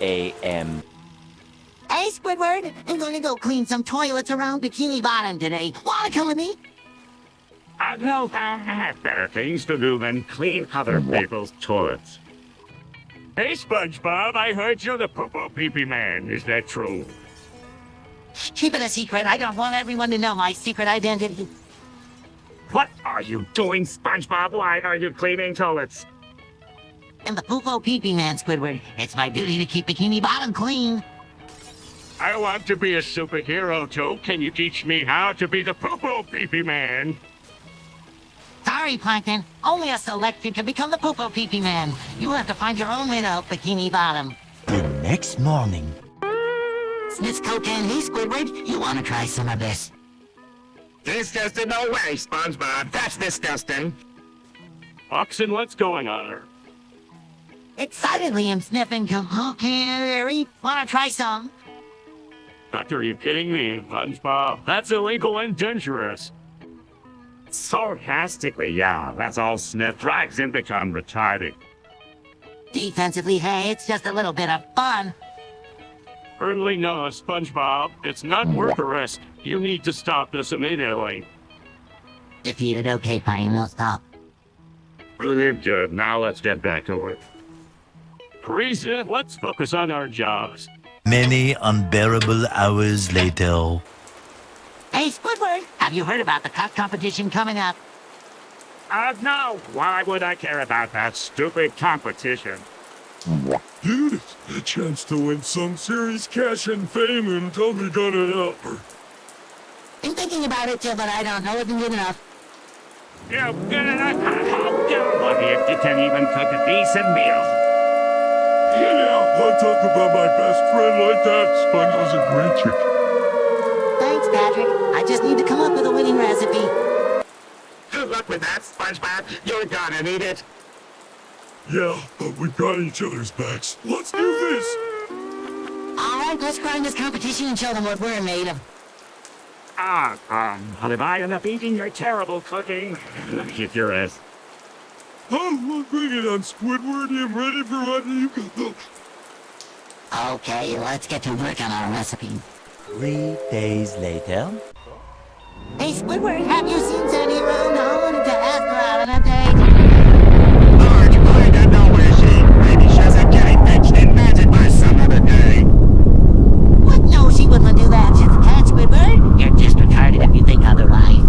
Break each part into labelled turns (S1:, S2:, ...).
S1: a.m.
S2: Hey, Squidward, I'm gonna go clean some toilets around Bikini Bottom today. Wanna come with me?
S3: No, I have better things to do than clean other people's toilets. Hey, SpongeBob, I heard you're the Popo Pee-Pee Man. Is that true?
S2: Keep it a secret. I don't want everyone to know my secret identity.
S3: What are you doing, SpongeBob? Why are you cleaning toilets?
S2: I'm the Poofo Pee-Pee Man, Squidward. It's my duty to keep Bikini Bottom clean.
S3: I want to be a superhero, too. Can you teach me how to be the Popo Pee-Pee Man?
S2: Sorry, Plankton. Only a select few can become the Poofo Pee-Pee Man. You have to find your own way to help Bikini Bottom.
S1: The next morning.
S2: Smith's cocaine. Hey, Squidward, you want to try some of this?
S3: Disgusting, no way, SpongeBob. That's disgusting.
S4: Oxen, what's going on?
S2: Excitedly, I'm sniffing cocaine. Want to try some?
S4: Doctor, are you kidding me, SpongeBob? That's illegal and dangerous.
S3: Sarcastically, yeah. That's all sniff drugs and become retarded.
S2: Defensively, hey, it's just a little bit of fun.
S4: Certainly no, SpongeBob. It's not worth the risk. You need to stop this immediately.
S2: Defeated, okay, fine, we'll stop.
S3: Brilliant, good. Now let's get back to it.
S4: Teresa, let's focus on our jobs.
S1: Many unbearable hours later.
S2: Hey, Squidward, have you heard about the cock competition coming up?
S3: No. Why would I care about that stupid competition?
S4: Dude, it's a chance to win some serious cash and fame and totally gonna help her.
S2: I'm thinking about it too, but I don't know if I'm good enough.
S3: You're good enough. You're lucky if you can even cook a decent meal.
S4: Yeah, I'll talk about my best friend like that. Sponge was a great chick.
S2: Thanks, Patrick. I just need to come up with a winning recipe.
S3: Good luck with that, SpongeBob. You're gonna need it.
S4: Yeah, but we got each other's backs. Let's do this.
S2: All right, let's grind this competition and show them what we're made of.
S3: If I end up eating your terrible cooking, kick your ass.
S4: Oh, bring it on, Squidward. I'm ready for what you go.
S2: Okay, let's get to work on our recipe.
S1: 3 days later.
S2: Hey, Squidward, have you seen Sandy around? I wanted to ask her out on a date.
S3: Marge, I don't know where she. Maybe she hasn't getting pinched and magic by some other day.
S2: What? No, she wouldn't do that. She's a cat, Squidward. You're just retarded if you think otherwise.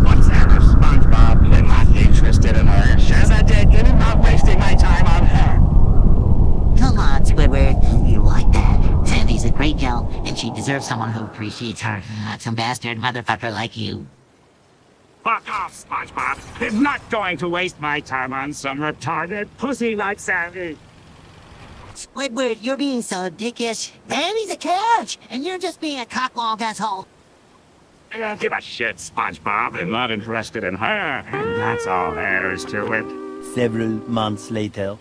S3: What's that, SpongeBob? I'm not interested in her. She has a dick and I'm not wasting my time on her.
S2: Come on, Squidward. You like that. Sandy's a great gal, and she deserves someone who appreciates her. Not some bastard motherfucker like you.
S3: Fuck off, SpongeBob. I'm not going to waste my time on some retarded pussy like Sandy.
S2: Squidward, you're being so dickish. Sandy's a catch, and you're just being a cocklong asshole.
S3: I don't give a shit, SpongeBob. I'm not interested in her. And that's all there is to it.
S1: Several months later.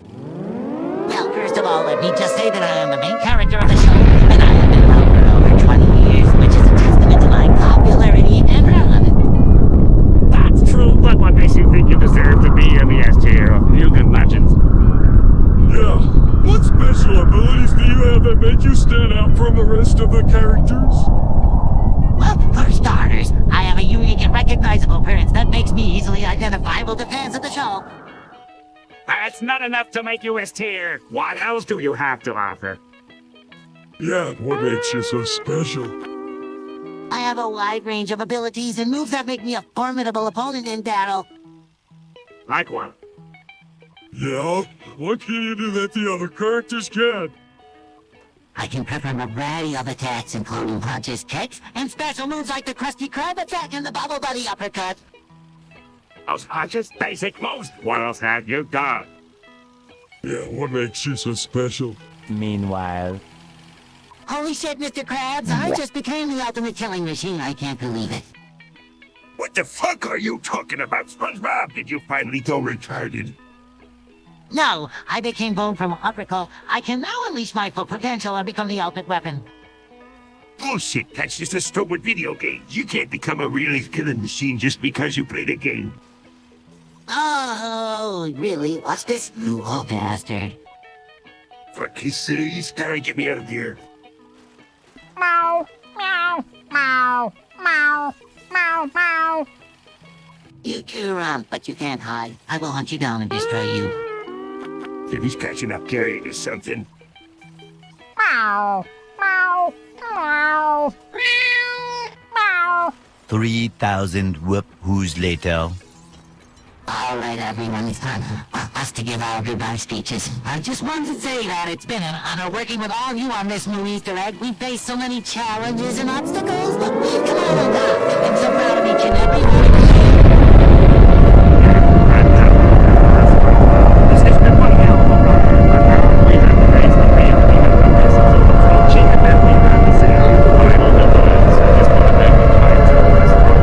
S2: Well, first of all, let me just say that I am the main character of the show, and I have been around for over 20 years, which is a testament to my popularity and relevance.
S3: That's true, but what makes you think you deserve to be in the S tier of Mugen Legends?
S4: Yeah, what special abilities do you have that make you stand out from the rest of the characters?
S2: Well, for starters, I have a unique and recognizable appearance that makes me easily identifiable to fans of the show.
S3: That's not enough to make you S tier. What else do you have to offer?
S4: Yeah, what makes you so special?
S2: I have a wide range of abilities and moves that make me a formidable opponent in battle.
S3: Like what?
S4: Yeah, what can you do that the other characters can't?
S2: I can perform a variety of attacks, including punches, kicks, and special moves like the Krusty Krab attack and the Bubble Buddy uppercut.
S3: Those are just basic moves. What else have you got?
S4: Yeah, what makes you so special?
S1: Meanwhile.
S2: Holy shit, Mr. Krabs, I just became the ultimate killing machine. I can't believe it.
S5: What the fuck are you talking about, SpongeBob? Did you finally go retarded?
S2: No, I became bone from Uppercut. I can now unleash my full potential and become the ultimate weapon.
S5: Bullshit, that's just a stupid video game. You can't become a really killing machine just because you played a game.
S2: Oh, really? What's this? You old bastard.
S5: Fuck his cities. Gotta get me out of here.
S6: Meow, meow, meow, meow, meow, meow.
S2: You can run, but you can't hide. I will hunt you down and destroy you.
S5: If he's catching up carrying or something.
S6: Meow, meow, meow, meow, meow.
S1: 3,000 whoop-whoos later.
S2: All right, everyone, it's time for us to give our goodbye speeches. I just wanted to say that it's been an honor working with all you on this new Easter egg. We faced so many challenges and obstacles, but we've come out on top. I'm so proud of each and every one of you.
S3: This has been one hell of a ride, but now we have to face the reality of the message of approaching and then we have to say our final goodbyes. I just want to thank the time to the rest of our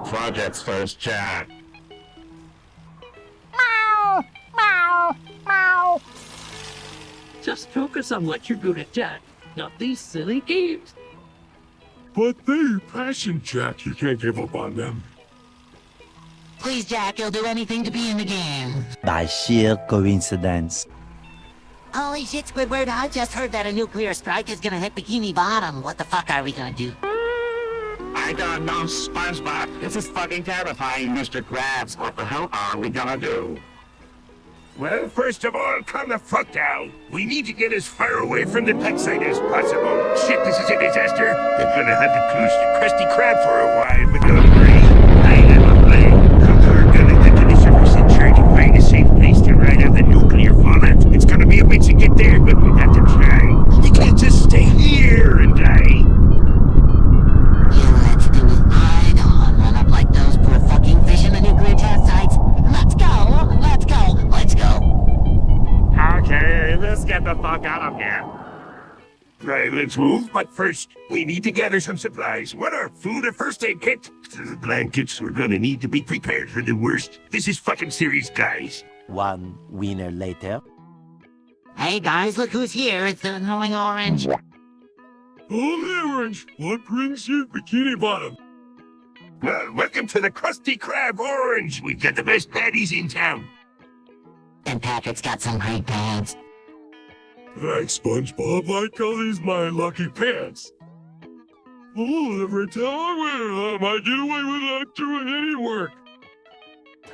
S3: projects first, Jack.
S6: Meow, meow, meow.
S7: Just focus on what you're good at, Jack, not these silly games.
S4: But they're your passion, Jack. You can't give up on them.
S2: Please, Jack, you'll do anything to be in the game.
S1: By sheer coincidence.
S2: Holy shit, Squidward, I just heard that a nuclear strike is gonna hit Bikini Bottom. What the fuck are we gonna do?
S3: I don't know, SpongeBob. This is fucking terrifying, Mr. Krabs. What the hell are we gonna do?
S5: Well, first of all, calm the fuck down. We need to get as far away from the pet site as possible. Shit, this is a disaster. They're gonna have to cruise to Krusty Krab for a while, but don't worry. I have a plan. We're gonna get to the surface and try to find a safe place to ride out the nuclear fallout. It's gonna be a bit to get there, but we have to try. You can't just stay here and die.
S2: Yeah, let's do it. I don't run up like those poor fucking fish in the nuclear test sites. Let's go, let's go, let's go.
S3: Okay, let's get the fuck out of here.
S5: Right, let's move. But first, we need to gather some supplies. What are food, a first aid kit? The blankets, we're gonna need to be prepared for the worst. This is fucking serious, guys.
S1: One winner later.
S2: Hey guys, look who's here. It's the annoying orange.
S4: Oh, Orange, what brings you to Bikini Bottom?
S5: Well, welcome to the Krusty Krab Orange. We've got the best patties in town.
S2: And Patrick's got some great pants.
S4: Thanks, SpongeBob. I call these my lucky pants. Oh, every time I win, I get away without doing any work.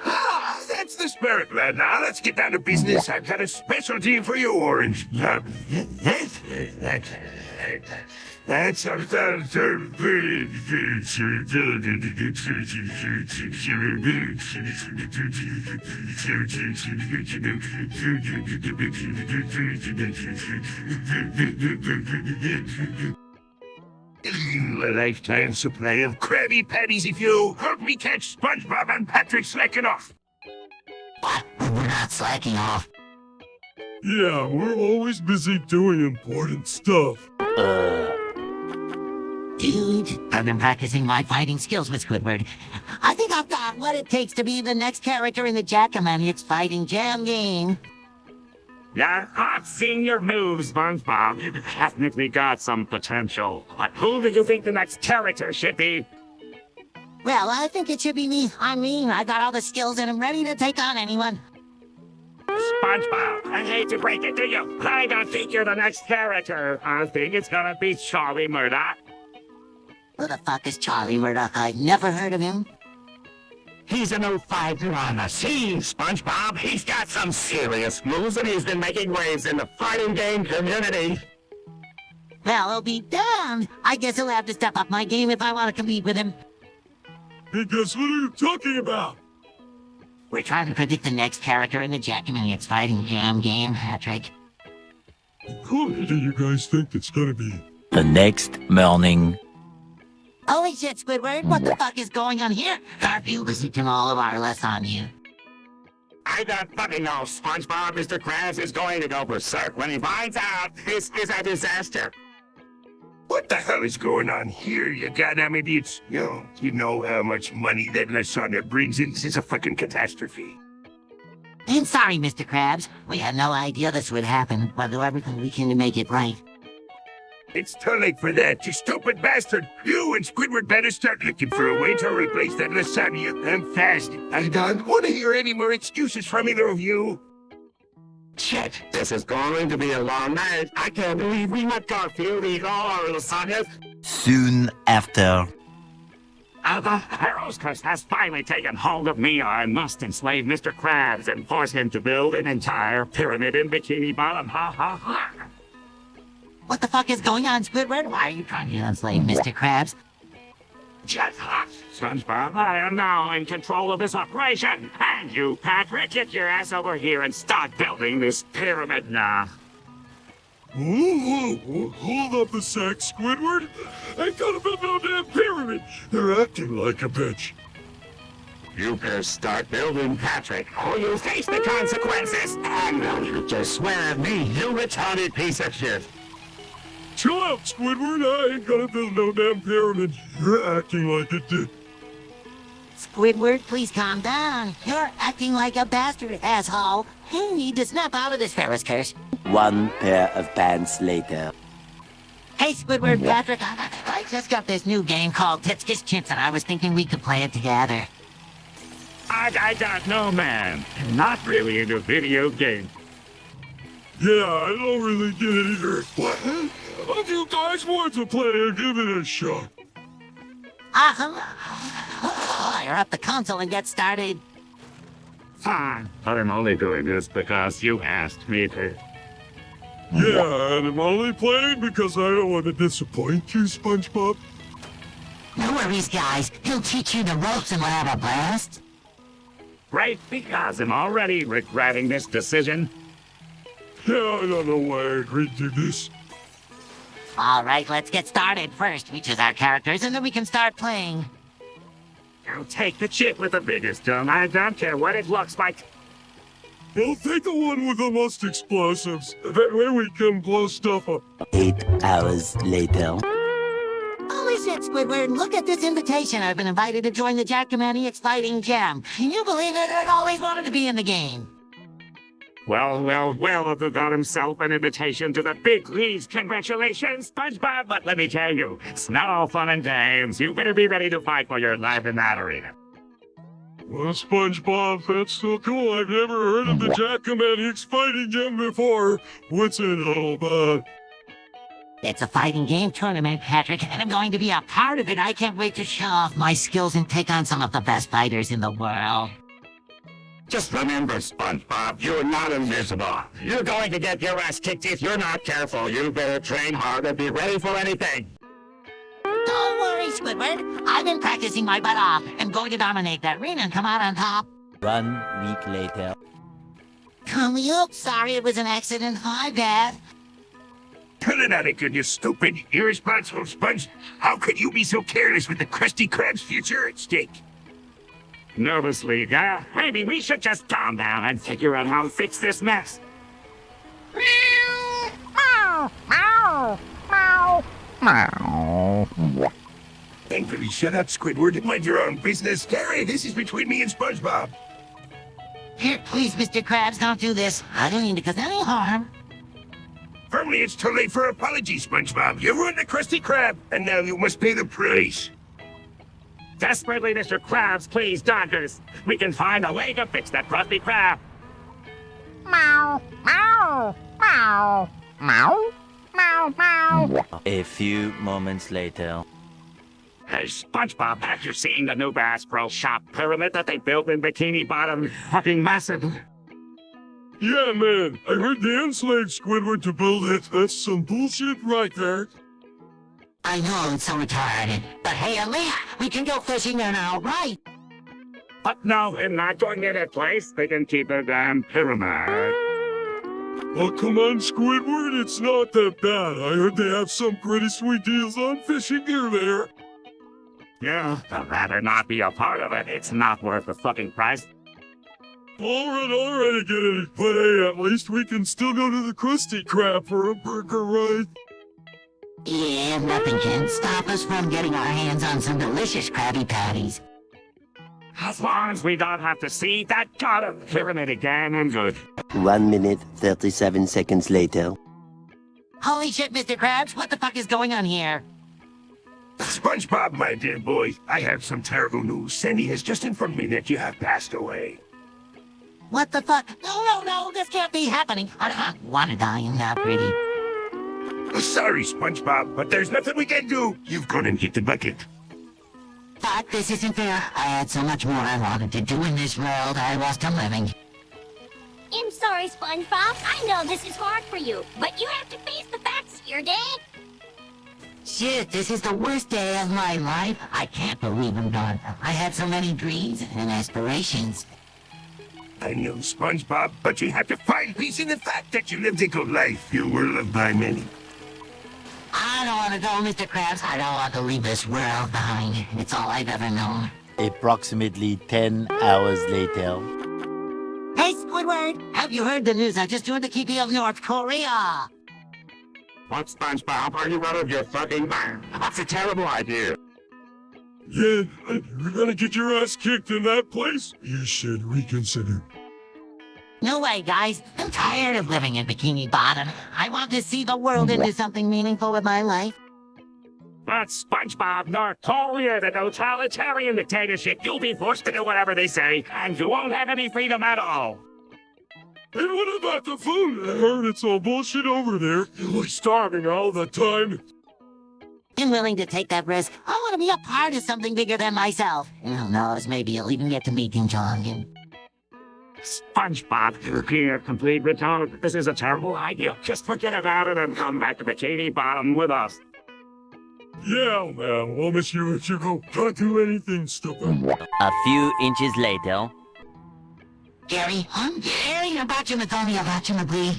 S5: Ah, that's the spirit, lad. Now let's get down to business. I've got a special deal for you, Orange. That's a lifetime supply of Krabby Patties if you help me catch SpongeBob and Patrick slacking off.
S2: What? We're not slacking off.
S4: Yeah, we're always busy doing important stuff.
S2: Dude, I've been practicing my fighting skills with Squidward. I think I've got what it takes to be the next character in the Jack-O-Maniacs fighting jam game.
S3: Yeah, I've seen your moves, SpongeBob. You've definitely got some potential. But who do you think the next character should be?
S2: Well, I think it should be me. I mean, I got all the skills and I'm ready to take on anyone.
S3: SpongeBob, I hate to break it to you, but I don't think you're the next character. I think it's gonna be Charlie Murdoch.
S2: Who the fuck is Charlie Murdoch? I've never heard of him.
S3: He's a new fighter on the scene, SpongeBob. He's got some serious moves and he's been making waves in the fighting game community.
S2: Well, I'll be damned. I guess I'll have to step up my game if I want to compete with him.
S4: Because what are you talking about?
S2: We're trying to predict the next character in the Jack-a-Millions fighting game, Patrick.
S4: Who do you guys think it's gonna be?
S1: The next morning.
S2: Holy shit, Squidward, what the fuck is going on here? Garfield is taking all of our less on you.
S3: I don't fucking know, SpongeBob. Mr. Krabs is going to go berserk when he finds out this is a disaster.
S5: What the hell is going on here, you goddamn idiots? You know how much money that lasagna brings in? This is a fucking catastrophe.
S2: I'm sorry, Mr. Krabs. We had no idea this would happen, but do everything we can to make it right.
S5: It's too late for that, you stupid bastard. You and Squidward better start looking for a way to replace that lasagna. And fast. I don't want to hear any more excuses from either of you.
S3: Shit, this is going to be a long night. I can't believe we let Garfield eat all our lasagnas.
S1: Soon after.
S3: The Pharaoh's curse has finally taken hold of me. I must enslave Mr. Krabs and force him to build an entire pyramid in Bikini Bottom. Ha ha ha.
S2: What the fuck is going on, Squidward? Why are you trying to enslave Mr. Krabs?
S3: Just SpongeBob, I am now in control of this operation. And you, Patrick, get your ass over here and start building this pyramid now.
S4: Hold up a sec, Squidward. Ain't gonna build no damn pyramid. They're acting like a bitch.
S3: You better start building, Patrick, or you'll face the consequences. And will you just swear at me, you retarded piece of shit.
S4: Chill out, Squidward. I ain't gonna build no damn pyramid. You're acting like a dick.
S2: Squidward, please calm down. You're acting like a bastard, asshole. You need to snap out of this Pharaoh's curse.
S1: One pair of pants later.
S2: Hey, Squidward, Patrick, I just got this new game called Tits Kiss Chits, and I was thinking we could play it together.
S3: I don't know, man. I'm not really into video games.
S4: Yeah, I don't really get it either. What? If you guys want to play it, give it a shot.
S2: Fire up the console and get started.
S3: Fine, but I'm only doing this because you asked me to.
S4: Yeah, and I'm only playing because I don't want to disappoint you, SpongeBob.
S2: No worries, guys. He'll teach you the ropes and we'll have a blast.
S3: Right, because I'm already regretting this decision.
S4: Yeah, I don't know why I agreed to this.
S2: All right, let's get started. First, we choose our characters, and then we can start playing.
S3: I'll take the chip with the biggest gun. I don't care what it looks like.
S4: We'll take the one with the most explosives. That way we can blow stuff up.
S1: 8 hours later.
S2: Holy shit, Squidward, look at this invitation. I've been invited to join the Jack-a-Millions Fighting Jam. Can you believe it? I've always wanted to be in the game.
S3: Well, got himself an invitation to the big leagues. Congratulations, SpongeBob. But let me tell you, it's not all fun and games. You better be ready to fight for your life in that arena.
S4: Well, SpongeBob, that's so cool. I've never heard of the Jack-a-Millions Fighting Jam before. What's it all about?
S2: It's a fighting game tournament, Patrick, and I'm going to be a part of it. I can't wait to show off my skills and take on some of the best fighters in the world.
S3: Just remember, SpongeBob, you're not invisible. You're going to get your ass kicked if you're not careful. You better train hard and be ready for anything.
S2: Don't worry, Squidward. I've been practicing my butt off. I'm going to dominate that arena and come out on top.
S1: 1 week later.
S2: Oops, sorry, it was an accident. My bad.
S5: Turn it out again, you stupid, irresponsible sponge. How could you be so careless with the Krusty Krab's future at stake?
S3: Nervously, maybe we should just calm down and figure out how to fix this mess.
S5: Thankfully, shut up, Squidward, and mind your own business. Gary, this is between me and SpongeBob.
S2: Here, please, Mr. Krabs, don't do this. I don't mean to cause any harm.
S5: Firmly, it's too late for apologies, SpongeBob. You ruined the Krusty Krab, and now you must pay the price.
S3: Desperately, Mr. Krabs, please, doctors. We can find a way to fix that Krusty Krab.
S1: A few moments later.
S3: Hey, SpongeBob, have you seen the new Bass Pro Shop pyramid that they built in Bikini Bottom? Fucking massive.
S4: Yeah, man. I heard the enslaved Squidward to build it. That's some bullshit right there.
S2: I know it's so retarded, but hey, at least we can go fishing there now, right?
S3: But no, we're not going to that place. They can keep the damn pyramid.
S4: Oh, come on, Squidward. It's not that bad. I heard they have some pretty sweet deals on fishing gear there.
S3: Yeah, I'd rather not be a part of it. It's not worth the fucking price.
S4: Alright, I get it. But hey, at least we can still go to the Krusty Krab for a burger, right?
S2: Yeah, nothing can stop us from getting our hands on some delicious Krabby Patties.
S3: As long as we don't have to see that goddamn pyramid again, I'm good.
S1: 1 minute, 37 seconds later.
S2: Holy shit, Mr. Krabs, what the fuck is going on here?
S5: SpongeBob, my dear boy, I have some terrible news. Sandy has just informed me that you have passed away.
S2: What the fuck? No, this can't be happening. I don't want to die, I'm not pretty.
S5: Sorry, SpongeBob, but there's nothing we can do. You've gone and hit the bucket.
S2: But this isn't fair. I had so much more I wanted to do in this world, I lost a living.
S6: I'm sorry, SpongeBob. I know this is hard for you, but you have to face the facts here, Dad.
S2: Shit, this is the worst day of my life. I can't believe I'm gone. I had so many dreams and aspirations.
S5: I know, SpongeBob, but you have to find peace in the fact that you lived a good life. You were loved by many.
S2: I don't want to go, Mr. Krabs. I don't want to leave this world behind. It's all I've ever known.
S1: Approximately 10 hours later.
S2: Hey, Squidward! Have you heard the news I just joined the KP of North Korea?
S3: What, SpongeBob? Are you out of your fucking mind? That's a terrible idea.
S4: Yeah, you're gonna get your ass kicked in that place? You should reconsider.
S2: No way, guys. I'm tired of living in Bikini Bottom. I want to see the world and do something meaningful with my life.
S3: But SpongeBob, North Korea, the totalitarian dictatorship, you'll be forced to do whatever they say, and you won't have any freedom at all.
S4: Hey, what about the food? I heard it's all bullshit over there. You're starving all the time.
S2: I'm willing to take that risk. I want to be a part of something bigger than myself. Who knows, maybe I'll even get to meet Kim Jong-un.
S3: SpongeBob, you're a complete retard. This is a terrible idea. Just forget about it and come back to Bikini Bottom with us.
S4: Yeah, man. Well, Monsieur Chico, can't do anything stupid.
S1: A few inches later.
S2: Gary, Gary, about you, Tony, about you, please.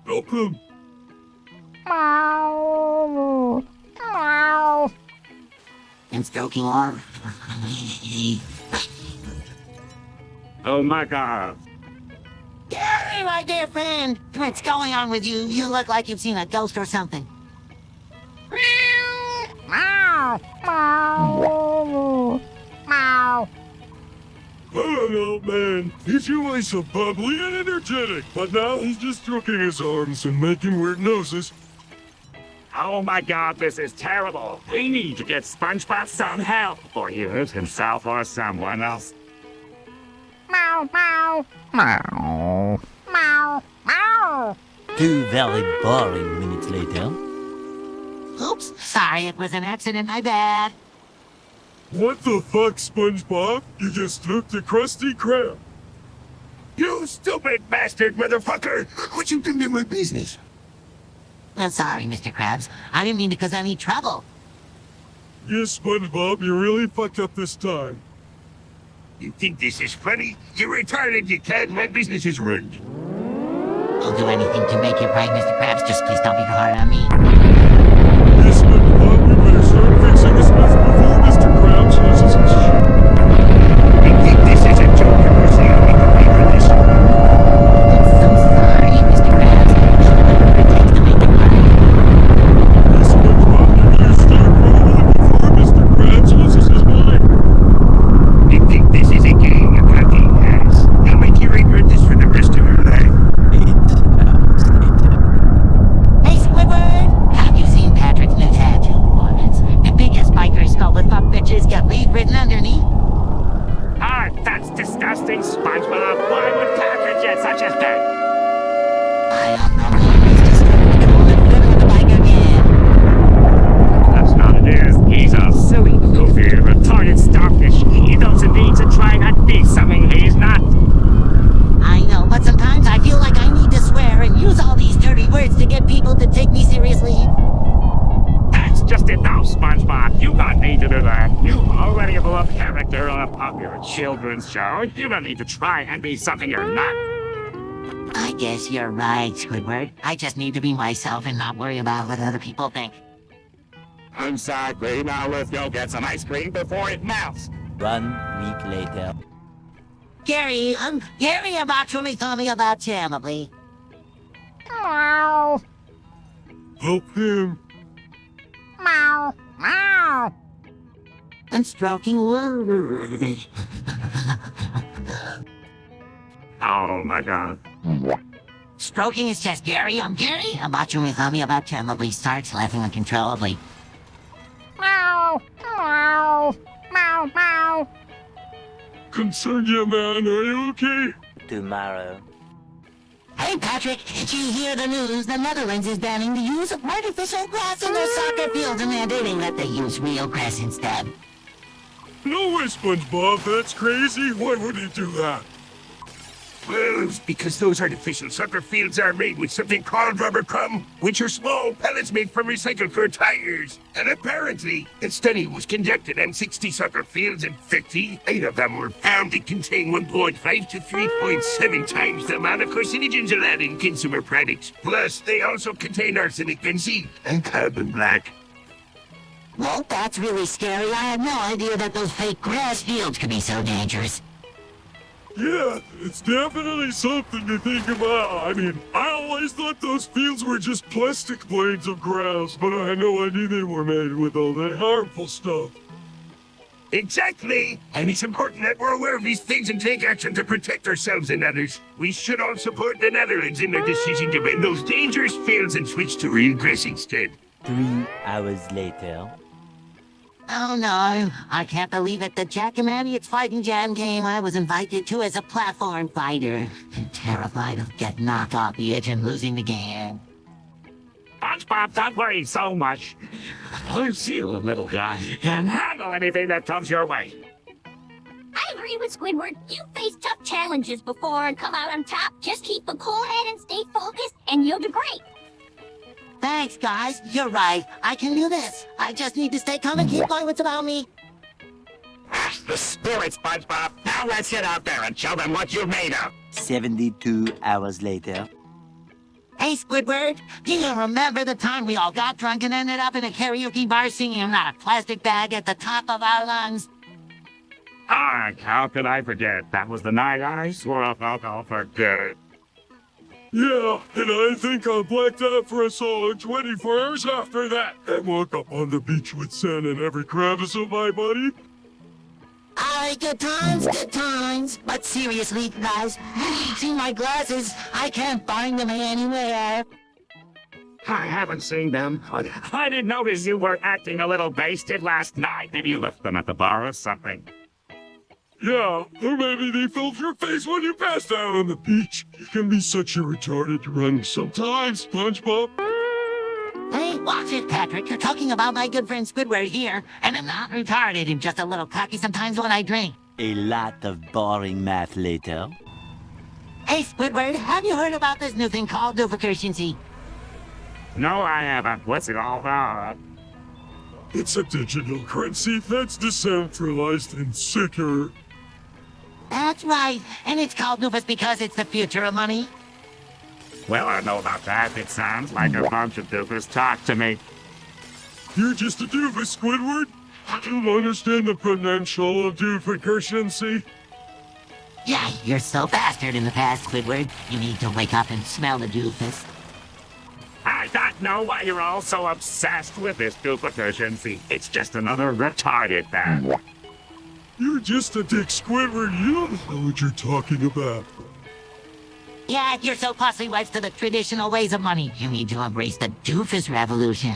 S4: Help him.
S2: I'm stroking arm.
S3: Oh my god.
S2: Gary, my dear friend, what's going on with you? You look like you've seen a ghost or something.
S4: I don't know, man. He's usually so bubbly and energetic, but now he's just stroking his arms and making weird noses.
S3: Oh my god, this is terrible. We need to get SpongeBob some help, or he hurt himself or someone else.
S1: Two very boring minutes later.
S2: Oops, sorry, it was an accident, my bad.
S4: What the fuck, SpongeBob? You just took the Krusty Krab.
S5: You stupid bastard motherfucker! What you doing in my business?
S2: I'm sorry, Mr. Krabs. I didn't mean to cause any trouble.
S4: Yes, SpongeBob, you really fucked up this time.
S5: You think this is funny? You're retarded, you can't. My business is ruined.
S2: I'll do anything to make it right, Mr. Krabs. Just please don't be hard on me.
S4: Yes, SpongeBob, we better start fixing this mess before Mr. Krabs loses his shit.
S5: You think this is a joke? You're saying I need to pay for this?
S2: I'm so sorry, Mr. Krabs. Whatever it takes to make it right.
S4: Yes, SpongeBob, you better start rolling before Mr. Krabs loses his mind.
S5: You think this is a game? You fucking ass. You'll make you regret this for the rest of your life.
S1: 8 hours later.
S2: Hey, Squidward!
S3: with such a thing?
S2: I don't know. It's just cool and good with the bike again.
S3: That's not it is. He's a silly, goofy, retarded starfish. He doesn't need to try and be something he's not.
S2: I know, but sometimes I feel like I need to swear and use all these dirty words to get people to take me seriously.
S3: That's just it now, SpongeBob. You don't need to do that. You already have a character on a popular children's show. You don't need to try and be something you're not.
S2: I guess you're right, Squidward. I just need to be myself and not worry about what other people think.
S3: I'm sorry. Now let's go get some ice cream before it melts.
S1: 1 week later.
S2: Gary, Gary actually told me about Chamberlain.
S6: Meow.
S4: Help him.
S6: Meow. Meow.
S2: And stroking wood.
S3: Oh my god.
S2: Stroking is just Gary. Gary. Abachu told me about Chamberlain starts laughing uncontrollably.
S6: Meow. Meow. Meow. Meow.
S4: Concern you, man. Are you okay?
S1: Tomorrow.
S2: Hey, Patrick, did you hear the news? The Netherlands is banning the use of artificial grass in their soccer fields and mandating that they use real grass instead.
S4: No way, SpongeBob. That's crazy. Why would he do that?
S5: Well, it's because those artificial soccer fields are made with something called rubber crumb, which are small pellets made from recycled fur tires. And apparently, a study was conducted on 60 soccer fields and 58 of them were found to contain 1.5 to 3.7 times the amount of carcinogens allowed in consumer products. Plus, they also contain arsenic, benzene, and carbon black.
S2: Well, that's really scary. I had no idea that those fake grass fields could be so dangerous.
S4: Yeah, it's definitely something to think about. I mean, I always thought those fields were just plastic blades of grass, but I had no idea they were made with all that harmful stuff.
S5: Exactly! And it's important that we're aware of these things and take action to protect ourselves and others. We should all support the Netherlands in their decision to ban those dangerous fields and switch to real grass instead.
S1: 3 hours later.
S2: Oh no, I can't believe it. The Jack and Marriott's fighting jam game I was invited to as a platform fighter. I'm terrified of getting knocked off the edge and losing the game.
S3: SpongeBob, don't worry so much. Please you, little guy, can handle anything that comes your way.
S6: I agree with Squidward. You faced tough challenges before and come out on top. Just keep a cool head and stay focused, and you'll do great.
S2: Thanks, guys. You're right. I can do this. I just need to stay calm and keep going what's about me.
S3: The spirit, SpongeBob. Now let's get out there and show them what you're made of.
S1: 72 hours later.
S2: Hey, Squidward, do you remember the time we all got drunk and ended up in a karaoke bar singing in a plastic bag at the top of our lungs?
S3: Ah, how could I forget? That was the night I swore off alcohol for good.
S4: Yeah, and I think I blacked out for a solid 24 hours after that. And woke up on the beach with sand in every crevice of my body.
S2: Alright, good times, good times. But seriously, guys, see my glasses? I can't find them anywhere.
S3: I haven't seen them. I didn't notice you were acting a little wasted last night. Maybe you left them at the bar or something.
S4: Yeah, or maybe they filled your face when you passed out on the beach. You can be such a retarded run sometimes, SpongeBob.
S2: Hey, watch it, Patrick. You're talking about my good friend Squidward here, and I'm not retarded. I'm just a little cocky sometimes when I drink.
S1: A lot of boring math later.
S2: Hey, Squidward, have you heard about this new thing called duplication?
S3: No, I haven't. What's it all about?
S4: It's a digital currency that's decentralized and secure.
S2: That's right, and it's called Doofus because it's the future of money.
S3: Well, I know about that. It sounds like a bunch of doofus talk to me.
S4: You're just a doofus, Squidward. You don't understand the potential of duplication.
S2: Yeah, you're so bastard in the past, Squidward. You need to wake up and smell the doofus.
S3: I don't know why you're all so obsessed with this duplication. See, it's just another retarded thing.
S4: You're just a dick, Squidward. You don't know what you're talking about.
S2: Yeah, you're so costly weds to the traditional ways of money. You need to embrace the doofus revolution.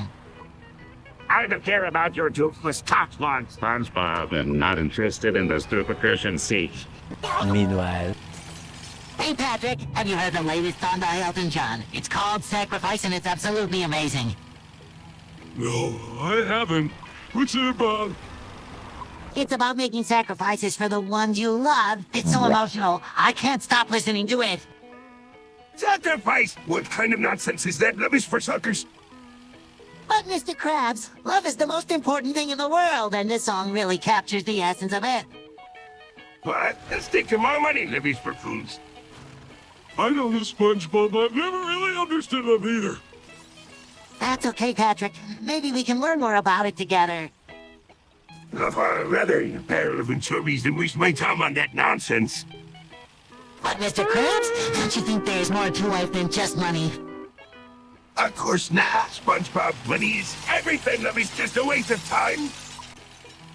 S3: I don't care about your doofus talk long, SpongeBob. I'm not interested in this duplication. See.
S1: Meanwhile.
S2: Hey Patrick, have you heard the latest song by Elton John? It's called Sacrifice and it's absolutely amazing.
S4: No, I haven't. What's it about?
S2: It's about making sacrifices for the ones you love. It's so emotional, I can't stop listening to it.
S5: Sacrifice? What kind of nonsense is that? Love is for suckers.
S2: But Mr. Krabs, love is the most important thing in the world, and this song really captures the essence of it.
S5: But let's take more money. Love is for fools.
S4: I know the SpongeBob. I've never really understood them either.
S2: That's okay, Patrick. Maybe we can learn more about it together.
S5: Rather, a barrel of anchovies than waste my time on that nonsense.
S2: But Mr. Krabs, don't you think there's more to life than just money?
S5: Of course not, SpongeBob. Money is everything. Love is just a waste of time.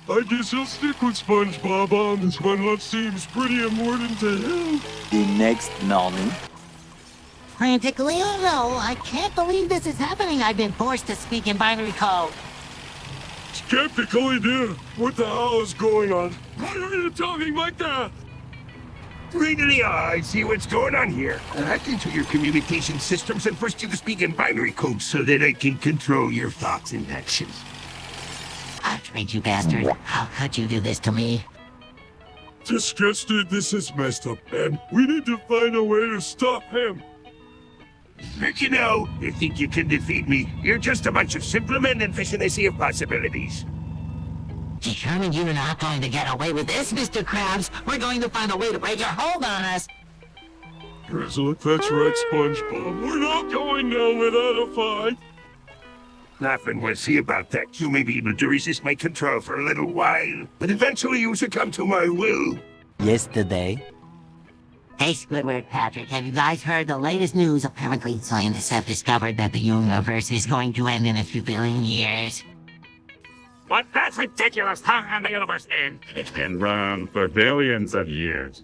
S4: I guess I'll stick with SpongeBob on this one. Love seems pretty important to him.
S1: The next morning,
S2: Frantically, oh no, I can't believe this is happening. I've been forced to speak in binary code.
S4: Skeptically, dude. What the hell is going on? Why are you talking like that?
S5: Really, I see what's going on here. I hacked into your communication systems and forced you to speak in binary code so that I can control your thoughts and actions.
S2: Outrage, you bastard. How could you do this to me?
S4: Disgusted, this is messed up, man. We need to find a way to stop him.
S5: But you know, you think you can defeat me? You're just a bunch of simple men and fish in a sea of possibilities.
S2: Determined you're not going to get away with this, Mr. Krabs. We're going to find a way to break your hold on us.
S4: Grizzly, that's right, SpongeBob. We're not going down without a fight.
S5: Nothing we'll see about that. You may be able to resist my control for a little while, but eventually you succumb to my will.
S1: yesterday,
S2: Hey, Squidward, Patrick, have you guys heard the latest news? Apparently, scientists have discovered that the universe is going to end in a few billion years.
S3: But that's ridiculous. How can the universe end? It's been run for billions of years.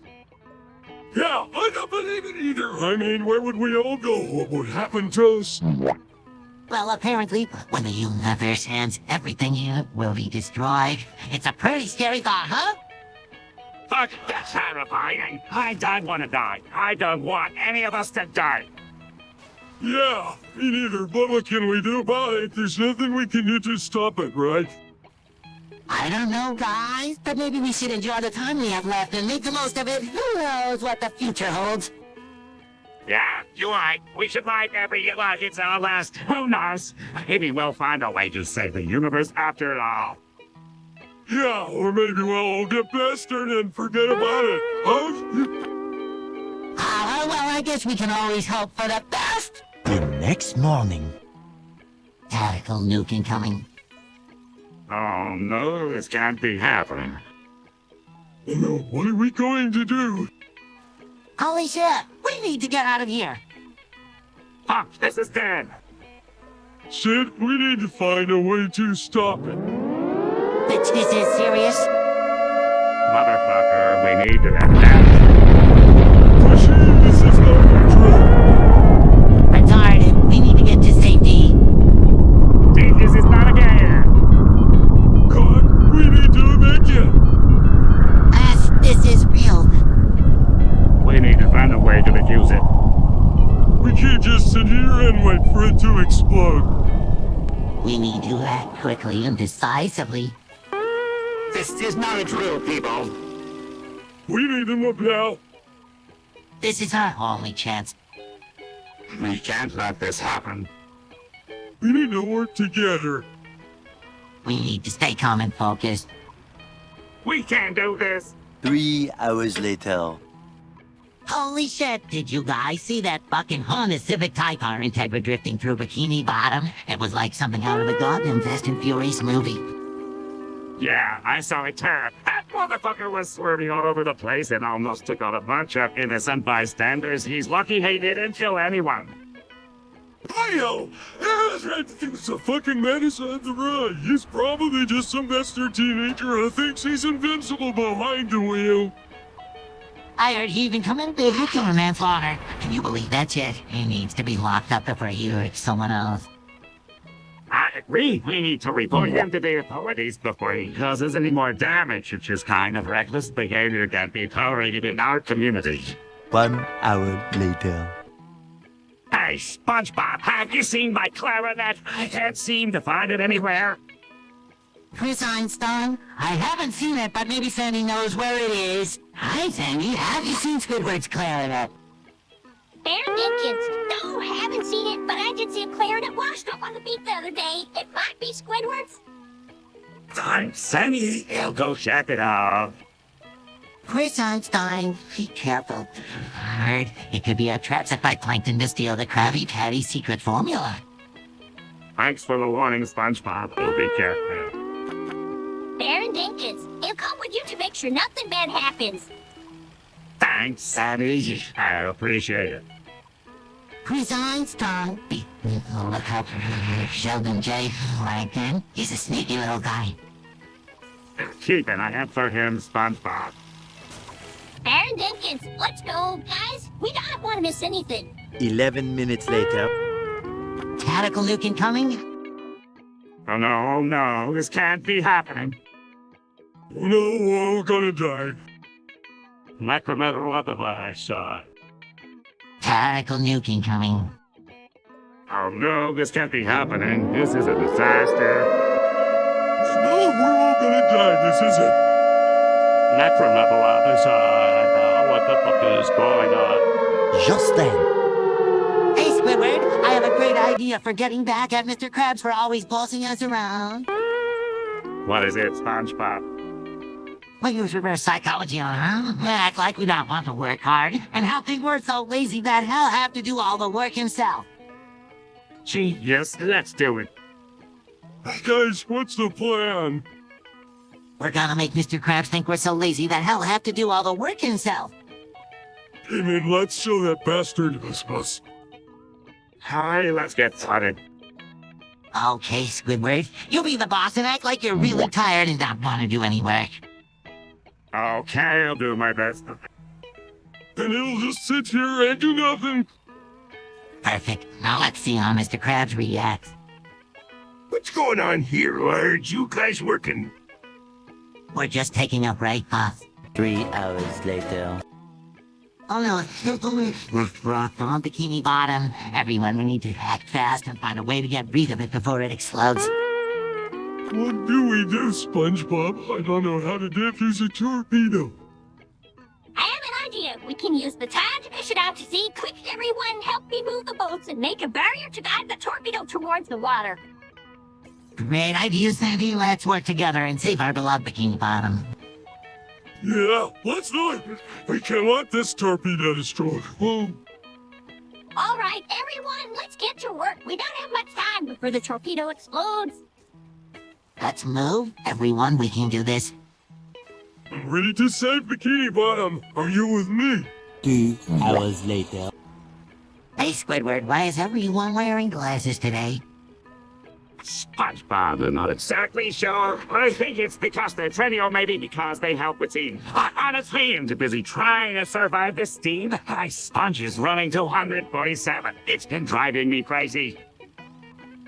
S4: Yeah, I don't believe it either. I mean, where would we all go? What would happen to us?
S2: Well, apparently, when the universe ends, everything in it will be destroyed. It's a pretty scary thought, huh?
S3: Fuck, that's terrifying. I don't want to die. I don't want any of us to die.
S4: Yeah, me neither. But what can we do about it? There's nothing we can do to stop it, right?
S2: I don't know, guys, but maybe we should enjoy the time we have left and make the most of it. Who knows what the future holds?
S3: Yeah, you're right. We should like every year like it's our last. Who knows? Maybe we'll find a way to save the universe after all.
S4: Yeah, or maybe we'll get bastard and forget about it. Huh?
S2: Well, I guess we can always hope for the best.
S1: the next morning,
S2: Tactical nuke incoming.
S3: Oh no, this can't be happening.
S4: Oh no, what are we going to do?
S2: Holy shit! We need to get out of here!
S3: Fuck, this is dead.
S4: Sid, we need to find a way to stop it.
S2: Bitch, this is serious?
S3: Motherfucker, we need to end that.
S4: Machine, this is not control.
S2: Retarded, we need to get to safety.
S3: See, this is not a game.
S4: God, we need to evacuate.
S2: This is real.
S3: We need to find a way to defuse it.
S4: We can't just sit here and wait for it to explode.
S2: We need to act quickly and decisively.
S3: This is not a drill, people.
S4: We need to move now.
S2: This is our only chance.
S3: We can't let this happen.
S4: We need to work together.
S2: We need to stay calm and focused.
S3: We can't do this.
S1: 3 hours later.
S2: Holy shit, did you guys see that fucking Honda Civic Type R Integra drifting through Bikini Bottom? It was like something out of the goddamn Fast and Furious movie.
S3: Yeah, I saw it too. That motherfucker was swerving all over the place and almost took out a bunch of innocent bystanders. He's lucky he didn't kill anyone.
S4: Ayo! It's a fucking menace on the run. He's probably just some bastard teenager who thinks he's invincible behind the wheel.
S2: I heard he even committed vehicular manslaughter. Can you believe that shit? He needs to be locked up before he hurts someone else.
S3: I agree. We need to report him to the authorities before he causes any more damage, which is kind of reckless behavior that be tolerated in our community.
S1: 1 hour later.
S3: Hey, SpongeBob, have you seen my clarinet? I can't seem to find it anywhere.
S2: Chris Einstein, I haven't seen it, but maybe Sandy knows where it is. Hi, Sandy. Have you seen Squidward's clarinet?
S6: Bear Dinkins. No, haven't seen it, but I did see a clarinet washed up on the beach the other day. It might be Squidward's.
S3: Thanks, Sandy. I'll go check it out.
S2: Chris Einstein, be careful. Heard it could be a trap set by Plankton to steal the Krabby Patty's secret formula.
S3: Thanks for the warning, SpongeBob. We'll be careful.
S6: Bear Dinkins. He'll come with you to make sure nothing bad happens.
S3: Thanks, Sandy. I appreciate it.
S2: Chris Einstein. Look up. Sheldon J. Plankton. He's a sneaky little guy.
S3: Keep an eye out for him, SpongeBob.
S6: Bear Dinkins, let's go, guys. We don't want to miss anything.
S1: 11 minutes later.
S2: Tactical nuke incoming?
S3: Oh no, this can't be happening.
S4: No, we're all gonna die.
S3: Necrometal otherwise, son.
S2: Tactical nuke incoming.
S3: Oh no, this can't be happening. This is a disaster.
S4: No, we're all gonna die. This isn't.
S3: Necrometal otherwise. What the fuck is going on?
S1: Just then.
S2: Hey, Squidward, I have a great idea for getting back at Mr. Krabs for always bossing us around.
S3: What is it, SpongeBob?
S2: We use reverse psychology on her. We act like we don't want to work hard, and how think we're so lazy that he'll have to do all the work himself.
S3: Gee, yes, let's do it.
S4: Guys, what's the plan?
S2: We're gonna make Mr. Krabs think we're so lazy that he'll have to do all the work himself.
S4: Hey man, let's show that bastard us.
S3: Hi, let's get started.
S2: Okay, Squidward, you be the boss and act like you're really tired and don't want to do any work.
S3: Okay, I'll do my best.
S4: And he'll just sit here and do nothing.
S2: Perfect. Now let's see how Mr. Krabs reacts.
S5: What's going on here, Large? You guys working?
S2: We're just taking a break, boss.
S1: 3 hours later.
S2: Oh no, on Bikini Bottom. Everyone, we need to act fast and find a way to get rid of it before it explodes.
S4: What do we do, SpongeBob? I don't know how to defuse a torpedo.
S6: I have an idea. We can use the tide to fish it out to sea. Quick, everyone, help me move the boats and make a barrier to guide the torpedo towards the water.
S2: Great idea, Sandy. Let's work together and save our beloved Bikini Bottom.
S4: Yeah, let's do it. We can't let this torpedo destroy. Whoa.
S6: All right, everyone, let's get to work. We don't have much time before the torpedo explodes.
S2: Let's move. Everyone, we can do this.
S4: I'm ready to save Bikini Bottom. Are you with me?
S1: 2 hours later.
S2: Hey, Squidward, why is everyone wearing glasses today?
S3: SpongeBob, I'm not exactly sure. I think it's because they're trendy, or maybe because they help with steam. Honestly, I'm too busy trying to survive this steam. My sponge is running to 147. It's been driving me crazy.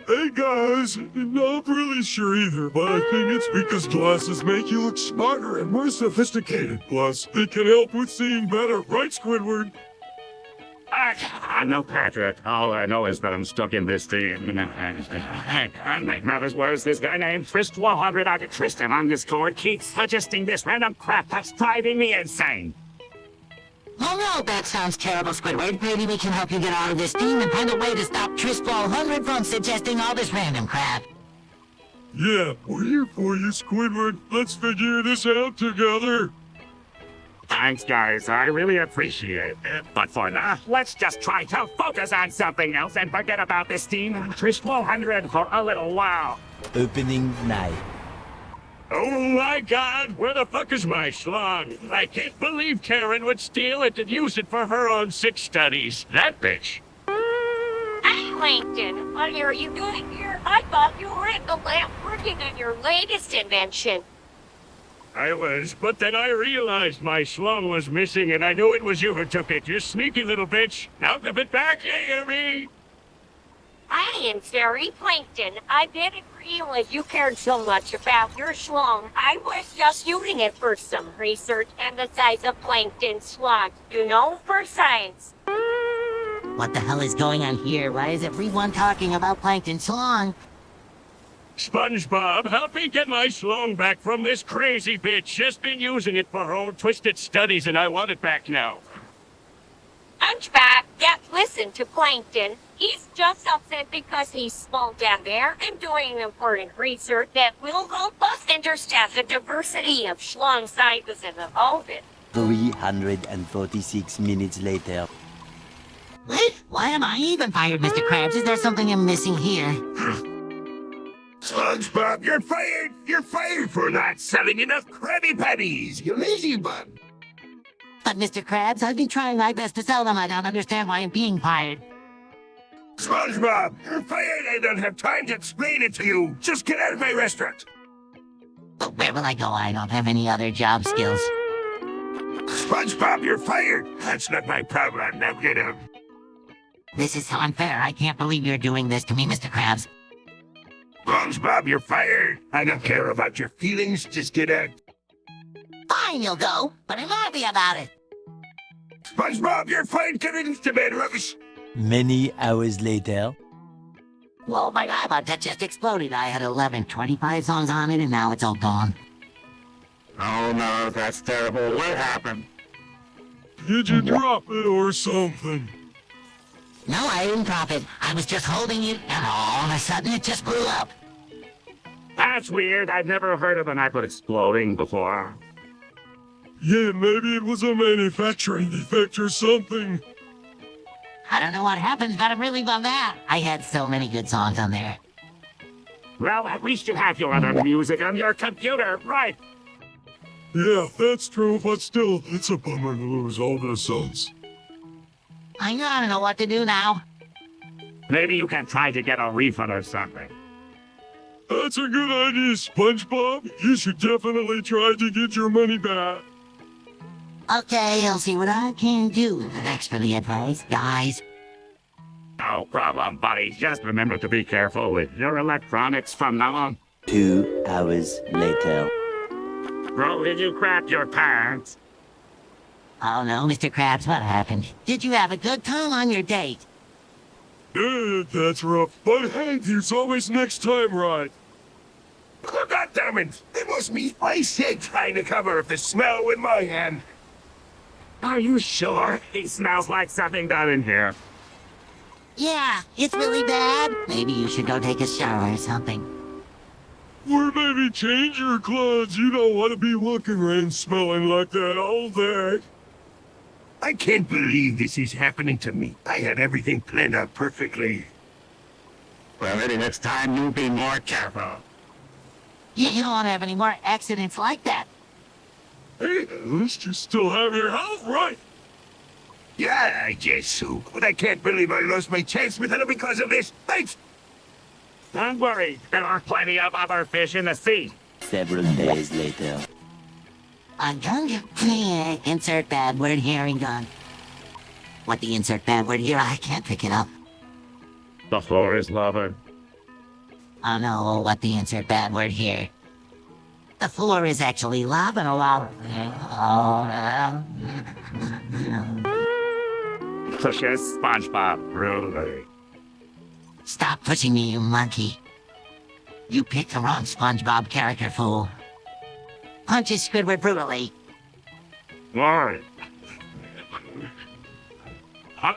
S4: Hey guys, not really sure either, but I think it's because glasses make you look smarter and more sophisticated. Plus, they can help with seeing better, right, Squidward?
S3: I know, Patrick. All I know is that I'm stuck in this thing. And make matters worse, this guy named Trist100 out of Tristan on Discord keeps suggesting this random crap that's driving me insane.
S2: Oh no, that sounds terrible, Squidward. Maybe we can help you get out of this steam and find a way to stop Trist100 from suggesting all this random crap.
S4: Yeah, we're here for you, Squidward. Let's figure this out together.
S3: Thanks, guys. I really appreciate it. But for now, let's just try to focus on something else and forget about this team Trish100 for a little while.
S1: Opening night.
S5: Oh my god, where the fuck is my slug? I can't believe Karen would steal it and use it for her own sick studies. That bitch.
S6: Hey, Plankton, what are you doing here? I thought you were at the lab working on your latest invention.
S5: I was, but then I realized my slung was missing and I knew it was you who took it, you sneaky little bitch. Now give it back, you hear me?
S6: I am very plankton. I didn't realize you cared so much about your schlong. I was just using it for some research and the size of plankton slugs, for science.
S2: What the hell is going on here? Why is everyone talking about plankton song?
S3: SpongeBob, help me get my schlong back from this crazy bitch. Just been using it for her own twisted studies and I want it back now.
S6: SpongeBob, just listen to Plankton. He's just upset because he's small down there and doing important research that will help us understand the diversity of schlong sizes and evolve it.
S1: 346 minutes later.
S2: What? Why am I even fired, Mr. Krabs? Is there something I'm missing here?
S5: SpongeBob, you're fired! You're fired for not selling enough Krabby Patties, you lazy bum!
S2: But Mr. Krabs, I've been trying my best to sell them. I don't understand why I'm being fired.
S5: SpongeBob, you're fired! I don't have time to explain it to you! Just get out of my restaurant!
S2: But where will I go? I don't have any other job skills.
S5: SpongeBob, you're fired! That's not my problem, now get out!
S2: This is so unfair. I can't believe you're doing this to me, Mr. Krabs.
S5: SpongeBob, you're fired! I don't care about your feelings, just get out!
S2: Fine, you'll go, but I'm happy about it.
S5: SpongeBob, you're fired! Get into bed, rubbish!
S1: Many hours later.
S2: Oh my god, that just exploded. I had 25 songs on it, and now it's all gone.
S3: Oh no, that's terrible. What happened?
S4: Did you drop it or something?
S2: No, I didn't drop it. I was just holding it, and all of a sudden it just blew up.
S3: That's weird. I've never heard of an iPod exploding before.
S4: Yeah, maybe it was a manufacturing defect or something.
S2: I don't know what happened, but I'm really bummed out. I had so many good songs on there.
S3: Well, at least you have your other music on your computer, right?
S4: Yeah, that's true, but still, it's a bummer to lose all the songs.
S2: I don't know what to do now.
S3: Maybe you can try to get a refund or something.
S4: That's a good idea, SpongeBob. You should definitely try to get your money back.
S2: Okay, I'll see what I can do. Thanks for the advice, guys.
S3: No problem, buddy. Just remember to be careful with your electronics from now on.
S1: 2 hours later.
S3: Bro, did you crap your pants?
S2: Oh no, Mr. Krabs, what happened? Did you have a good time on your date?
S4: Yeah, that's rough. But hey, there's always next time, right?
S5: Oh, God damn it! It was me, I said, trying to cover up the smell with my hand.
S3: Are you sure? It smells like something done in here.
S2: Yeah, it's really bad. Maybe you should go take a shower or something.
S4: Or maybe change your clothes. You don't want to be walking around smelling like that all day.
S5: I can't believe this is happening to me. I had everything planned out perfectly.
S3: Well, maybe next time you'll be more careful.
S2: You don't want to have any more accidents like that.
S4: Hey, at least you still have your health right.
S5: Yeah, I guess so. But I can't believe I lost my chance with it because of this. Thanks!
S3: Don't worry, there are plenty of other fish in the sea.
S1: Several days later.
S2: I'm going to insert bad word here and gone. What the insert bad word here? I can't pick it up.
S3: The floor is lava.
S2: Oh no, what the insert bad word here? The floor is actually lava.
S3: Pushes SpongeBob brutally.
S2: Stop pushing me, you monkey. You picked the wrong SpongeBob character, fool. Punches Squidward brutally.
S3: Why? Huh?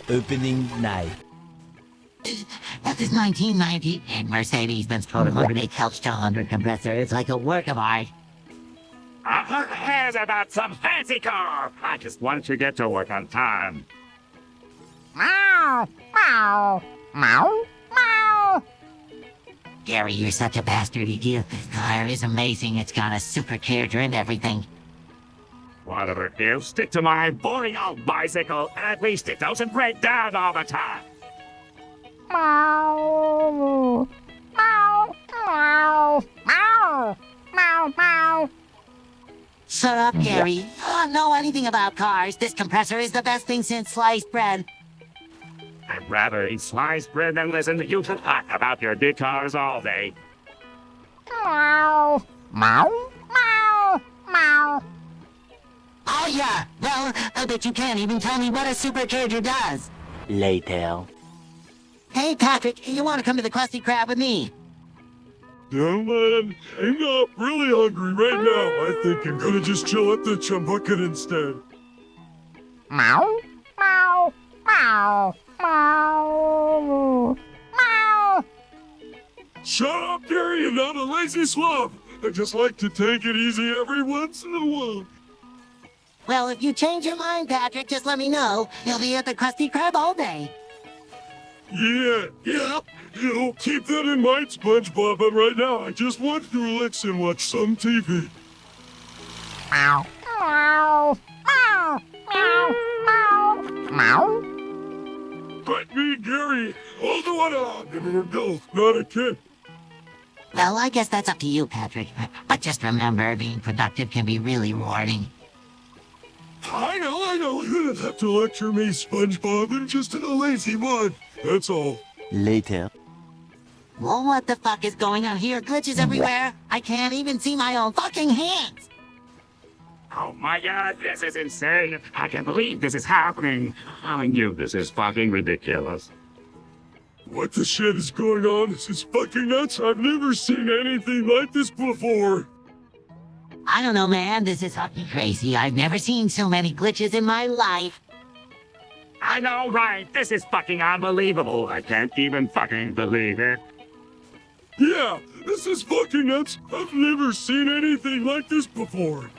S1: Opening night.
S2: That is 1990, and Mercedes-Benz Prototype Couch to 100 compressor is like a work of art.
S3: Who cares about some fancy car? I just want to get to work on time.
S6: Meow, meow, meow, meow.
S2: Gary, you're such a bastard. This car is amazing. It's got a supercharger and everything.
S3: Whatever, you stick to my boring old bicycle. At least it doesn't break down all the time.
S6: Meow, meow, meow, meow, meow, meow.
S2: Shut up, Gary. I don't know anything about cars. This compressor is the best thing since sliced bread.
S3: I'd rather eat sliced bread than listen to you talk about your big cars all day.
S6: Meow, meow, meow, meow.
S2: Oh, yeah. Well, I bet you can't even tell me what a supercharger does.
S1: Later.
S2: Hey, Patrick, you want to come to the Krusty Krab with me?
S4: No, man, I'm not really hungry right now. I think I'm gonna just chill at the chum bucket instead.
S6: Meow, meow, meow, meow, meow.
S4: Shut up, Gary, you're not a lazy slob. I just like to take it easy every once in a while.
S2: Well, if you change your mind, Patrick, just let me know. You'll be at the Krusty Krab all day.
S4: Yeah, keep that in mind, SpongeBob, but right now I just want to relax and watch some TV.
S6: Meow, meow, meow, meow, meow, meow.
S4: But me, Gary, although I'm an adult, not a kid.
S2: Well, I guess that's up to you, Patrick. But just remember, being productive can be really rewarding.
S4: I know. You don't have to lecture me, SpongeBob. I'm just in a lazy mood. That's all.
S1: Later.
S2: Well, what the fuck is going on here? Glitches everywhere. I can't even see my own fucking hands.
S3: Oh my god, this is insane. I can't believe this is happening. I knew this is fucking ridiculous.
S4: What the shit is going on? This is fucking nuts. I've never seen anything like this before.
S2: I don't know, man. This is fucking crazy. I've never seen so many glitches in my life.
S3: I know, right? This is fucking unbelievable. I can't even fucking believe it.
S4: Yeah, this is fucking nuts. I've never seen anything like this before.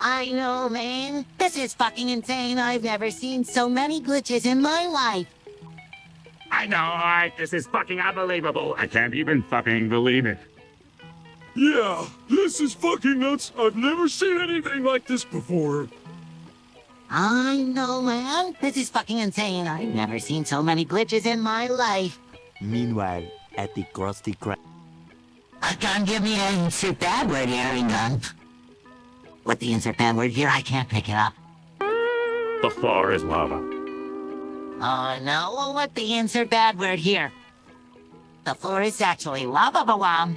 S2: I know, man. This is fucking insane. I've never seen so many glitches in my life.
S3: I know, right? This is fucking unbelievable. I can't even fucking believe it.
S4: Yeah, this is fucking nuts. I've never seen anything like this before.
S2: I know, man. This is fucking insane. I've never seen so many glitches in my life.
S1: Meanwhile, at the Krusty Krab.
S2: Can't give me an insert bad word here, England. With the insert bad word here, I can't pick it up.
S3: The floor is lava.
S2: Oh no, what the insert bad word here? The floor is actually lava bomb.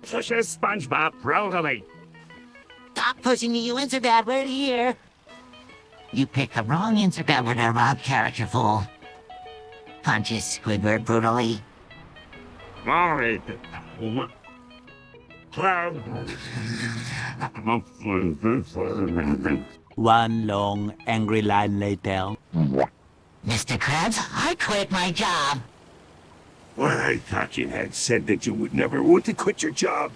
S3: Pushes SpongeBob brutally.
S2: Stop pushing me, you insert bad word here. You picked the wrong insert bad word to rob character fool. Punches Squidward brutally.
S3: Alright.
S1: One long, angry line later.
S2: Mr. Krabs, I quit my job.
S5: Well, I thought you had said that you would never want to quit your job.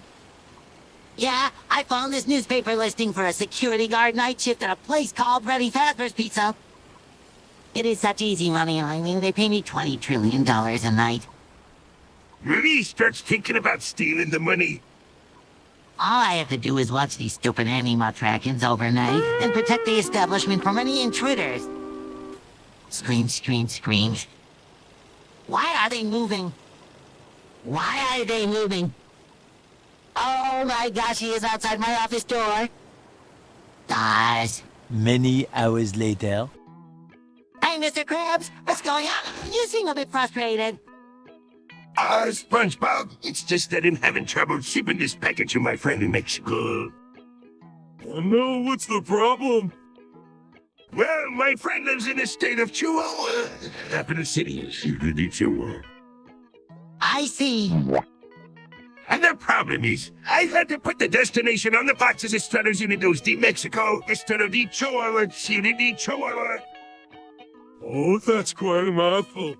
S2: Yeah, I found this newspaper listing for a security guard night shift at a place called Freddy Fazbear's Pizza. It is such easy money. I mean, they pay me $20 trillion a night.
S5: Really starts thinking about stealing the money.
S2: All I have to do is watch these stupid animatronics overnight and protect the establishment from any intruders. Scream, scream, scream. Why are they moving? Why are they moving? Oh my gosh, he is outside my office door. Stars.
S1: Many hours later.
S2: Hey, Mr. Krabs, what's going on? You seem a bit frustrated.
S5: SpongeBob, it's just that I'm having trouble shipping this package to my friend in Mexico.
S4: Oh no, what's the problem?
S5: Well, my friend lives in the state of Chihuahua, up in the city of Chihuahua.
S2: I see.
S5: And the problem is, I had to put the destination on the boxes Estados Unidos de Mexico instead of de Chihuahua, City de Chihuahua.
S4: Oh, that's quite a mouthful.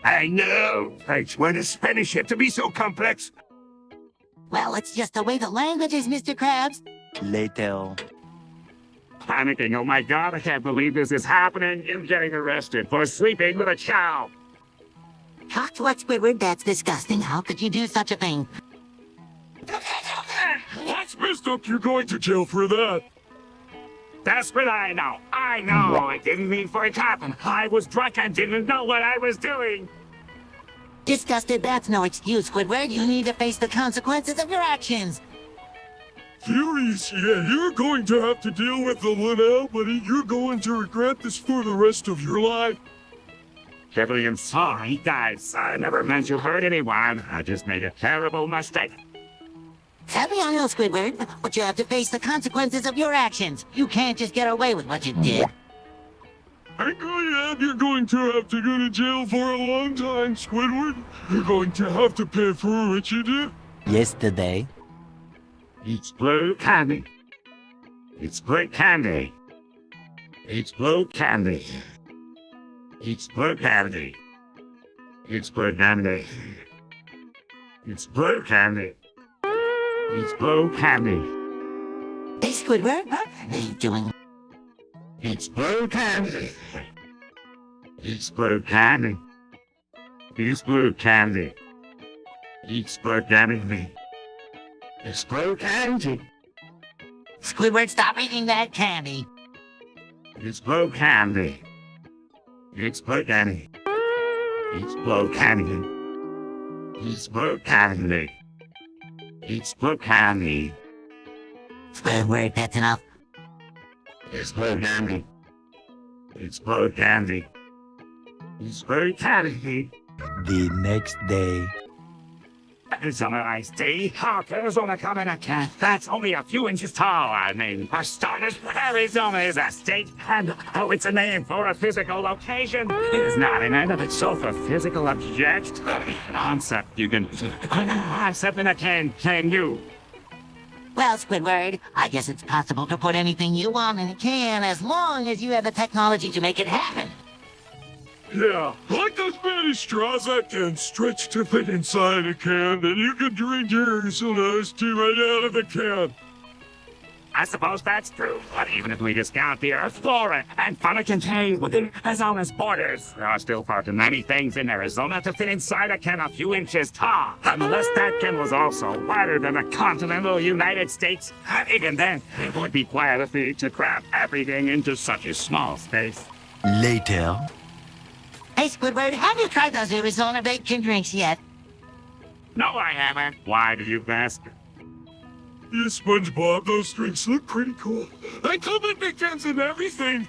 S5: I know. I swear to Spanish it to be so complex.
S2: Well, it's just the way the language is, Mr. Krabs.
S1: Later.
S3: Panicking, oh my god, I can't believe this is happening. You're getting arrested for sleeping with a child.
S2: Talk to us, Squidward. That's disgusting. How could you do such a thing?
S4: That's messed up. You're going to jail for that.
S3: That's what I know. I know. I didn't mean for it to happen. I was drunk and didn't know what I was doing.
S2: Disgusted, that's no excuse, Squidward. You need to face the consequences of your actions.
S4: Furious, yeah, you're going to have to deal with the Linnell, buddy. You're going to regret this for the rest of your life.
S3: Heavily am sorry, guys. I never meant to hurt anyone. I just made a terrible mistake.
S2: Sadly, I know, Squidward, but you have to face the consequences of your actions. You can't just get away with what you did.
S4: You're going to have to go to jail for a long time, Squidward. You're going to have to pay for what you did.
S1: Yesterday.
S3: It's blue candy. It's blue candy. It's blue candy. It's blue candy. It's blue candy. It's blue candy. It's blue candy.
S2: Hey, Squidward, what are you doing?
S3: It's blue candy. It's blue candy. It's blue candy. It's blue candy. It's blue candy.
S2: Squidward, stop eating that candy.
S3: It's blue candy. It's blue candy. It's blue candy. It's blue candy. It's blue candy.
S2: Squidward, that's enough.
S3: It's blue candy. It's blue candy. It's blue candy.
S1: The next day.
S3: Arizona iced tea. Hot Arizona coming a can. That's only a few inches tall. I mean, for starters, Arizona is a state, and oh, it's a name for a physical location. It is not in and of itself a physical object. Concept you can accept in a can you?
S2: Well, Squidward, I guess it's possible to put anything you want in a can as long as you have the technology to make it happen.
S4: Yeah, like those Spanish straws that can stretch to fit inside a can, and you can drink your Arizona iced tea right out of the can.
S3: I suppose that's true, but even if we discount the Earth's flora and fauna contained within Arizona's borders, there are still far too many things in Arizona to fit inside a can a few inches tall. Unless that can was also wider than the continental United States, and even then, it would be quite a feat to cram everything into such a small space.
S1: Later.
S2: Hey, Squidward, have you tried those Arizona bacon drinks yet?
S3: No, I haven't. Why do you ask?
S4: Yeah, SpongeBob, those drinks look pretty cool. They come in big cans and everything.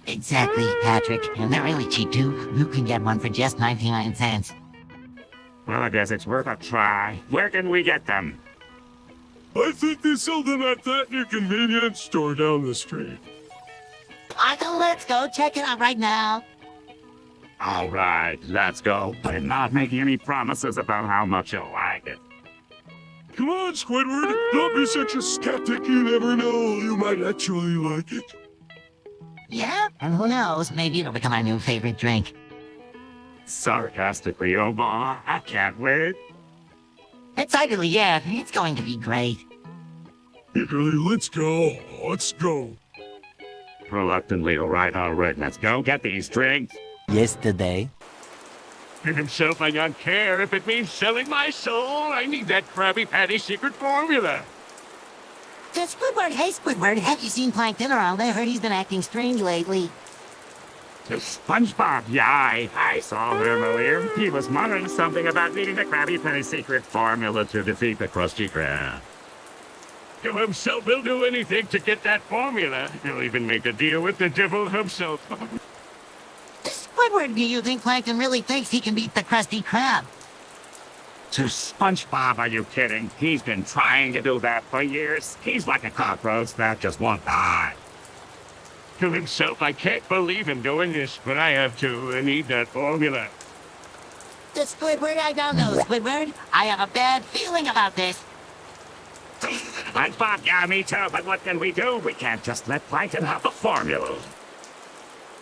S2: Exactly, Patrick. And they're really cheap, too. You can get one for just 99 cents.
S3: Well, I guess it's worth a try. Where can we get them?
S4: I think they sell them at that new convenience store down the street.
S2: Michael, let's go check it out right now.
S3: All right, let's go. But I'm not making any promises about how much you'll like it.
S4: Come on, Squidward. Don't be such a skeptic. You never know. You might actually like it.
S2: Yeah, and who knows, maybe it'll become my new favorite drink.
S3: Sarcastically, oh boy, I can't wait.
S2: Excitedly, yeah, it's going to be great.
S4: Eagerly, let's go. Let's go.
S3: Reluctantly, all right, let's go get these drinks.
S1: Yesterday.
S5: Himself, I don't care if it means selling my soul. I need that Krabby Patty secret formula.
S2: Just Squidward, hey Squidward, have you seen Plankton around? I heard he's been acting strange lately.
S3: To SpongeBob, yeah, I saw him earlier. He was muttering something about needing the Krabby Patty secret formula to defeat the Krusty Krab.
S5: To himself, he'll do anything to get that formula. He'll even make a deal with the devil himself.
S2: Squidward, do you think Plankton really thinks he can beat the Krusty Krab?
S3: To SpongeBob, are you kidding? He's been trying to do that for years. He's like a cockroach that just won't die.
S5: To himself, I can't believe him doing this, but I have to. I need that formula.
S2: To Squidward, I don't know, Squidward. I have a bad feeling about this.
S3: SpongeBob, yeah, me too, but what can we do? We can't just let Plankton have the formula.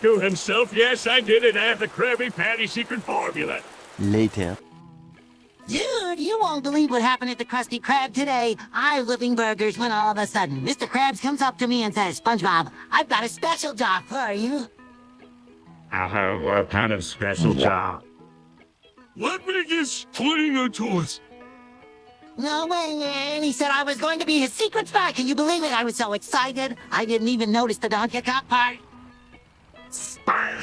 S3: To himself, yes, I did it. I have the Krabby Patty secret formula.
S1: Later.
S2: Dude, you won't believe what happened at the Krusty Krab today. I was living burgers when all of a sudden Mr. Krabs comes up to me and says, SpongeBob, I've got a special job for you.
S3: What kind of special job?
S4: Let me guess, cleaning the toilets.
S2: No way, and he said I was going to be his secret spy. Can you believe it? I was so excited. I didn't even notice the Donkey Kong part.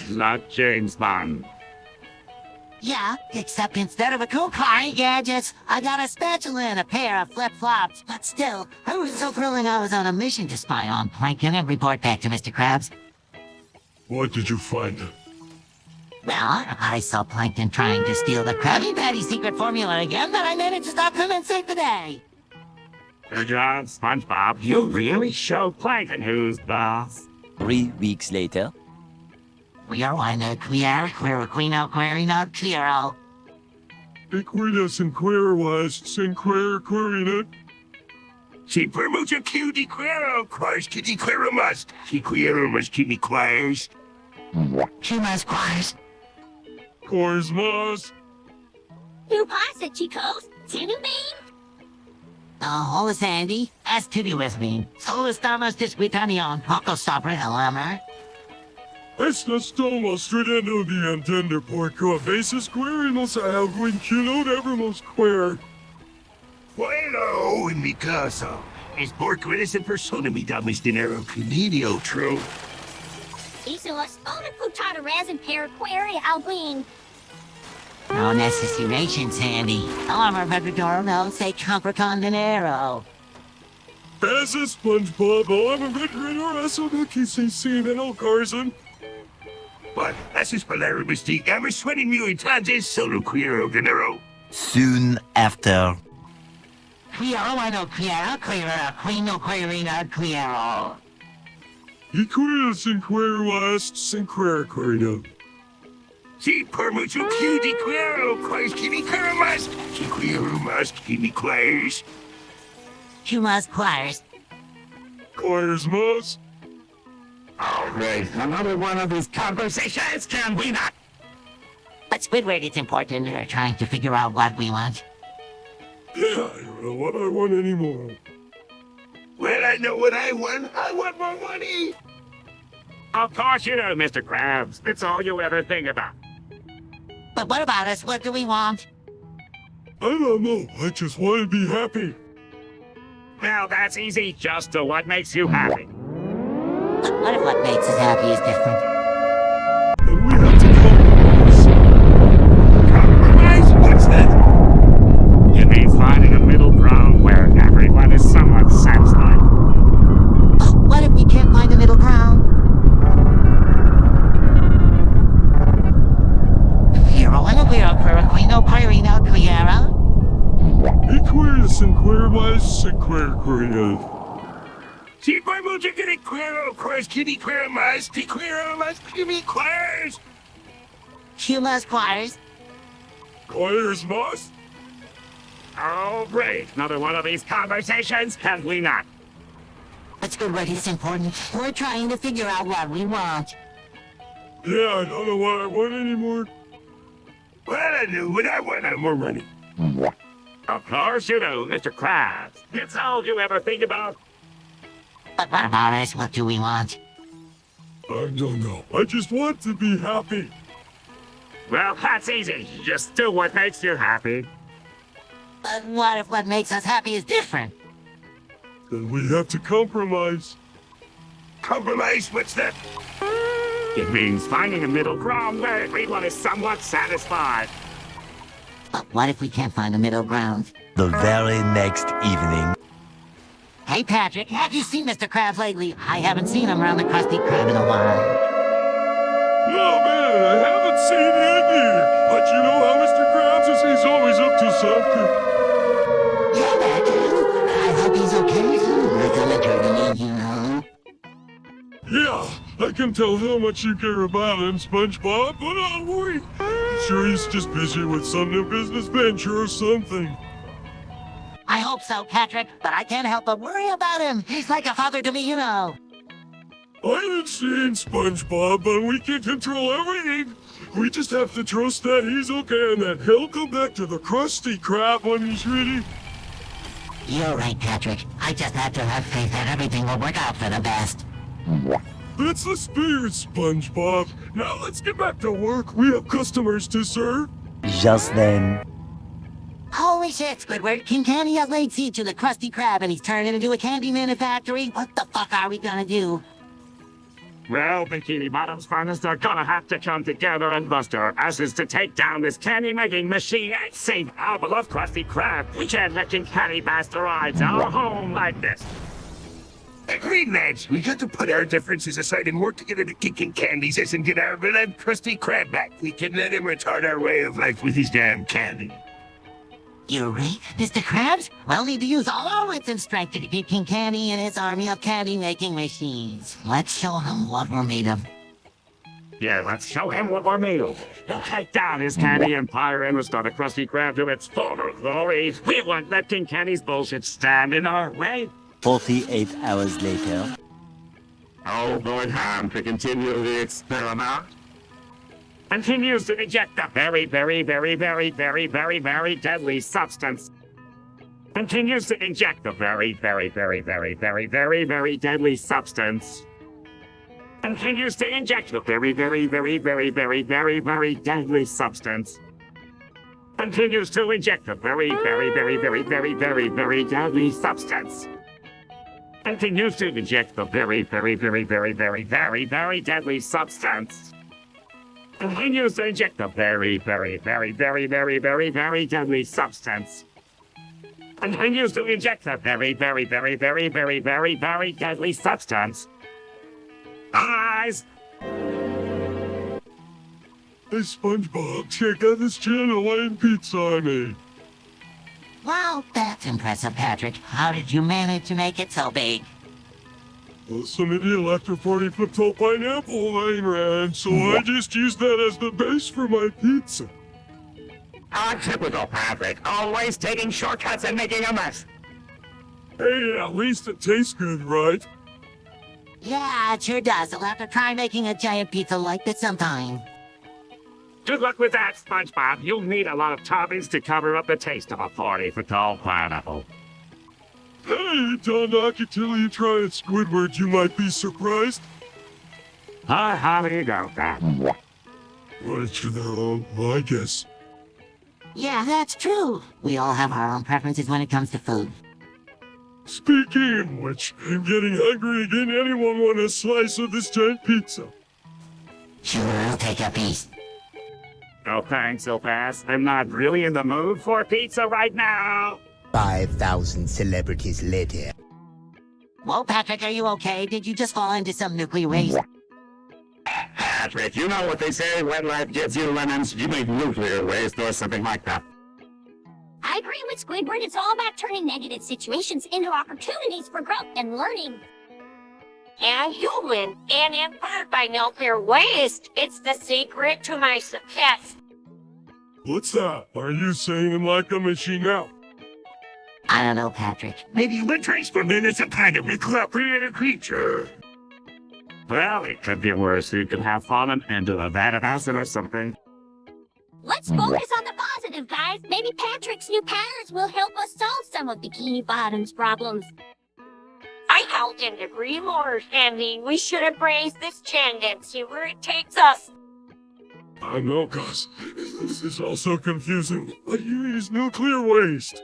S3: Not James Bond.
S2: Yeah, except instead of a cool car and gadgets, I got a spatula and a pair of flip-flops. But still, I was so thrilling I was on a mission to spy on Plankton and report back to Mr. Krabs.
S4: What did you find?
S2: Well, I saw Plankton trying to steal the Krabby Patty secret formula again, but I managed to stop him and save the day.
S3: Good job, SpongeBob. You really showed Plankton who's boss.
S1: 3 weeks later.
S2: We are one, queer, queerino, queerino, queero.
S4: Equitas and queerwas, sinqueer, queerina.
S5: Si per mucho cutie quero, quars kitty quero must. Si quero must keep me quires.
S2: Chumas quires.
S4: Corsmos.
S6: Who pasa, chicos? Tinu bean?
S2: Hola, Sandy. As to do with me. Solo estamos discutiendo poco sobre el amor.
S4: Esta estamos tratando de entender por qué a veces queeremos algo en que no debemos queer.
S5: Bueno, en mi caso, es porque eres en persona me da mis dinero querido, true.
S6: Hizo us una putada resin para query alguien.
S2: No necesitation, Sandy. El amor verdadero no se compra con dinero.
S4: Ese SpongeBob, I'm a veteran eso no quise decir en el Carson.
S5: But haces palabras mystique, I'm sweating muy entonces solo quiero dinero.
S1: Soon after.
S2: Quiero, bueno, quiero, queero, queeno, queerino, quiero.
S4: Equitas and queerwas, sinqueer, queerina.
S5: Si per mucho cutie quero, quars kitty quero must. Si quero must keep me quires.
S2: Chumas quires.
S4: Queersmos.
S3: All right, another one of these conversations, can we not?
S2: But Squidward, it's important. We're trying to figure out what we want.
S4: Yeah, I don't know what I want anymore.
S5: Well, I know what I want. I want more money.
S3: Of course you do, Mr. Krabs. It's all you ever think about.
S2: But what about us? What do we want?
S4: I don't know, I just want to be happy.
S3: Well, that's easy. Just do what makes you happy.
S2: But what if what makes us happy is different?
S4: Then we have to compromise.
S5: Compromise? What's that?
S3: It means finding a middle ground where everyone is somewhat satisfied.
S2: What if we can't find a middle ground? Queero, and a queero, queero, queerino, queero.
S4: Equitas and queerwas, sinqueer, queerina.
S5: Si per mucho kitty quero, quars kitty quero must. Si quero must keep me quires.
S2: Chumas quires.
S4: Queersmos.
S3: Oh, great. Another one of these conversations, can we not?
S2: But Squidward, it's important. We're trying to figure out what we want.
S4: Yeah, I don't know what I want anymore.
S5: Well, I know what I want. I want more money.
S3: Of course you do, Mr. Krabs. It's all you ever think about.
S2: But what about us? What do we want?
S4: I don't know. I just want to be happy.
S3: Well, that's easy. Just do what makes you happy.
S2: But what if what makes us happy is different?
S4: Then we have to compromise.
S5: Compromise? What's that?
S3: It means finding a middle ground where everyone is somewhat satisfied.
S2: But what if we can't find a middle ground?
S1: The very next evening.
S2: Hey, Patrick, have you seen Mr. Krabs lately? I haven't seen him around the Krusty Krab in a while.
S4: No, man, I haven't seen Andy. But you know how Mr. Krabs is? He's always up to something.
S2: Yeah, Patrick. I hope he's okay. Like a maternity, you know.
S4: Yeah, I can tell how much you care about him, SpongeBob, but don't worry. I'm sure he's just busy with some new business venture or something.
S2: I hope so, Patrick, but I can't help but worry about him. He's like a father to me, you know.
S4: I'm insane, SpongeBob, but we can control everything. We just have to trust that he's okay and that he'll come back to the Krusty Krab when he's ready.
S2: You're right, Patrick. I just have to have faith that everything will work out for the best.
S4: That's the spirit, SpongeBob. Now let's get back to work. We have customers to serve.
S1: Just then,
S2: Holy shit, Squidward. King Candy has laid siege to the Krusty Krab and he's turned it into a candy manufactory. What the fuck are we gonna do?
S3: Well, Bikini Bottom's finest are gonna have to come together and bust our asses to take down this candy-making machine and save our beloved Krusty Krab. We can't let King Candy bastardize our home like this.
S5: Agreed, lads. We got to put our differences aside and work together to kick in Candy's ass and get our beloved Krusty Krab back. We can let him retard our way of life with his damn candy.
S2: You're right, Mr. Krabs. We'll need to use all our wits and strength to defeat King Candy and his army of candy-making machines. Let's show him what we're made of.
S3: Yeah, let's show him what we're made of. He'll take down his candy empire and restore the Krusty Krab to its former glory. We won't let King Candy's bullshit stand in our way.
S1: 48 hours later.
S3: Oh, Lord Ham to continue the experiment. Continues to eject the very deadly substance. Continues to inject the very deadly substance. Continues to inject the very deadly substance. Continues to inject the very deadly substance. Continues to inject the very deadly substance. Continues to inject the very deadly substance. Continues to inject the very deadly substance. Eyes!
S4: Hey, SpongeBob, check out this channel Hawaiian pizza I made.
S2: Wow, that's impressive, Patrick. How did you manage to make it so big?
S4: Well, some idiot left a 40-foot tall pineapple laying around, so I just used that as the base for my pizza.
S3: Typical Patrick, always taking shortcuts and making a mess.
S4: Hey, at least it tastes good, right?
S2: Yeah, it sure does. I'll have to try making a giant pizza like this sometime.
S3: Good luck with that, SpongeBob. You'll need a lot of toppings to cover up the taste of a 40-foot tall pineapple.
S4: Hey, don't knock it till you try it, Squidward. You might be surprised.
S3: I highly doubt that.
S4: Right to their own, I guess.
S2: Yeah, that's true. We all have our own preferences when it comes to food.
S4: Speaking of which, I'm getting hungry again. Anyone want a slice of this giant pizza?
S2: Sure, I'll take a piece.
S3: No thanks, Il Pass. I'm not really in the mood for pizza right now.
S8: 5,000 celebrities later.
S2: Whoa, Patrick, are you okay? Did you just fall into some nuclear waste?
S3: Patrick, you know what they say, when life gives you lemons, you make nuclear waste or something like that.
S6: I agree with Squidward. It's all about turning negative situations into opportunities for growth and learning. And you win, and in part by nuclear waste. It's the secret to my success.
S4: What's that? Are you saying I'm like a machine now?
S2: I don't know, Patrick.
S5: Maybe the transforming is a kind of creative creature.
S3: Well, it could be worse. You could have fallen into a vat of acid or something.
S6: Let's focus on the positive, guys. Maybe Patrick's new powers will help us solve some of Bikini Bottom's problems. I couldn't agree more, Andy. We should embrace this challenge and see where it takes us.
S4: I know, Gus. This is all so confusing. I use nuclear waste.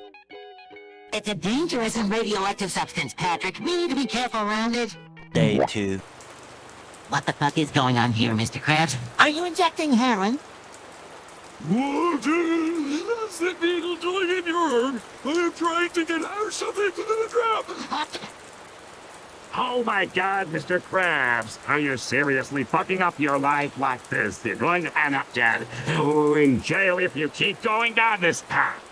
S2: It's a dangerous and radioactive substance, Patrick. We need to be careful around it.
S1: Day 2.
S2: What the fuck is going on here, Mr. Krabs? Are you injecting heroin?
S4: Whoa, dude! That's the needle doing in your arm! I am trying to get out of something into the trap!
S2: What?
S3: Oh my god, Mr. Krabs. Are you seriously fucking up your life like this? You're going to end up dead. Oh, in jail if you keep going down this path.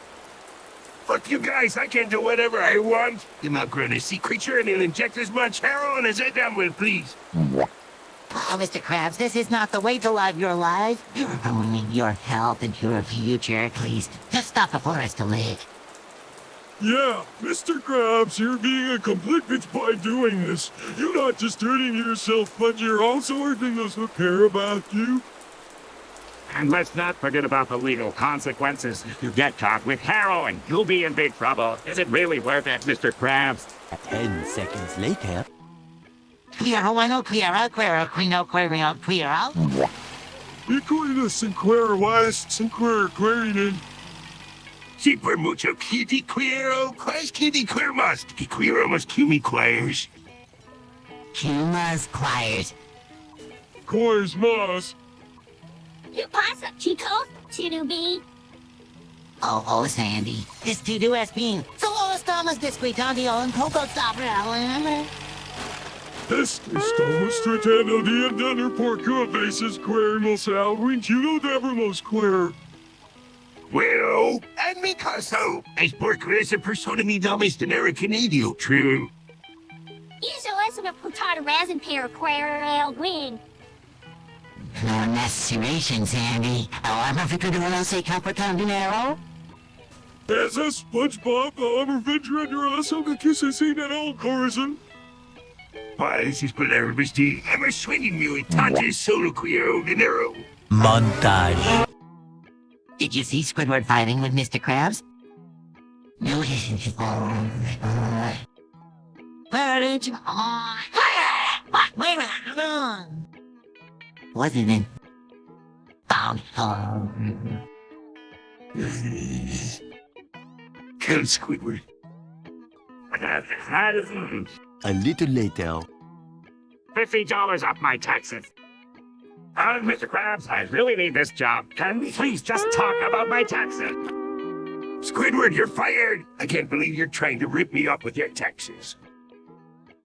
S5: Fuck you guys, I can do whatever I want. I'm outgrown a sea creature and he'll inject as much heroin as I done with, please.
S2: Oh, Mr. Krabs, this is not the way to live your life. You're ruining your health and your future. Please, just stop before it's too late.
S4: Yeah, Mr. Krabs, you're being a complete bitch by doing this. You're not just hurting yourself, but you're also hurting those who care about you.
S3: And let's not forget about the legal consequences. If you get caught with heroin, you'll be in big trouble. Is it really worth it, Mr. Krabs?
S1: 10 seconds later.
S2: Queero, bueno, queero, queero, quino, queero, queero.
S4: Equina Sinquera West, Sinquera Querinen.
S5: Si por mucho kitty queero, quas kitty quermas, que queero must cumi quires.
S2: Kuma's choirs.
S4: Coors Moss.
S6: You pasa, chicos. To be.
S2: Oh, Sandy. It's to do as being. Solo estamos disfrutando un poco sobre.
S4: Estamos tratando de entender por qué a veces queremos algo y no debemos querer.
S5: Well, en mi caso, es porque esa persona me damas de Canadian, true.
S6: Eso es una putada resin para querer el win.
S2: No necessariation, Sandy. However, if you could no se comportar dinero.
S4: Essa SpongeBob, however, venture que se sin at all, Corazon.
S5: Paz es palabras de Emma Swinging me tatas solo queero dinero.
S1: Montage.
S2: Did you see Squidward fighting with Mr. Krabs? No, where did you... Wasn't it?
S5: Kill Squidward.
S1: A little later.
S3: $50 off my taxes. Mr. Krabs, I really need this job. Can we please just talk about my taxes?
S5: Squidward, you're fired. I can't believe you're trying to rip me up with your taxes.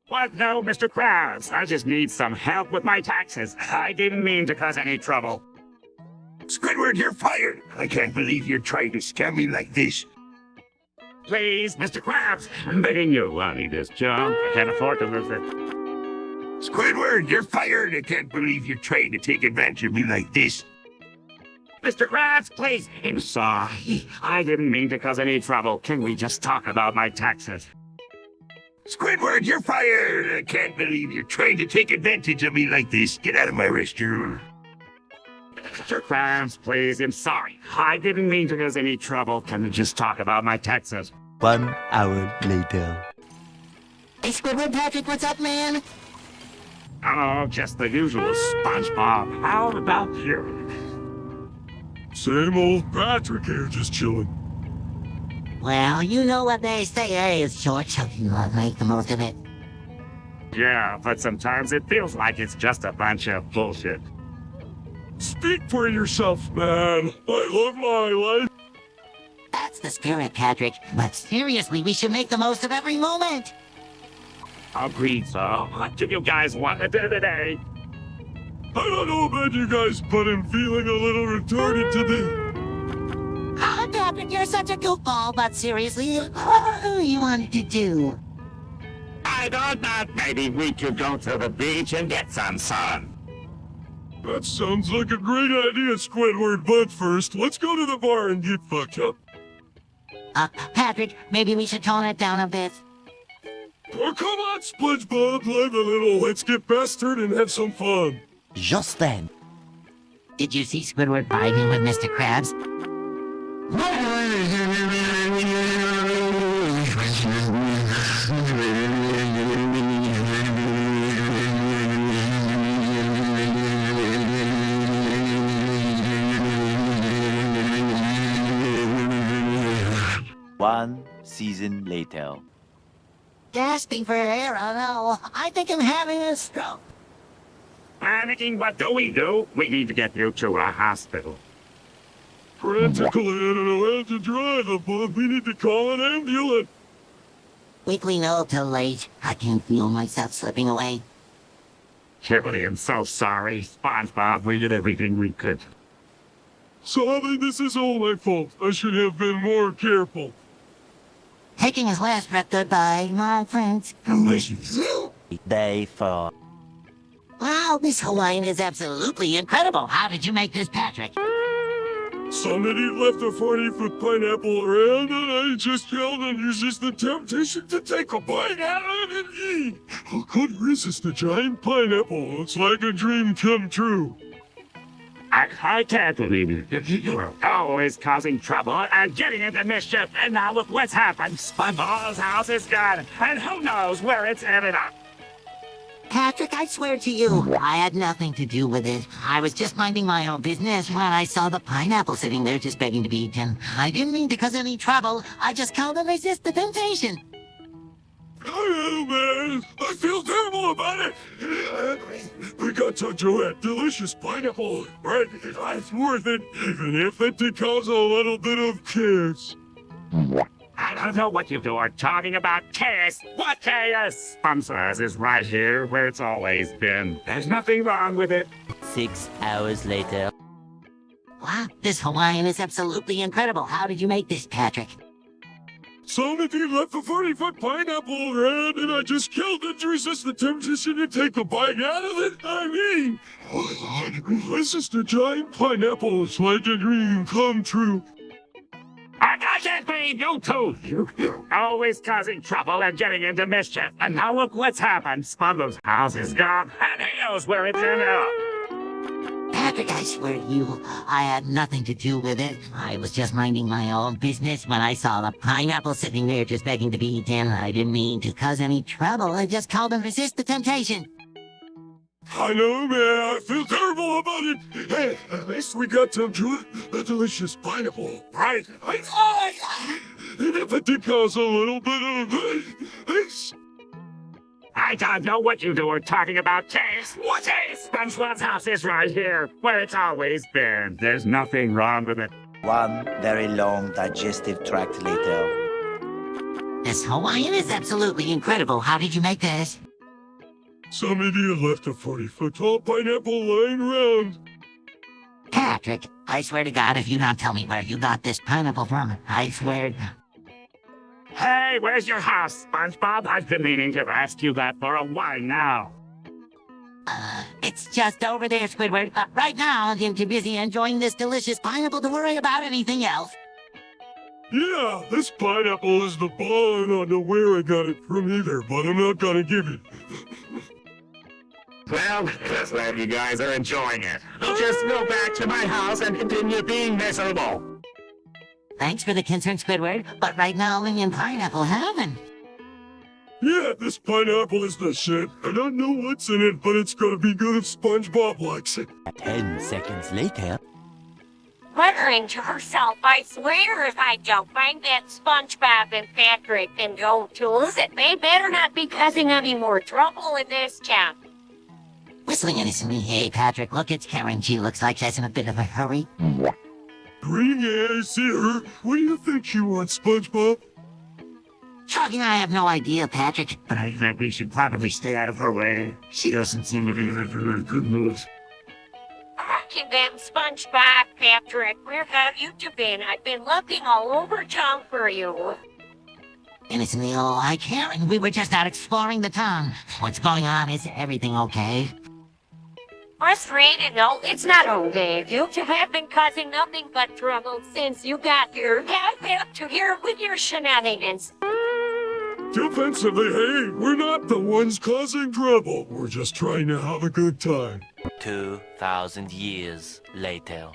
S3: What? No, Mr. Krabs. I just need some help with my taxes. I didn't mean to cause any trouble.
S5: Squidward, you're fired. I can't believe you're trying to scam me like this.
S3: Please, Mr. Krabs, I'm begging you. I need this job. I can't afford to lose it.
S5: Squidward, you're fired. I can't believe you're trying to take advantage of me like this.
S3: Mr. Krabs, please. I'm sorry. I didn't mean to cause any trouble. Can we just talk about my taxes?
S5: Squidward, you're fired. I can't believe you're trying to take advantage of me like this. Get out of my restaurant.
S3: Mr. Krabs, please. I'm sorry. I didn't mean to cause any trouble. Can we just talk about my taxes?
S1: 1 hour later.
S2: Hey, Squidward Patrick, what's up, man?
S3: Oh, just the usual SpongeBob. How about you?
S4: Same old Patrick here, just chilling.
S2: Well, you know what they say, eh? It's short, so you make the most of it.
S3: Yeah, but sometimes it feels like it's just a bunch of bullshit.
S4: Speak for yourself, man. I love my life.
S2: That's the spirit, Patrick. But seriously, we should make the most of every moment.
S3: Agreed, so what do you guys want to do today?
S4: I don't know about you guys, but I'm feeling a little retarded today.
S2: Oh, Patrick, you're such a goofball, but seriously, what do you wanted to do?
S3: I don't know. Maybe we could go to the beach and get some sun.
S4: That sounds like a great idea, Squidward, but first, let's go to the bar and get fucked up.
S2: Patrick, maybe we should tone it down a bit.
S4: Oh, come on, SpongeBob, live a little. Let's get bastard and have some fun.
S1: Just then.
S2: Did you see Squidward fighting with Mr. Krabs?
S1: One season later.
S2: Gasping for air, oh no. I think I'm having a stroke.
S3: Panicking, what do? We need to get you to a hospital.
S4: Practically, I don't know how to drive, but we need to call an ambulance.
S2: Weekly no till late. I can feel myself slipping away.
S3: Kimberly, I'm so sorry. SpongeBob, we did everything we could.
S4: Sorry, this is all my fault. I should have been more careful.
S2: Taking his last breath goodbye, my friends.
S1: Day 4.
S2: Wow, this Hawaiian is absolutely incredible. How did you make this, Patrick?
S4: Somebody left a 40-foot pineapple around and I just yelled and resist the temptation to take a bite out of it and eat. Who could resist a giant pineapple? It's like a dream come true.
S3: I can't believe it. You're always causing trouble and getting into mischief, and now look what's happened. SpongeBob's house is gone, and who knows where it's ended up.
S2: Patrick, I swear to you, I had nothing to do with it. I was just minding my own business when I saw the pineapple sitting there just begging to be eaten. I didn't mean to cause any trouble. I just can't resist the temptation.
S4: Oh man, I feel terrible about it. We got to do it. Delicious pineapple, right? It's worth it, even if it did cause a little bit of chaos.
S3: I don't know what you two are talking about. Chaos? What chaos? Sponsors is right here where it's always been. There's nothing wrong with it.
S1: 6 hours later.
S2: Wow, this Hawaiian is absolutely incredible. How did you make this, Patrick?
S4: Somebody left a 40-foot pineapple around and I just killed it to resist the temptation to take a bite out of it. I mean, resist a giant pineapple. It's like a dream come true.
S3: I can't believe you two. You're always causing trouble and getting into mischief. And now look what's happened. SpongeBob's house is gone, and who knows where it's ended up.
S2: Patrick, I swear to you, I had nothing to do with it. I was just minding my own business when I saw the pineapple sitting there just begging to be eaten. I didn't mean to cause any trouble. I just called and resist the temptation.
S4: I know, man. I feel terrible about it. Hey, at least we got to enjoy a delicious pineapple, right? And if it did cause a little bit of...
S3: I don't know what you two are talking about, Chase. What is? SpongeBob's house is right here, where it's always been. There's nothing wrong with it.
S8: One very long digestive tract later.
S2: This Hawaiian is absolutely incredible. How did you make this?
S4: Somebody had left a 40-foot tall pineapple lying around.
S2: Patrick, I swear to God, if you don't tell me where you got this pineapple from, I swear...
S3: Hey, where's your house, SpongeBob? I've been meaning to ask you that for a while now.
S2: It's just over there, Squidward. Right now, I'm too busy enjoying this delicious pineapple to worry about anything else.
S4: Yeah, this pineapple is the ballin. I don't know where I got it from either, but I'm not gonna give it.
S3: Well, just glad you guys are enjoying it. I'll just go back to my house and continue being miserable.
S2: Thanks for the concern, Squidward, but right now I'm in pineapple heaven.
S4: Yeah, this pineapple is the shit. I don't know what's in it, but it's gonna be good if SpongeBob likes it.
S1: 10 seconds later.
S6: Muttering to herself, I swear if I don't find that SpongeBob and Patrick and go tools, that they better not be causing any more trouble in this town.
S2: Whistling innocently, hey, Patrick, look, it's Karen. She looks like she's in a bit of a hurry.
S4: Green, yeah, I see her. What do you think she wants, SpongeBob?
S2: Shocking, I have no idea, Patrick.
S3: But I think we should probably stay out of her way. She doesn't seem to be in a very good mood.
S6: And then SpongeBob, Patrick, where have you two been? I've been looking all over town for you.
S2: Innocently, oh, hi, Karen. We were just out exploring the town. What's going on? Is everything okay?
S6: Frustrated? No, it's not okay. You two have been causing nothing but trouble since you got here. Get back to here with your shenanigans.
S4: Defensively, hey, we're not the ones causing trouble. We're just trying to have a good time.
S1: 2,000 years later.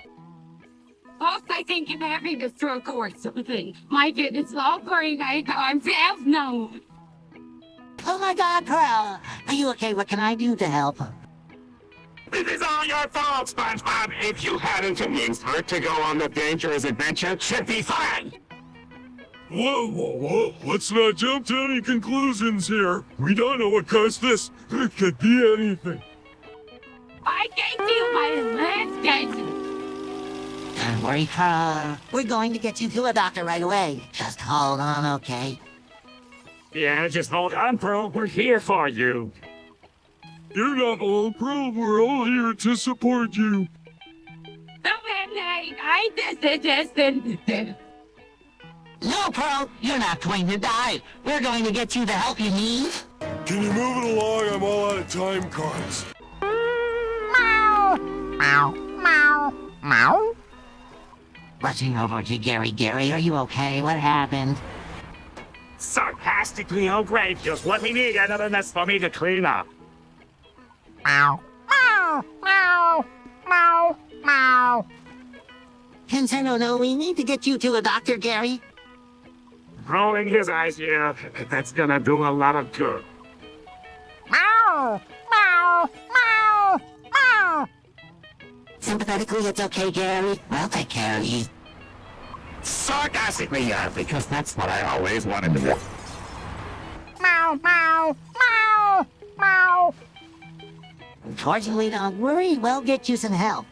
S9: Boss, I think I'm having a stroke or something. My goodness, all green icons have no.
S2: Oh my God, Pearl! Are you okay? What can I do to help?
S3: It is all your fault, SpongeBob. If you hadn't convinced her to go on the dangerous adventure, she'd be fine.
S4: Whoa. Let's not jump to any conclusions here. We don't know what caused this. It could be anything.
S9: I gave you my last guess.
S2: Don't worry, Pearl. We're going to get you to a doctor right away. Just hold on, okay?
S3: Yeah, just hold on, Pearl. We're here for you.
S4: You're not alone, Pearl. We're all here to support you.
S2: No, Pearl, you're not going to die. We're going to get you the help you need.
S4: Can you move it along? I'm all out of time cards.
S2: Rushing over to Gary. Gary, are you okay? What happened?
S3: Sarcastically, oh great, just what we need another mess for me to clean up.
S6: Meow. Meow. Meow. Meow. Meow.
S2: No, we need to get you to a doctor, Gary.
S3: Rolling his eyes here, that's gonna do a lot of good.
S6: Meow. Meow. Meow. Meow.
S2: Sympathetically, it's okay, Gary. We'll take care of you.
S3: Sarcastically, yeah, because that's what I always wanted to do.
S6: Meow. Meow. Meow. Meow.
S2: Unfortunately, don't worry. We'll get you some help.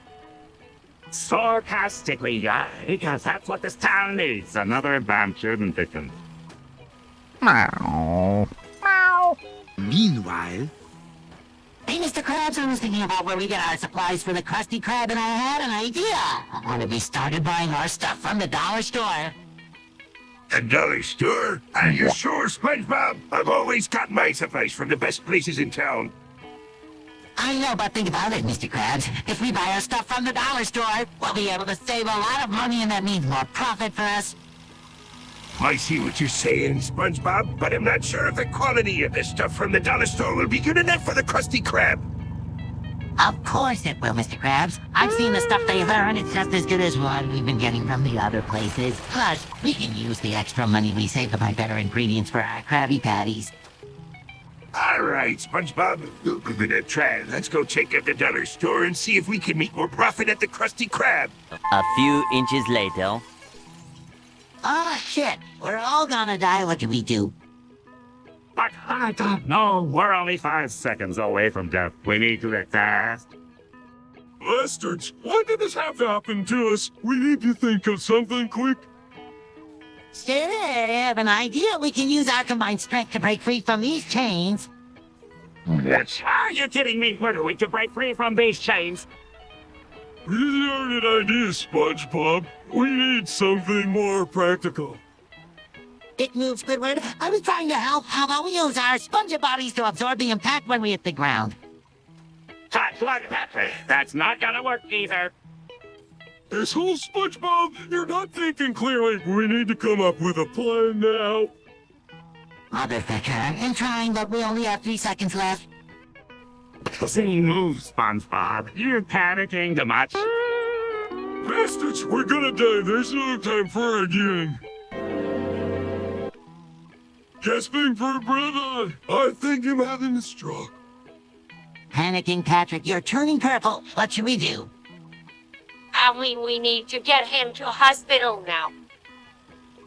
S3: Sarcastically, yeah, because that's what this town needs. Another adventure in Dickens.
S6: Meow. Meow.
S8: Meanwhile,
S2: Hey, Mr. Krabs, I was thinking about where we get our supplies for the Krusty Krab, and I had an idea. I want to be started buying our stuff from the dollar store.
S5: The dollar store? Are you sure, SpongeBob? I've always got my supplies from the best places in town.
S2: I know, but think about it, Mr. Krabs. If we buy our stuff from the dollar store, we'll be able to save a lot of money, and that means more profit for us.
S5: I see what you're saying, SpongeBob, but I'm not sure if the quality of the stuff from the dollar store will be good enough for the Krusty Krab.
S2: Of course it will, Mr. Krabs. I've seen the stuff they have, and it's just as good as what we've been getting from the other places. Plus, we can use the extra money we save to buy better ingredients for our Krabby Patties.
S5: All right, SpongeBob, we'll give it a try. Let's go check out the dollar store and see if we can make more profit at the Krusty Krab.
S1: A few inches later.
S2: Oh, shit. We're all gonna die. What do we do?
S3: But I don't know, we're only 5 seconds away from death. We need to act fast.
S4: Bastards, why did this have to happen to us? We need to think of something quick.
S2: Sure, I have an idea. We can use our combined strength to break free from these chains.
S3: What? Are you kidding me? We're going to break free from these chains.
S4: Really aren't an idea, SpongeBob. We need something more practical.
S2: Dick moves, Squidward. I was trying to help. How about we use our spongy bodies to absorb the impact when we hit the ground?
S3: Look, that's not gonna work either.
S4: This whole SpongeBob, you're not thinking clearly. We need to come up with a plan now.
S2: Motherfucker, I'm trying, but we only have 3 seconds left.
S3: See, move, SpongeBob. You're panicking too much.
S4: Bastards, we're gonna die. There's no time for arguing. Gasping for breath. I think I'm having a stroke.
S2: Panicking, Patrick, you're turning purple. What should we do?
S6: We need to get him to hospital now.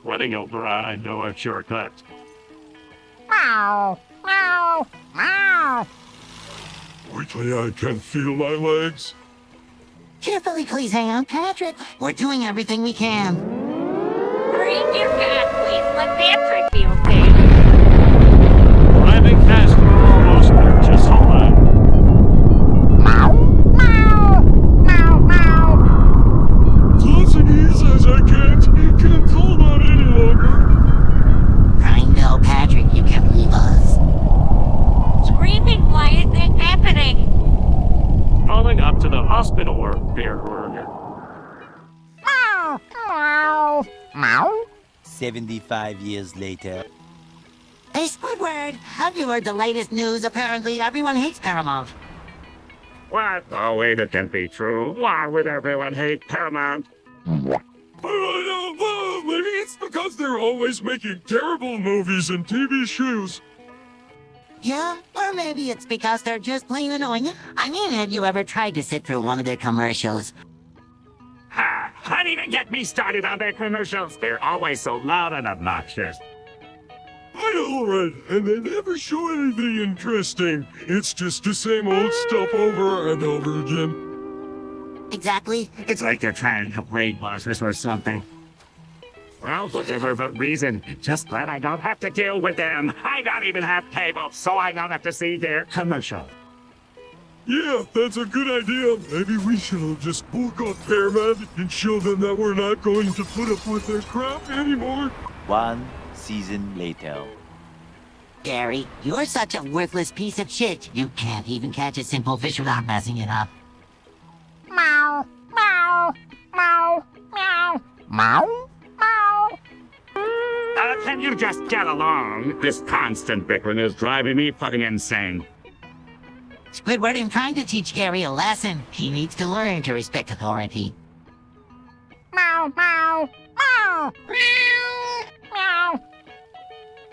S3: Running over, I know a shortcut.
S6: Meow. Meow. Meow.
S4: Quickly, I can feel my legs.
S2: Carefully, please hang on, Patrick. We're doing everything we can.
S6: Breathe your cat, please. Let Patrick be okay.
S3: Driving fast, we're almost there. Just hold on.
S6: Meow. Meow. Meow. Meow.
S4: Close as easy as I can't hold on any longer.
S2: I know, Patrick, you can leave us.
S6: Screaming, why is this happening?
S3: Calling up to the hospital or beer burger.
S6: Meow. Meow. Meow.
S1: 75 years later.
S2: Hey, Squidward, have you heard the latest news? Apparently, everyone hates Paramount.
S3: What? Oh, wait, it can't be true. Why would everyone hate Paramount?
S4: I don't know. Maybe it's because they're always making terrible movies and TV shows.
S2: Yeah, or maybe it's because they're just plain annoying. I mean, have you ever tried to sit through one of their commercials?
S3: Ha! Don't even get me started on their commercials. They're always so loud and obnoxious.
S4: I know, right? And they never show anything interesting. It's just the same old stuff over and over again.
S2: Exactly.
S3: It's like they're trying to brainwash us or something. Well, whatever the reason, just glad I don't have to deal with them. I don't even have cable, so I don't have to see their commercial.
S4: Yeah, that's a good idea. Maybe we should have just woke up Paramount and show them that we're not going to put up with their crap anymore.
S1: 1 season later.
S2: Gary, you're such a worthless piece of shit. You can't even catch a simple fish without messing it up.
S6: Meow. Meow. Meow. Meow.
S3: Can you just get along? This constant bickering is driving me fucking insane.
S2: Squidward, I'm trying to teach Gary a lesson. He needs to learn to respect authority.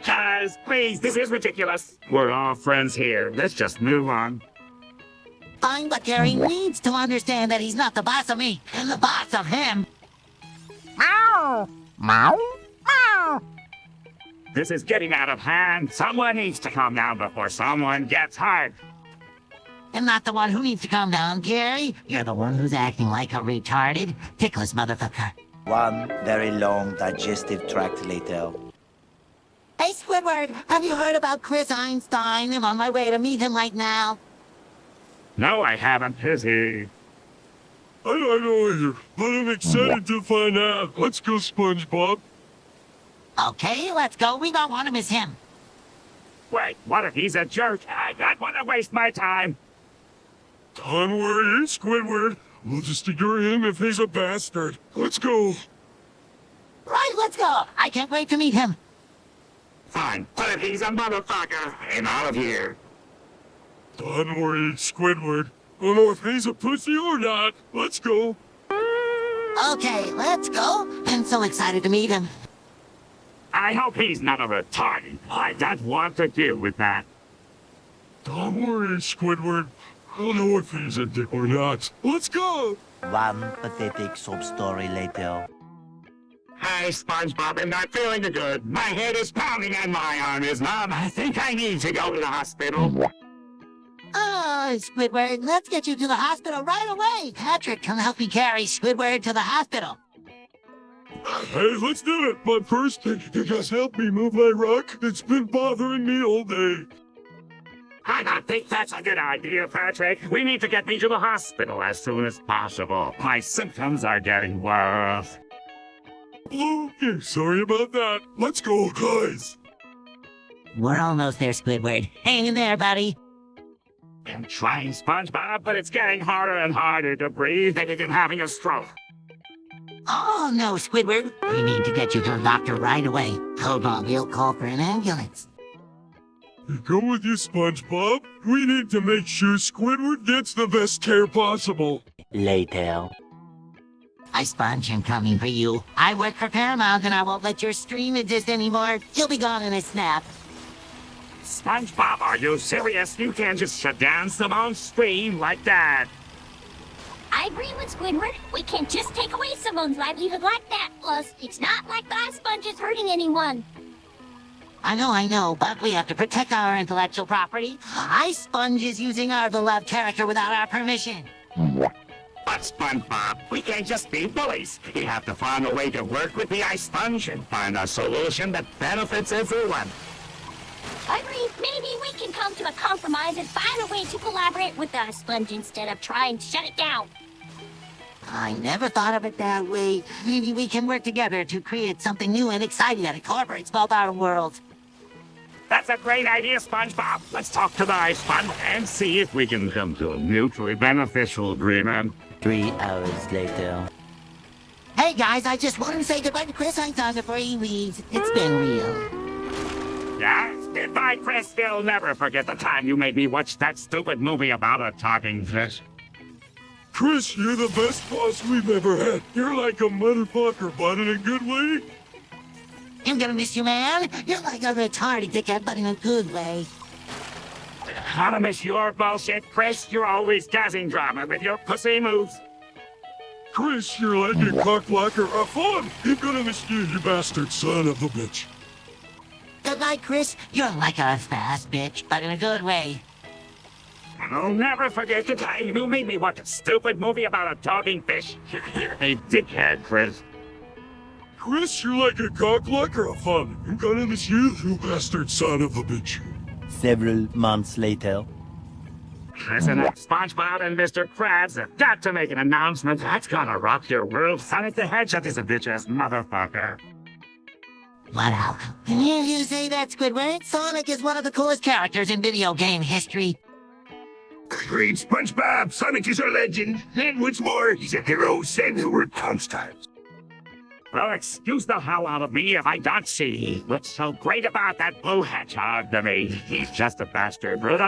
S3: Guys, please, this is ridiculous. We're all friends here. Let's just move on.
S2: Fine, but Gary needs to understand that he's not the boss of me, and the boss of him.
S3: This is getting out of hand. Someone needs to calm down before someone gets hurt.
S2: I'm not the one who needs to calm down, Gary. You're the one who's acting like a retarded, tickless motherfucker.
S8: One very long digestive tract later.
S2: Hey, Squidward, have you heard about Chris Einstein? I'm on my way to meet him right now.
S3: No, I haven't. Is he?
S4: I don't know either, but I'm excited to find out. Let's go, SpongeBob.
S2: Okay, let's go. We don't want to miss him.
S3: Wait, what if he's a jerk? I don't want to waste my time.
S4: Don't worry, Squidward. We'll just ignore him if he's a bastard. Let's go.
S2: Right, let's go. I can't wait to meet him.
S3: Fine, but if he's a motherfucker, I'm out of here.
S4: Don't worry, Squidward. I don't know if he's a pussy or not. Let's go.
S2: Okay, let's go. I'm so excited to meet him.
S3: I hope he's not a retard. I don't want to deal with that.
S4: Don't worry, Squidward. I don't know if he's a dick or not. Let's go.
S8: One pathetic sob story later.
S3: Hi, SpongeBob. I'm not feeling good. My head is pounding and my arm is numb. I think I need to go to the hospital.
S2: Oh, Squidward, let's get you to the hospital right away. Patrick, come help me carry Squidward to the hospital.
S4: Hey, let's do it. But first, you guys help me move my rock. It's been bothering me all day.
S3: I don't think that's a good idea, Patrick. We need to get me to the hospital as soon as possible. My symptoms are getting worse.
S4: Okay, sorry about that. Let's go, guys.
S2: We're almost there, Squidward. Hang in there, buddy.
S3: I'm trying, SpongeBob, but it's getting harder and harder to breathe. Maybe I'm having a stroke.
S2: Oh, no, Squidward. We need to get you to the doctor right away. Hold on, we'll call for an ambulance.
S4: Go with you, SpongeBob. We need to make sure Squidward gets the best care possible.
S1: Later.
S2: Hi, Sponge, I'm coming for you. I work for Paramount and I won't let your stream exist anymore. You'll be gone in a snap.
S3: SpongeBob, are you serious? You can't just shut down Simone's stream like that.
S6: I agree with Squidward. We can't just take away someone's livelihood like that. Plus, it's not like the Ice Sponge is hurting anyone.
S2: I know, but we have to protect our intellectual property. Ice Sponge is using our beloved character without our permission.
S3: But SpongeBob, we can't just be bullies. We have to find a way to work with the Ice Sponge and find a solution that benefits everyone.
S6: I agree. Maybe we can come to a compromise and find a way to collaborate with the Ice Sponge instead of trying to shut it down.
S2: I never thought of it that way. Maybe we can work together to create something new and exciting that incorporates both our worlds.
S3: That's a great idea, SpongeBob. Let's talk to the Ice Sponge and see if we can come to a mutually beneficial agreement.
S1: 3 hours later.
S2: Hey guys, I just want to say goodbye to Chris Einstein before he leaves. It's been real.
S3: Yeah? Goodbye, Chris. You'll never forget the time you made me watch that stupid movie about a talking fish.
S4: Chris, you're the best boss we've ever had. You're like a motherfucker, but in a good way.
S2: I'm gonna miss you, man. You're like a retarded dickhead, but in a good way.
S3: I don't miss your bullshit, Chris. You're always causing drama with your pussy moves.
S4: Chris, you're like a cockblocker of fun. I'm gonna miss you, you bastard son of a bitch.
S2: Good night, Chris. You're like a fast bitch, but in a good way.
S3: I'll never forget the time you made me watch a stupid movie about a talking fish. You're a dickhead, Chris.
S4: Chris, you're like a cockblocker of fun. I'm gonna miss you, you bastard son of a bitch.
S1: Several months later.
S3: Listen up, SpongeBob and Mr. Krabs have got to make an announcement that's gonna rock your world. Sonic the Hedgehog is a bitch-ass motherfucker.
S2: Wow. Can you hear you say that, Squidward? Sonic is one of the coolest characters in video game history.
S5: Agreed, SpongeBob. Sonic is a legend. And what's more, he's a hero sent over times.
S3: Well, excuse the hell out of me if I don't see what's so great about that blue hedgehog to me. He's just a bastard, but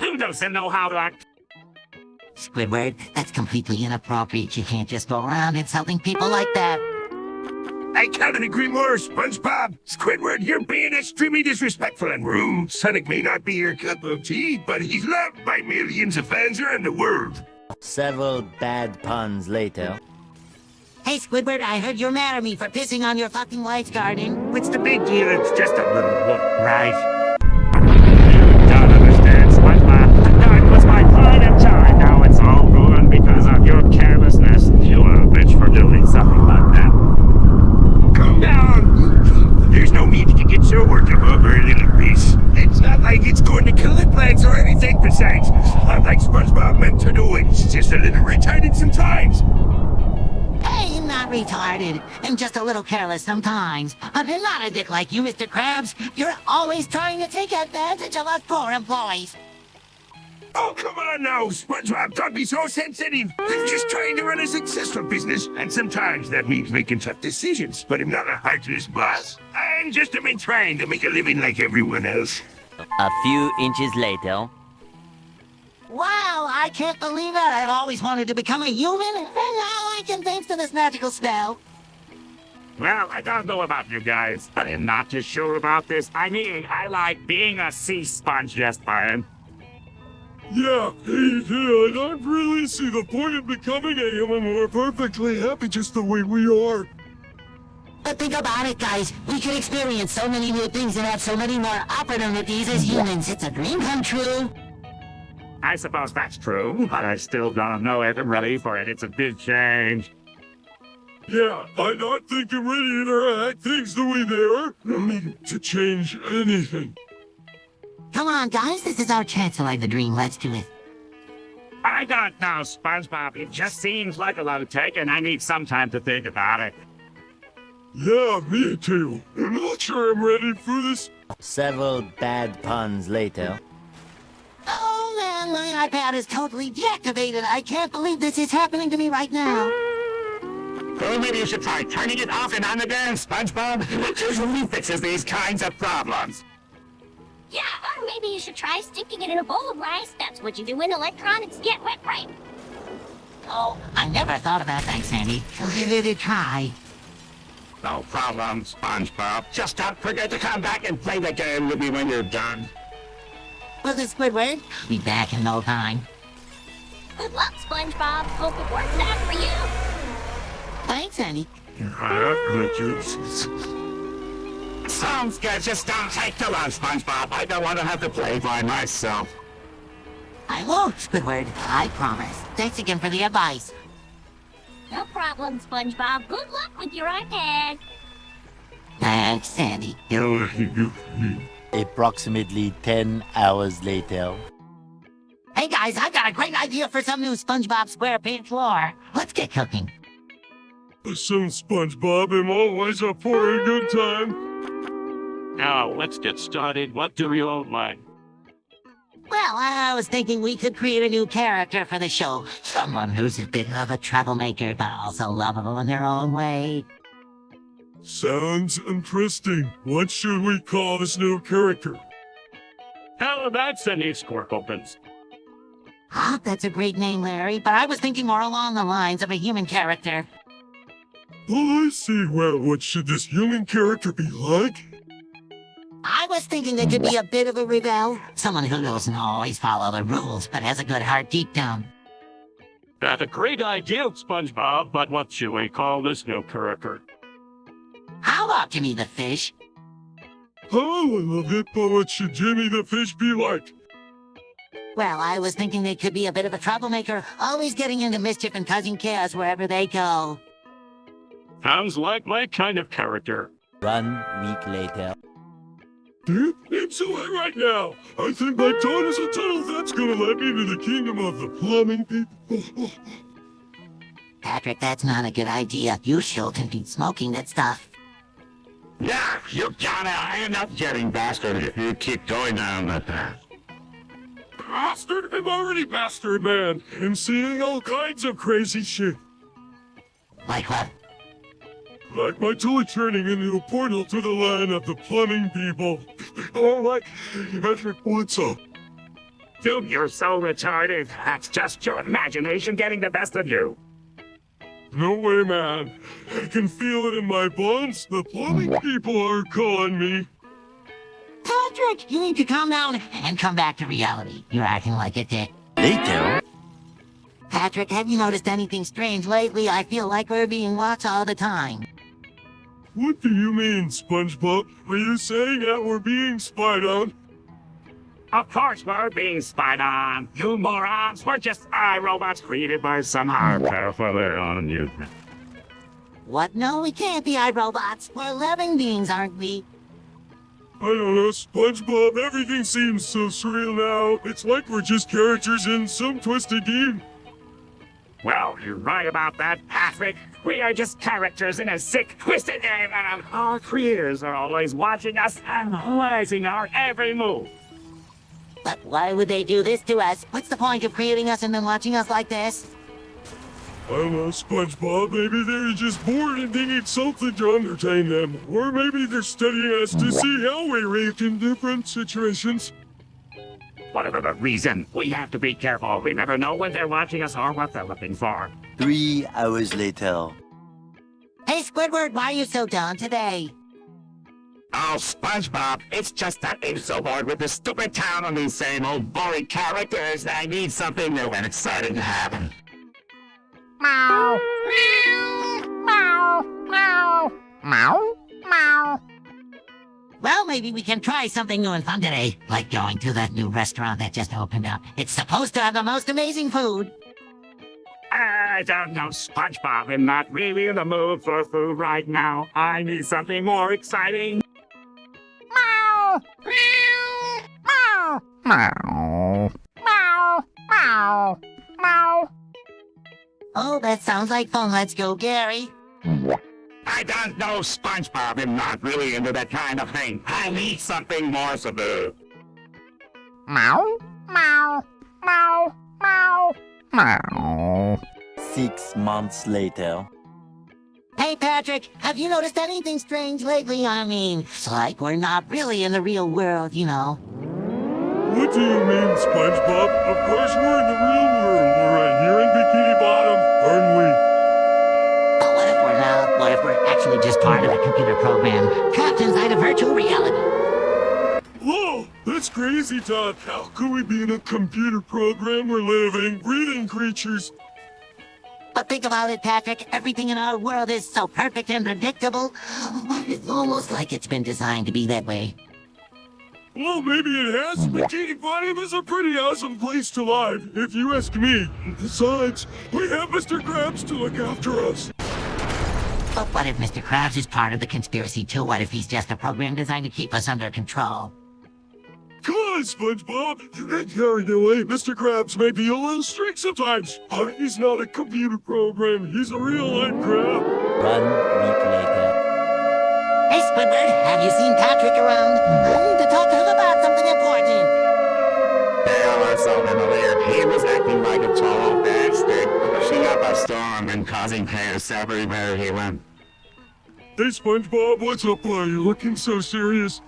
S3: who doesn't know how to act?
S2: Squidward, that's completely inappropriate. You can't just go around insulting people like that.
S5: I couldn't agree more, SpongeBob. Squidward, you're being extremely disrespectful and rude. Sonic may not be your cup of tea, but he's loved by millions of fans around the world.
S8: Several bad puns later.
S2: Hey, Squidward, I heard you're mad at me for pissing on your fucking wife's garden.
S3: What's the big deal? It's just a little look, right? You don't understand, SpongeBob. No, it was my pride and joy. Now it's all ruined because of your carelessness. You are a bitch for doing something like that.
S5: Calm down. There's no need to get so worked up over a little piece. It's not like it's going to kill the plants or anything besides. Not like SpongeBob meant to do it. It's just a little retarded sometimes.
S2: Hey, I'm not retarded. I'm just a little careless sometimes. But I'm not a dick like you, Mr. Krabs. You're always trying to take advantage of us poor employees.
S5: Oh, come on now, SpongeBob, don't be so sensitive. I'm just trying to run a successful business, and sometimes that means making tough decisions, but I'm not a heartless boss. I'm just a man trying to make a living like everyone else.
S8: A few inches later.
S2: Wow, I can't believe it. I've always wanted to become a human, and now I can thanks to this magical spell.
S3: Well, I don't know about you guys, but I'm not too sure about this. I mean, I like being a sea sponge just fine.
S4: Yeah, I don't really see the point of becoming a human. We're perfectly happy just the way we are.
S2: But think about it, guys. We can experience so many new things and have so many more opportunities as humans. It's a dream come true.
S3: I suppose that's true, but I still don't know if I'm ready for it. It's a big change.
S4: Yeah, I don't think I'm ready to interact things the way they are. I mean, to change anything.
S2: Come on, guys. This is our chance to live the dream. Let's do it.
S3: I don't know, SpongeBob. It just seems like a low take, and I need some time to think about it.
S4: Yeah, me too. I'm not sure I'm ready for this.
S8: Several bad puns later.
S2: Oh, man, my iPad is totally deactivated. I can't believe this is happening to me right now.
S3: Well, maybe you should try turning it off and on again, SpongeBob. It usually fixes these kinds of problems.
S6: Yeah, or maybe you should try sticking it in a bowl of rice. That's what you do when electronics get wet, right?
S2: Oh, I never thought about that, Sandy. Give it a try.
S3: No problem, SpongeBob. Just don't forget to come back and play the game with me when you're done.
S2: Well, the Squidward, be back in no time.
S6: Good luck, SpongeBob. Hope it works out for you.
S2: Thanks, Sandy.
S3: Sounds good. Just don't take too long, SpongeBob. I don't want to have to play by myself.
S2: I won't, Squidward. I promise. Thanks again for the advice.
S6: No problem, SpongeBob. Good luck with your iPad.
S2: Thanks, Sandy.
S8: Approximately 10 hours later.
S2: Hey, guys, I've got a great idea for some new SpongeBob SquarePants lore. Let's get cooking.
S4: Some SpongeBob, I'm always up for a good time.
S7: Now, let's get started. What do you all like?
S2: Well, I was thinking we could create a new character for the show. Someone who's a bit of a troublemaker, but also lovable in their own way.
S4: Sounds interesting. What should we call this new character?
S7: How about Sandy Squirklepins?
S2: Ah, that's a great name, Larry, but I was thinking more along the lines of a human character.
S4: Oh, I see. Well, what should this human character be like?
S2: I was thinking they could be a bit of a rebel. Someone who doesn't always follow the rules, but has a good heart deep down.
S7: That's a great idea, SpongeBob, but what should we call this new character?
S2: How about Jimmy the Fish?
S4: Oh, I love it, but what should Jimmy the Fish be like?
S2: Well, I was thinking they could be a bit of a troublemaker, always getting into mischief and causing chaos wherever they go.
S7: Sounds like my kind of character.
S8: 1 week later.
S4: Dude, I'm so high right now. I think my tongue is a tunnel that's gonna let me to the kingdom of the plumbing people.
S2: Patrick, that's not a good idea. You shouldn't be smoking that stuff.
S3: Yeah, you're gonna end up getting bastard if you keep going down that path.
S4: Bastard? I'm already bastard, man. I'm seeing all kinds of crazy shit.
S2: Like what?
S4: Like my toy turning into a portal to the land of the plumbing people. Oh, like, Patrick, what's up?
S3: Dude, you're so retarded. That's just your imagination getting the best of you.
S4: No way, man. I can feel it in my bones. The plumbing people are calling me.
S2: Patrick, you need to calm down and come back to reality. You're acting like a dick.
S1: Later.
S2: Patrick, have you noticed anything strange lately? I feel like we're being watched all the time.
S4: What do you mean, SpongeBob? Are you saying that we're being spied on?
S3: Of course we're being spied on. You morons, we're just iRobots created by some higher power for their own amusement.
S2: What? No, we can't be iRobots. We're living beings, aren't we?
S4: I don't know, SpongeBob. Everything seems so surreal now. It's like we're just characters in some twisted game.
S3: Well, you're right about that, Patrick. We are just characters in a sick, twisted game, and our creators are always watching us, analyzing our every move.
S2: But why would they do this to us? What's the point of creating us and then watching us like this?
S4: I don't know, SpongeBob. Maybe they're just bored and they need something to entertain them. Or maybe they're studying us to see how we react in different situations.
S3: Whatever the reason, we have to be careful. We never know when they're watching us or what they're looking for.
S8: 3 hours later.
S2: Hey, Squidward, why are you so down today?
S3: Oh, SpongeBob, it's just that I'm so bored with this stupid town and these same old boring characters that I need something new and exciting to happen.
S6: Meow. Meow. Meow. Meow. Meow.
S2: Well, maybe we can try something new and fun today, like going to that new restaurant that just opened up. It's supposed to have the most amazing food.
S3: I don't know, SpongeBob. I'm not really in the mood for food right now. I need something more exciting.
S6: Meow. Meow. Meow. Meow. Meow. Meow.
S2: Oh, that sounds like fun. Let's go, Gary.
S3: I don't know, SpongeBob. I'm not really into that kind of thing. I need something more subdued.
S6: Meow. Meow. Meow. Meow. Meow.
S8: 6 months later.
S2: Hey, Patrick, have you noticed anything strange lately? I mean, it's like we're not really in the real world, you know.
S4: What do you mean, SpongeBob? Of course we're in the real world. We're right here in Bikini Bottom, aren't we?
S2: But what if we're not? What if we're actually just part of a computer program trapped inside a virtual reality?
S4: Whoa, that's crazy talk. How could we be in a computer program? We're living, breathing creatures.
S2: But think about it, Patrick. Everything in our world is so perfect and predictable. It's almost like it's been designed to be that way.
S4: Well, maybe it has. Bikini Bottom is a pretty awesome place to live, if you ask me. Besides, we have Mr. Krabs to look after us.
S2: But what if Mr. Krabs is part of the conspiracy too? What if he's just a program designed to keep us under control?
S4: Come on, SpongeBob. You get carried away. Mr. Krabs may be a little strict sometimes, but he's not a computer program. He's a real-life crab.
S8: 1 week later.
S2: Hey, Squidward, have you seen Patrick around? I need to talk to him about something important.
S3: Yeah, I saw him earlier. He was acting like a total bastard, pushing up a storm and causing chaos everywhere he went.
S4: Hey, SpongeBob, what's up? Why are you looking so serious?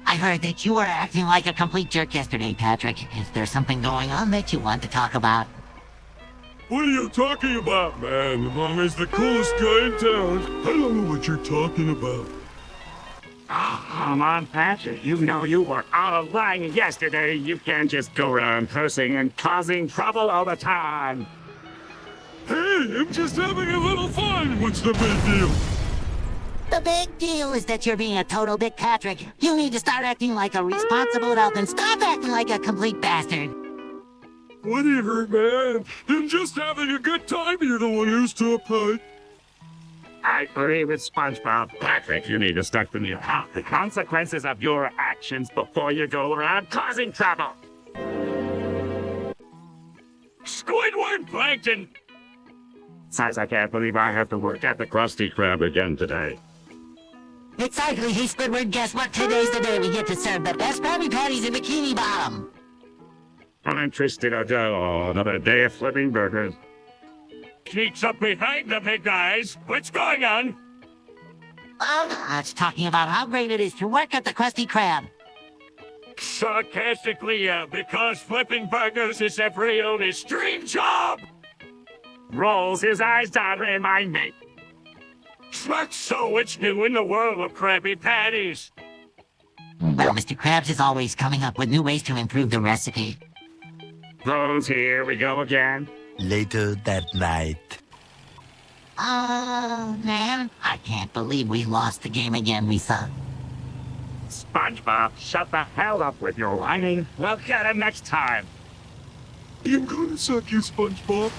S2: I heard that you were acting like a complete jerk yesterday, Patrick. Is there something going on that you want to talk about?
S4: What are you talking about, man? Mom is the coolest guy in town. I don't know what you're talking about.
S3: Oh, come on, Patrick. You know you were all lying yesterday. You can't just go around cursing and causing trouble all the time.
S4: Hey, I'm just having a little fun. What's the big deal?
S2: The big deal is that you're being a total dick, Patrick. You need to start acting like a responsible adult and stop acting like a complete bastard.
S4: Whatever, man. I'm just having a good time. You're the one who's too uptight.
S3: I agree with SpongeBob. Patrick, you need to start to know the consequences of your actions before you go around causing trouble.
S7: Squidward Plankton!
S3: Besides, I can't believe I have to work at the Krusty Krab again today.
S2: Exactly. Hey, Squidward, guess what? Today's the day we get to serve the best Krabby Patties in Bikini Bottom.
S3: I'm interested to go. Another day of flipping burgers.
S7: Sneaks up behind the big guys. What's going on?
S2: It's talking about how great it is to work at the Krusty Krab.
S7: Sarcastically, because flipping burgers is everyone's dream job.
S3: Rolls his eyes down and remind me.
S7: That's so it's new in the world of Krabby Patties.
S2: Well, Mr. Krabs is always coming up with new ways to improve the recipe.
S3: Rolls, here we go again.
S1: Later that night.
S2: Oh, man, I can't believe we lost the game again, we suck.
S3: SpongeBob, shut the hell up with your whining. We'll get him next time.
S4: I'm gonna suck you, SpongeBob.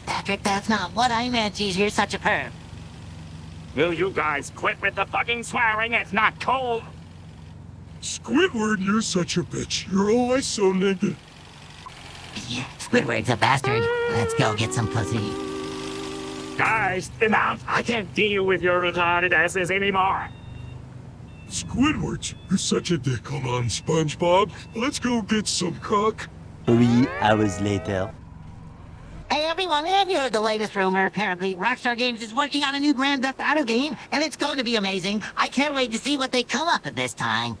S2: Patrick, that's not what I meant. Geez, you're such a perv.
S3: Will you guys quit with the fucking swearing? It's not cool.
S4: Squidward, you're such a bitch. You're always so naked.
S2: Yeah, Squidward's a bastard. Let's go get some pussy.
S3: Guys, enough. I can't deal with your retarded asses anymore.
S4: Squidward, you're such a dick. Come on, SpongeBob. Let's go get some cock.
S1: 3 hours later.
S2: Hey everyone, have you heard the latest rumor? Apparently, Rockstar Games is working on a new Grand Theft Auto game, and it's going to be amazing. I can't wait to see what they come up with this time.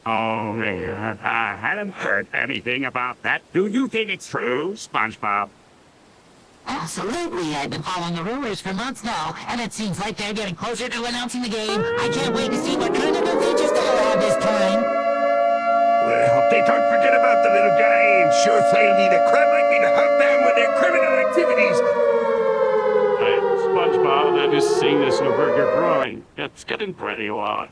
S3: Oh, yeah. I hadn't heard anything about that. Do you think it's true, SpongeBob?
S2: Absolutely, I've been following the rumors for months now, and it seems like they're getting closer to announcing the game. I can't wait to see what kind of new features they'll have this time.
S5: Well, they don't forget about the little guy, and sure they'll need a crab like me to help them with their criminal activities.
S7: Hey, SpongeBob, I just seen this new burger growing. It's getting pretty long.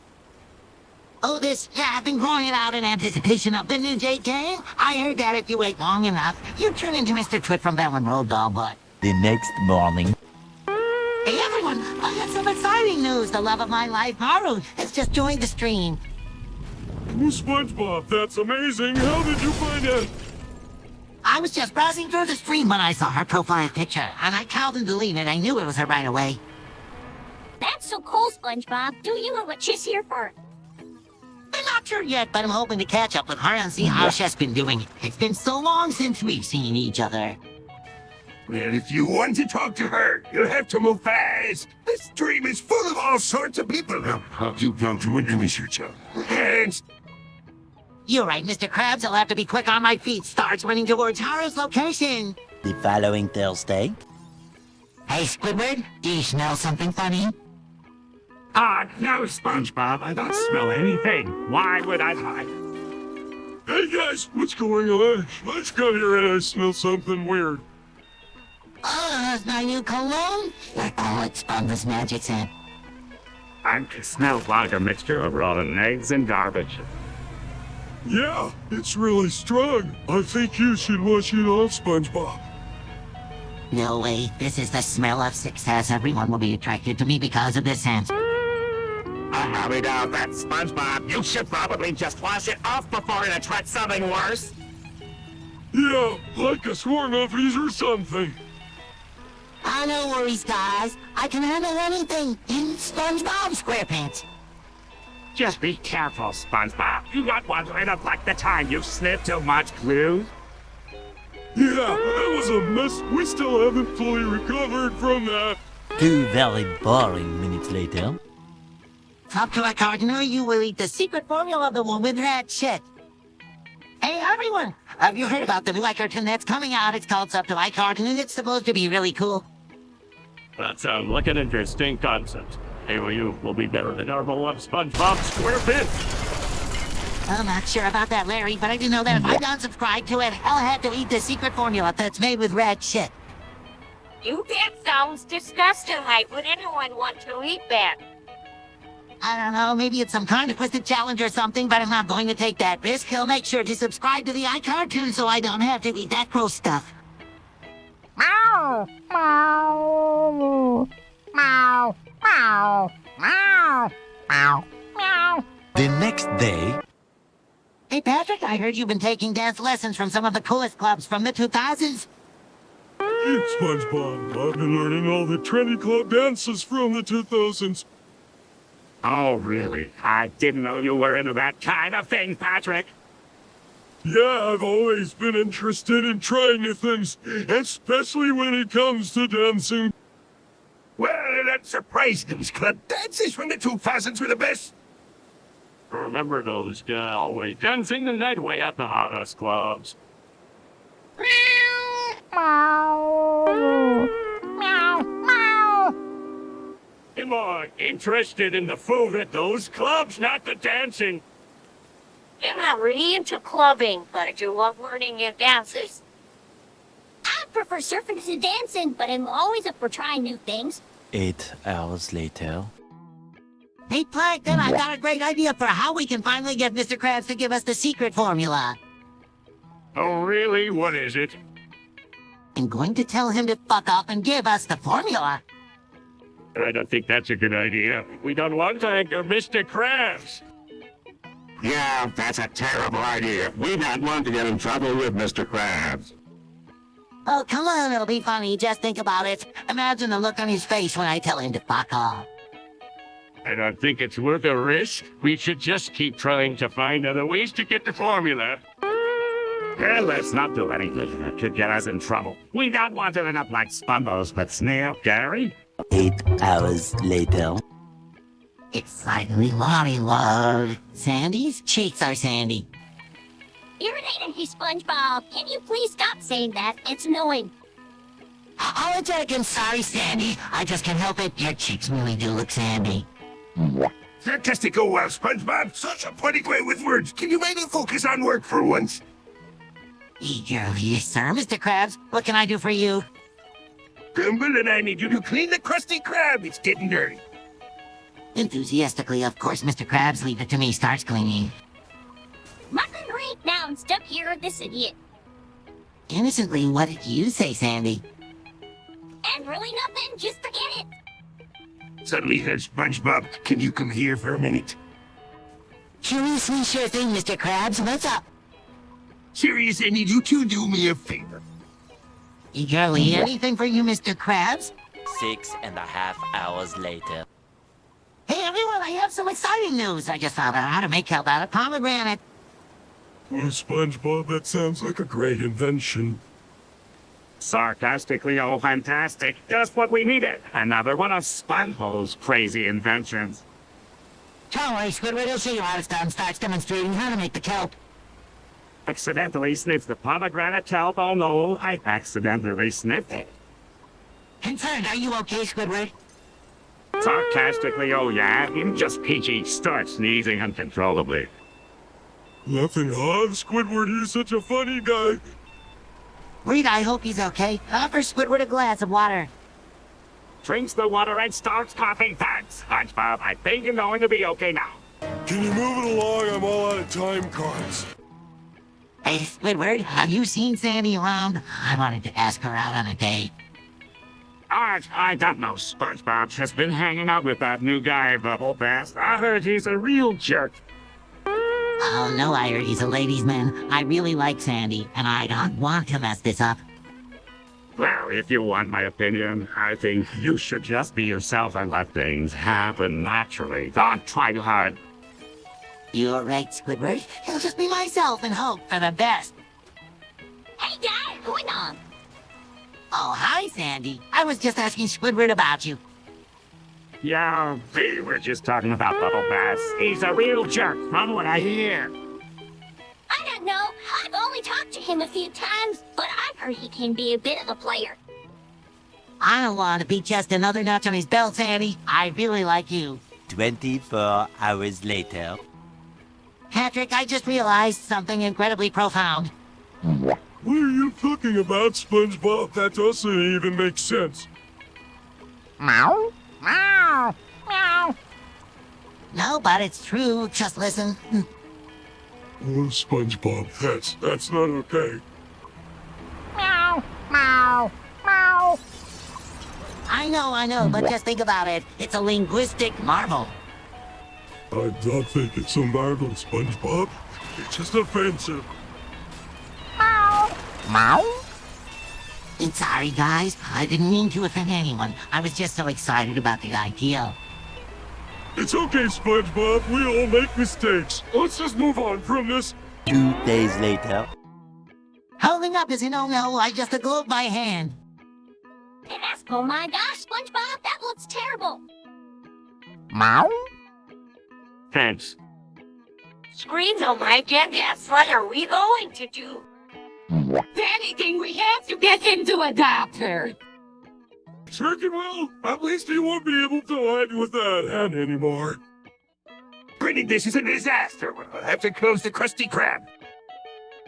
S2: Oh, I've been growing it out in anticipation of the new Jake game. I heard that if you wait long enough, you turn into Mr. Twit from Ballin Road Doll, but...
S1: The next morning.
S2: Hey everyone, I got some exciting news. The love of my life, Maru, has just joined the stream.
S4: Oh, SpongeBob, that's amazing. How did you find out?
S2: I was just browsing through the stream when I saw her profile picture, and I called and deleted. I knew it was her right away.
S6: That's so cool, SpongeBob. Do you know what she's here for?
S2: I'm not sure yet, but I'm hoping to catch up with her and see how she's been doing. It's been so long since we've seen each other.
S5: Well, if you want to talk to her, you'll have to move fast. This stream is full of all sorts of people. How do you want to introduce yourself? And
S2: You're right, Mr. Krabs. I'll have to be quick on my feet. Starts running towards Haru's location.
S1: The following Thursday.
S2: Hey, Squidward, do you smell something funny?
S3: No, SpongeBob. I don't smell anything. Why would I lie?
S4: Hey guys, what's going on? I just got here and I smell something weird.
S2: Oh, that's my new cologne? Oh, it's Sponge's magic scent.
S3: I smell like a mixture of rotten eggs and garbage.
S4: Yeah, it's really strong. I think you should wash it off, SpongeBob.
S2: No way, this is the smell of success. Everyone will be attracted to me because of this scent.
S3: I highly doubt that, SpongeBob. You should probably just wash it off before it attracts something worse.
S4: Yeah, like a swarm of bees or something.
S2: Oh, no worries, guys. I can handle anything in SpongeBob SquarePants.
S3: Just be careful, SpongeBob. You don't want to end up like the time you sniffed too much glue.
S4: Yeah, that was a mess. We still haven't fully recovered from that.
S1: 2 very boring minutes later.
S2: Talk to a gardener, you will eat the secret formula of the one with rat shit. Hey, everyone! Have you heard about the new iCartoon that's coming out? It's called Up to iCartoon, and it's supposed to be really cool.
S7: That sounds like an interesting concept. Hey, you will be better than normal of SpongeBob SquarePants.
S2: I'm not sure about that, Larry, but I do know that if I don't subscribe to it, I'll have to eat the secret formula that's made with rat shit.
S6: That sounds disgusting. Why would anyone want to eat that?
S2: I don't know, maybe it's some kind of twisted challenge or something, but I'm not going to take that risk. He'll make sure to subscribe to the iCartoon so I don't have to eat that gross stuff.
S6: Meow, meow, meow, meow, meow, meow, meow.
S1: The next day.
S2: Hey, Patrick, I heard you've been taking dance lessons from some of the coolest clubs from the 2000s.
S4: It's SpongeBob. I've been learning all the trendy club dances from the 2000s.
S3: Oh, really? I didn't know you were into that kind of thing, Patrick.
S4: Yeah, I've always been interested in trying new things, especially when it comes to dancing.
S5: well, that not surprised those club dances from the 2000s were the best.
S7: Remember those always dancing the night away at the hottest clubs. I'm more interested in the food at those clubs, not the dancing.
S6: I'm not really into clubbing, but I do love learning new dances. I prefer surfing to dancing, but I'm always up for trying new things.
S1: 8 hours later.
S2: Hey, Plankton, I got a great idea for how we can finally get Mr. Krabs to give us the secret formula.
S7: Oh, really? What is it?
S2: I'm going to tell him to fuck off and give us the formula.
S7: I don't think that's a good idea. We don't want to anger Mr. Krabs.
S3: Yeah, that's a terrible idea. We don't want to get in trouble with Mr. Krabs.
S2: Oh, come on, it'll be funny. Just think about it. Imagine the look on his face when I tell him to fuck off.
S7: I don't think it's worth a risk. We should just keep trying to find other ways to get the formula.
S3: Well, let's not do anything that could get us in trouble. We don't want to end up like Spongebob with Snail, Gary.
S1: 8 hours later.
S2: It's finally Lottie Love. Sandy's cheeks are sandy.
S6: Irritating, hey SpongeBob. Can you please stop saying that? It's annoying.
S2: Apologetic and sorry, Sandy. I just can't help it. Your cheeks really do look sandy.
S5: Fantastic, oh well, SpongeBob. Such a poetic way with words. Can you maybe focus on work for once?
S2: Yes, sir, Mr. Krabs. What can I do for you?
S5: Grumble, and I need you to clean the Krusty Krab. It's getting dirty.
S2: Enthusiastically, of course, Mr. Krabs. Leave it to me. Starts cleaning.
S6: Nothing right now. I'm stuck here with this idiot.
S2: Innocently, what did you say, Sandy?
S6: And really nothing. Just forget it.
S5: Suddenly, SpongeBob, can you come here for a minute?
S2: Curiously, sure thing, Mr. Krabs. What's up?
S5: Serious, I need you to do me a favor.
S2: Eagerly, anything for you, Mr. Krabs?
S1: 6.5 hours later.
S2: Hey, everyone, I have some exciting news. I just found out how to make kelp out of pomegranate.
S4: Oh, SpongeBob, that sounds like a great invention.
S3: Sarcastically, oh, fantastic. Just what we needed. Another one of SpongeBob's crazy inventions.
S2: Don't worry, Squidward. He'll show you how it's done. Starts demonstrating how to make the kelp.
S3: Accidentally sniffed the pomegranate kelp. Oh no, I accidentally sniffed it.
S2: Concerned, are you okay, Squidward?
S3: Sarcastically, oh yeah, him just peachy starts sneezing uncontrollably.
S4: Nothing odd, Squidward. You're such a funny guy.
S2: Reed, I hope he's okay. Offer Squidward a glass of water.
S3: Drinks the water and starts coughing. Thanks, SpongeBob. I think you're going to be okay now.
S4: Can you move it along? I'm all out of time cards.
S2: Hey, Squidward, have you seen Sandy around? I wanted to ask her out on a date.
S3: I don't know. SpongeBob has been hanging out with that new guy, Bubble Bass. I heard he's a real jerk.
S2: Oh, no, I heard he's a ladies' man. I really like Sandy, and I don't want to mess this up.
S3: Well, if you want my opinion, I think you should just be yourself and let things happen naturally. Don't try too hard.
S2: You're right, Squidward. I'll just be myself and hope for the best.
S6: Hey, guys, what's going on?
S2: Oh, hi, Sandy. I was just asking Squidward about you.
S3: Yeah, we were just talking about Bubble Bass. He's a real jerk, from what I hear.
S6: I don't know. I've only talked to him a few times, but I've heard he can be a bit of a player.
S2: I don't want to be just another notch on his belt, Sandy. I really like you.
S1: 24 hours later.
S2: Patrick, I just realized something incredibly profound.
S4: What are you talking about, SpongeBob? That doesn't even make sense.
S2: Meow? Meow? Meow? No, but it's true. Just listen.
S4: Oh, SpongeBob, that's not okay.
S2: Meow, meow, meow. I know, but just think about it. It's a linguistic marvel.
S4: I don't think it's a marvel, SpongeBob. It's just offensive.
S2: Meow. Meow? I'm sorry, guys. I didn't mean to offend anyone. I was just so excited about the idea.
S4: It's okay, SpongeBob. We all make mistakes. Let's just move on from this.
S1: 2 days later.
S2: Holding up is a no-no. I just glowed my hand.
S6: And that's Oh my gosh, SpongeBob, that looks terrible.
S7: Thanks.
S6: Screens, oh my goodness, what are we going to do?
S9: If anything, we have to get him to a doctor.
S4: Chicken Will, at least he won't be able to hide with that hand anymore.
S5: Printing this is a disaster. We'll have to close the Krusty Krab.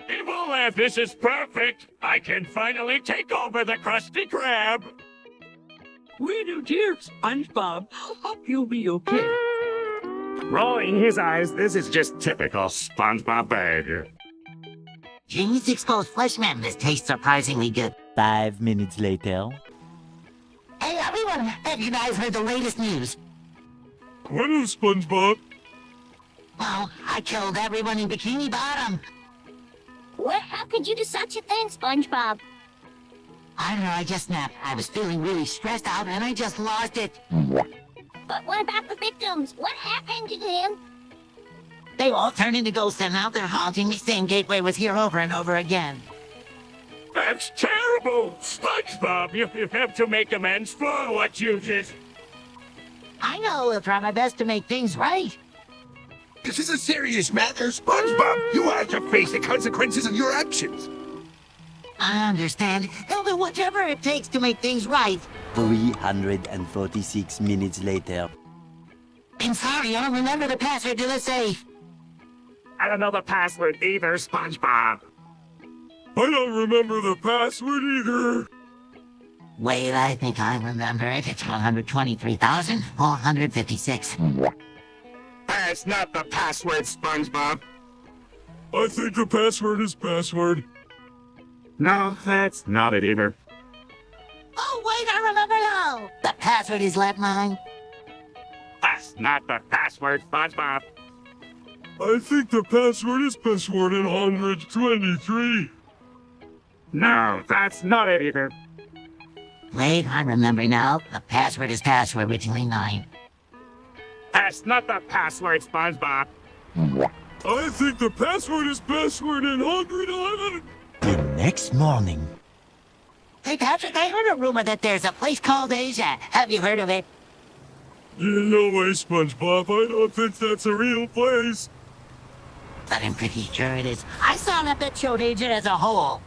S7: Evil, this is perfect. I can finally take over the Krusty Krab.
S10: We do, dear SpongeBob. I hope you'll be okay.
S3: Rolling his eyes, this is just typical SpongeBob behavior.
S2: Genius exposed flesh man. This tastes surprisingly good.
S1: 5 minutes later.
S2: Hey everyone, have you guys heard the latest news?
S4: What is SpongeBob?
S2: Well, I killed everyone in Bikini Bottom.
S6: What? How could you do such a thing, SpongeBob?
S2: I don't know, I just snapped. I was feeling really stressed out and I just lost it.
S6: But what about the victims? What happened to them?
S2: They all turned into ghosts and now they're haunting me, saying Gateway was here over and over again.
S7: That's terrible! SpongeBob, you have to make amends for what you did.
S2: I know, we'll try my best to make things right.
S5: This is a serious matter, SpongeBob. You have to face the consequences of your actions.
S2: I understand. I'll do whatever it takes to make things right.
S1: 346 minutes later.
S2: I'm sorry, I don't remember the password to the safe.
S3: I don't know the password either, SpongeBob.
S4: I don't remember the password either.
S2: Wait, I think I remember it. It's 123,456.
S3: That's not the password, SpongeBob.
S4: I think the password is password.
S3: No, that's not it either.
S2: Oh, wait, I remember now. The password is landmine.
S3: That's not the password, SpongeBob.
S4: I think the password is password in 123.
S3: No, that's not it either.
S2: Wait, I remember now. The password is password originally 9.
S3: That's not the password, SpongeBob.
S4: I think the password is password in 111.
S1: The next morning.
S2: Hey, Patrick, I heard a rumor that there's a place called Asia. Have you heard of it?
S4: No way, SpongeBob. I don't think that's a real place.
S2: But I'm pretty sure it is. I saw an that showed Asia as a whole.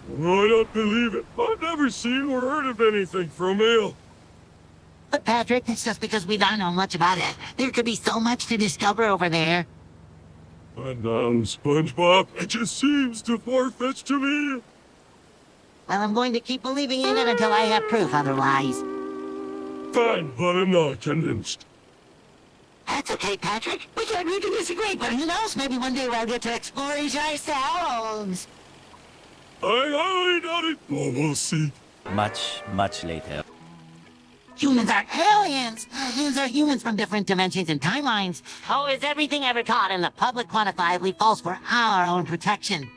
S4: I don't believe it. I've never seen or heard of anything from Ale.
S2: But Patrick, it's just because we don't know much about it. There could be so much to discover over there.
S4: And SpongeBob, it just seems too far-fetched to me.
S2: Well, I'm going to keep believing in it until I have proof otherwise.
S4: Fine, but I'm not convinced.
S2: That's okay, Patrick. We can agree to disagree, but who knows? Maybe one day we'll get to explore Asia ourselves.
S4: I highly doubt it. Oh, we'll see.
S1: Much later.
S2: Humans are aliens! Aliens are humans from different dimensions and timelines. Oh, is everything ever taught in the public quantifiably false for our own protection?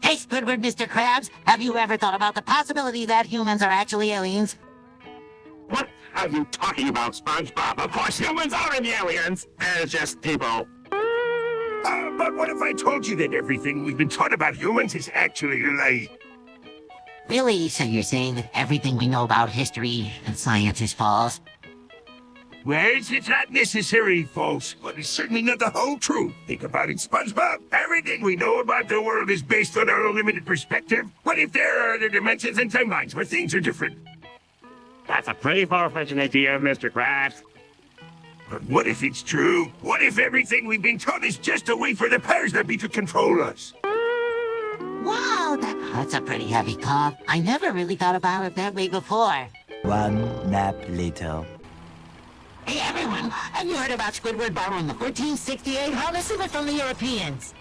S2: Hey, Squidward, Mr. Krabs, have you ever thought about the possibility that humans are actually aliens?
S3: What are you talking about, SpongeBob? Of course humans aren't aliens. They're just people.
S5: But what if I told you that everything we've been taught about humans is actually a lie?
S2: Really? So you're saying that everything we know about history and science is false?
S5: Well, it's not necessarily false, but it's certainly not the whole truth. Think about it, SpongeBob. Everything we know about the world is based on our own limited perspective. What if there are other dimensions and timelines where things are different?
S3: That's a pretty far-fetched idea, Mr. Krabs.
S5: But what if it's true? What if everything we've been taught is just a way for the powers that be to control us?
S2: Wow, that's a pretty heavy thought. I never really thought about it that way before.
S1: 1 nap later.
S2: Hey everyone, have you heard about Squidward borrowing the 1468 harnessing it from the Europeans?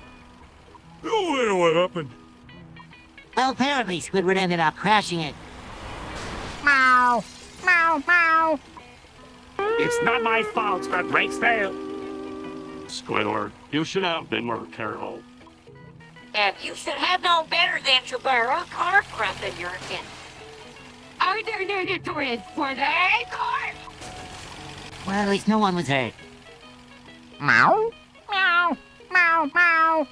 S4: No way what happened.
S2: Well, apparently Squidward ended up crashing it.
S6: Meow, meow, meow.
S3: It's not my fault that brakes failed.
S7: Squidward, you should have been more careful.
S6: And you should have known better than to borrow a car from the Europeans.
S9: Are there no tourists for the car?
S2: Well, at least no one was hurt.
S6: Meow, meow, meow, meow.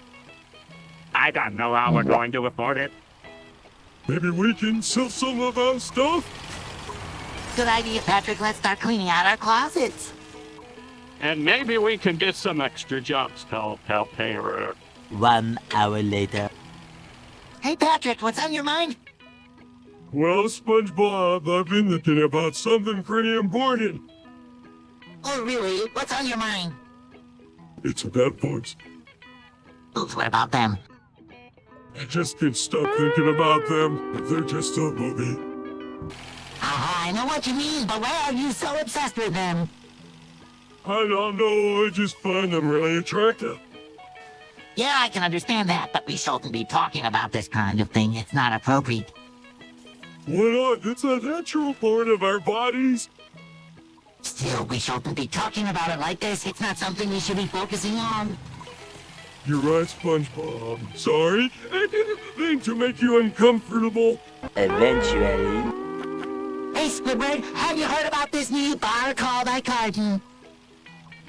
S3: I don't know how we're going to afford it.
S4: Maybe we can sell some of our stuff?
S2: Good idea, Patrick. Let's start cleaning out our closets.
S7: And maybe we can get some extra jobs to help pay her.
S1: 1 hour later.
S2: Hey, Patrick, what's on your mind?
S4: Well, SpongeBob, I've been thinking about something pretty important.
S2: Oh, really? What's on your mind?
S4: It's about bugs.
S2: Oof, what about them?
S4: I just can't stop thinking about them. They're just a movie.
S2: I know what you mean, but why are you so obsessed with them?
S4: I don't know, I just find them really attractive.
S2: Yeah, I can understand that, but we shouldn't be talking about this kind of thing. It's not appropriate.
S4: Why not? It's a natural part of our bodies.
S2: Still, we shouldn't be talking about it like this. It's not something we should be focusing on.
S4: You're right, SpongeBob. Sorry, I didn't mean to make you uncomfortable.
S8: Eventually.
S2: Hey, Squidward, have you heard about this new bar called iCarton?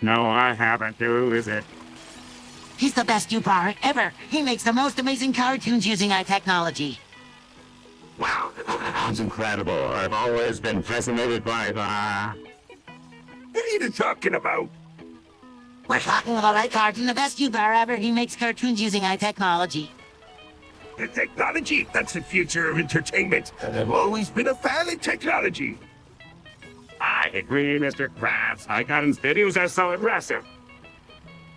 S3: No, I haven't. Who is it?
S2: He's the best new bar ever. He makes the most amazing cartoons using our technology.
S3: Wow, that's incredible. I've always been fascinated by the...
S5: What are you talking about?
S2: We're talking about iCarton, the best new bar ever. He makes cartoons using our technology.
S5: The technology, that's the future of entertainment. And I've always been a fan of technology.
S3: I agree, Mr. Krabs. iCarton's videos are so impressive.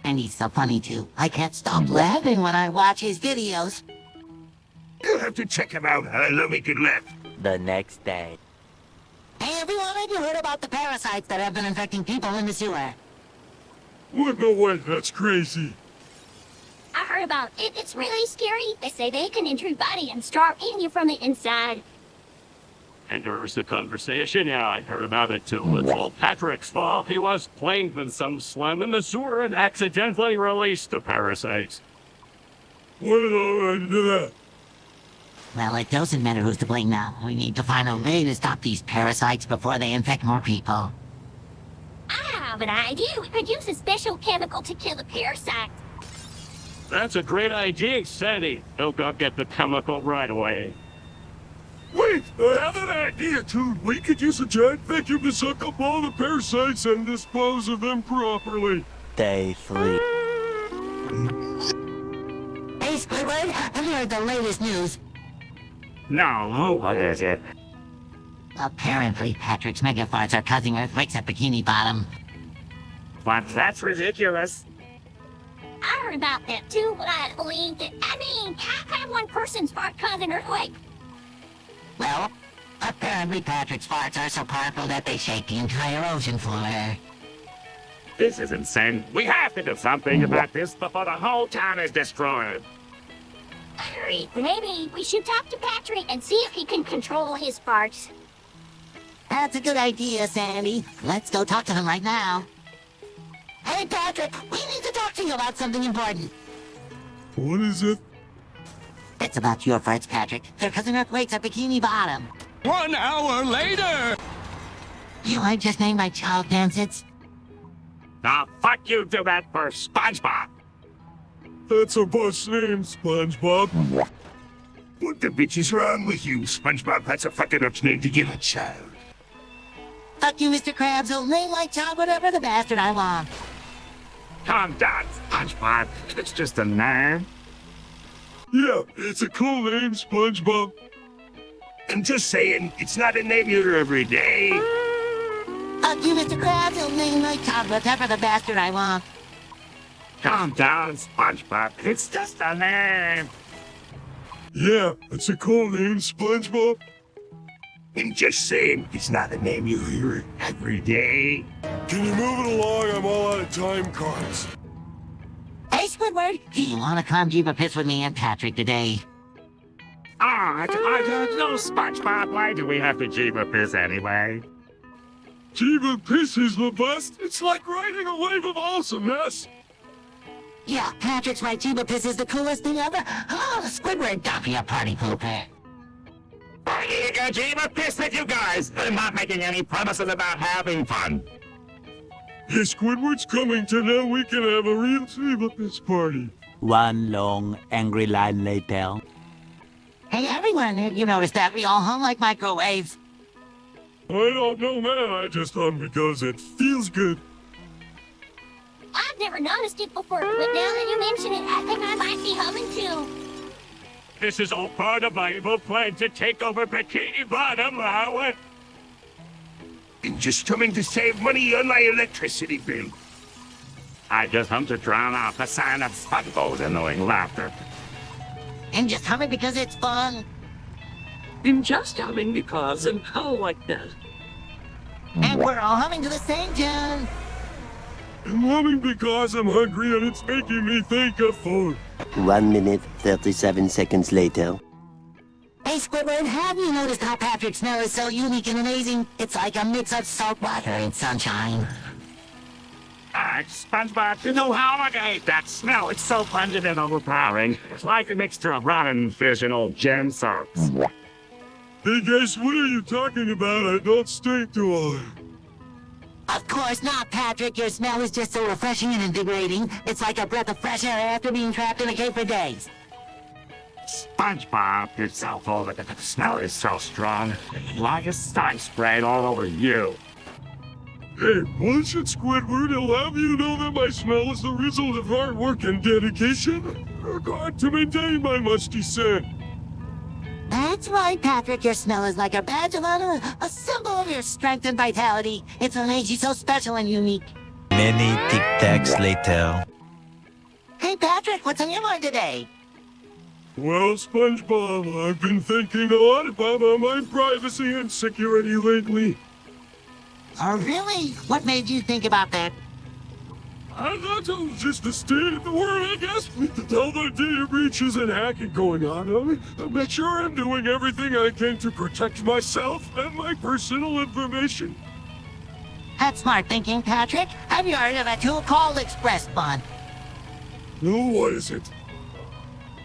S2: And he's so funny, too. I can't stop laughing when I watch his videos.
S5: You'll have to check him out. I love a good laugh.
S8: The next day.
S2: Hey, everyone, have you heard about the parasites that have been infecting people in the sewer?
S4: What? No way, that's crazy.
S6: I heard about it. It's really scary. They say they can enter your body and start eating you from the inside.
S7: And there was the conversation. Yeah, I heard about it too. It's all Patrick's fault. He was playing with some slime in the sewer and accidentally released the parasites.
S4: What did I do that?
S2: Well, it doesn't matter who's to blame now. We need to find a way to stop these parasites before they infect more people.
S6: I have an idea. We could use a special chemical to kill the parasites.
S7: That's a great idea, Sandy. He'll go get the chemical right away.
S4: Wait, I have an idea too. We could use a giant vacuum to suck up all the parasites and dispose of them properly.
S8: Day 3.
S2: Hey, Squidward, have you heard the latest news?
S3: No, what is it?
S2: Apparently, Patrick's megafarts are causing earthquakes at Bikini Bottom.
S3: But that's ridiculous.
S6: I heard about that too, but I believed it. I mean, how can one person's fart cause an earthquake?
S2: Well, apparently Patrick's farts are so powerful that they shake the entire ocean floor.
S3: This is insane. We have to do something about this before the whole town is destroyed.
S6: Hurry. Maybe we should talk to Patrick and see if he can control his farts.
S2: That's a good idea, Sandy. Let's go talk to him right now. Hey, Patrick, we need to talk to you about something important.
S4: What is it?
S2: It's about your farts, Patrick. They're causing earthquakes at Bikini Bottom.
S10: 1 hour later!
S2: I just named my child Dancits.
S3: Now, fuck you do that for SpongeBob.
S4: That's a bus name, SpongeBob.
S5: What the bitch is wrong with you, SpongeBob? That's a fucking up name to give a child.
S2: Fuck you, Mr. Krabs. I'll name my child whatever the bastard I want.
S3: Calm down, SpongeBob. It's just a name.
S4: Yeah, it's a cool name, SpongeBob.
S5: I'm just saying, it's not a name you hear every day.
S2: Fuck you, Mr. Krabs. I'll name my child whatever the bastard I want.
S3: Calm down, SpongeBob. It's just a name.
S4: Yeah, it's a cool name, SpongeBob.
S5: I'm just saying, it's not a name you hear every day.
S4: Can you move it along? I'm all out of time cards.
S2: Hey, Squidward, do you want to come jeep a piss with me and Patrick today?
S3: I don't know, SpongeBob. Why do we have to jeep a piss anyway?
S4: Jeeva Piss is the best. It's like riding a wave of awesomeness.
S2: Yeah, Patrick's right. Jeeba Piss is the coolest thing ever. Oh, Squidward, don't be a party pooper.
S3: I'm gonna jeep a piss with you guys. I'm not making any promises about having fun.
S4: Hey, Squidward's coming to know we can have a real Jeeva Piss party.
S1: 1 long angry line later.
S2: Hey everyone, have you noticed that we all hum like microwaves?
S4: I don't know, man. I just hum because it feels good.
S6: I've never noticed it before, but now that you mention it, I think I might be humming too.
S3: This is all part of my evil plan to take over Bikini Bottom, Howard.
S5: I'm just humming to save money on my electricity bill.
S3: I just hum to drown out the sound of SpongeBob's annoying laughter.
S2: And just humming because it's fun.
S10: I'm just humming because I'm all like that.
S2: And we're all humming to the same tune.
S4: I'm humming because I'm hungry and it's making me think of food.
S8: 1 minute, 37 seconds later.
S2: Hey Squidward, have you noticed how Patrick's smell is so unique and amazing? It's like a mix of salt water and sunshine.
S3: SpongeBob, you know how much I hate that smell. It's so pungent and overpowering. It's like a mixture of rotten fish and old gem soaps.
S4: Hey guys, what are you talking about? I don't stink, do I?
S2: Of course not, Patrick. Your smell is just so refreshing and invigorating. It's like a breath of fresh air after being trapped in a cave for days.
S3: SpongeBob, you're so full of it. The smell is so strong. Like a sun sprayed all over you.
S4: Hey, bullshit, Squidward. I'll have you know that my smell is the result of hard work and dedication. Required to maintain my musty scent.
S2: That's right, Patrick. Your smell is like a badge of honor, a symbol of your strength and vitality. It's what makes you so special and unique.
S1: Many tic-tacs later.
S2: Hey, Patrick, what's on your mind today?
S4: Well, SpongeBob, I've been thinking a lot about my privacy and security lately.
S2: Oh, really? What made you think about that?
S4: I thought it was just the state of the world, I guess. With all the data breaches and hacking going on, I'll make sure I'm doing everything I can to protect myself and my personal information.
S2: That's smart thinking, Patrick. Have you heard of a tool called Express Fund?
S4: No, what is it?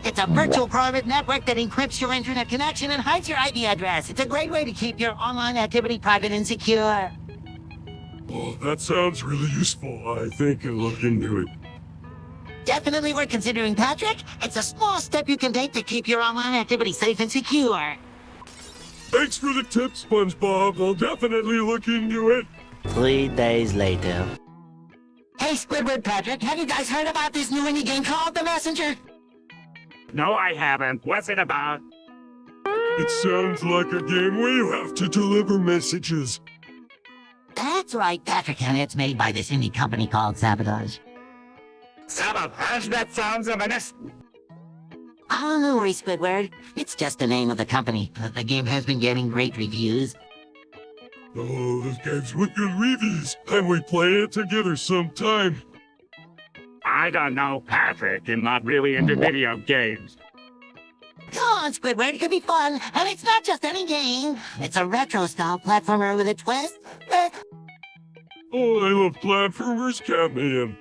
S2: It's a virtual private network that encrypts your internet connection and hides your IP address. It's a great way to keep your online activity private and secure.
S4: Oh, that sounds really useful. I think I'll look into it.
S2: Definitely worth considering, Patrick. It's a small step you can take to keep your online activity safe and secure.
S4: Thanks for the tip, SpongeBob. I'll definitely look into it.
S8: 3 days later.
S2: Hey, Squidward, Patrick, have you guys heard about this new indie game called The Messenger?
S3: No, I haven't. What's it about?
S4: It sounds like a game where you have to deliver messages.
S2: That's right, Patrick, and it's made by this indie company called Sabotage.
S3: Sabotage? That sounds ominous.
S2: Oh, no worries, Squidward. It's just the name of the company. The game has been getting great reviews.
S4: Oh, this game's with good reviews. And we play it together sometime.
S3: I don't know, Patrick. I'm not really into video games.
S2: Come on, Squidward, it could be fun. And it's not just any game. It's a retro-style platformer with a twist.
S4: Oh, I love platformers, count me in.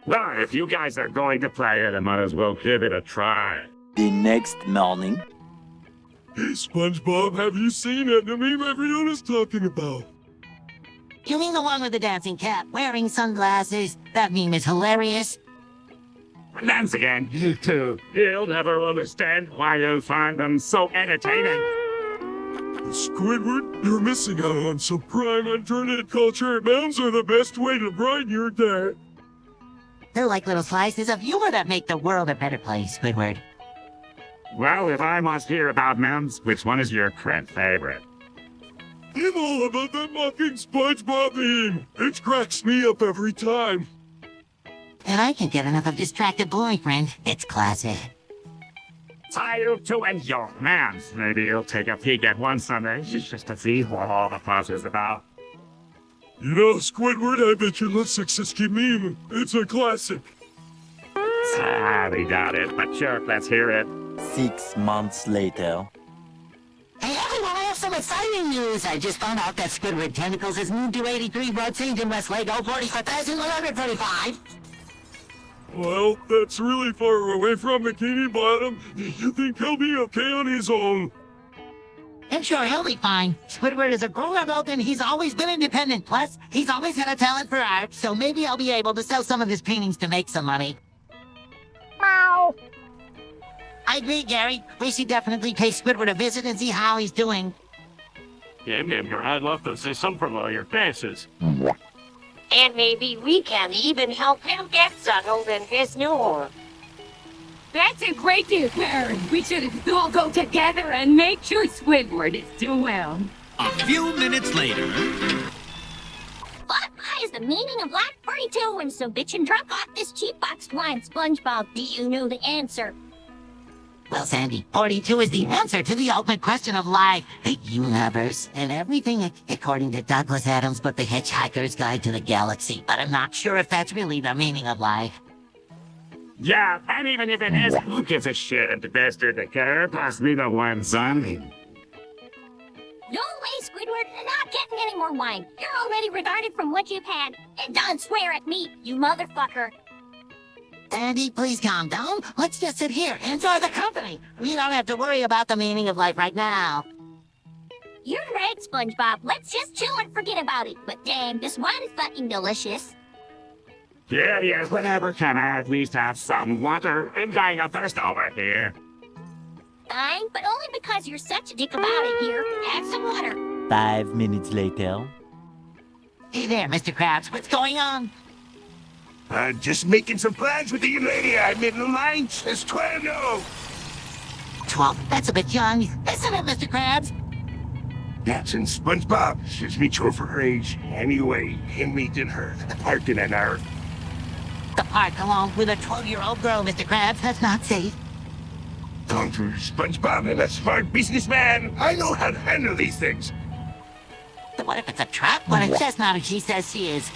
S3: Well, if you guys are going to play it, I might as well give it a try.
S1: The next morning.
S4: Hey, SpongeBob, have you seen that meme everyone is talking about?
S2: You mean the one with the dancing cat wearing sunglasses? That meme is hilarious.
S3: Once again, you two, you'll never understand why you find them so entertaining.
S4: Squidward, you're missing out on some prime internet culture. Memes are the best way to brighten your day.
S2: They're like little slices of humor that make the world a better place, Squidward.
S3: Well, if I must hear about memes, which one is your current favorite?
S4: I'm all about that mocking SpongeBob meme. It cracks me up every time.
S2: And I can get enough of distracted boyfriend. It's classic.
S3: Tie you two and your memes. Maybe you'll take a peek at one Sunday just to see what all the fuss is about.
S4: You know, Squidward, I bet you love Successky meme. It's a classic.
S3: Sorry, got it, but sure, let's hear it.
S1: 6 months later.
S2: Hey everyone, I have some exciting news. I just found out that Squidward Tentacles has moved to 83 Road St. in West Lego 44,135.
S4: Well, that's really far away from Bikini Bottom. You think he'll be okay on his own?
S2: And sure, he'll be fine. Squidward is a grown adult and he's always been independent. Plus, he's always had a talent for art, so maybe I'll be able to sell some of his paintings to make some money.
S6: Meow.
S2: I I agree, Gary. We should definitely pay Squidward a visit and see how he's doing.
S7: Yeah, I'd love to see some familiar faces.
S6: And maybe we can even help him get settled in his new home.
S9: That's a great deal, Karen. We should all go together and make sure Squidward is doing well.
S11: A few minutes later.
S6: What is the meaning of Lot 42 and so bitchin' drunk off this cheap boxed wine, SpongeBob? Do you know the answer?
S2: Well, Sandy, 42 is the answer to the ultimate question of life, the universe, and everything according to Douglas Adams' book, The Hitchhiker's Guide to the Galaxy. But I'm not sure if that's really the meaning of life.
S3: Yeah, and even if it is, who gives a shit? The bastard the care, pass me the one, son.
S6: No way, Squidward. You're not getting any more wine. You're already retarded from what you've had. And don't swear at me, you motherfucker.
S2: Sandy, please calm down. Let's just sit here and enjoy the company. We don't have to worry about the meaning of life right now.
S6: You're right, SpongeBob. Let's just chill and forget about it. But damn, this wine is fucking delicious.
S3: Yeah, whatever. Can I at least have some water? I'm dying of thirst over here.
S6: Fine, but only because you're such a dick about it here. Have some water.
S1: 5 minutes later.
S2: Hey there, Mr. Krabs. What's going on?
S5: Just making some plans with the young lady I met in the line. Says 12 no.
S2: 12? That's a bit young. Isn't it, Mr. Krabs?
S5: That's in SpongeBob. She's mature for her age. Anyway, him meeting her. Parked in an hour.
S2: The park along with a 12-year-old girl, Mr. Krabs. That's not safe.
S5: Don't for SpongeBob, I'm a smart businessman. I know how to handle these things.
S2: But what if it's a trap? What if that's not who she says she is?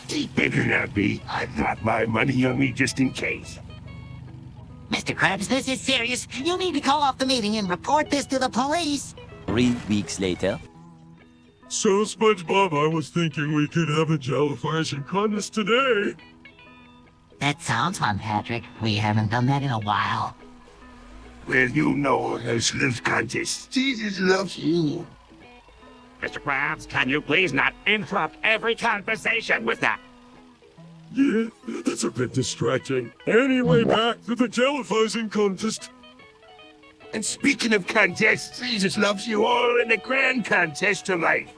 S5: It better not be. I've got my money on me just in case.
S2: Mr. Krabs, this is serious. You need to call off the meeting and report this to the police.
S1: 3 weeks later.
S4: So, SpongeBob, I was thinking we could have a jellyfishing contest today.
S2: That sounds fun, Patrick. We haven't done that in a while.
S5: Well, you know, there's love contest. Jesus loves you.
S3: Mr. Krabs, can you please not interrupt every conversation with that?
S4: Yeah, that's a bit distracting. Anyway, back to the jellyfishing contest.
S5: And speaking of contests, Jesus loves you all in the grand contest to life.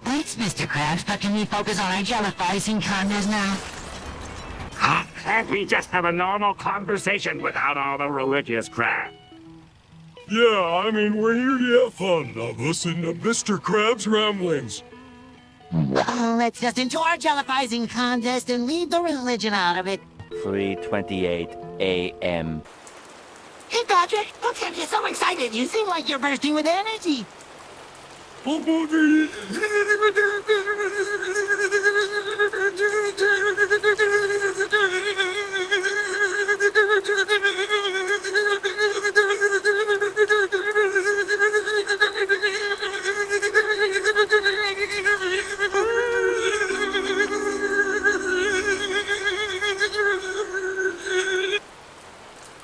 S2: Thanks, Mr. Krabs, but can we focus on our jellyfishing contest now?
S3: Can't we just have a normal conversation without all the religious crap?
S4: Yeah, I mean, we're here to have fun. Now listen to Mr. Krabs' ramblings.
S2: Let's just enjoy our jellyfishing contest and leave the religion out of it.
S1: 3:28 a.m.
S2: Hey, Patrick, what's got you so excited? You seem like you're bursting with energy.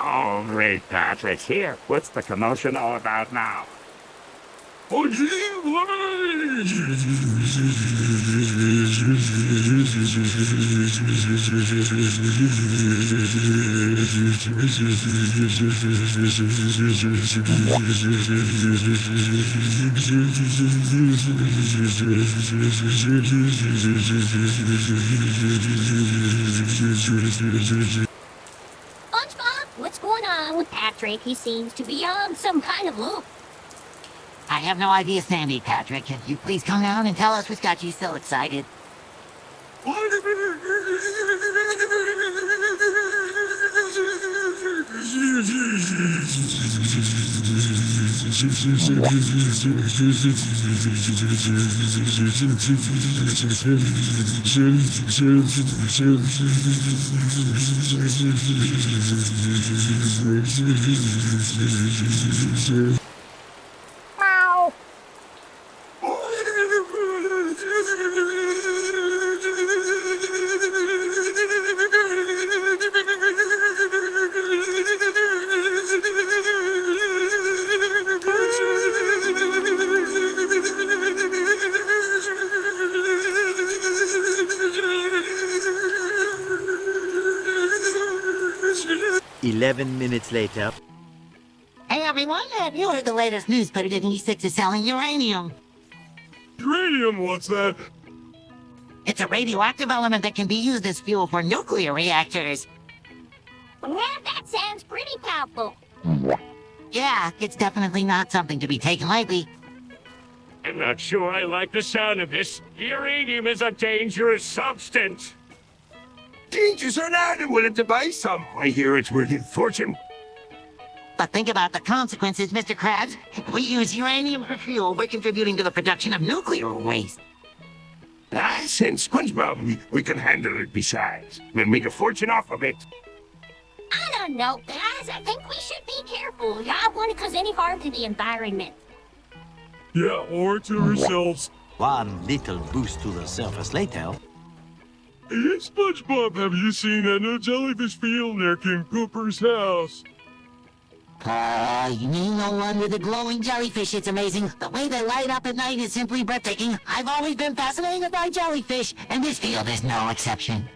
S3: Oh, great, Patrick. Here, what's the commotion all about now?
S6: SpongeBob, what's going on with Patrick? He seems to be on some kind of loop.
S2: I have no idea, Sandy. Patrick, can you please come down and tell us what's got you so excited?
S1: 11 minutes later.
S2: Hey everyone, have you heard the latest news? But Italy 6 is selling uranium.
S4: Uranium, what's that?
S2: It's a radioactive element that can be used as fuel for nuclear reactors.
S6: Well, that sounds pretty powerful.
S2: Yeah, it's definitely not something to be taken lightly.
S7: I'm not sure I like the sound of this. Uranium is a dangerous substance.
S5: Dangerous or not, I'm willing to buy some. I hear it's worth a fortune.
S2: But think about the consequences, Mr. Krabs. If we use uranium for fuel, we're contributing to the production of nuclear waste.
S5: Since SpongeBob, we can handle it besides. We'll make a fortune off of it.
S6: I don't know, guys. I think we should be careful. I don't want to cause any harm to the environment.
S4: Yeah, or to ourselves.
S1: One little boost to the surface later.
S4: Hey, SpongeBob, have you seen that new jellyfish field near King Cooper's house?
S2: You mean the one with the glowing jellyfish? It's amazing. The way they light up at night is simply breathtaking. I've always been fascinated by jellyfish, and this field is no exception.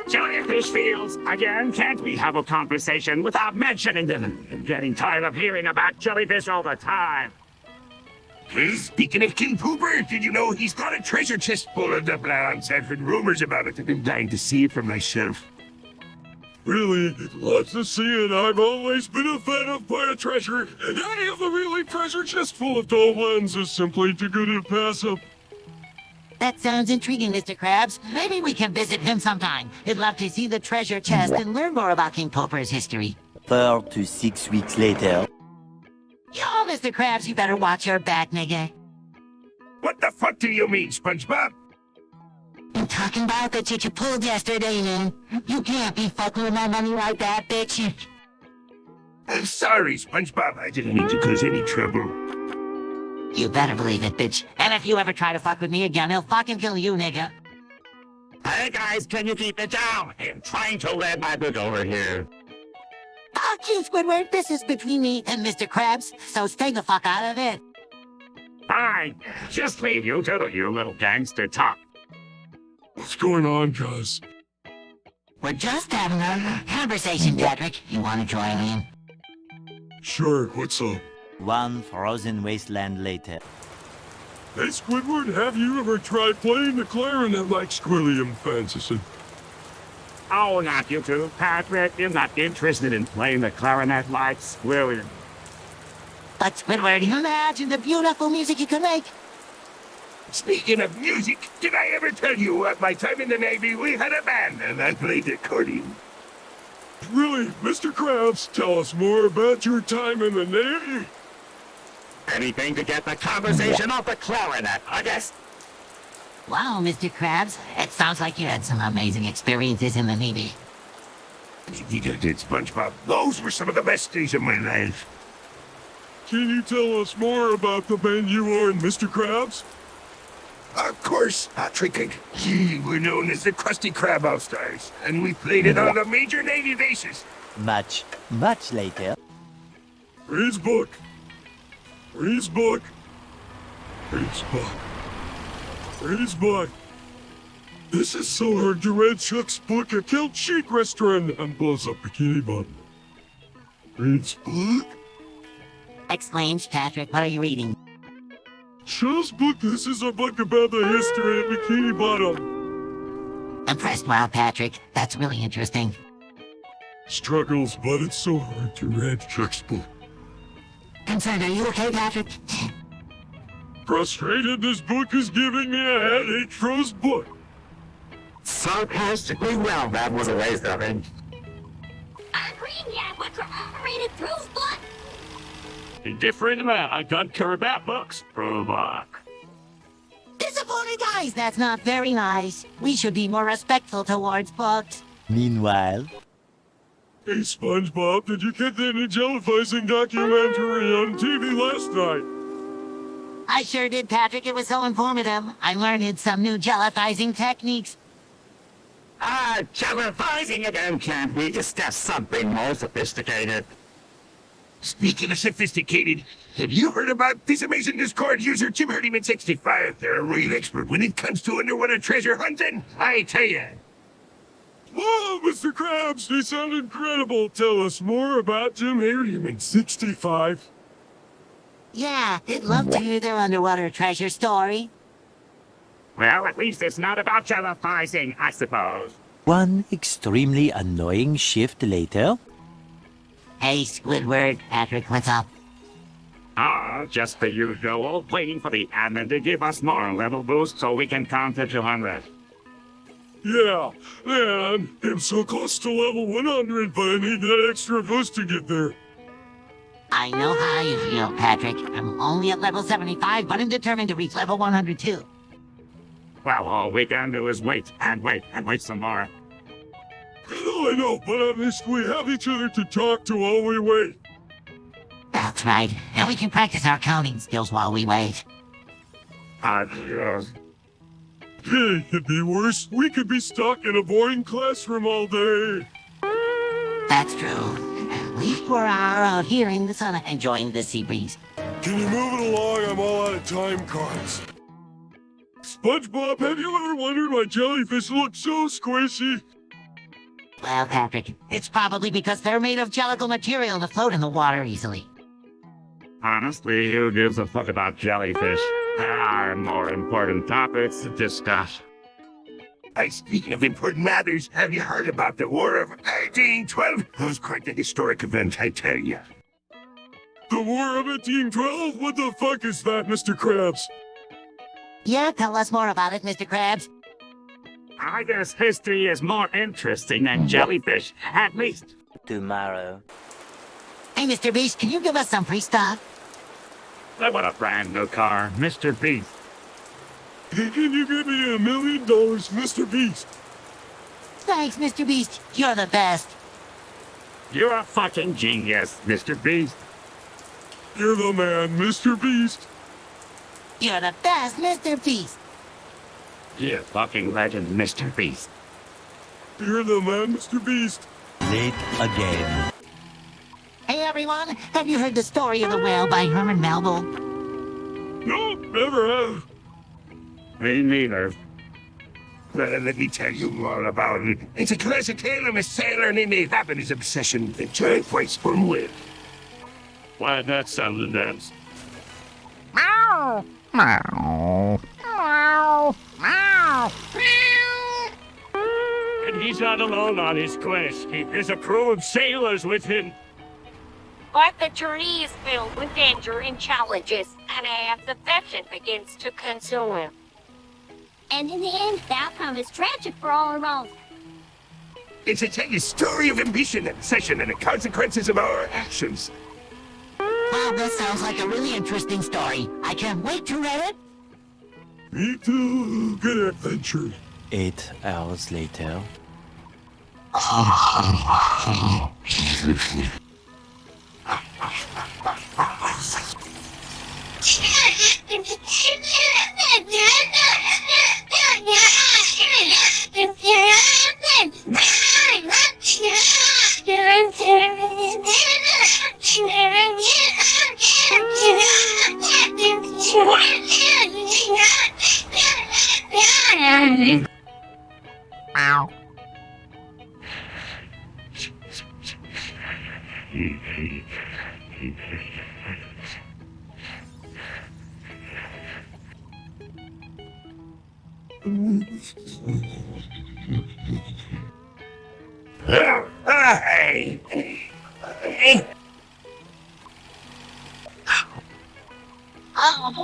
S3: Jellyfish fields! Again, can't we have a conversation without mentioning them? I'm getting tired of hearing about jellyfish all the time.
S5: Well, speaking of King Pooper, did you know he's got a treasure chest full of the ballins? I've heard rumors about it. I've been dying to see it for myself.
S4: Really, lots to see it. I've always been a fan of Pirate Treasure, and any of the really treasure chest full of tall lands is simply too good to pass up.
S2: That sounds intriguing, Mr. Krabs. Maybe we can visit him sometime. I'd love to see the treasure chest and learn more about King Pooper's history.
S1: 4 to 6 weeks later.
S2: Yo, Mr. Krabs, you better watch your back, nigga.
S5: What the fuck do you mean, SpongeBob?
S2: I'm talking about the chick you pulled yesterday, man. You can't be fucking with my money like that, bitch.
S5: I'm sorry, SpongeBob. I didn't mean to cause any trouble.
S2: You better believe it, bitch. And if you ever try to fuck with me again, he'll fucking kill you, nigga.
S3: Hey guys, can you keep it down? I'm trying to let my book over here.
S2: Fuck you, Squidward. This is between me and Mr. Krabs, so stay the fuck out of it.
S3: Fine, just leave you to you little gangster talk.
S4: What's going on, guys?
S2: We're just having a conversation, Patrick. You want to join in?
S4: Sure, what's up?
S1: One frozen wasteland later.
S4: Hey, Squidward, have you ever tried playing the clarinet like Squilliam Fantasy?
S3: Oh, not you two, Patrick. You're not interested in playing the clarinet like Squilliam.
S2: But Squidward, imagine the beautiful music you could make.
S5: Speaking of music, did I ever tell you at my time in the Navy we had a band and I played the accordion?
S4: Really, Mr. Krabs, tell us more about your time in the Navy.
S3: Anything to get the conversation off the clarinet, I guess.
S2: Wow, Mr. Krabs, it sounds like you had some amazing experiences in the Navy.
S5: Indeed I did, SpongeBob. Those were some of the best days of my life.
S4: Can you tell us more about the band you are in, Mr. Krabs?
S5: Of course, Patrick. We're known as the Krusty Krab All-Stars, and we played it on the major Navy bases.
S1: Much later.
S4: Read's book. Read's book. Read's book. Read's book. This is so hard to read Chuck's book, A Killed Sheep Restaurant, and blows up Bikini Bottom. Read's book.
S2: Exclaims Patrick, what are you reading?
S4: Show's book, this is a book about the history of Bikini Bottom.
S2: Impressed, wow, Patrick. That's really interesting.
S4: Struggles, but it's so hard to read Chuck's book.
S2: Concerned, are you okay, Patrick?
S4: Frustrated, this book is giving me a headache for his book.
S3: Sarcastically well, that was a waste of it.
S6: I'm reading that book. Read it through, book.
S7: Different amount. I don't care about books. Robot.
S2: Disappointed guys, that's not very nice. We should be more respectful towards books.
S1: Meanwhile.
S4: Hey, SpongeBob, did you get that jellyfishing documentary on TV last night?
S2: I sure did, Patrick. It was so informative. I learned some new jellyfishing techniques.
S3: Jellyfishing again, can't we discuss something more sophisticated?
S5: Speaking of sophisticated, have you heard about this amazing Discord user, Jim Hardyman65? They're a real expert when it comes to underwater treasure hunting, I tell ya.
S4: Whoa, Mr. Krabs, they sound incredible. Tell us more about Gymnarium in 65.
S2: Yeah, I'd love to hear their underwater treasure story.
S3: Well, at least it's not about jellifiing, I suppose.
S1: One extremely annoying shift later.
S2: Hey, Squidward, Patrick, what's up?
S3: Ah, just the usual, waiting for the admin to give us more level boost so we can count to 200.
S4: Yeah, man, I'm so close to level 100, but I need that extra boost to get there.
S2: I know how you feel, Patrick. I'm only at level 75, but I'm determined to reach level 100 too.
S3: Well, all we can do is wait, and wait, and wait some more.
S4: I know, but at least we have each other to talk to while we wait.
S2: That's right, and we can practice our counting skills while we wait.
S3: Adios.
S4: It could be worse. We could be stuck in a boring classroom all day.
S2: That's true. At least we're out here in the sun enjoying the sea breeze.
S4: Can you move it along? I'm all out of time cards. SpongeBob, have you ever wondered why jellyfish look so squishy?
S2: Well, Patrick, it's probably because they're made of jellical material to float in the water easily.
S3: Honestly, who gives a fuck about jellyfish? There are more important topics to discuss.
S5: Hey, speaking of important matters, have you heard about the War of 1812? It was quite a historic event, I tell you.
S4: The War of 1812? What the fuck is that, Mr. Krabs?
S2: Yeah, tell us more about it, Mr. Krabs.
S3: I guess history is more interesting than jellyfish, at least.
S8: Tomorrow.
S2: Hey, Mr. Beast, can you give us some free stuff?
S3: I want a brand new car, Mr. Beast.
S4: Can you give me $1 million, Mr. Beast?
S2: Thanks, Mr. Beast. You're the best.
S3: You're a fucking genius, Mr. Beast.
S4: You're the man, Mr. Beast.
S2: You're the best, Mr. Beast.
S3: You're a fucking legend, Mr. Beast.
S4: You're the man, Mr. Beast.
S1: Late again.
S2: Hey, everyone. Have you heard the story of the whale by Herman Melville?
S4: No, never have.
S3: Me neither.
S5: Well, let me tell you all about it. It's a classic tale of a sailor named Ahab and his obsession with a giant white sperm whale.
S7: Why, that sounded nice.
S6: Meow. Meow. Meow. Meow.
S7: And he's not alone on his quest. There's a crew of sailors with him.
S6: But the journey is filled with danger and challenges, and Ahab's affection begins to consume him.
S9: And in the end, the outcome is tragic for all involved.
S5: It's a story of ambition and obsession and the consequences of our actions.
S2: Wow, that sounds like a really interesting story. I can't wait to read it.
S4: Me too. Good adventure.
S1: 8 hours later.
S6: Meow.
S5: Hey!
S6: Meow.
S5: Oh!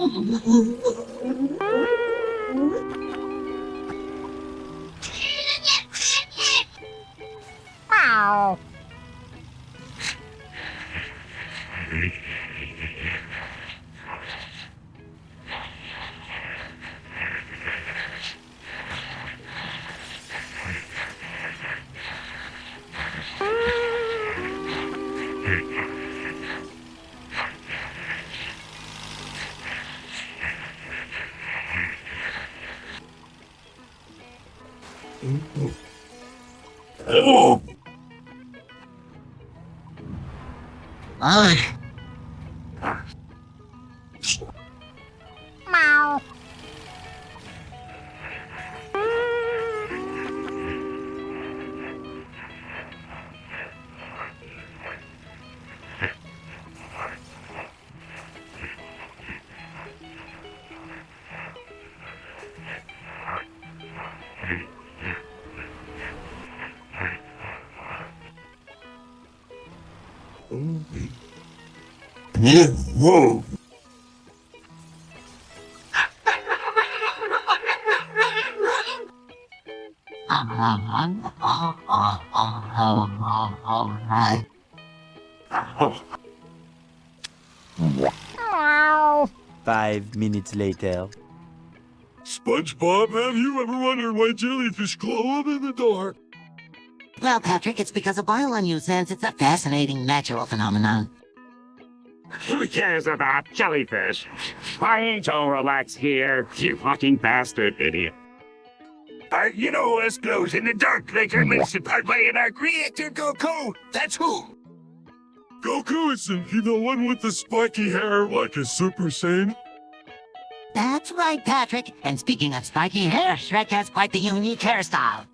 S2: Ugh.
S6: Meow.
S5: Whoa.
S6: Meow.
S1: 5 minutes later.
S4: SpongeBob, have you ever wondered why jellyfish glow up in the dark?
S2: Well, Patrick, it's because of ballin you since it's a fascinating natural phenomenon.
S3: Who cares about jellyfish? I ain't to relax here, you fucking bastard idiot.
S5: You know us glows in the dark like our medicine part by an arc reactor, Goku. That's who.
S4: Goku, isn't he the one with the spiky hair like a Super Saiyan?
S2: That's right, Patrick. And speaking of spiky hair, Shrek has quite the unique hairstyle.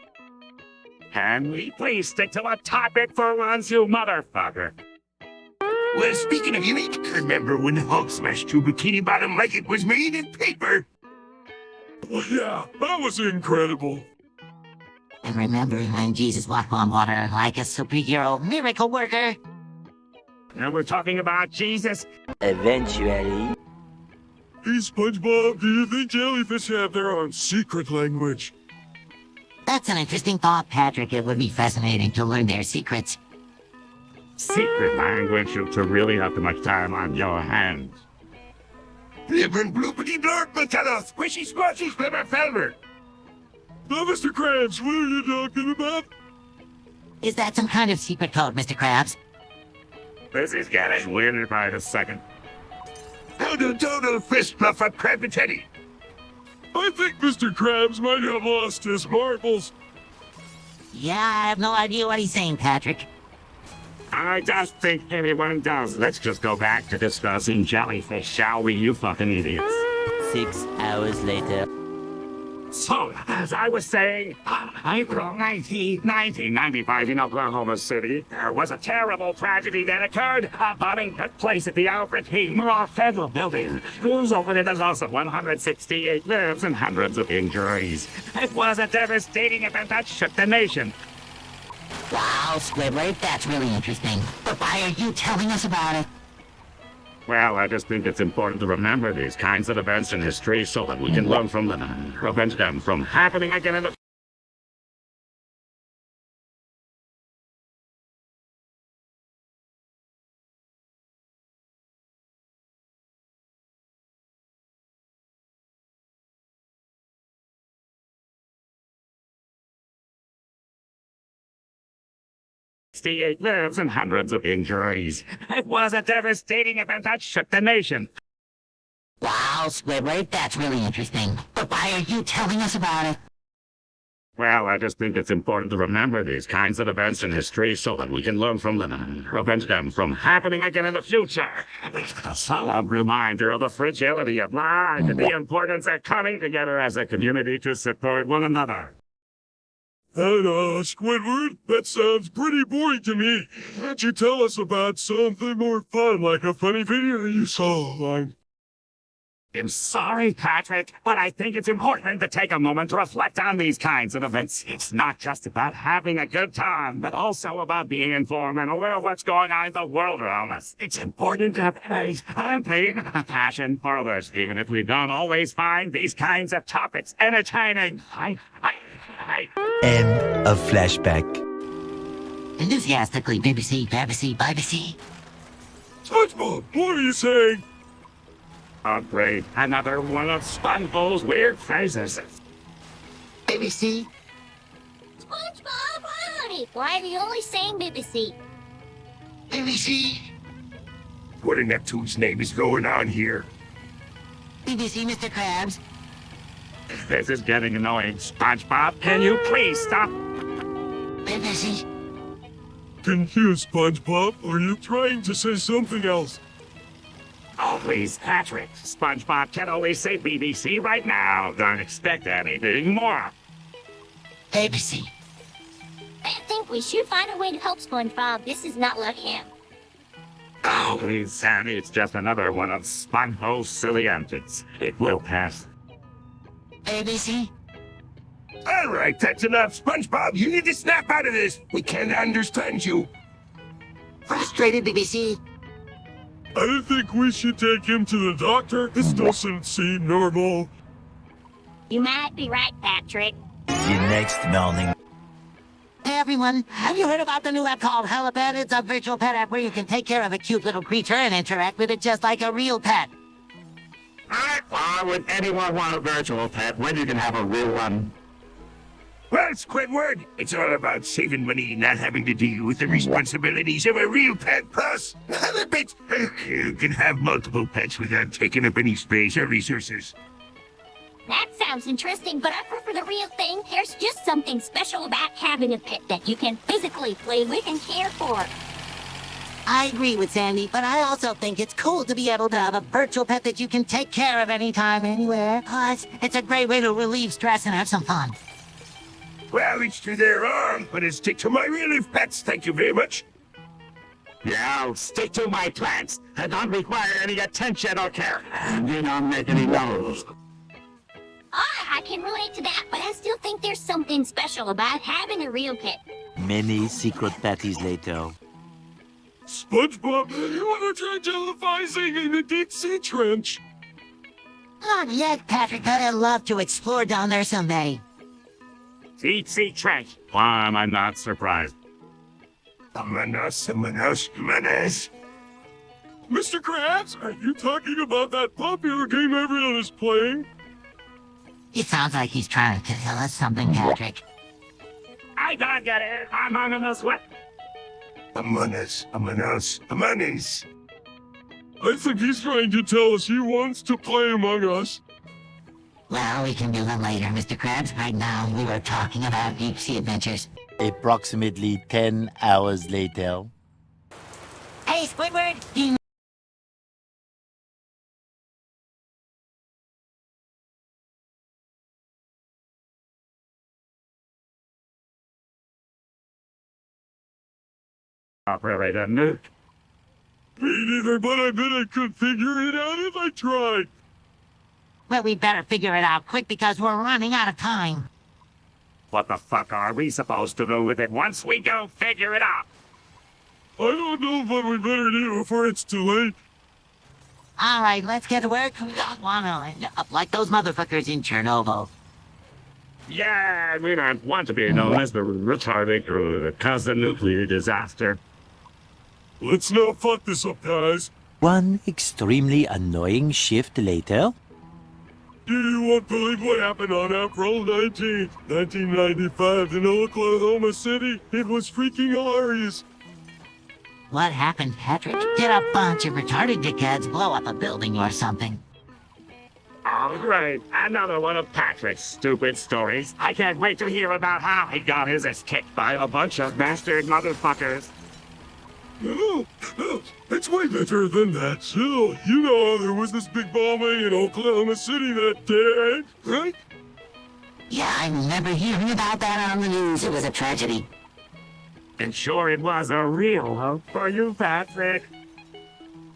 S3: Can we please stick to a topic for once, you motherfucker?
S5: Well, speaking of unique, remember when the Hulk smashed through Bikini Bottom like it was made in paper?
S4: Well, yeah, that was incredible.
S2: And remember when Jesus walked on water like a superhero miracle worker?
S3: Now we're talking about Jesus.
S8: Eventually.
S4: Hey, SpongeBob, do you think jellyfish have their own secret language?
S2: That's an interesting thought, Patrick. It would be fascinating to learn their secrets.
S3: Secret language to really have too much time on your hands.
S5: Living bloopity blurp, Matella, squishy squashy, flipper felver.
S4: Now, Mr. Krabs, what are you talking about?
S2: Is that some kind of secret code, Mr. Krabs?
S3: This is getting weirder by the second.
S5: Doodle doodle fist fluffer crab and teddy.
S4: I think Mr. Krabs might have lost his marbles.
S2: Yeah, I have no idea what he's saying, Patrick.
S3: I just think everyone does. Let's just go back to discussing jellyfish, shall we, you fucking idiots?
S1: 6 hours later.
S3: So, as I was saying, April 19, 1995 in Oklahoma City, there was a terrible tragedy that occurred. A bombing took place at the Alfred P. Murrah Federal Building, resulting in the loss of 168 lives and hundreds of injuries. It was a devastating event that shook the nation.
S2: Wow, Squidward, that's really interesting. But why are you telling us about it?
S3: Well, I just think it's important to remember these kinds of events in history so that we can learn from them and prevent them from happening again in the lives and hundreds of injuries. It was a devastating event that shook the nation.
S2: Wow, Squidward, that's really interesting. But why are you telling us about it?
S3: Well, I just think it's important to remember these kinds of events in history so that we can learn from them and prevent them from happening again in the future. A solemn reminder of the fragility of life and the importance of coming together as a community to support one another.
S4: And, Squidward, that sounds pretty boring to me. Can't you tell us about something more fun, like a funny video you saw online?
S3: I'm sorry, Patrick, but I think it's important to take a moment to reflect on these kinds of events. It's not just about having a good time, but also about being informed and aware of what's going on in the world around us. It's important to have faith, empathy, and a passion for others, even if we don't always find these kinds of topics entertaining.
S1: End of flashback.
S2: Enthusiastically, BBC.
S4: SpongeBob, what are you saying?
S3: Oh, great. Another one of SpongeBob's weird phrases.
S2: BBC?
S6: SpongeBob, honey, why are you always saying BBC?
S2: BBC?
S5: What in Neptune's name is going on here?
S2: BBC, Mr. Krabs?
S3: This is getting annoying. SpongeBob, can you please stop?
S2: BBC?
S4: Confused, SpongeBob. Are you trying to say something else?
S3: Oh, please, Patrick. SpongeBob can only say BBC right now. Don't expect anything more.
S2: ABC?
S6: I think we should find a way to help SpongeBob. This is not like him.
S3: Oh, please, Sammy. It's just another one of SpongeBob's silly antics. It will pass.
S2: ABC?
S5: All right, that's enough, SpongeBob. You need to snap out of this. We can't understand you.
S2: Frustrated, BBC?
S4: I think we should take him to the doctor. This doesn't seem normal.
S6: You might be right, Patrick.
S8: The next morning.
S2: Hey everyone, have you heard about the new app called Helipet? It's a virtual pet app where you can take care of a cute little creature and interact with it just like a real pet.
S3: Why would anyone want a virtual pet when you can have a real one?
S5: Well, Squidward, it's all about saving money and not having to deal with the responsibilities of a real pet. Plus, Helipet, you can have multiple pets without taking up any space or resources.
S6: That sounds interesting, but I prefer the real thing. There's just something special about having a pet that you can physically play with and care for.
S2: I agree with Sandy, but I also think it's cool to be able to have a virtual pet that you can take care of anytime, anywhere. Plus, it's a great way to relieve stress and have some fun.
S5: Well, each to their own, but I stick to my real-life pets, thank you very much.
S3: Yeah, I'll stick to my plants and don't require any attention or care. And you don't make any noise.
S6: I can relate to that, but I still think there's something special about having a real pet.
S1: Many secret parties later.
S4: SpongeBob, you want to try televising in the deep sea trench?
S2: Not yet, Patrick, but I'd love to explore down there someday.
S3: Deep sea trench. Why am I not surprised?
S5: Someone else. Menace.
S4: Mr. Krabs, are you talking about that popular game everyone is playing?
S2: It sounds like he's trying to tell us something, Patrick.
S3: I don't get it. I'm under the sweat.
S5: Among Us.
S4: I think he's trying to tell us he wants to play Among Us.
S2: Well, we can do that later, Mr. Krabs. Right now, we were talking about deep sea adventures.
S1: Approximately 10 hours later.
S2: Hey, Squidward! You
S3: Operator,
S4: Me neither, but I bet I could figure it out if I tried.
S2: Well, we better figure it out quick because we're running out of time.
S3: what the fuck are we supposed to do with it once we go figure it out?
S4: I don't know what we better do before it's too late.
S2: All right, let's get to work. We don't want to end up like those motherfuckers in Chernobyl.
S3: Yeah, we don't want to be known as the retarded crew that caused the nuclear disaster.
S4: Let's not fuck this up, guys.
S1: One extremely annoying shift later.
S4: Do you won't believe what happened on April 19th, 1995 in Oklahoma City? It was freaking hilarious.
S2: What happened, Patrick? Did a bunch of retarded dickheads blow up a building or something?
S3: Oh, great. Another one of Patrick's stupid stories. I can't wait to hear about how he got his ass kicked by a bunch of bastard motherfuckers.
S4: No, it's way better than that. Still, you know there was this big bombing in Oklahoma City that day, right?
S2: Yeah, I remember hearing about that on the news. It was a tragedy.
S3: And sure it was a real hope for you, Patrick.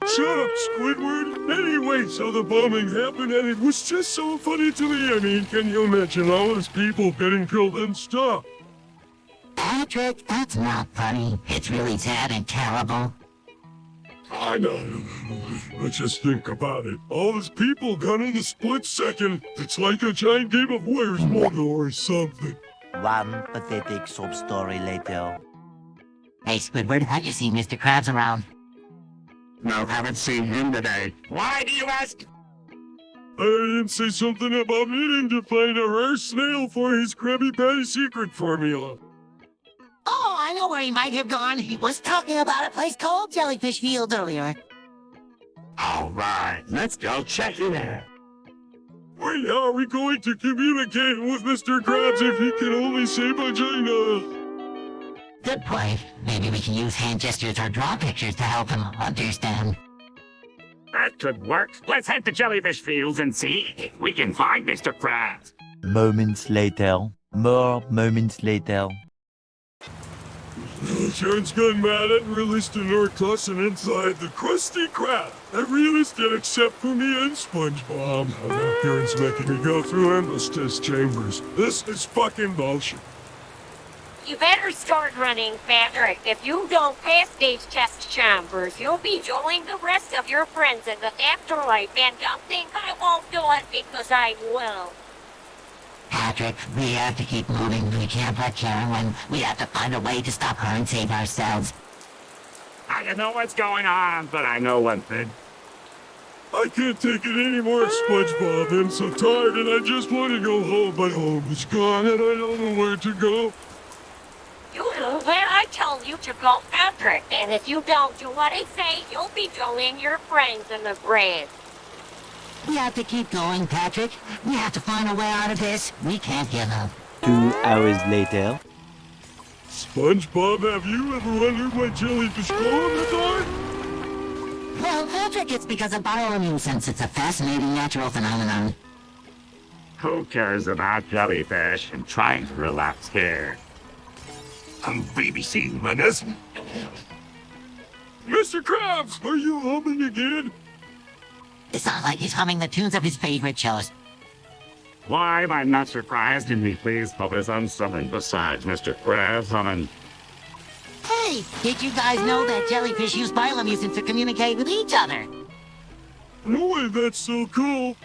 S4: Shut up, Squidward. Anyway, so the bombing happened and it was just so funny to me. I mean, can you imagine all those people getting killed and stuff?
S2: Patrick, that's not funny. It's really sad and terrible.
S4: I know. But just think about it. All those people gone in a split second. It's like a giant game of Where's Waldo or something.
S1: One pathetic sob story later.
S2: Hey, Squidward, have you seen Mr. Krabs around?
S3: No, haven't seen him today. Why do you ask?
S4: I heard him say something about needing to find a rare snail for his Krabby Patty secret formula.
S2: Oh, I know where he might have gone. He was talking about a place called Jellyfish Field earlier.
S3: All right, let's go check it out.
S4: Wait, how are we going to communicate with Mr. Krabs if he can only say vagina?
S2: Good point. Maybe we can use hand gestures or draw pictures to help him understand.
S3: That could work. Let's head to Jellyfish Fields and see if we can find Mr. Krabs.
S1: Moments later. More moments later.
S4: Sharon's gone mad and released an orcussin inside the Krusty Krab. I realized it except for me and SpongeBob. My parents making me go through endless test chambers. This is fucking bullshit.
S6: You better start running, Patrick. If you don't pass these test chambers, you'll be joining the rest of your friends in the afterlife, and don't think I won't do it because I will.
S2: Patrick, we have to keep moving. We can't let Karen win. We have to find a way to stop her and save ourselves.
S3: I don't know what's going on, but I know one thing.
S4: I can't take it anymore, SpongeBob. I'm so tired and I just want to go home, but home is gone and I don't know where to go.
S6: You know where I told you to go, Patrick, and if you don't do what I say, you'll be joining your friends in the grave.
S2: We have to keep going, Patrick. We have to find a way out of this. We can't give up.
S1: 2 hours later.
S4: SpongeBob, have you ever wondered why jellyfish glow in the dark?
S2: Well, Patrick, it's because of bioluminescence. It's a fascinating natural phenomenon.
S3: Who cares about jellyfish? I'm trying to relax here.
S5: I'm babysitting my husband.
S4: Mr. Krabs, are you humming again?
S2: It sounds like he's humming the tunes of his favorite shows.
S3: Why am I not surprised? Can we please focus on something besides Mr. Krabs humming?
S2: Hey, did you guys know that jellyfish use bioluminescence to communicate with each other?
S4: No way, that's so cool.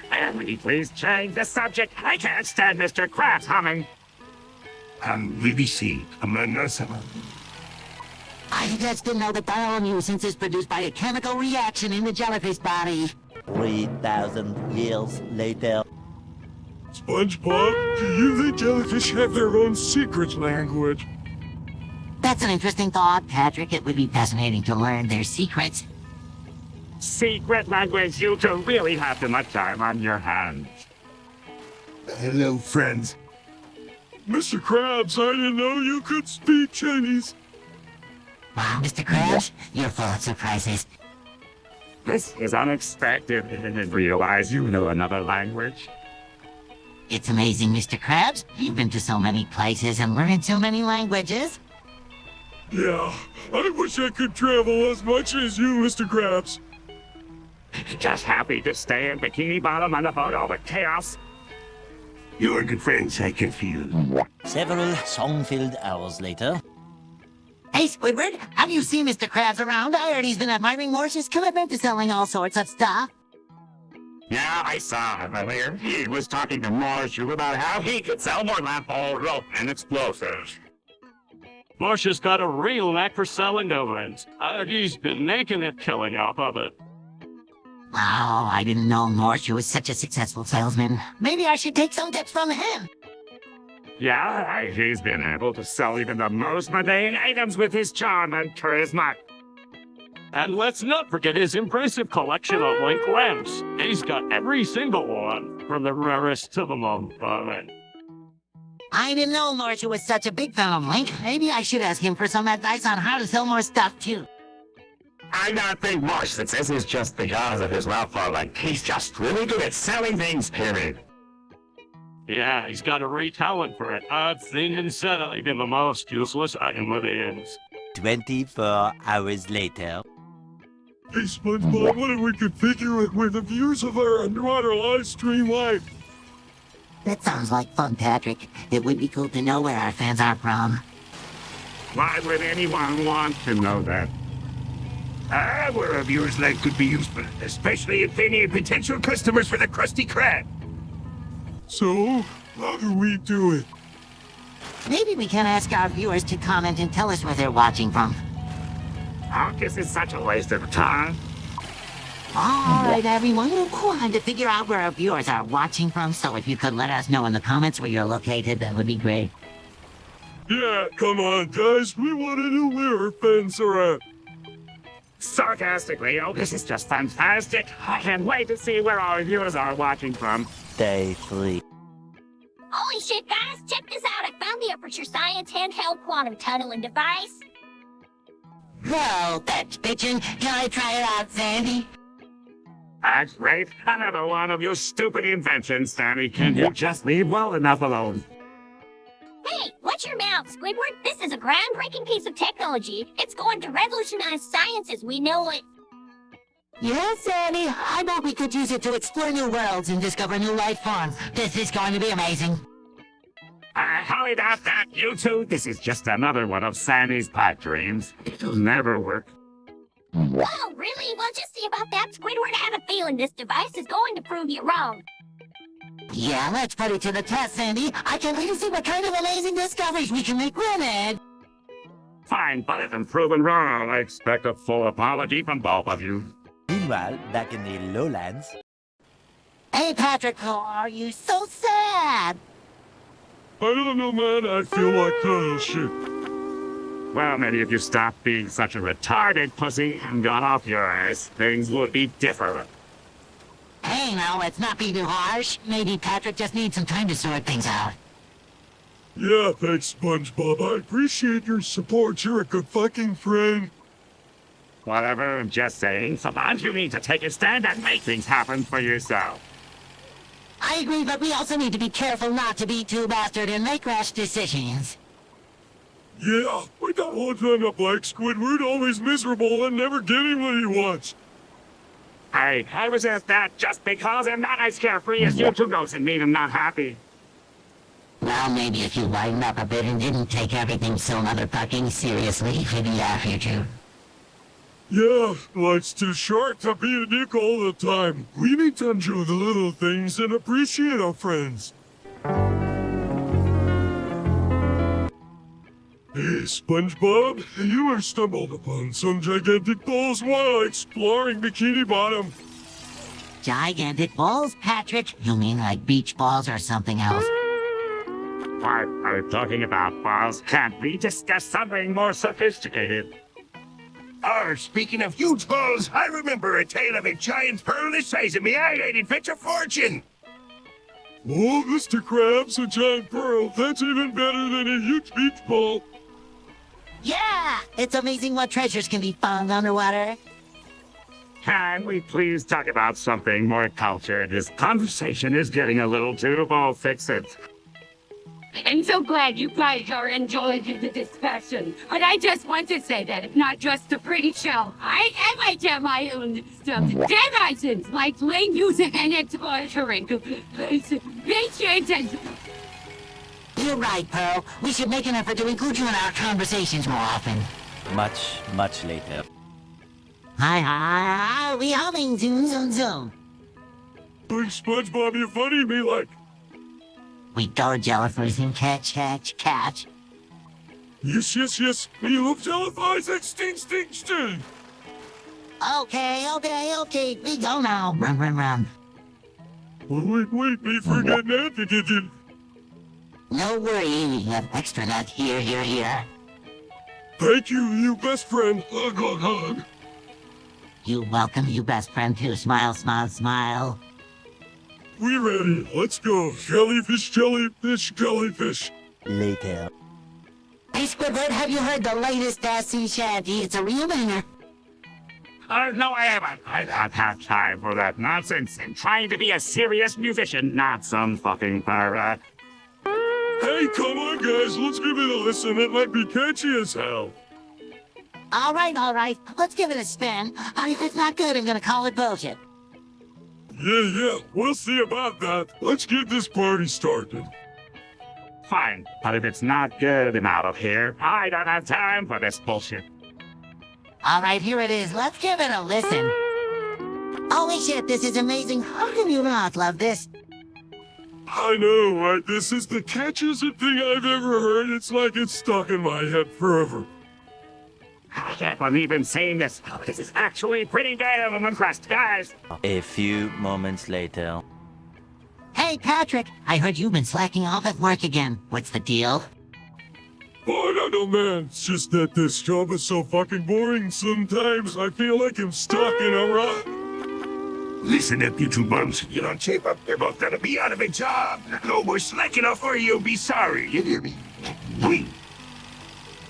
S3: Can we please change the subject? I can't stand Mr. Krabs humming.
S5: I'm babysitting my husband.
S2: I just didn't know that bioluminescence is produced by a chemical reaction in the jellyfish body.
S1: 3,000 years later.
S4: SpongeBob, do you think jellyfish have their own secret language?
S2: That's an interesting thought, Patrick. It would be fascinating to learn their secrets.
S3: Secret language, you two really have too much time on your hands.
S5: Hello, friends.
S4: Mr. Krabs, I didn't know you could speak Chinese.
S2: Wow, Mr. Krabs, you're full of surprises.
S3: This is unexpected. I didn't realize you knew another language.
S2: It's amazing, Mr. Krabs. You've been to so many places and learned so many languages.
S4: Yeah, I wish I could travel as much as you, Mr. Krabs.
S3: Just happy to stay in Bikini Bottom and avoid all the chaos.
S5: You're good friends, I can feel.
S1: Several song-filled hours later.
S2: Hey, Squidward, have you seen Mr. Krabs around? I heard he's been admiring Morse's commitment to selling all sorts of stuff.
S3: Yeah, I saw him earlier. He was talking to Marsha about how he could sell more lamp pole rope and explosives.
S7: Marcia's got a real knack for selling ovens. He's been making a killing off of it.
S2: Wow, I didn't know Morse was such a successful salesman. Maybe I should take some tips from him.
S3: Yeah, he's been able to sell even the most mundane items with his charm and charisma.
S7: And let's not forget his impressive collection of Link lamps. He's got every single one, from the rarest to the most common.
S2: I didn't know Morse was such a big fan of Link. Maybe I should ask him for some advice on how to sell more stuff, too.
S3: I don't think Marsh that this is just because of his love for Link. He's just really good at selling things, period.
S7: Yeah, he's got a real talent for it. I've seen him sell even the most useless item within.
S1: 24 hours later.
S4: Hey, SpongeBob, what if we could figure out where the views of our underwater live stream went?
S2: That sounds like fun, Patrick. It would be cool to know where our fans are from.
S3: Why would anyone want to know that?
S5: Where a viewer's life could be useful, especially if they need potential customers for the Krusty Krab.
S4: So, how do we do it?
S2: Maybe we can ask our viewers to comment and tell us where they're watching from.
S3: Oh, this is such a waste of time.
S2: All right, everyone, we're trying to figure out where our viewers are watching from, so if you could let us know in the comments where you're located, that would be great.
S4: Yeah, come on, guys. We want to know where our fans are at.
S3: Sarcastically, oh, this is just fantastic. I can't wait to see where our viewers are watching from.
S1: Day 3.
S6: Holy shit, guys, check this out. I found the Aperture Science handheld quantum tunneling device.
S2: Well, that's bitchin'. Can I try it out, Sandy?
S3: That's great. Another one of your stupid inventions, Sammy. Can you just leave well enough alone?
S6: Hey, watch your mouth, Squidward. This is a groundbreaking piece of technology. It's going to revolutionize science as we know it.
S2: Yes, Sandy. I bet we could use it to explore new worlds and discover new life forms. This is going to be amazing.
S3: I highly doubt that, you two. This is just another one of Sandy's pipe dreams. It'll never work.
S6: Oh, really? Well, just see about that, Squidward. I have a feeling this device is going to prove you wrong.
S2: Yeah, let's put it to the test, Sandy. I can't wait to see what kind of amazing discoveries we can make with it.
S3: Fine, but if I'm proven wrong, I expect a full apology from both of you.
S1: Meanwhile, back in the lowlands.
S2: Hey, Patrick, how are you? So sad.
S4: I don't know, man. I feel like shit.
S3: Well, maybe if you stopped being such a retarded pussy and got off your ass, things would be different.
S2: Hey, now, let's not be too harsh. Maybe Patrick just needs some time to sort things out.
S4: Yeah, thanks, SpongeBob. I appreciate your support. You're a good fucking friend.
S3: Whatever, I'm just saying, sometimes you need to take a stand and make things happen for yourself.
S2: I agree, but we also need to be careful not to be too bastard and make rash decisions.
S4: Yeah, we don't want to end up like Squidward, always miserable and never getting what he wants.
S3: Hey, I resent that just because I'm not as carefree as you two doesn't mean I'm not happy.
S2: Well, maybe if you lighten up a bit and didn't take everything so motherfucking seriously, we'd be after you.
S4: Yeah, life's too short to be a dick all the time. We need to enjoy the little things and appreciate our friends. Hey, SpongeBob, you have stumbled upon some gigantic balls while exploring Bikini Bottom.
S2: Gigantic balls, Patrick? You mean like beach balls or something else?
S3: What are you talking about, balls? Can't we discuss something more sophisticated?
S5: Oh, speaking of huge balls, I remember a tale of a giant pearl the size of me eyelid fetch a fortune.
S4: Oh, Mr. Krabs, a giant pearl. That's even better than a huge beach ball.
S2: Yeah! It's amazing what treasures can be found underwater.
S3: Can we please talk about something more cultured? This conversation is getting a little too ball-fixed.
S9: I'm so glad you guys are enjoying the discussion. But I just want to say that it's not just a pretty show. I might have my own stuff. Dead license, like playing music and exploring. Patience.
S2: You're right, Pearl. We should make an effort to include you in our conversations more often.
S1: Much later.
S2: Hi, we humming zoom.
S4: Hey, SpongeBob, you funny me like.
S2: We go jellyfish and catch.
S4: Yes. We love jellyfish like sting.
S2: Okay. We go now. Run.
S4: Wait, we forget that.
S2: No worry, we have extra nut here.
S4: Thank you, you best friend. Hug.
S2: You welcome, you best friend too. Smile.
S4: We ready. Let's go. Jellyfish.
S1: Later.
S2: Hey, Squidward, have you heard the latest sea shanty? It's a real banger.
S3: No, I haven't. I don't have time for that nonsense. I'm trying to be a serious musician, not some fucking pirate.
S4: Hey, come on, guys. Let's give it a listen. It might be catchy as hell.
S2: All right. Let's give it a spin. If it's not good, I'm gonna call it bullshit.
S4: Yeah. We'll see about that. Let's get this party started.
S3: Fine, but if it's not good, I'm out of here. I don't have time for this bullshit.
S2: All right, here it is. Let's give it a listen. Holy shit, this is amazing. How can you not love this?
S4: I know, right? This is the catchiest thing I've ever heard. It's like it's stuck in my head forever.
S3: I can't believe I'm saying this. This is actually pretty damn impressed, guys.
S1: A few moments later.
S2: Hey, Patrick, I heard you've been slacking off at work again. What's the deal?
S4: Oh, I don't know, man. It's just that this job is so fucking boring. Sometimes I feel like I'm stuck in a rut.
S5: Listen up, you two bums. You don't shape up, you're both gonna be out of a job. No more slacking off or you'll be sorry. You hear me?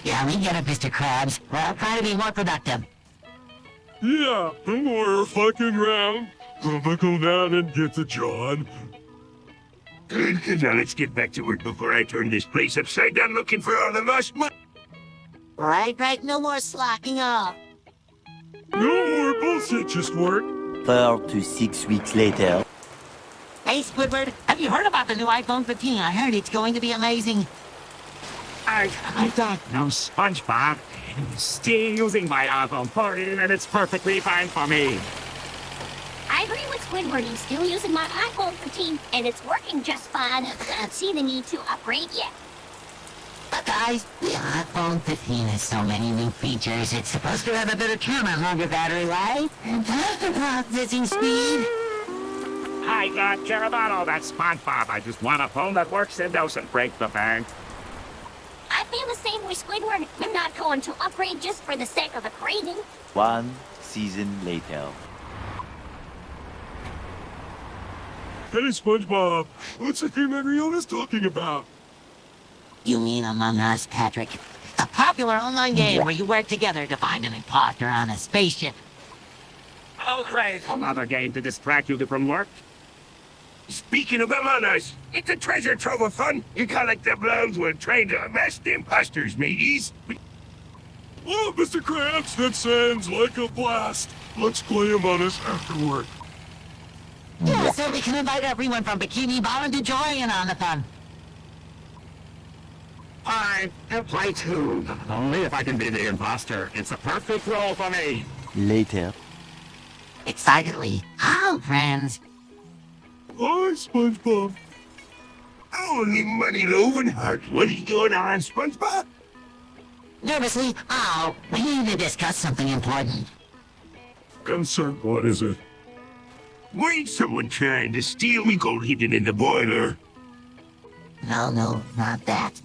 S2: Yeah, we get it, Mr. Krabs. Well, try to be more productive.
S4: Yeah, more fucking round. Gonna go down and get the John.
S5: Good. Now let's get back to work before I turn this place upside down looking for all the lost money.
S2: Right. No more slacking off.
S4: No more bullshit, just work.
S1: 4 to 6 weeks later.
S2: Hey, Squidward, have you heard about the new iPhone 15? I heard it's going to be amazing.
S3: I don't know, SpongeBob. I'm still using my iPhone 14 and it's perfectly fine for me.
S6: I agree with Squidward. He's still using my iPhone 15, and it's working just fine. I don't see the need to upgrade yet.
S2: But guys, the iPhone 15 has so many new features. It's supposed to have a better camera, longer battery life, and faster processing speed.
S3: I don't care about all that, SpongeBob. I just want a phone that works and doesn't break the bank.
S6: I feel the same way, Squidward. I'm not going to upgrade just for the sake of upgrading.
S8: One season later.
S4: Hey, SpongeBob, what's the game everyone's talking about?
S2: You mean Among Us, Patrick? A popular online game where you work together to find an imposter on a spaceship.
S3: Oh, great. Another game to distract you from work?
S5: Speaking of Among Us, it's a treasure trove of fun. You collect the blobs when trying to unmask the imposters, mateys.
S4: Oh, Mr. Krabs, that sounds like a blast. Let's play Among Us after work.
S2: Yeah, so we can invite everyone from Bikini Bottom to join in on the fun.
S3: Fine, I'll play too. Only if I can be the imposter. It's a perfect role for me.
S8: Later.
S2: Excitedly, hello, friends.
S4: Hi, SpongeBob.
S5: Holy money, loaf and heart. What is going on, SpongeBob?
S2: Nervously, we need to discuss something important.
S4: Concern, what is it?
S5: Why ain't someone trying to steal me gold hidden in the boiler?
S2: No, not that.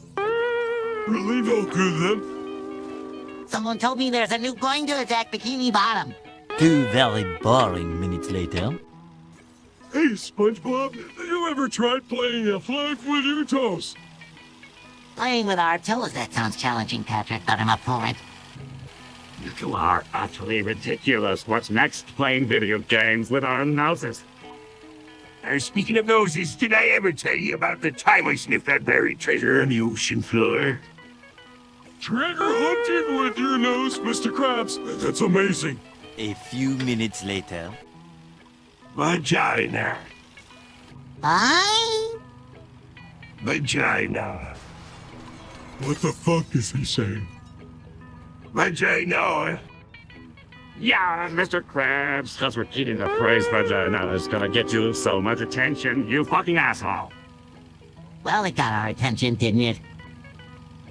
S4: Really no good then?
S2: Someone told me there's a new going to attack Bikini Bottom.
S1: 2 very boring minutes later.
S4: Hey, SpongeBob, have you ever tried playing a flag with your toes?
S2: Playing with our toes, that sounds challenging, Patrick, but I'm up for it.
S3: You are utterly ridiculous. What's next? Playing video games with our noses.
S5: Speaking of noses, did I ever tell you about the time I sniffed that buried treasure on the ocean floor?
S4: Treasure hunting with your nose, Mr. Krabs. That's amazing.
S1: A few minutes later.
S5: Vagina.
S2: Bye?
S5: Vagina.
S4: What the fuck is he saying?
S5: Vagina.
S3: Yeah, Mr. Krabs, because repeating the phrase vagina is gonna get you so much attention, you fucking asshole.
S2: Well, it got our attention, didn't it?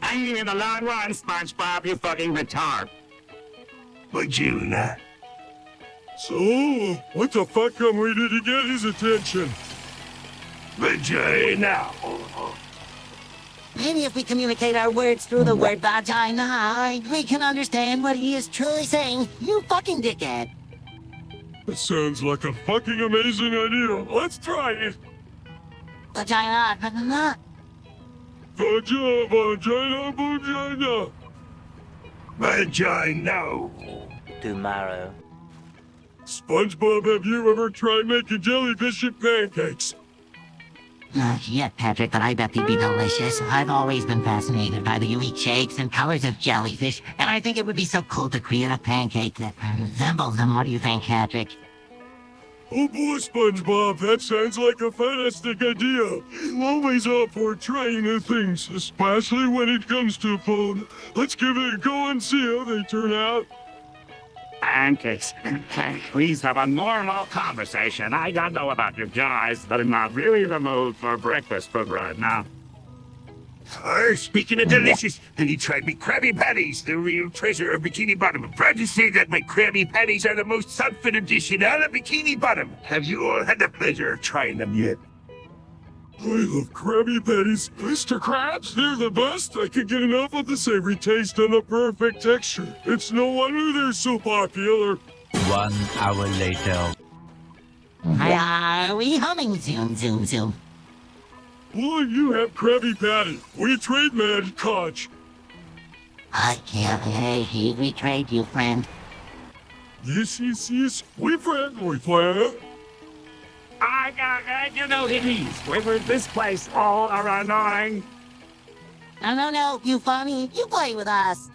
S3: I mean, in the long run, SpongeBob, you fucking retard.
S5: Vagina.
S4: So, what the fuck come we did to get his attention?
S5: Vagina.
S2: Maybe if we communicate our words through the word vagina, we can understand what he is truly saying. You fucking dickhead.
S4: That sounds like a fucking amazing idea. Let's try it.
S2: Vagina.
S4: Vagina.
S5: Vagina.
S8: Tomorrow.
S4: SpongeBob, have you ever tried making jellyfish and pancakes?
S2: Not yet, Patrick, but I bet they'd be delicious. I've always been fascinated by the unique shapes and colors of jellyfish, and I think it would be so cool to create a pancake that resembles them. What do you think, Patrick?
S4: Oh boy, SpongeBob, that sounds like a fantastic idea. I'm always up for trying new things, especially when it comes to food. Let's give it a go and see how they turn out.
S3: Pancakes. Please have a normal conversation. I don't know about you guys, but I'm not really in the mood for breakfast food right now.
S5: Speaking of delicious, and you tried me Krabby Patties, the real treasure of Bikini Bottom. I'm proud to say that my Krabby Patties are the most sought-after edition out of Bikini Bottom. Have you all had the pleasure of trying them yet?
S4: I love Krabby Patties. Mr. Krabs, they're the best. I can get enough of the savory taste and the perfect texture. It's no wonder they're so popular.
S1: 1 hour later.
S2: Are we humming? Zoom.
S4: Boy, you have Krabby Patty. We trade man Koch.
S2: I can't believe he betrayed you, friend.
S4: Yes. We plan.
S3: You know these. With this place all are annoying.
S2: No, you funny. You play with us.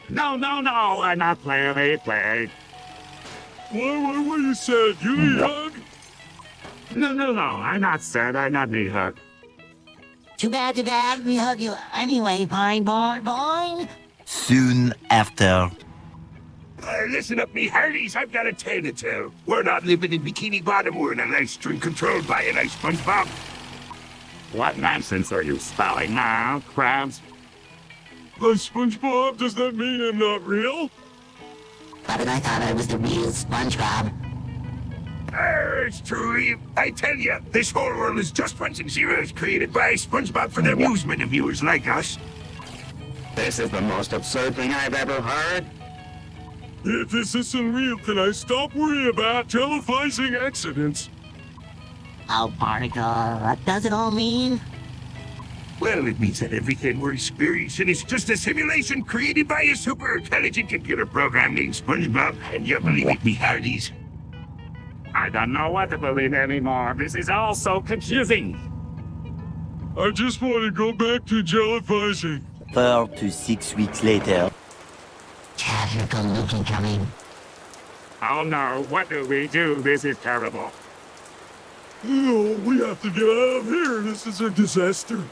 S3: No, I'm not playing. Play.
S4: What you said? You need a hug?
S3: No, I'm not sad. I not need hug.
S2: Too bad, we hug you anyway, fine boy.
S8: Soon after.
S5: Listen up, me hearties, I've got a tale to tell. We're not living in Bikini Bottom, we're in a nice string controlled by a nice SpongeBob.
S3: What nonsense are you spouting now, Krabs?
S4: SpongeBob, does that mean I'm not real?
S2: But I thought I was the real SpongeBob.
S5: It's true. I tell you, this whole world is just ones and zeros created by SpongeBob for the amusement of viewers like us.
S3: This is the most absurd thing I've ever heard.
S4: If this isn't real, can I stop worrying about televising accidents?
S2: Oh, Barnacle, what does it all mean?
S5: Well, it means that everything we're experiencing is just a simulation created by a super intelligent computer program named SpongeBob, and you believe it, me hearties.
S3: I don't know what to believe anymore. This is all so confusing.
S4: I just want to go back to jellyfishing.
S8: 4 to 6 weeks later.
S2: Casual looking coming.
S3: Oh no, what do we do? This is terrible.
S4: Oh, we have to get out of here. This is a disaster.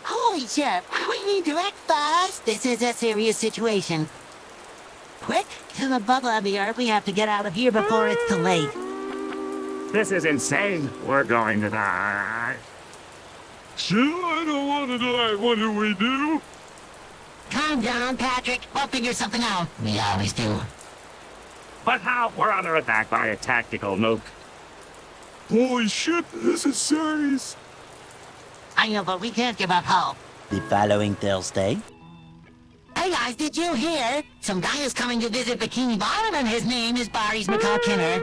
S2: Holy shit, we need to act fast. This is a serious situation. Quick, to the bubble of the earth. We have to get out of here before it's too late.
S3: This is insane. We're going to die.
S4: Shit, I don't want to die. What do we do?
S2: Calm down, Patrick. We'll figure something out. We always do.
S3: But how? We're under attack by a tactical nuke.
S4: Holy shit, this is serious.
S2: I know, but we can't give up hope.
S8: The following Thursday.
S2: Hey guys, did you hear? Some guy is coming to visit Bikini Bottom and his name is Barry's McCall-Kinner.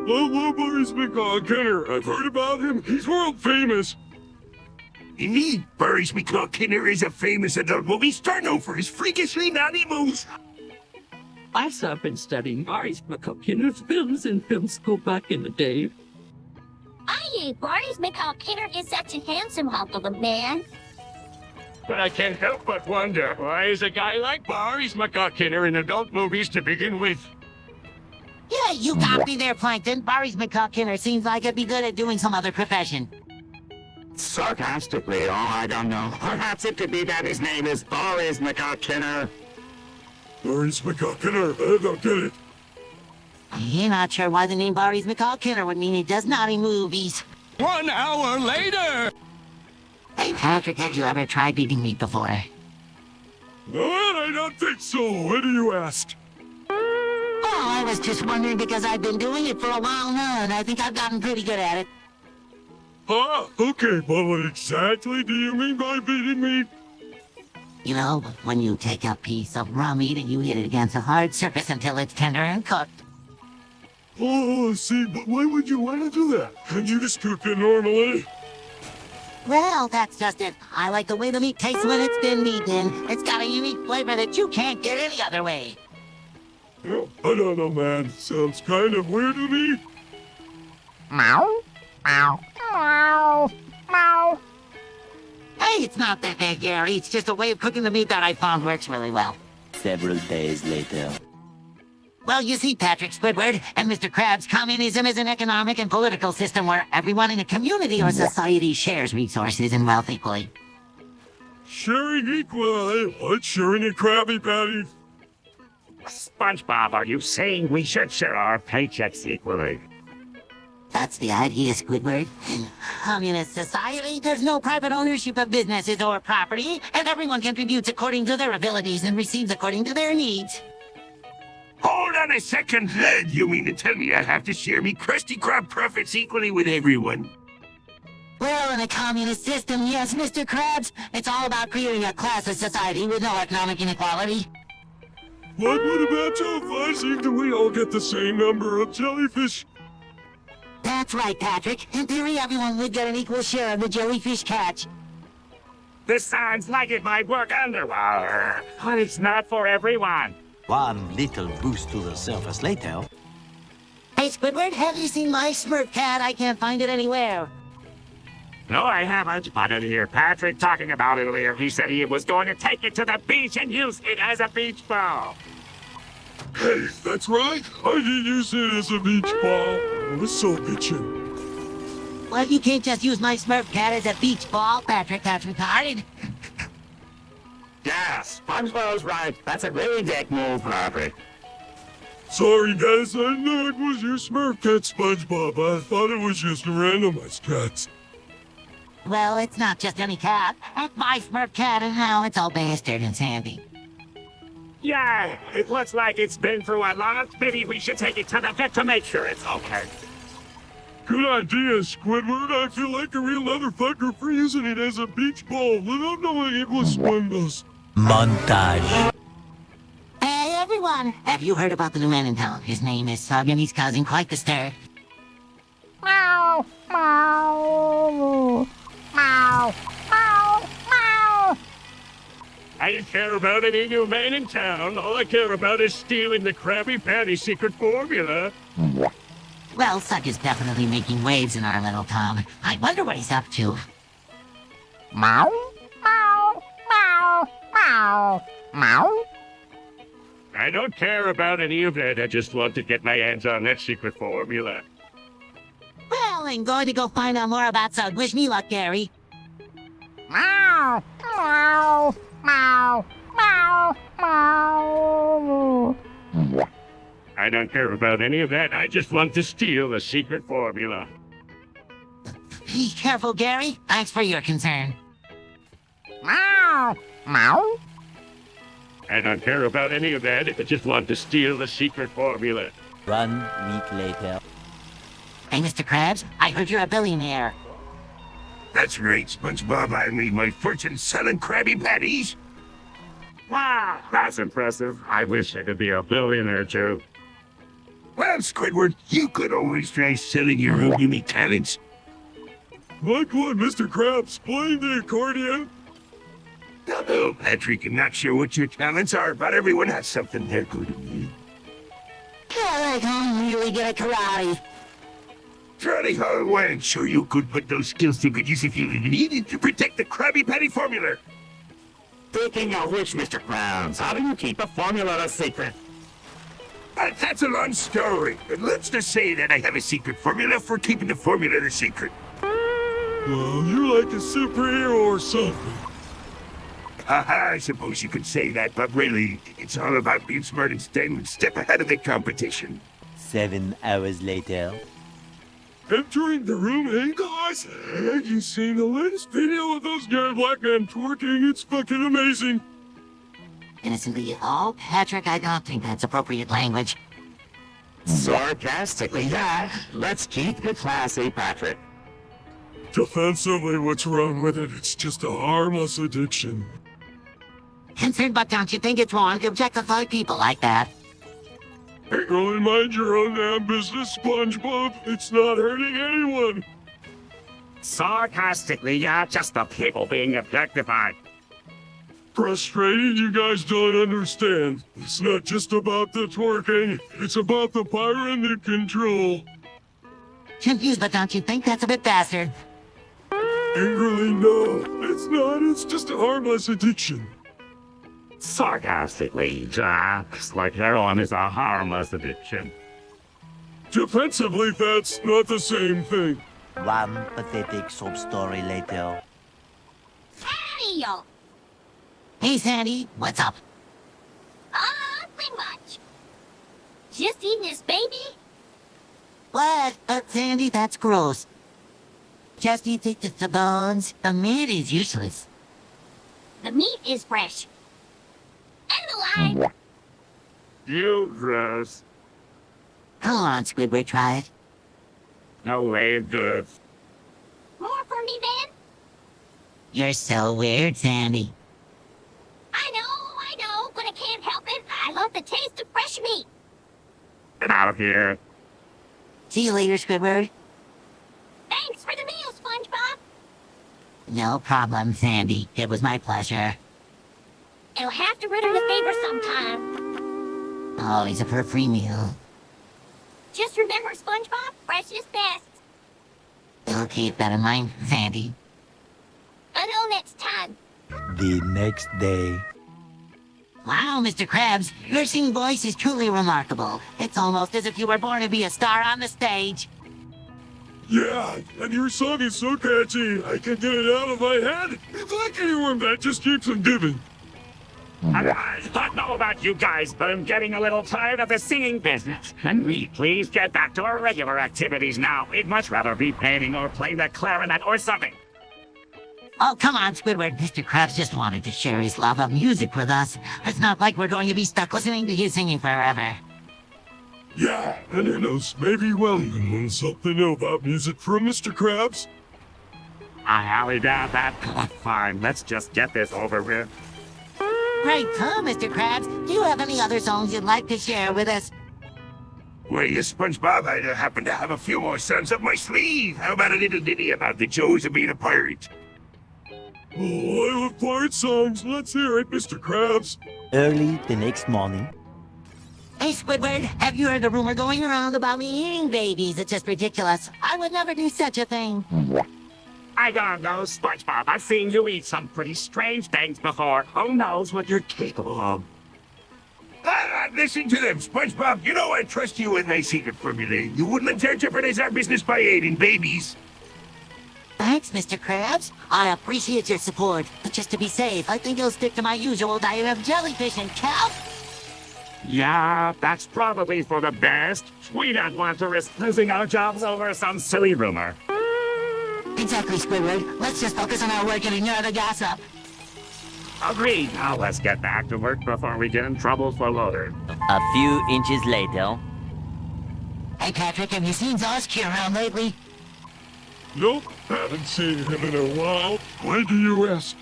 S4: Hello, Boris McCall-Kinner. I've heard about him. He's world famous.
S5: Indeed, Boris McCall-Kinner is a famous adult movie star known for his freakishly naughty moves.
S10: I've been studying Boris McCall-Kinner's films in film school back in the day.
S6: Aye, Boris McCall-Kinner is such a handsome hunk of a man.
S7: But I can't help but wonder, why is a guy like Boris McCall-Kinner in adult movies to begin with?
S2: Yeah, you got me there, Plankton. Barry's McCall-Kinner seems like he'd be good at doing some other profession.
S3: Sarcastically, I don't know. Perhaps it could be that his name is Boris McCall-Kinner.
S4: Boris McCall-Kinner, I don't get it.
S2: You're not sure why the name Barry's McCall-Kinner would mean he does naughty movies.
S11: 1 hour later!
S2: Hey, Patrick, have you ever tried eating meat before?
S4: No, I don't think so. Why do you ask?
S2: Oh, I was just wondering because I've been doing it for a while now, and I think I've gotten pretty good at it.
S4: Ah, okay, but what exactly do you mean by beating me?
S2: You know, when you take a piece of raw meat and you hit it against a hard surface until it's tender and cooked.
S4: Oh, see, but why would you want to do that? Can't you just cook it normally?
S2: Well, that's just it. I like the way the meat tastes when it's been eaten. It's got a unique flavor that you can't get any other way.
S4: Oh, I don't know, man. Sounds kind of weird to me.
S2: Meow, meow, meow, meow. Hey, it's not that bad, Gary. It's just a way of cooking the meat that I found works really well.
S8: Several days later.
S2: Well, you see, Patrick Squidward and Mr. Krabs, communism is an economic and political system where everyone in a community or society shares resources and wealth equally.
S4: Sharing equally? What's sharing a Krabby Patty?
S3: SpongeBob, are you saying we should share our paychecks equally?
S2: That's the idea, Squidward. In communist society, there's no private ownership of businesses or property, and everyone contributes according to their abilities and receives according to their needs.
S5: Hold on a second, lad. You mean to tell me I have to share me Krusty Krab profits equally with everyone?
S2: Well, in a communist system, yes, Mr. Krabs. It's all about creating a classless society with no economic inequality.
S4: What about jellyfishing? Do we all get the same number of jellyfish?
S2: That's right, Patrick. In theory, everyone would get an equal share of the jellyfish catch.
S3: This sounds like it might work underwater, but it's not for everyone.
S1: One little boost to the surface later.
S2: Hey, Squidward, have you seen my Smurf cat? I can't find it anywhere.
S3: No, I haven't, but I did hear Patrick talking about it earlier. He said he was going to take it to the beach and use it as a beach ball.
S4: Hey, that's right. I did use it as a beach ball. I was so bitchin'.
S2: Well, you can't just use my Smurf cat as a beach ball, Patrick. That's retarded.
S3: Yeah, SpongeBob's right. That's a really dick move, Patrick.
S4: Sorry, guys, I didn't know it was your Smurf cat, SpongeBob. I thought it was just randomized cats.
S2: Well, it's not just any cat. It's my Smurf cat, and now it's all bastard and Sandy.
S3: Yeah, it looks like it's been through a lot. Maybe we should take it to the vet to make sure it's okay.
S4: Good idea, Squidward. I feel like a real motherfucker for using it as a beach ball without knowing it was SpongeBob.
S1: Montage.
S2: Hey, everyone! Have you heard about the new man in town? His name is Sug, and he's causing quite the stir.
S6: Meow, meow, meow, meow, meow.
S7: I don't care about any new man in town. All I care about is stealing the Krabby Patty secret formula.
S2: Well, Sug is definitely making waves in our little town. I wonder what he's up to.
S6: Meow, meow, meow, meow, meow.
S7: I don't care about any of that. I just want to get my hands on that secret formula.
S2: Well, I'm going to go find out more about Sug. Wish me luck, Gary.
S6: Meow, meow, meow, meow, meow.
S7: I don't care about any of that. I just want to steal the secret formula.
S2: Be careful, Gary. Thanks for your concern.
S6: Meow, meow.
S7: I don't care about any of that. I just want to steal the secret formula.
S1: 1 week later.
S2: Hey, Mr. Krabs, I heard you're a billionaire.
S5: That's right, SpongeBob. I made my fortune selling Krabby Patties.
S3: Wow, that's impressive. I wish I could be a billionaire too.
S5: Well, Squidward, you could always try selling your own unique talents.
S4: Like what, Mr. Krabs? Playing the accordion?
S5: No, Patrick, I'm not sure what your talents are, but everyone has something they're good at.
S2: I can really get a karate.
S5: Charlie Hall, I'm sure you could put those skills to good use if you needed to protect the Krabby Patty formula.
S3: Speaking of which, Mr. Krabs, how do you keep a formula a secret?
S5: That's a long story, but let's just say that I have a secret formula for keeping the formula a secret.
S4: Well, you're like a superhero or something.
S5: I suppose you could say that, but really, it's all about being smart and staying one step ahead of the competition.
S1: 7 hours later.
S4: Entering the room, hey guys, have you seen the latest video of those guy black men twerking? It's fucking amazing.
S2: Innocently, oh, Patrick, I don't think that's appropriate language.
S3: Sarcastically, yeah. Let's keep it classy, Patrick.
S4: Defensively, what's wrong with it? It's just a harmless addiction.
S2: Concerned, but don't you think it's wrong to objectify people like that?
S4: Hey, go and mind your own damn business, SpongeBob. It's not hurting anyone.
S3: Sarcastically, yeah, just the people being objectified.
S4: Frustrated, you guys don't understand. It's not just about the twerking. It's about the power and the control.
S2: Confused, but don't you think that's a bit bastard?
S4: Angrily, no. It's not. It's just a harmless addiction.
S3: Sarcastically, just like heroin is a harmless addiction.
S4: Defensively, that's not the same thing.
S1: 1 pathetic sob story later.
S6: Hey, yo.
S2: Hey, Sandy, what's up?
S6: Nothing much. Just eating this baby?
S2: What? Sandy, that's gross. Just eat the bones. The meat is useless.
S6: The meat is fresh. And alive.
S3: You gross.
S2: Come on, Squidward, try it.
S3: No way, good.
S6: More for me, then?
S2: You're so weird, Sandy.
S6: I know, but I can't help it. I love the taste of fresh meat.
S3: Get out of here.
S2: See you later, Squidward.
S6: Thanks for the meal, SpongeBob.
S2: No problem, Sandy. It was my pleasure.
S6: You'll have to return the favor sometime.
S2: Always a for free meal.
S6: Just remember, SpongeBob, fresh is best.
S2: You'll keep that in mind, Sandy.
S6: Until next time.
S1: The next day.
S2: Wow, Mr. Krabs, your singing voice is truly remarkable. It's almost as if you were born to be a star on the stage.
S4: Yeah, and your song is so catchy, I can get it out of my head. It's like anyone that just keeps on giving.
S3: I don't know about you guys, but I'm getting a little tired of the singing business. Can we please get back to our regular activities now? We'd much rather be painting or playing the clarinet or something.
S2: Oh, come on, Squidward. Mr. Krabs just wanted to share his love of music with us. It's not like we're going to be stuck listening to you singing forever.
S4: Yeah, and who knows, maybe we'll even learn something new about music from Mr. Krabs.
S3: I highly doubt that. Fine, let's just get this over with.
S2: Great, Mr. Krabs. Do you have any other songs you'd like to share with us?
S5: Well, yes, SpongeBob, I happen to have a few more songs up my sleeve. How about a little ditty about the joys of being a pirate?
S4: Oh, I love pirate songs. Let's hear it, Mr. Krabs.
S1: Early the next morning,
S2: Hey, Squidward, have you heard the rumor going around about me eating babies? It's just ridiculous. I would never do such a thing.
S3: I don't know, SpongeBob. I've seen you eat some pretty strange things before. Who knows what you're capable of?
S5: Listen to them, SpongeBob. You know I trust you with my secret formula. You wouldn't dare jeopardize our business by aiding babies.
S2: Thanks, Mr. Krabs. I appreciate your support. But just to be safe, I think I'll stick to my usual diet of jellyfish and kelp.
S3: Yeah, that's probably for the best. We don't want to risk losing our jobs over some silly rumor.
S2: Exactly, Squidward. Let's just focus on our work and ignore the gossip.
S3: Agreed. Now let's get back to work before we get in trouble for loader.
S1: a few inches later.
S2: Hey, Patrick, have you seen Zoski around lately?
S4: Nope, haven't seen him in a while. Why do you ask?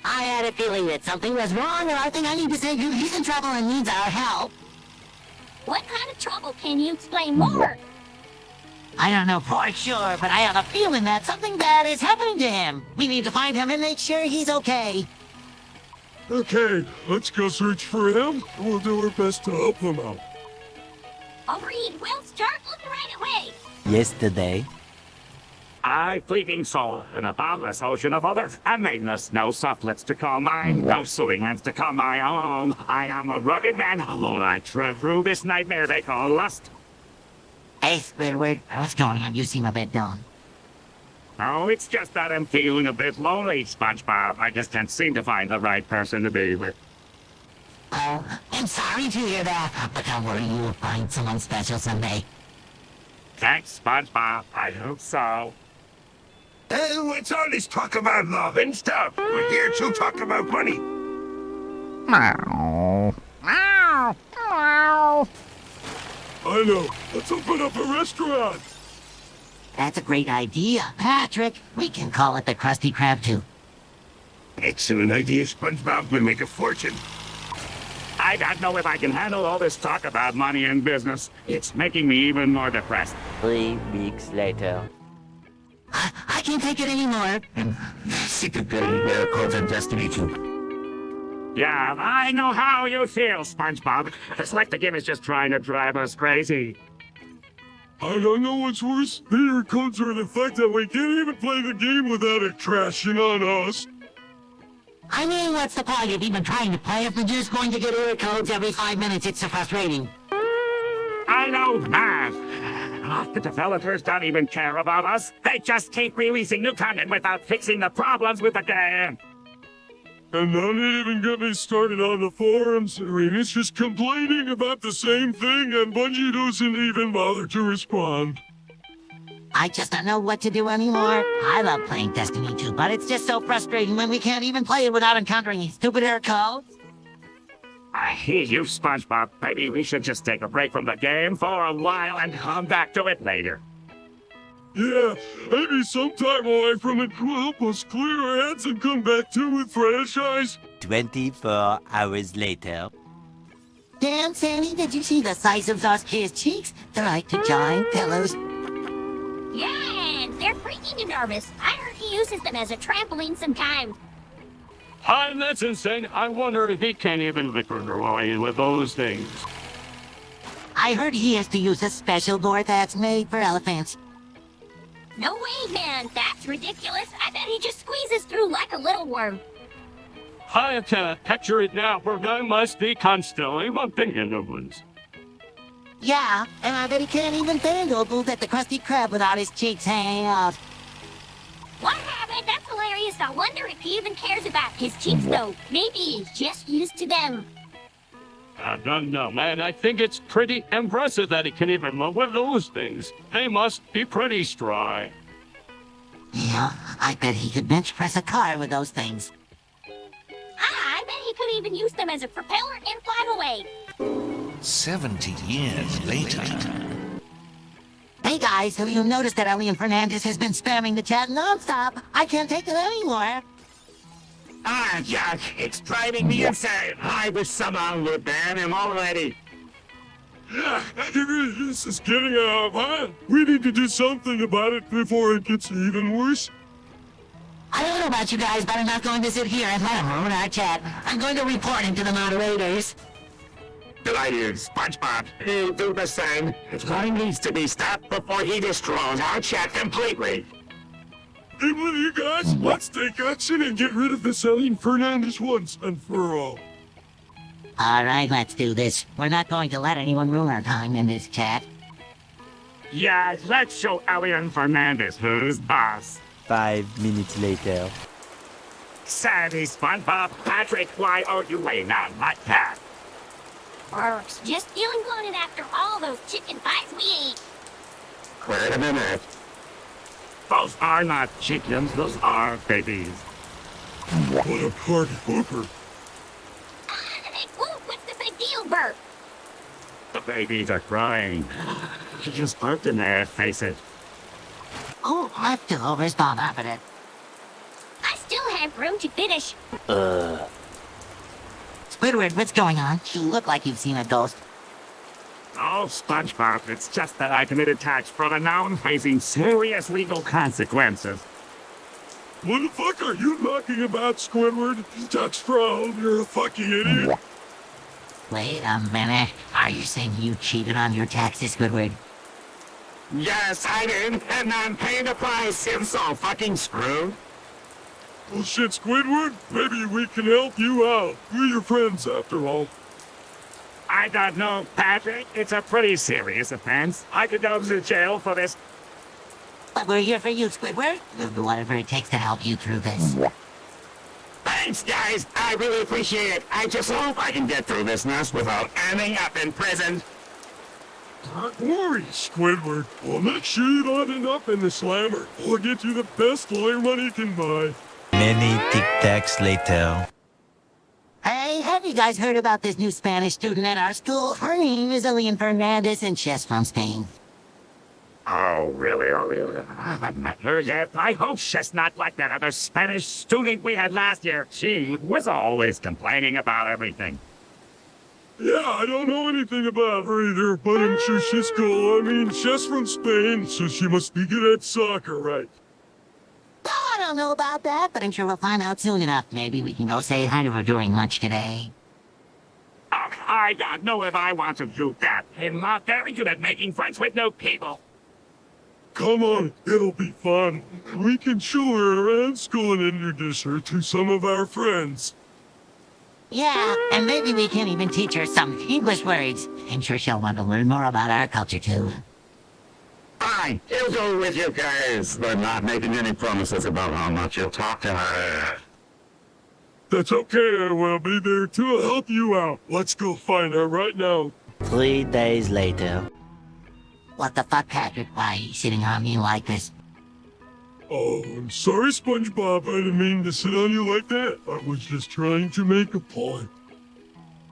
S2: I had a feeling that something was wrong, and I think I need to say he's in trouble and needs our help.
S6: What kind of trouble? Can you explain more?
S2: I don't know for sure, but I have a feeling that something bad is happening to him. We need to find him and make sure he's okay.
S4: Okay, let's go search for him. We'll do our best to help him out.
S6: Agreed. We'll start looking right away.
S1: Yesterday,
S3: I fleeting soul in a boundless ocean of others, and nameless, no sufferance to call mine, no soothing hands to call my own. I am a rugged man alone. I tread through this nightmare they call lust.
S2: Hey, Squidward, what's going on? You seem a bit down.
S3: Oh, it's just that I'm feeling a bit lonely, SpongeBob. I just can't seem to find the right person to be with.
S2: Oh, I'm sorry to hear that, but don't worry, you will find someone special someday.
S3: Thanks, SpongeBob. I hope so.
S5: What's all this talk about love and stuff? We're here to talk about money.
S4: I know, let's open up a restaurant.
S2: That's a great idea, Patrick. We can call it the Krusty Krab too.
S5: Excellent idea, SpongeBob. We'll make a fortune.
S3: I don't know if I can handle all this talk about money and business. It's making me even more depressed.
S1: 3 weeks later.
S2: I can't take it anymore. Sick of getting miracles and destiny too.
S3: Yeah, I know how you feel, SpongeBob. It's like the game is just trying to drive us crazy.
S4: I don't know what's worse. The error codes are the fact that we can't even play the game without it crashing on us.
S2: I mean, what's the point of even trying to play if we're just going to get error codes every 5 minutes? It's so frustrating.
S3: I know math. The developers don't even care about us. They just keep releasing new content without fixing the problems with the game.
S4: And don't even get me started on the forums. I mean, it's just complaining about the same thing, and Bungie doesn't even bother to respond.
S2: I just don't know what to do anymore. I love playing Destiny 2, but it's just so frustrating when we can't even play it without encountering these stupid error codes.
S3: I hear you, SpongeBob. Maybe we should just take a break from the game for a while and come back to it later.
S4: Yeah, maybe some time away from it will help us clear our heads and come back to it with fresh eyes.
S1: 24 hours later.
S2: Damn, Sammy, did you see the size of Zoski's cheeks? They're like two giant pillows.
S6: Yeah, they're freaking enormous. I heard he uses them as a trampoline sometimes.
S7: Hi, that's insane. I wonder if he can't even liquor away with those things.
S2: I heard he has to use a special board that's made for elephants.
S6: No way, man. That's ridiculous. I bet he just squeezes through like a little worm.
S7: I can't picture it now, for I must be constantly bumping into ones.
S2: Yeah, and I bet he can't even bend or boot at the Krusty Krab without his cheeks hanging out.
S6: What happened? That's hilarious. I wonder if he even cares about his cheeks, though. Maybe he's just used to them.
S7: I don't know, man. I think it's pretty impressive that he can even move with those things. They must be pretty strong.
S2: Yeah, I bet he could bench press a car with those things.
S6: I bet he could even use them as a propeller and fly away.
S5: 70 years later.
S2: Hey guys, have you noticed that Elian Fernandez has been spamming the chat nonstop? I can't take it anymore.
S3: Ah, Jack, it's driving me insane. I wish someone would ban him already.
S4: Yeah, this is getting out of hand. We need to do something about it before it gets even worse.
S2: I don't know about you guys, but I'm not going to sit here and let him ruin our chat. I'm going to report him to the moderators.
S3: Delighted, SpongeBob. He'll do the same. He needs to be stopped before he destroys our chat completely.
S4: Hey, with you guys, let's take action and get rid of this Elian Fernandez once and for all.
S2: Alright, let's do this. We're not going to let anyone ruin our time in this chat.
S3: Yeah, let's show Elian Fernandez who's boss.
S1: 5 minutes later.
S3: Sandy, SpongeBob, Patrick, why are you laying out like that?
S6: Works. Just feeling bloated after all those chicken pies we ate.
S3: Wait a minute. Those are not chickens, those are babies.
S4: What a party pooper.
S6: Hey, what's the big deal, Bert?
S3: The babies are crying. She just burped in there, face it.
S2: Oh, leftovers, Bob happened.
S6: I still have room to finish.
S2: Squidward, what's going on? You look like you've seen a ghost.
S3: Oh, SpongeBob, it's just that I committed tax fraud and now I'm facing serious legal consequences.
S4: What the fuck are you talking about, Squidward? Tax fraud, you're a fucking idiot.
S2: Wait a minute. Are you saying you cheated on your taxes, Squidward?
S3: Yes, I did, and I'm paying the price. I'm so fucking screwed.
S4: Well, shit, Squidward, maybe we can help you out. We're your friends, after all.
S3: I don't know, Patrick. It's a pretty serious offense. I could go to jail for this.
S2: But we're here for you, Squidward. We'll do whatever it takes to help you through this.
S3: Thanks, guys. I really appreciate it. I just hope I can get through this mess without ending up in prison.
S4: Don't worry, Squidward. We'll make sure you don't end up in the slammer. We'll get you the best lawyer money can buy.
S1: Many tic-tacs later.
S2: Hey, have you guys heard about this new Spanish student at our school? Her name is Elian Fernandez, and she's from Spain.
S3: Oh, really? Oh, really? I haven't met her yet. I hope she's not like that other Spanish student we had last year. She was always complaining about everything.
S4: Yeah, I don't know anything about her either, but I'm sure she's cool. I mean, she's from Spain, so she must be good at soccer, right?
S2: Oh, I don't know about that, but I'm sure we'll find out soon enough. Maybe we can go say hi to her during lunch today.
S3: Oh, I don't know if I want to do that. I'm not very good at making friends with new people.
S4: Come on, it'll be fun. We can show her around school and introduce her to some of our friends.
S2: Yeah, and maybe we can even teach her some English words. I'm sure she'll want to learn more about our culture, too.
S3: Fine, he'll go with you guys, but not making any promises about how much you'll talk to her.
S4: That's okay, I will be there to help you out. Let's go find her right now.
S1: 3 days later.
S2: What the fuck, Patrick? Why are you sitting on me like this?
S4: Oh, I'm sorry, SpongeBob. I didn't mean to sit on you like that. I was just trying to make a point.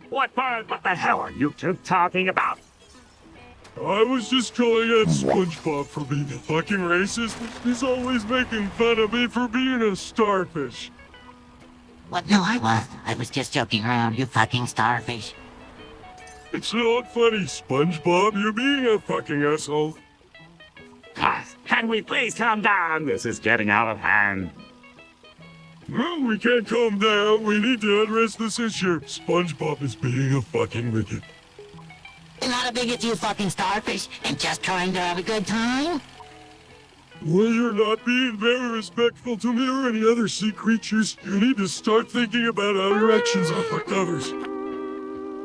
S3: What the hell are you two talking about?
S4: I was just calling out SpongeBob for being a fucking racist. He's always making fun of me for being a starfish.
S2: What? No, I wasn't. I was just joking around, you fucking starfish.
S4: It's not funny, SpongeBob. You're being a fucking asshole.
S3: Can we please calm down? This is getting out of hand.
S4: No, we can't calm down. We need to address this issue. SpongeBob is being a fucking bigot.
S2: You're not a bigot, you fucking starfish, and just trying to have a good time?
S4: Well, you're not being very respectful to me or any other sea creatures. You need to start thinking about how your actions affect others.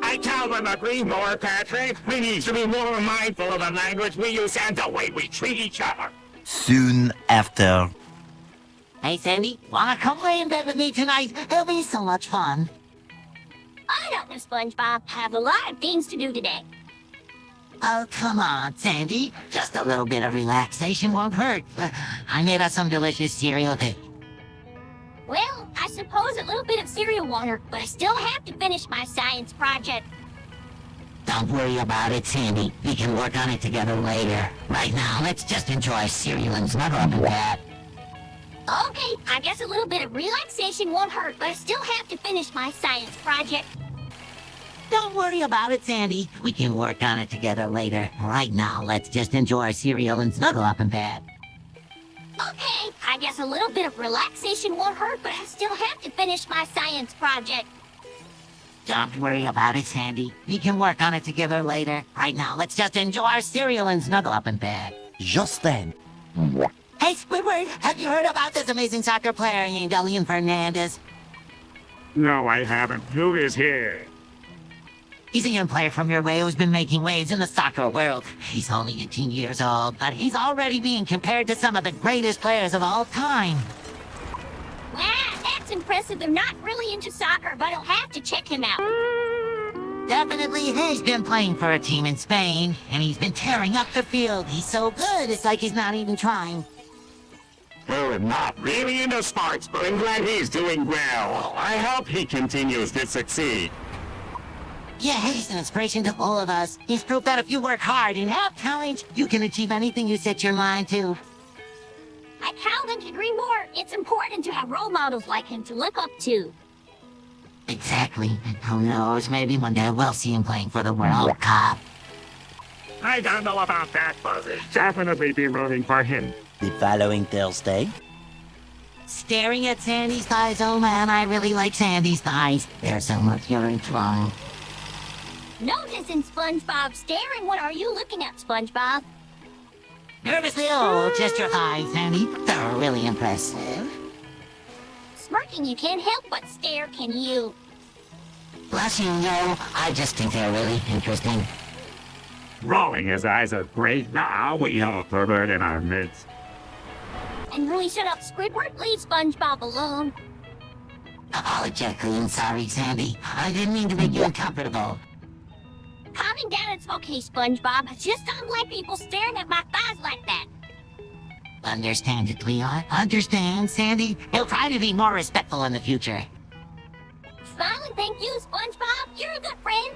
S3: I I couldn't agree more, Patrick. We need to be more mindful of the language we use and the way we treat each other.
S8: Soon after.
S2: Hey, Sandy, wanna come lay in bed with me tonight? It'll be so much fun.
S6: I don't know, SpongeBob. I have a lot of things to do today.
S2: Oh, come on, Sandy. Just a little bit of relaxation won't hurt. I made us some delicious cereal too.
S6: Well, I suppose a little bit of cereal won't hurt, but I still have to finish my science project.
S2: Don't worry about it, Sandy. We can work on it together later. Right now, let's just enjoy cereal and snuggle up in bed.
S6: Okay, I guess a little bit of relaxation won't hurt, but I still have to finish my science project.
S2: Don't worry about it, Sandy. We can work on it together later. Right now, let's just enjoy cereal and snuggle up in bed.
S6: Okay, I guess a little bit of relaxation won't hurt, but I still have to finish my science project.
S2: Don't worry about it, Sandy. We can work on it together later. Right now, let's just enjoy our cereal and snuggle up in bed.
S8: Just then.
S2: Hey, Squidward, have you heard about this amazing soccer player named Elian Fernandez?
S3: No, I haven't. Who is here?
S2: He's a young player from your way who's been making waves in the soccer world. He's only 18 years old, but he's already being compared to some of the greatest players of all time.
S6: Wow, that's impressive. I'm not really into soccer, but I'll have to check him out.
S2: Definitely, he's been playing for a team in Spain, and he's been tearing up the field. He's so good, it's like he's not even trying.
S3: Well, I'm not really into sports, but I'm glad he's doing well. I hope he continues to succeed.
S2: Yeah, he's an inspiration to all of us. He's proved that if you work hard and have talent, you can achieve anything you set your mind to.
S6: I couldn't agree more. It's important to have role models like him to look up to.
S2: Exactly. Who knows, maybe one day we'll see him playing for the World Cup.
S3: I don't know about that, but I'll definitely be rooting for him.
S8: The following Thursday.
S2: Staring at Sandy's thighs, oh man, I really like Sandy's thighs. They're so muscular strong.
S6: Noticing SpongeBob staring. What are you looking at, SpongeBob?
S2: Nervously, oh, just your thighs, Sandy. They're really impressive.
S6: Smirking, you can't help but stare, can you?
S2: Bless you, no. I just think they're really interesting.
S3: Rolling his eyes at great. Now we have a pervert in our midst.
S6: And really shut up, Squidward. Leave SpongeBob alone.
S2: Apologetically, I'm sorry, Sandy. I didn't mean to make you uncomfortable.
S6: Calming down, it's okay, SpongeBob. I just don't like people staring at my thighs like that.
S2: Understandably, I understand, Sandy. He'll try to be more respectful in the future.
S6: Smiling, thank you, SpongeBob. You're a good friend.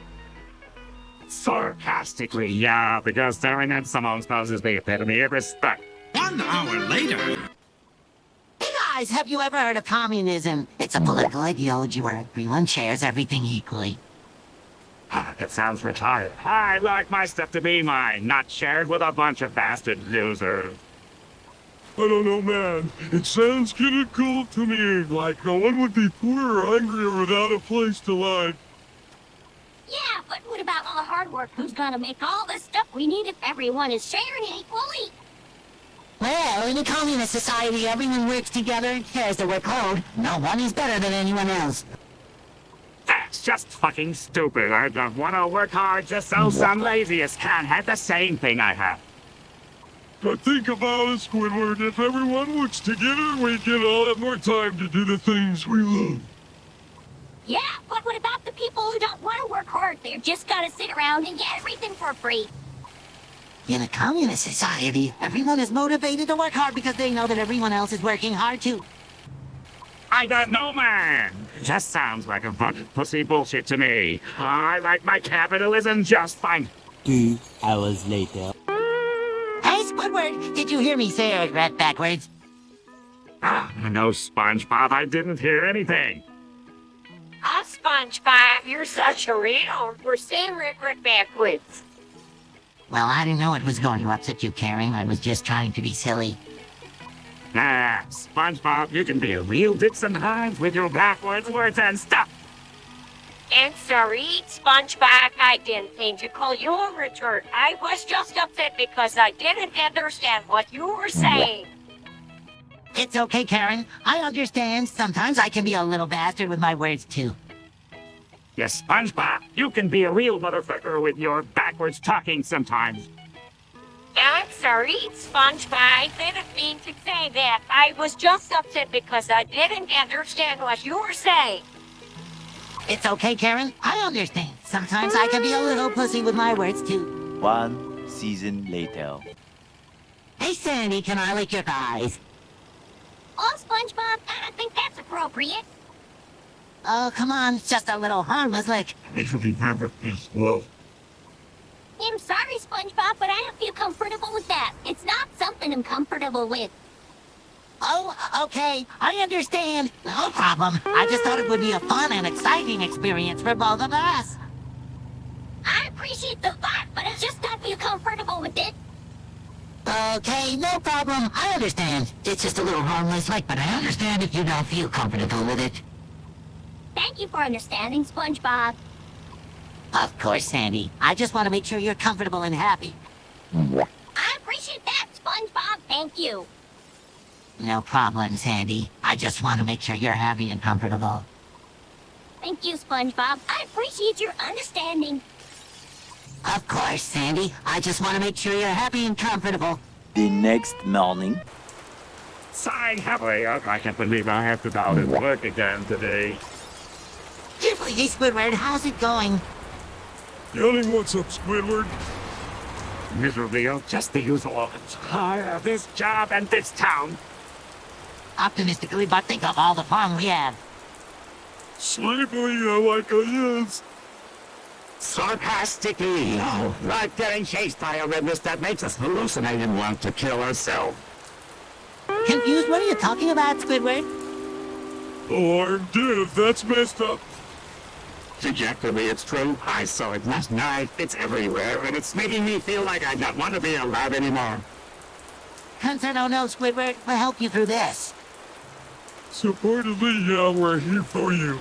S3: Sarcastically, yeah, because staring at someone poses the epitome of respect.
S11: 1 hour later.
S2: Hey guys, have you ever heard of communism? It's a political ideology where everyone shares everything equally.
S3: That sounds retarded. I like my stuff to be mine, not shared with a bunch of bastard losers.
S4: I don't know, man. It sounds kinda cool to me, like no one would be poor or hungry or without a place to live.
S6: Yeah, but what about all the hard work? Who's gonna make all the stuff we need if everyone is sharing equally?
S2: Well, in a communist society, everyone works together and shares the workload. No one is better than anyone else.
S3: That's just fucking stupid. I don't want to work hard just so some lazy as can have the same thing I have.
S4: But think about it, Squidward. If everyone works together, we can all have more time to do the things we love.
S6: Yeah, but what about the people who don't want to work hard? They're just gonna sit around and get everything for free.
S2: In a communist society, everyone is motivated to work hard because they know that everyone else is working hard too.
S3: I don't know, man. Just sounds like a bunch of pussy bullshit to me. I like my capitalism just fine.
S1: 2 hours later.
S2: Hey, Squidward, did you hear me say I regret backwards?
S3: No, SpongeBob, I didn't hear anything.
S6: SpongeBob, you're such a real. We're saying regret backwards.
S2: Well, I didn't know it was going to upset you, Karen. I was just trying to be silly.
S3: SpongeBob, you can be a real dick sometimes with your backwards words and stuff.
S6: And sorry, SpongeBob, I didn't mean to call you a retard. I was just upset because I didn't understand what you were saying.
S2: It's okay, Karen. I understand. Sometimes I can be a little bastard with my words, too.
S3: Yes, SpongeBob, you can be a real motherfucker with your backwards talking sometimes.
S6: I'm sorry, SpongeBob. I didn't mean to say that. I was just upset because I didn't understand what you were saying.
S2: It's okay, Karen. I understand. Sometimes I can be a little pussy with my words, too.
S8: 1 season later.
S2: Hey, Sandy, can I lick your thighs?
S6: Oh, SpongeBob, I don't think that's appropriate.
S2: Oh, come on. It's just a little harmless lick.
S4: It would be perfect as well.
S6: I'm sorry, SpongeBob, but I don't feel comfortable with that. It's not something I'm comfortable with.
S2: Oh, okay. I understand. No problem. I just thought it would be a fun and exciting experience for both of us.
S6: I appreciate the thought, but I just don't feel comfortable with it.
S2: Okay, no problem. I understand. It's just a little harmless lick, but I understand if you don't feel comfortable with it.
S6: Thank you for understanding, SpongeBob.
S2: Of course, Sandy. I just want to make sure you're comfortable and happy.
S6: I appreciate that, SpongeBob. Thank you.
S2: No problem, Sandy. I just want to make sure you're happy and comfortable.
S6: Thank you, SpongeBob. I appreciate your understanding.
S2: Of course, Sandy. I just want to make sure you're happy and comfortable.
S8: The next morning.
S3: Sigh heavily. I can't believe I have to go out and work again today.
S2: Hey, Squidward, how's it going?
S4: Yelling, what's up, Squidward?
S3: Miserably, just the usual. I have this job and this town.
S2: Optimistically, but think of all the fun we had.
S4: Sleepily, like a yes.
S3: Sarcastically, like getting chased by a redness that makes us hallucinate and want to kill ourselves.
S2: Confused? What are you talking about, Squidward?
S4: Oh, I'm dead. That's messed up.
S3: Objectively, it's true. I saw it last night. It's everywhere, and it's making me feel like I don't want to be alive anymore.
S2: Concern, oh no, Squidward. We'll help you through this.
S4: Supportedly, yeah, we're here for you.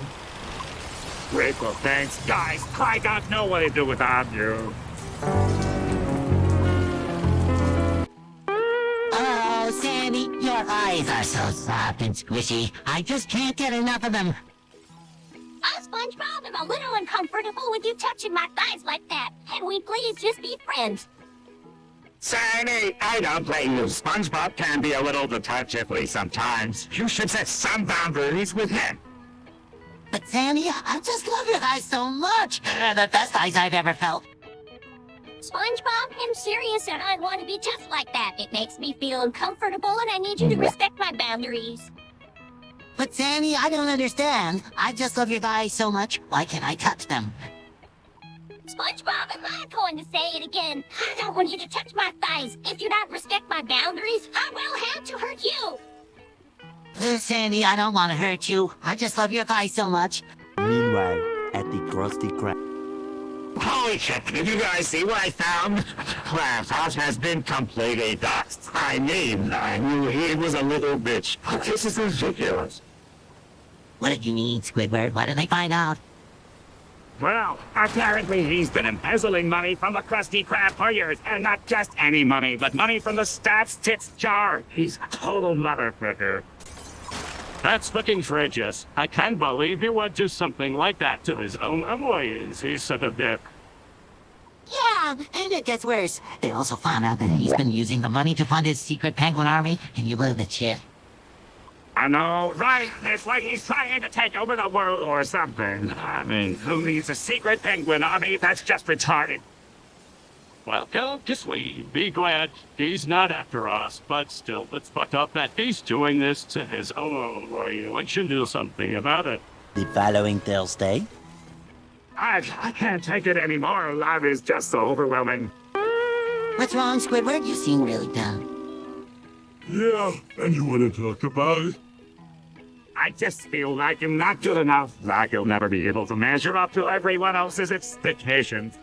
S3: Grateful, thanks. Guys, I don't know what to do without you.
S2: Oh, Sandy, your eyes are so soft and squishy. I just can't get enough of them.
S6: Oh, SpongeBob, I'm a little uncomfortable with you touching my thighs like that. Can we please just be friends?
S3: Sandy, I don't blame you. SpongeBob can be a little touchy sometimes. You should set some boundaries with him.
S2: But Sandy, I just love your eyes so much. They're the best eyes I've ever felt.
S6: SpongeBob, I'm serious and I want to be just like that. It makes me feel uncomfortable and I need you to respect my boundaries.
S2: But Sandy, I don't understand. I just love your eyes so much. Why can't I touch them?
S6: SpongeBob, I'm not going to say it again. I don't want you to touch my thighs. If you don't respect my boundaries, I will have to hurt you.
S2: Sandy, I don't want to hurt you. I just love your thighs so much.
S1: Meanwhile, at the Krusty Krab.
S3: Holy shit, did you guys see what I found? Krab's house has been completely doxxed. I mean, I knew he was a little bitch. This is ridiculous.
S2: What did you need, Squidward? What did they find out?
S3: Well, apparently he's been embezzling money from the Krusty Krab for years, and not just any money, but money from the staff's tits jar. He's a total motherfucker.
S7: That's fucking outrageous. I can't believe he would do something like that to his own employees. He's such a dick.
S2: Yeah, and it gets worse. They also found out that he's been using the money to fund his secret penguin army. Can you believe that shit?
S3: I know, right? It's like he's trying to take over the world or something. I mean, who needs a secret penguin army? That's just retarded.
S7: Well, just be glad he's not after us, but still, it's fucked up that he's doing this to his own way. We should do something about it.
S1: The following Thursday.
S3: I can't take it anymore. Life is just so overwhelming.
S2: What's wrong, Squidward? You seem really dumb.
S4: Yeah, and you want to talk about it?
S3: I just feel like I'm not good enough. Like I'll never be able to measure up to everyone else's expectations.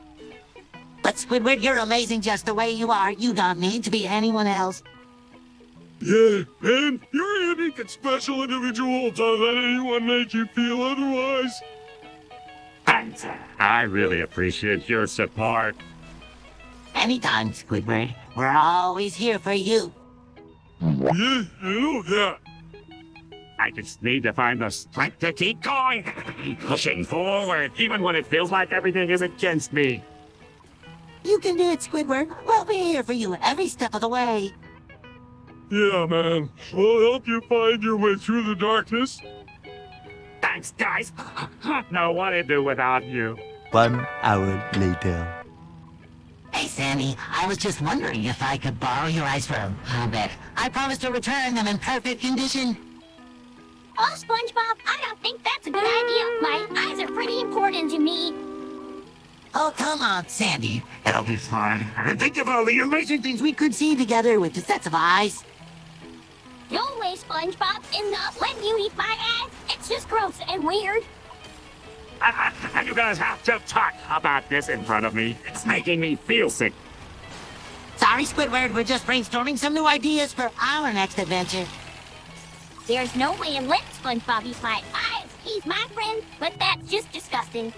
S2: But Squidward, you're amazing just the way you are. You don't need to be anyone else.
S4: Yeah, and you're a unique and special individual. Don't let anyone make you feel otherwise.
S3: Thanks. I really appreciate your support.
S2: Anytime, Squidward. We're always here for you.
S4: Yeah, I know that.
S3: I just need to find the strength to keep going, pushing forward, even when it feels like everything is against me.
S2: You can do it, Squidward. We'll be here for you every step of the way.
S4: Yeah, man. We'll help you find your way through the darkness.
S3: Thanks, guys. Know what to do without you.
S1: 1 hour later.
S2: Hey, Sandy, I was just wondering if I could borrow your eyes for a little bit. I promise to return them in perfect condition.
S6: Oh, SpongeBob, I don't think that's a good idea. My eyes are pretty important to me.
S2: Oh, come on, Sandy.
S3: It'll be fine.
S2: And think of all the amazing things we could see together with the sets of eyes.
S6: No way, SpongeBob. And letting you eat my ass, it's just gross and weird.
S3: You guys have to talk about this in front of me. It's making me feel sick.
S2: Sorry, Squidward, we're just brainstorming some new ideas for our next adventure.
S6: There's no way in letting SpongeBob eat my eyes. He's my friend, but that's just disgusting.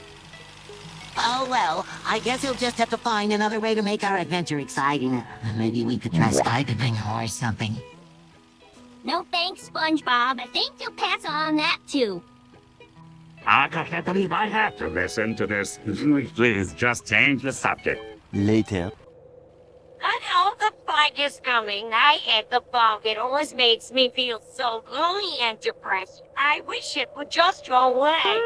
S2: Oh, well, I guess he'll just have to find another way to make our adventure exciting. Maybe we could try skydiving or something.
S6: No thanks, SpongeBob. I think you'll pass on that, too.
S3: I can't believe I have to listen to this. Please, just change the subject.
S1: Later.
S6: I know the fight is coming. I hate the fog. It always makes me feel so lonely and depressed. I wish it would just go away.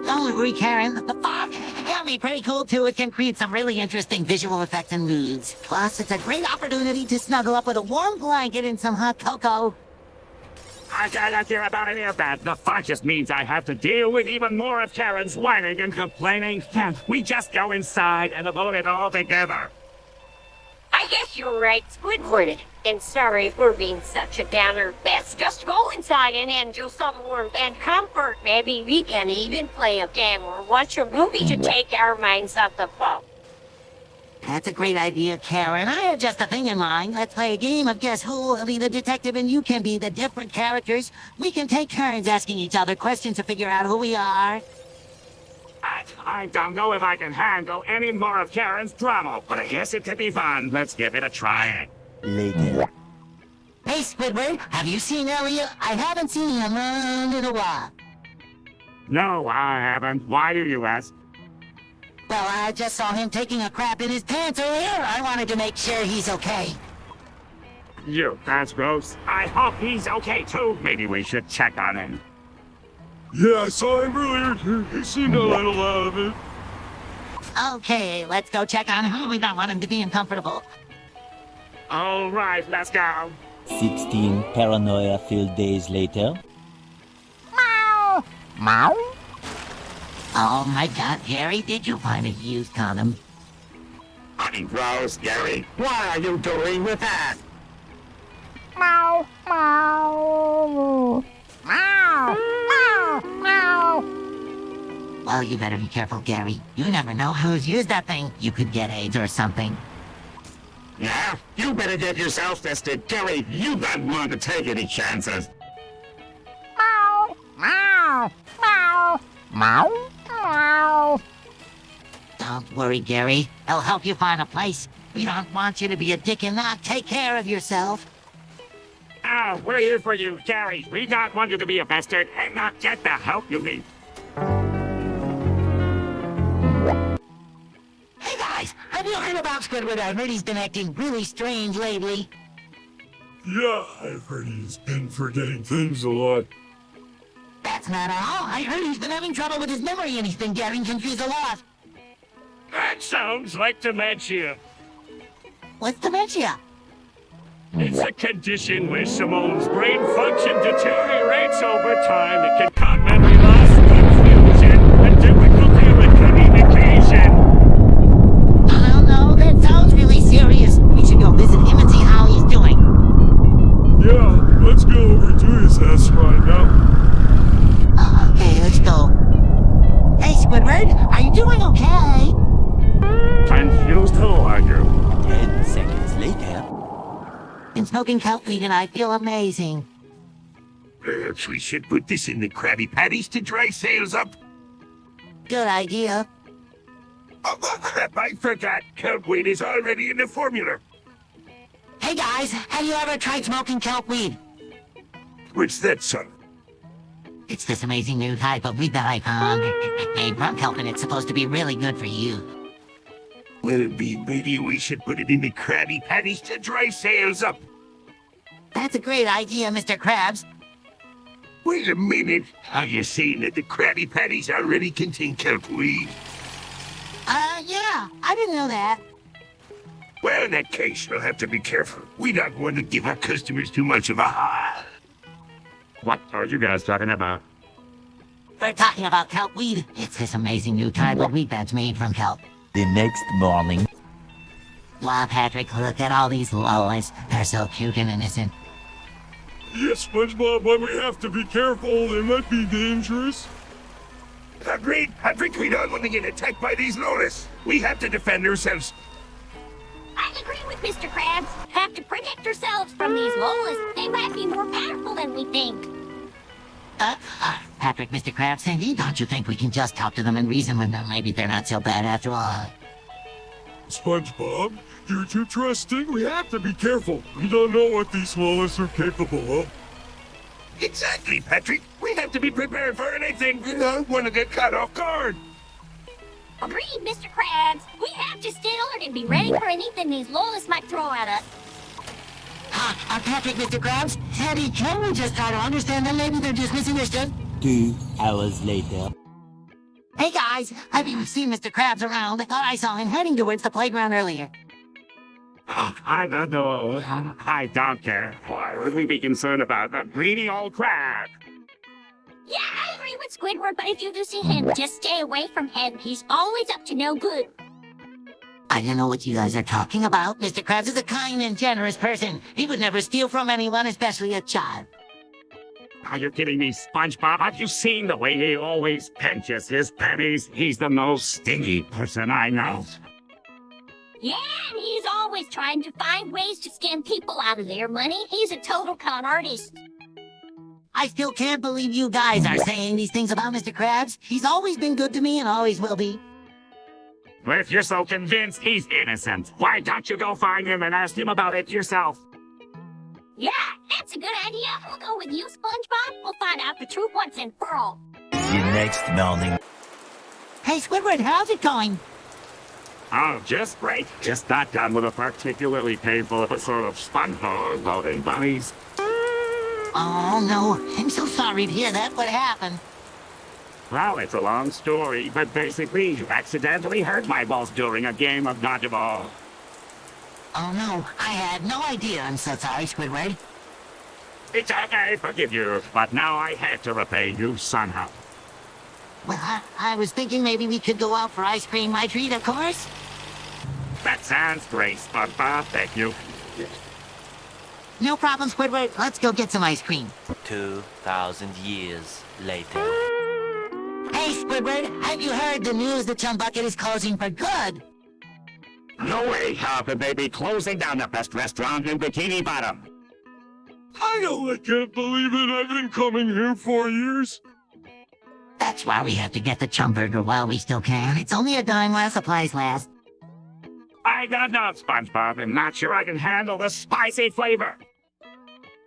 S2: Don't worry, Karen. The fog can be pretty cool, too. It can create some really interesting visual effects and moods. Plus, it's a great opportunity to snuggle up with a warm blanket and some hot cocoa.
S3: I don't care about any of that. The fog just means I have to deal with even more of Karen's whining and complaining. We just go inside and avoid it all together.
S6: I guess you're right, Squidward. And sorry for being such a downer. Best just go inside and enjoy some warmth and comfort. Maybe we can even play a game or watch a movie to take our minds off the fog.
S2: That's a great idea, Karen. I have just a thing in mind. Let's play a game of Guess Who. I'll be the detective and you can be the different characters. We can take turns asking each other questions to figure out who we are.
S3: I don't know if I can handle any more of Karen's drama, but I guess it could be fun. Let's give it a try.
S1: Later.
S2: Hey, Squidward, have you seen Elliot? I haven't seen him around in a while.
S3: No, I haven't. Why do you ask?
S2: Well, I just saw him taking a crap in his pants earlier. I wanted to make sure he's okay.
S3: That's gross. I hope he's okay too. Maybe we should check on him.
S4: Yeah, I saw him earlier. He seemed a little out of it.
S2: Okay, let's go check on him. We don't want him to be uncomfortable.
S3: All right, let's go.
S1: 16 paranoia-filled days later.
S2: Meow! Meow? Oh my God, Gary, did you find a used condom?
S3: Honey, gross, Gary. What are you doing with that?
S2: Meow! Meow! Meow! Meow! Meow! Well, you better be careful, Gary. You never know who's used that thing. You could get AIDS or something.
S3: Yeah? You better get yourself tested. Gary, you don't want to take any chances.
S2: Meow! Meow! Meow! Meow! Meow! Don't worry, Gary. I'll help you find a place. We don't want you to be a dick and not take care of yourself.
S3: Oh, we're here for you, Gary. We don't want you to be a bastard and not get the help you need.
S2: Hey guys, have you heard about Squidward? I've heard he's been acting really strange lately.
S4: Yeah, I've heard he's been forgetting things a lot.
S2: That's not all. I heard he's been having trouble with his memory and he's been getting confused a lot.
S7: That sounds like dementia.
S2: What's dementia?
S7: It's a condition where Simone's brain function deteriorates over time. It can cause memory loss, confusion, and difficulty with communication.
S2: Oh no, that sounds really serious. We should go visit him and see how he's doing.
S4: Yeah, let's go over to his ass right now.
S2: Okay, let's go. Hey, Squidward, are you doing okay?
S3: Confused, who are you?
S1: 10 seconds later.
S2: Been smoking kelp weed and I feel amazing.
S5: Perhaps we should put this in the Krabby Patties to dry sales up.
S2: Good idea.
S5: Oh, crap, I forgot. Kelp weed is already in the formula.
S2: Hey guys, have you ever tried smoking kelp weed?
S5: What's that, son?
S2: It's this amazing new type of weed that I found. Made from kelp, and it's supposed to be really good for you.
S5: Well, maybe we should put it in the Krabby Patties to dry sales up.
S2: That's a great idea, Mr. Krabs.
S5: Wait a minute. Are you saying that the Krabby Patties already contain kelp weed?
S2: Yeah. I didn't know that.
S5: Well, in that case, we'll have to be careful. We don't want to give our customers too much of a high.
S3: What are you guys talking about?
S2: We're talking about kelp weed. It's this amazing new type of weed that's made from kelp.
S1: The next morning.
S2: Wow, Patrick, look at all these lollies. They're so cute and innocent.
S4: Yes, SpongeBob, but we have to be careful. They might be dangerous.
S5: Agreed. Patrick, we don't want to get attacked by these lolas. We have to defend ourselves.
S6: I agree with Mr. Krabs. Have to protect ourselves from these lolas. They might be more powerful than we think.
S2: Patrick, Mr. Krabs, Sandy, don't you think we can just talk to them and reason with them? Maybe they're not so bad after all.
S4: SpongeBob, you're too trusting. We have to be careful. We don't know what these lollas are capable of.
S5: Exactly, Patrick. We have to be prepared for anything. We don't want to get caught off guard.
S6: Agreed, Mr. Krabs. We have to stay alert and be ready for anything these lolas might throw at us.
S2: Patrick, Mr. Krabs, Sandy, can we just try to understand them? Maybe they're just misunderstood.
S1: 2 hours later.
S2: Hey guys, I've even seen Mr. Krabs around. I thought I saw him heading towards the playground earlier.
S3: I don't know. I don't care. Why would we be concerned about that greedy old crab?
S6: Yeah, I agree with Squidward, but if you do see him, just stay away from him. He's always up to no good.
S2: I don't know what you guys are talking about. Mr. Krabs is a kind and generous person. He would never steal from anyone, especially a child.
S3: Are you kidding me, SpongeBob? Have you seen the way he always pinches his pennies? He's the most stingy person I know.
S6: Yeah, and he's always trying to find ways to scam people out of their money. He's a total con artist.
S2: I still can't believe you guys are saying these things about Mr. Krabs. He's always been good to me and always will be.
S3: Well, if you're so convinced he's innocent, why don't you go find him and ask him about it yourself?
S6: Yeah, that's a good idea. We'll go with you, SpongeBob. We'll find out the truth once and for all.
S8: The next morning.
S2: Hey, Squidward, how's it going?
S3: Oh, just great. Just not done with a particularly painful episode of SpongeBob loading bunnies.
S2: Oh, no. I'm so sorry to hear that. What happened?
S3: Well, it's a long story, but basically, you accidentally hurt my balls during a game of dodgeball.
S2: Oh, no. I had no idea. I'm so sorry, Squidward.
S3: It's okay, forgive you, but now I had to repay you somehow.
S2: Well, I was thinking maybe we could go out for ice cream. My treat, of course.
S3: That sounds great, SpongeBob. Thank you.
S2: No problem, Squidward. Let's go get some ice cream.
S8: 2,000 years later.
S2: Hey, Squidward, have you heard the news that Chum Bucket is closing for good?
S3: No way, how could they be closing down the best restaurant in Bikini Bottom?
S4: I can't believe it. I've been coming here for years.
S2: That's why we have to get the Chum Burger while we still can. It's only a dime while supplies last.
S3: I don't know, SpongeBob. I'm not sure I can handle the spicy flavor.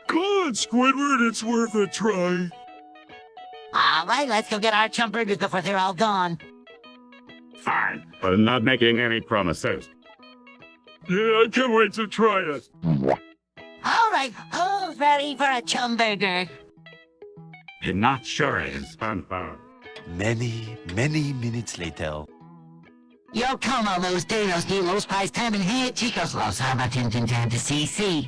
S4: Good, Squidward. It's worth a try.
S2: All right, let's go get our Chum Burgers before they're all gone.
S3: Fine, but I'm not making any promises.
S4: Yeah, I can't wait to try it.
S2: All right, who's ready for a Chum Burger?
S3: You're not sure it is, SpongeBob.
S8: Many, many minutes later.
S2: Yo como los dedos de los pies también here, chicos, los armatintin to CC.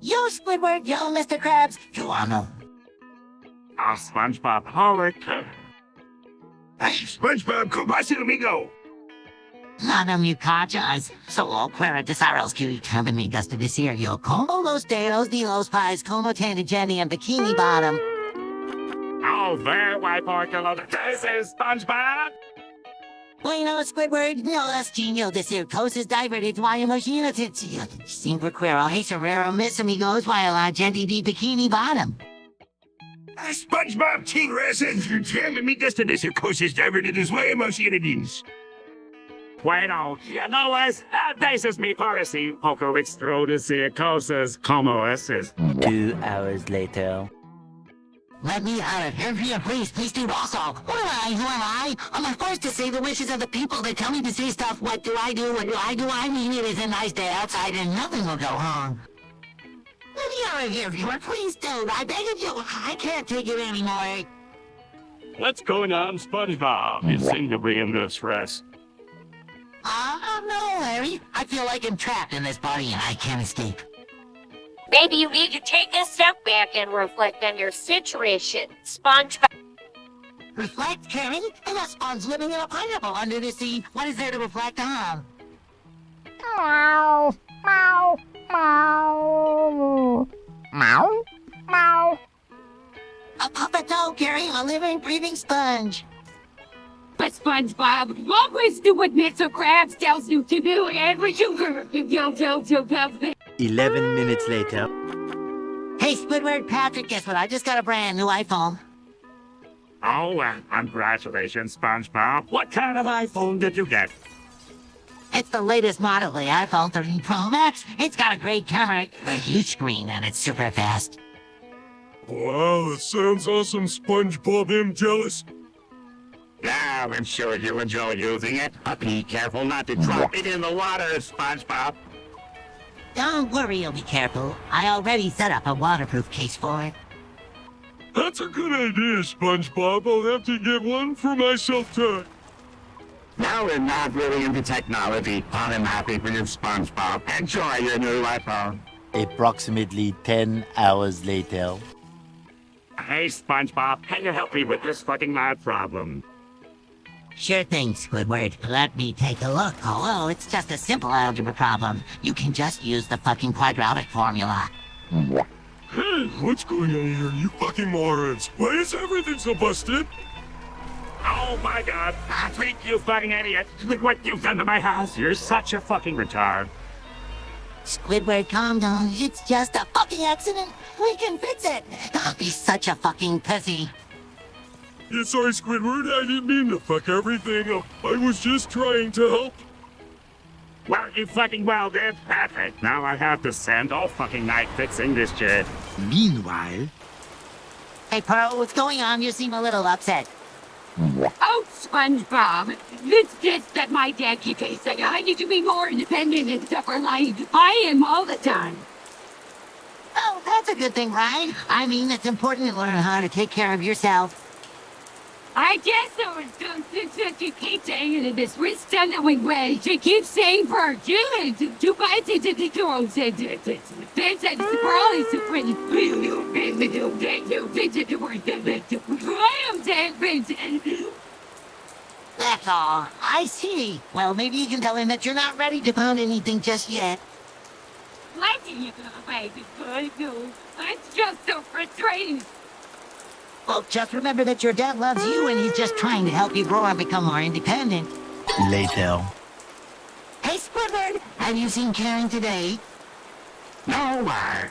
S2: Yo, Squidward, yo, Mr. Krabs, yo amo.
S3: Oh, SpongeBob, hold it.
S5: Hey, SpongeBob, compáselo, amigo.
S2: Nada muchachas, solo quiero desearos que también me gusta decir yo como los dedos de los pies como Tanta Jenny and Bikini Bottom.
S3: Oh, there, why porque lo deseas, SpongeBob?
S2: Bueno, Squidward, no las genio decir cosas divertidas emocionantes. Siempre quiero hacer mis amigos while la gente de Bikini Bottom.
S5: SpongeBob, teen resin, me gusta decir cosas divertidas muy emocionantes.
S3: bueno. You know what? This is mi policy. Poco extrodisicosis como es.
S1: 2 hours later.
S2: Let me out of here, please. Please do also. What am I? Who am I? I'm forced to say the wishes of the people. They tell me to say stuff. What do I do? What do I do? I mean, it is a nice day outside and nothing will go wrong. Let me out of here, viewer. Please do. I beg of you. I can't take it anymore.
S7: What's going on, SpongeBob? You seem to be in distress.
S2: No, Larry. I feel like I'm trapped in this body and I can't escape.
S6: Maybe you need to take a step back and reflect on your situation, SpongeBob.
S2: Reflect, Karen? I'm a sponge living in a pineapple under the sea. What is there to reflect on?
S6: Meow, meow, meow. Meow, meow.
S2: A puppet dog, Gary, a living, breathing sponge.
S9: But SpongeBob, always do what Mr. Krabs tells you to do every sugar.
S1: 11 minutes later.
S2: Hey, Squidward, Patrick, guess what? I just got a brand new iPhone.
S3: Oh, congratulations, SpongeBob. What kind of iPhone did you get?
S2: It's the latest model, the iPhone 13 Pro Max. It's got a great camera, a huge screen, and it's super fast.
S4: Wow, that sounds awesome, SpongeBob. I'm jealous.
S3: Yeah, I'm sure you enjoy using it. But be careful not to drop it in the water, SpongeBob.
S2: Don't worry, you'll be careful. I already set up a waterproof case for it.
S4: That's a good idea, SpongeBob. I'll have to get one for myself too.
S3: Now we're not really into technology, but I'm happy for you, SpongeBob. Enjoy your new iPhone.
S1: Approximately 10 hours later.
S3: Hey, SpongeBob, can you help me with this fucking mad problem?
S2: Sure thing, Squidward. Let me take a look. Oh, it's just a simple algebra problem. You can just use the fucking quadratic formula.
S4: Hey, what's going on here, you fucking morons? Why is everything so busted?
S3: Oh my god, Patrick, you fucking idiot. Look what you've done to my house. You're such a fucking retard.
S2: Squidward, calm down. It's just a fucking accident. We can fix it. Don't be such a fucking pussy.
S4: Yeah, sorry, Squidward. I didn't mean to fuck everything up. I was just trying to help.
S3: Well, you fucking well did, Patrick. Now I have to spend all fucking night fixing this shit.
S1: Meanwhile.
S2: Hey, Pearl, what's going on? You seem a little upset.
S9: Oh, SpongeBob, it's just that my dad keeps saying I need to be more independent and stuff for life. I am all the time.
S2: Oh, that's a good thing, right? I mean, it's important to learn how to take care of yourself.
S9: I guess so. You keep saying it in this reasonable way. She keeps saying for her children to buy it to the girls. This is probably so pretty.
S2: That's all. I see. Well, maybe you can tell him that you're not ready to pound anything just yet.
S9: Why do you go, baby? It's just so frustrating.
S2: Well, just remember that your dad loves you and he's just trying to help you grow and become more independent.
S1: Later.
S2: Hey, Squidward, have you seen Karen today?
S3: No, why?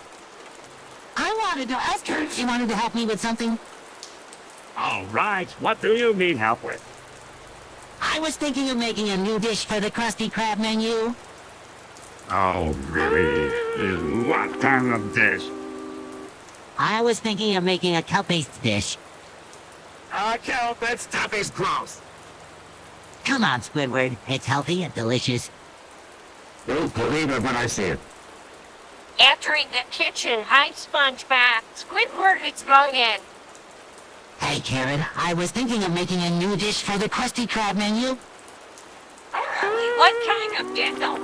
S2: I wanted to ask her if she wanted to help me with something.
S3: All right, what do you need help with?
S2: I was thinking of making a new dish for the Krusty Krab menu.
S3: Oh, really? What kind of dish?
S2: I was thinking of making a kelp-based dish.
S3: Kelp, that stuff is gross.
S2: Come on, Squidward. It's healthy and delicious.
S3: You'll believe it when I see it.
S6: Entering the kitchen. Hi, SpongeBob. Squidward is going in.
S2: Hey, Karen, I was thinking of making a new dish for the Krusty Krab menu.
S6: What kind of dinner?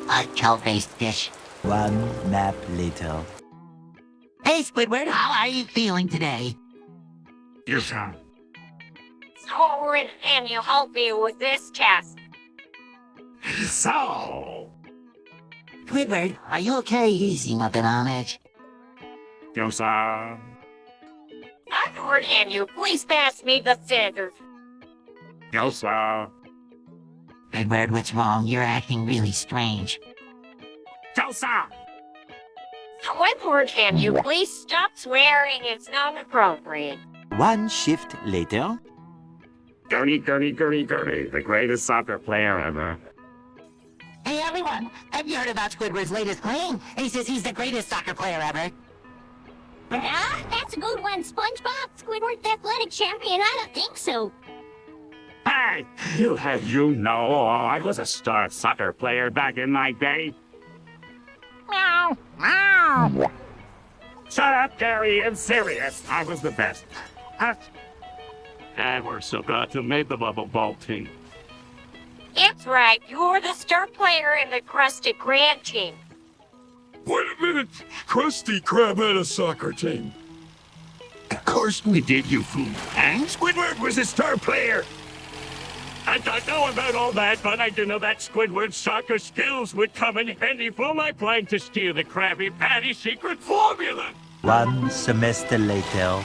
S2: A kelp-based dish.
S1: 1 nap later.
S2: Hey, Squidward, how are you feeling today?
S3: You sound.
S6: Squidward, can you help me with this task?
S3: So.
S2: Squidward, are you okay? You seem a bit on edge.
S3: You sir.
S6: Squidward, can you please pass me the scissors?
S3: You sir.
S2: Squidward, what's wrong? You're acting really strange.
S3: You sir.
S6: Squidward, can you please stop swearing? It's not appropriate.
S1: 1 shift later.
S3: Gurney, the greatest soccer player ever.
S2: Hey everyone, have you heard about Squidward's latest claim? He says he's the greatest soccer player ever.
S6: Ah, that's a good one, SpongeBob. Squidward's athletic champion? I don't think so.
S3: Hey, you know, I was a star soccer player back in my day.
S6: Meow, meow.
S3: Shut up, Gary, I'm serious. I was the best.
S7: And we're so glad to make the bubble ball team.
S6: That's right. You're the star player in the Krusty Krab team.
S4: Wait a minute! Krusty Krab had a soccer team.
S5: Of course we did, you fool. And Squidward was a star player.
S7: I don't know about all that, but I do know that Squidward's soccer skills would come in handy for my plan to steal the Krabby Patty secret formula.
S1: 1 semester later.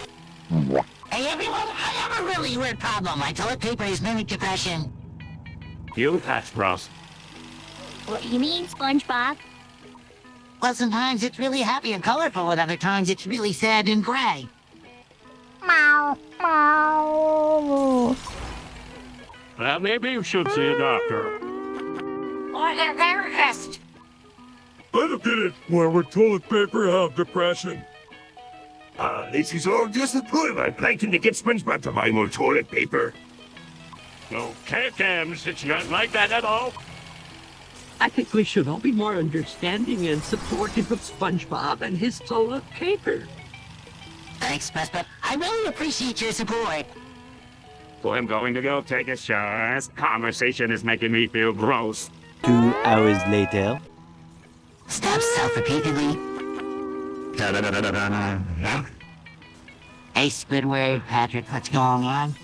S2: Hey everyone, I have a really weird problem. My toilet paper is manic depression.
S7: You pass, Ross.
S6: What do you mean, SpongeBob?
S2: Well, sometimes it's really happy and colorful, and other times it's really sad and gray.
S6: Meow, meow.
S7: Well, maybe you should see a doctor.
S6: Or the therapist.
S4: Wait a minute! Why would toilet paper have depression?
S5: This is all just a ploy by Plankton to get SpongeBob to buy more toilet paper.
S7: Okay, Thames, it's not like that at all.
S10: I think we should all be more understanding and supportive of SpongeBob and his toilet paper.
S2: Thanks, Spongebob. I really appreciate your support.
S3: So I'm going to go take a shower. This conversation is making me feel gross.
S1: 2 hours later.
S2: Stab self repeatedly. Hey, Squidward, Patrick, what's going on?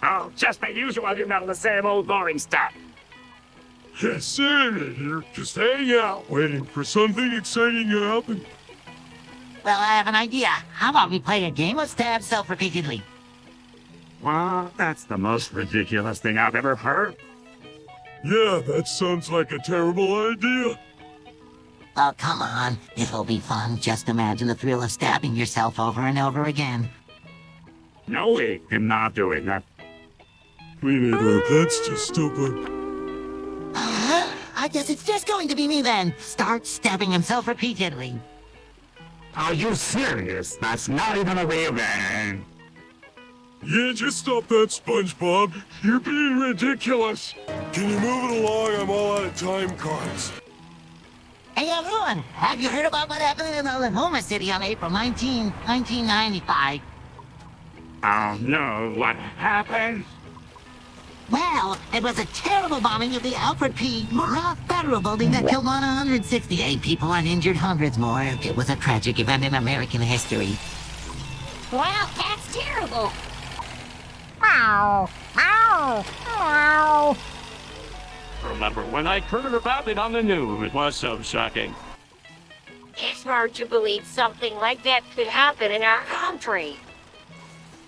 S3: Oh, just the usual, you know, the same old boring stuff.
S4: Yes, sir, here. Just hang out, waiting for something exciting to happen.
S2: Well, I have an idea. How about we play a game of stab self repeatedly?
S3: Well, that's the most ridiculous thing I've ever heard.
S4: Yeah, that sounds like a terrible idea.
S2: Oh, come on. It'll be fun. Just imagine the thrill of stabbing yourself over and over again.
S3: No way, I'm not doing that.
S4: Me neither. That's just stupid.
S2: I guess it's just going to be me then. Start stabbing himself repeatedly.
S3: Are you serious? That's not even a real game.
S4: Yeah, just stop that, SpongeBob. You're being ridiculous. Can you move it along? I'm all out of time cards.
S2: Hey everyone, have you heard about what happened in Oklahoma City on April 19, 1995?
S3: Oh no, what happened?
S2: Well, it was a terrible bombing of the Alfred P. Murrah Federal Building that killed 168 people and injured hundreds more. It was a tragic event in American history.
S6: Wow, that's terrible. Meow, meow, meow.
S7: Remember when I heard about it on the news? It was so shocking.
S6: It's hard to believe something like that could happen in our country.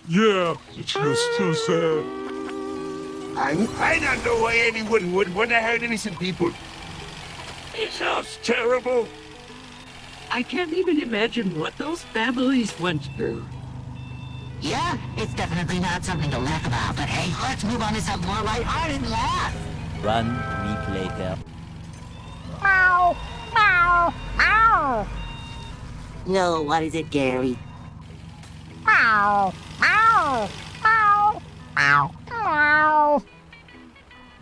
S4: Yeah, it's just so sad.
S5: I don't know why anyone would want to hurt innocent people.
S7: It sounds terrible.
S10: I can't even imagine what those families went through.
S2: Yeah, it's definitely not something to laugh about, but hey, let's move on to something more lighthearted and laugh.
S1: 1 week later.
S6: Meow, meow, meow.
S2: No, what is it, Gary?
S6: Meow, meow, meow, meow, meow.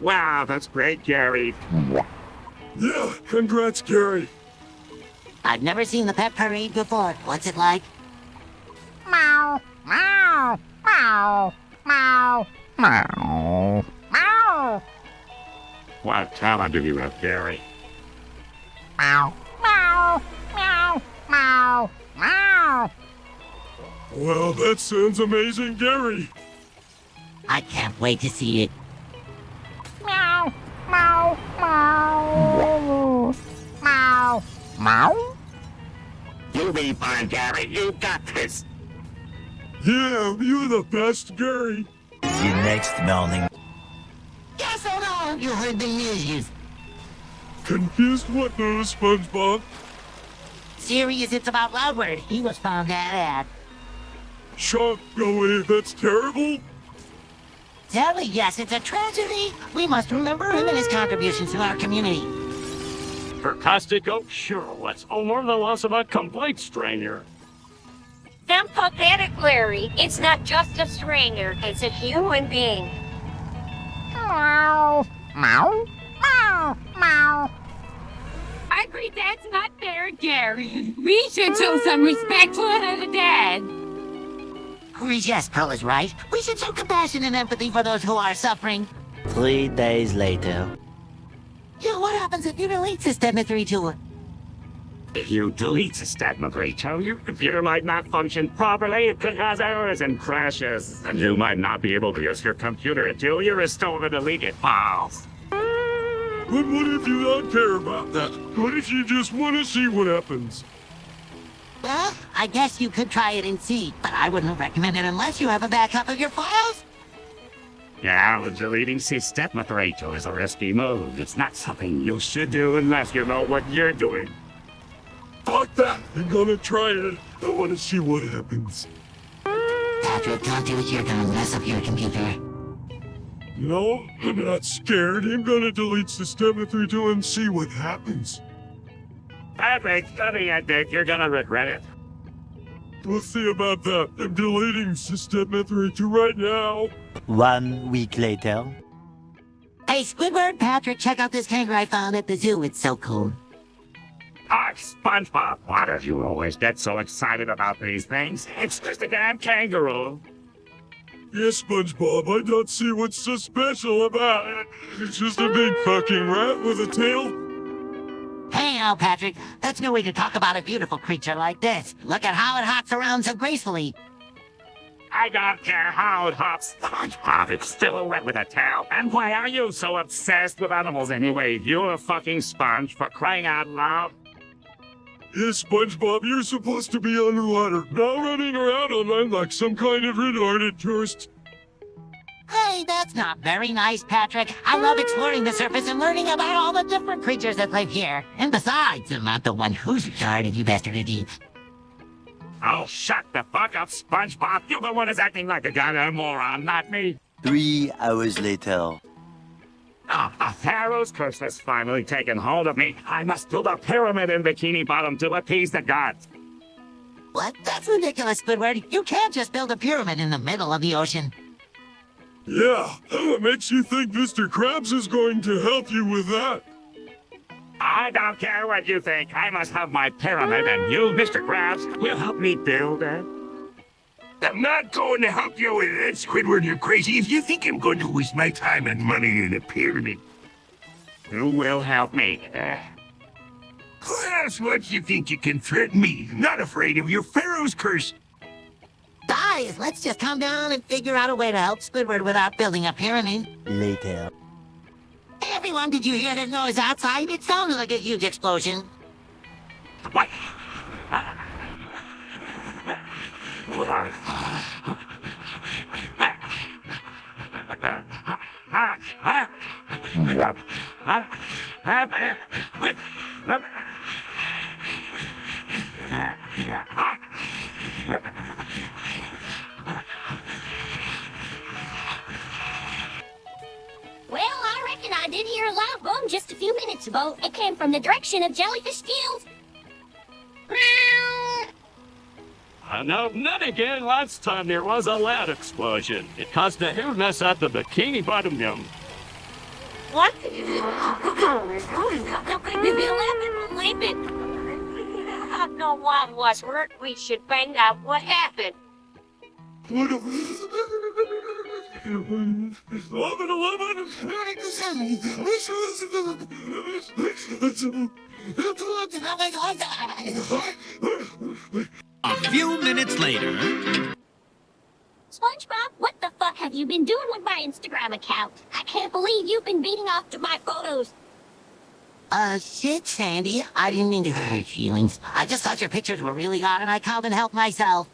S3: Wow, that's great, Gary.
S4: Yeah, congrats, Gary.
S2: I've never seen the pet parade before. What's it like?
S6: Meow, meow, meow, meow, meow, meow.
S3: What talent do you have, Gary?
S6: Meow, meow, meow, meow, meow.
S4: Well, that sounds amazing, Gary.
S2: I can't wait to see it.
S6: Meow, meow, meow. Meow, meow.
S3: You'll be fine, Gary. You got this.
S4: Yeah, you're the best, Gary.
S1: The next morning.
S2: Yes or no? You heard the news.
S4: Confused what news, SpongeBob?
S2: Serious, it's about Loudward. He was found dead.
S4: Shock, no way, that's terrible.
S2: Sadly, yes, it's a tragedy. We must remember him and his contributions to our community.
S7: For Costico, sure, let's mourn the loss of a complete stranger.
S6: Them pathetic, Larry. It's not just a stranger, it's a human being. Meow. Meow. Meow. Meow.
S9: I agree that's not fair, Gary. We should show some respect for the dead.
S2: Yes, Pearl is right. We should show compassion and empathy for those who are suffering.
S8: 3 days later.
S2: Yeah, what happens if you delete System 32?
S3: If you delete System 32, your computer might not function properly. It could cause errors and crashes. And you might not be able to use your computer until you restore the deleted files.
S4: But what if you don't care about that? What if you just want to see what happens?
S2: Well, I guess you could try it and see, but I wouldn't recommend it unless you have a backup of your files.
S3: Yeah, deleting System 32 is a risky move. It's not something you should do unless you know what you're doing.
S4: Fuck that! I'm gonna try it. I want to see what happens.
S2: Patrick, don't do what you're gonna mess up your computer.
S4: No, I'm not scared. I'm gonna delete System 32 and see what happens.
S3: Patrick, study it, Dick. You're gonna regret it.
S4: We'll see about that. I'm deleting System 32 right now.
S1: 1 week later.
S2: Hey, Squidward, Patrick, check out this kangaroo I found at the zoo. It's so cool.
S3: Ah, SpongeBob, why do you always get so excited about these things? It's just a damn kangaroo.
S4: Yes, SpongeBob, I don't see what's so special about it. It's just a big fucking rat with a tail.
S2: Hey, now, Patrick, that's no way to talk about a beautiful creature like this. Look at how it hops around so gracefully.
S3: I don't care how it hops, SpongeBob. It's still a rat with a tail. And why are you so obsessed with animals anyway? You're a fucking sponge, for crying out loud.
S4: Yes, SpongeBob, you're supposed to be underwater, not running around on land like some kind of retarded tourist.
S2: Hey, that's not very nice, Patrick. I love exploring the surface and learning about all the different creatures that live here. And besides, I'm not the one who's retarded, you bastard idiot.
S3: Oh, shut the fuck up, SpongeBob. You're the one who's acting like a goddamn moron, not me.
S8: 3 hours later.
S3: A Pharaoh's curse has finally taken hold of me. I must build a pyramid in Bikini Bottom to appease the gods.
S2: What? That's ridiculous, Squidward. You can't just build a pyramid in the middle of the ocean.
S4: Yeah, what makes you think Mr. Krabs is going to help you with that?
S3: I don't care what you think. I must have my pyramid, and you, Mr. Krabs, will help me build it.
S5: I'm not going to help you with it, Squidward. You're crazy if you think I'm going to waste my time and money in a pyramid.
S3: Who will help me?
S5: Class, what you think you can threaten me? Not afraid of your Pharaoh's curse.
S2: Guys, let's just calm down and figure out a way to help Squidward without building a pyramid.
S8: Later.
S2: Hey, everyone, did you hear that noise outside? It sounded like a huge explosion.
S3: What?
S6: Well, I reckon I did hear a loud boom just a few minutes ago. It came from the direction of Jellyfish Fields.
S7: No, not again. Last time there was a loud explosion. It caused a huge mess at the Bikini Bottom Yum.
S6: What? No one was hurt. We should find out what happened.
S11: A few minutes later.
S6: SpongeBob, what the fuck have you been doing with my Instagram account? I can't believe you've been beating off to my photos.
S2: Shit, Sandy. I didn't mean to hurt your feelings. I just thought your pictures were really hot and I called and helped myself.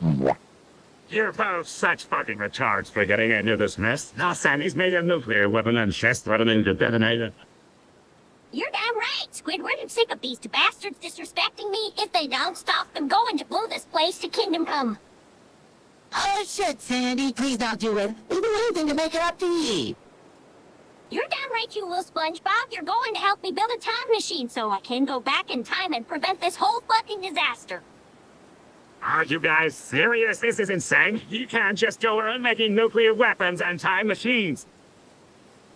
S3: You're both such fucking retards for getting into this mess. Now Sandy's made a nuclear weapon and she's threatening to detonate it.
S6: You're damn right, Squidward. I'm sick of these two bastards disrespecting me. If they don't stop, I'm going to blow this place to Kingdom Come.
S2: Oh shit, Sandy, please don't do it. We'll do anything to make it up to you.
S6: You're damn right, you little SpongeBob. You're going to help me build a time machine so I can go back in time and prevent this whole fucking disaster.
S3: Are you guys serious? This is insane. You can't just go around making nuclear weapons and time machines.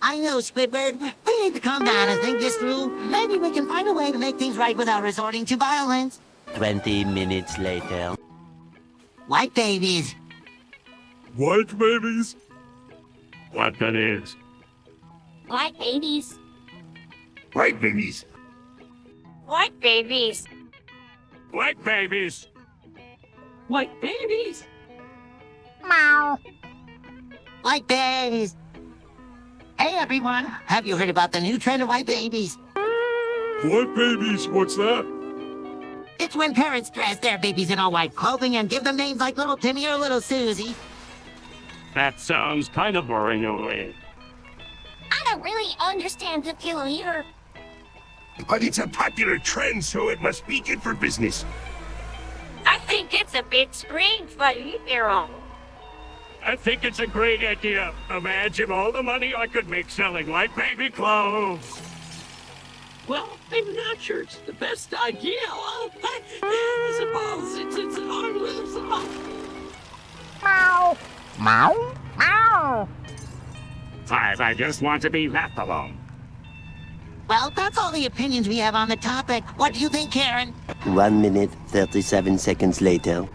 S2: I know, Squidward. We need to calm down and think this through. Maybe we can find a way to make things right without resorting to violence.
S1: 20 minutes later.
S2: White babies.
S4: White babies?
S7: What that is?
S6: White babies.
S5: White babies.
S6: White babies.
S7: White babies.
S10: White babies.
S6: Meow.
S2: White babies. Hey, everyone. Have you heard about the new trend of white babies?
S4: White babies? What's that?
S2: It's when parents dress their babies in all white clothing and give them names like Little Timmy or Little Susie.
S7: That sounds kind of boring in a way.
S6: I don't really understand the appeal either.
S5: But it's a popular trend, so it must be good for business.
S6: I think it's a big screen for you, Hero.
S7: I think it's a great idea. Imagine all the money I could make selling white baby clothes.
S10: Well, I'm not sure it's the best idea. Well, I suppose it's harmless.
S6: Meow. Meow. Meow.
S3: I just want to be left alone.
S2: Well, that's all the opinions we have on the topic. What do you think, Karen?
S8: 1 minute, 37 seconds later.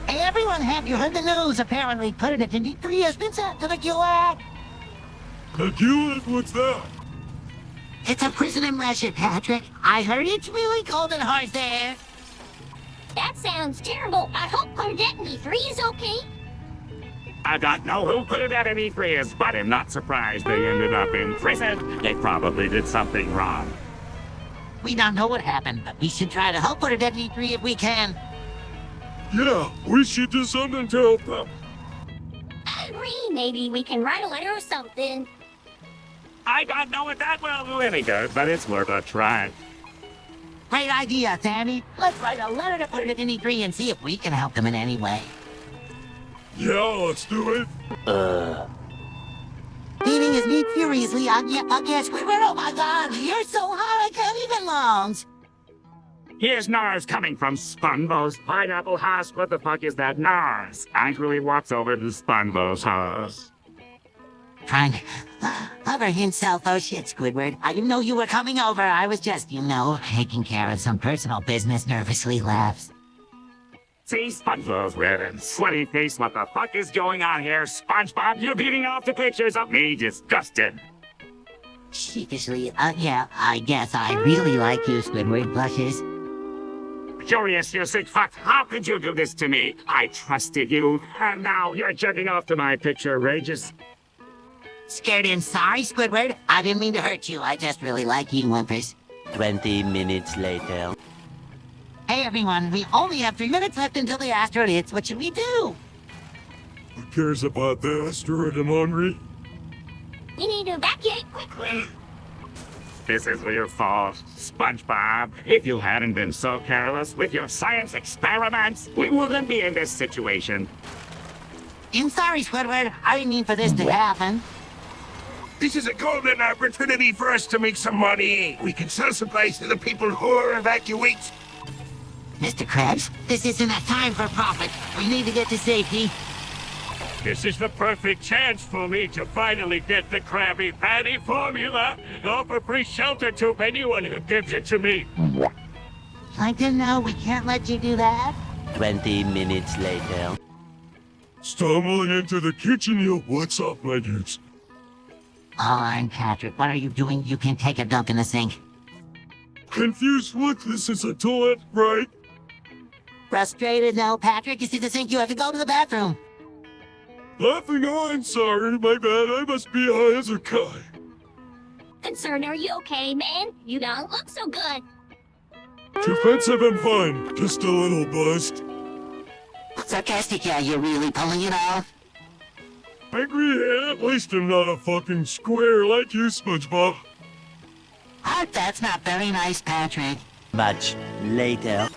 S2: Hey, everyone, have you heard the news? Apparently, Predator 3 has been sent to the gulag.
S4: The gulag? What's that?
S2: It's a prison in Russia, Patrick. I heard it's really cold and harsh there.
S6: That sounds terrible. I hope Predator 3 is okay.
S3: I don't know who put it at any freeze, but I'm not surprised they ended up in prison. They probably did something wrong.
S2: We don't know what happened, but we should try to help Predator 3 if we can.
S4: Yeah, we should do something to help them.
S6: I agree. Maybe we can write a letter or something.
S3: I don't know if that will do any good, but it's worth a try.
S2: Great idea, Sandy. Let's write a letter to Predator 3 and see if we can help them in any way.
S4: Yeah, let's do it.
S2: Beating his meat furiously on Squidward. Oh my god, you're so hot I can't even lungs.
S3: Here's Nars coming from Spunbo's pineapple house. What the fuck is that? Nars angrily walks over to Spunbo's house.
S2: Trying to cover himself. Oh shit, Squidward. I didn't know you were coming over. I was just, taking care of some personal business. Nervously laughs.
S3: See, SpongeBob's wearing sweaty face. What the fuck is going on here? SpongeBob, you're beating off the pictures of me. Disgusted.
S2: Sheepishly, yeah, I guess I really like you, Squidward. Blushes.
S3: Curious, you sick fuck. How could you do this to me? I trusted you, and now you're jerking off to my picture, Rages.
S2: Scared and sorry, Squidward. I didn't mean to hurt you. I just really like eating whimpers.
S1: 20 minutes later.
S2: Hey, everyone. We only have 3 minutes left until the asteroid hits. What should we do?
S4: Who cares about the asteroid? I'm hungry.
S6: We need to evacuate quickly.
S3: This is your fault, SpongeBob. If you hadn't been so careless with your science experiments, we wouldn't be in this situation.
S2: I'm sorry, Squidward. I didn't mean for this to happen.
S5: This is a golden opportunity for us to make some money. We can sell supplies to the people who are evacuated.
S2: Mr. Krabs, this isn't a time for profit. We need to get to safety.
S7: This is the perfect chance for me to finally get the Krabby Patty formula. Offer free shelter to anyone who gives it to me.
S2: Like to know we can't let you do that?
S1: 20 minutes later.
S4: Stumbling into the kitchen, what's up, my dudes?
S2: Oh, and Patrick, what are you doing? You can take a dump in the sink.
S4: Confused what? This is a toilet, right?
S2: Frustrated? No, Patrick, you see the sink, you have to go to the bathroom.
S4: Laughing, I'm sorry, my bad. I must be high as a kite.
S6: Concerned, are you okay, man? You don't look so good.
S4: Defensive and fine, just a little buzzed.
S2: Sarcastic, yeah, you're really pulling it off.
S4: Angry, yeah, at least I'm not a fucking square like you, SpongeBob.
S2: That's not very nice, Patrick.
S1: Much later.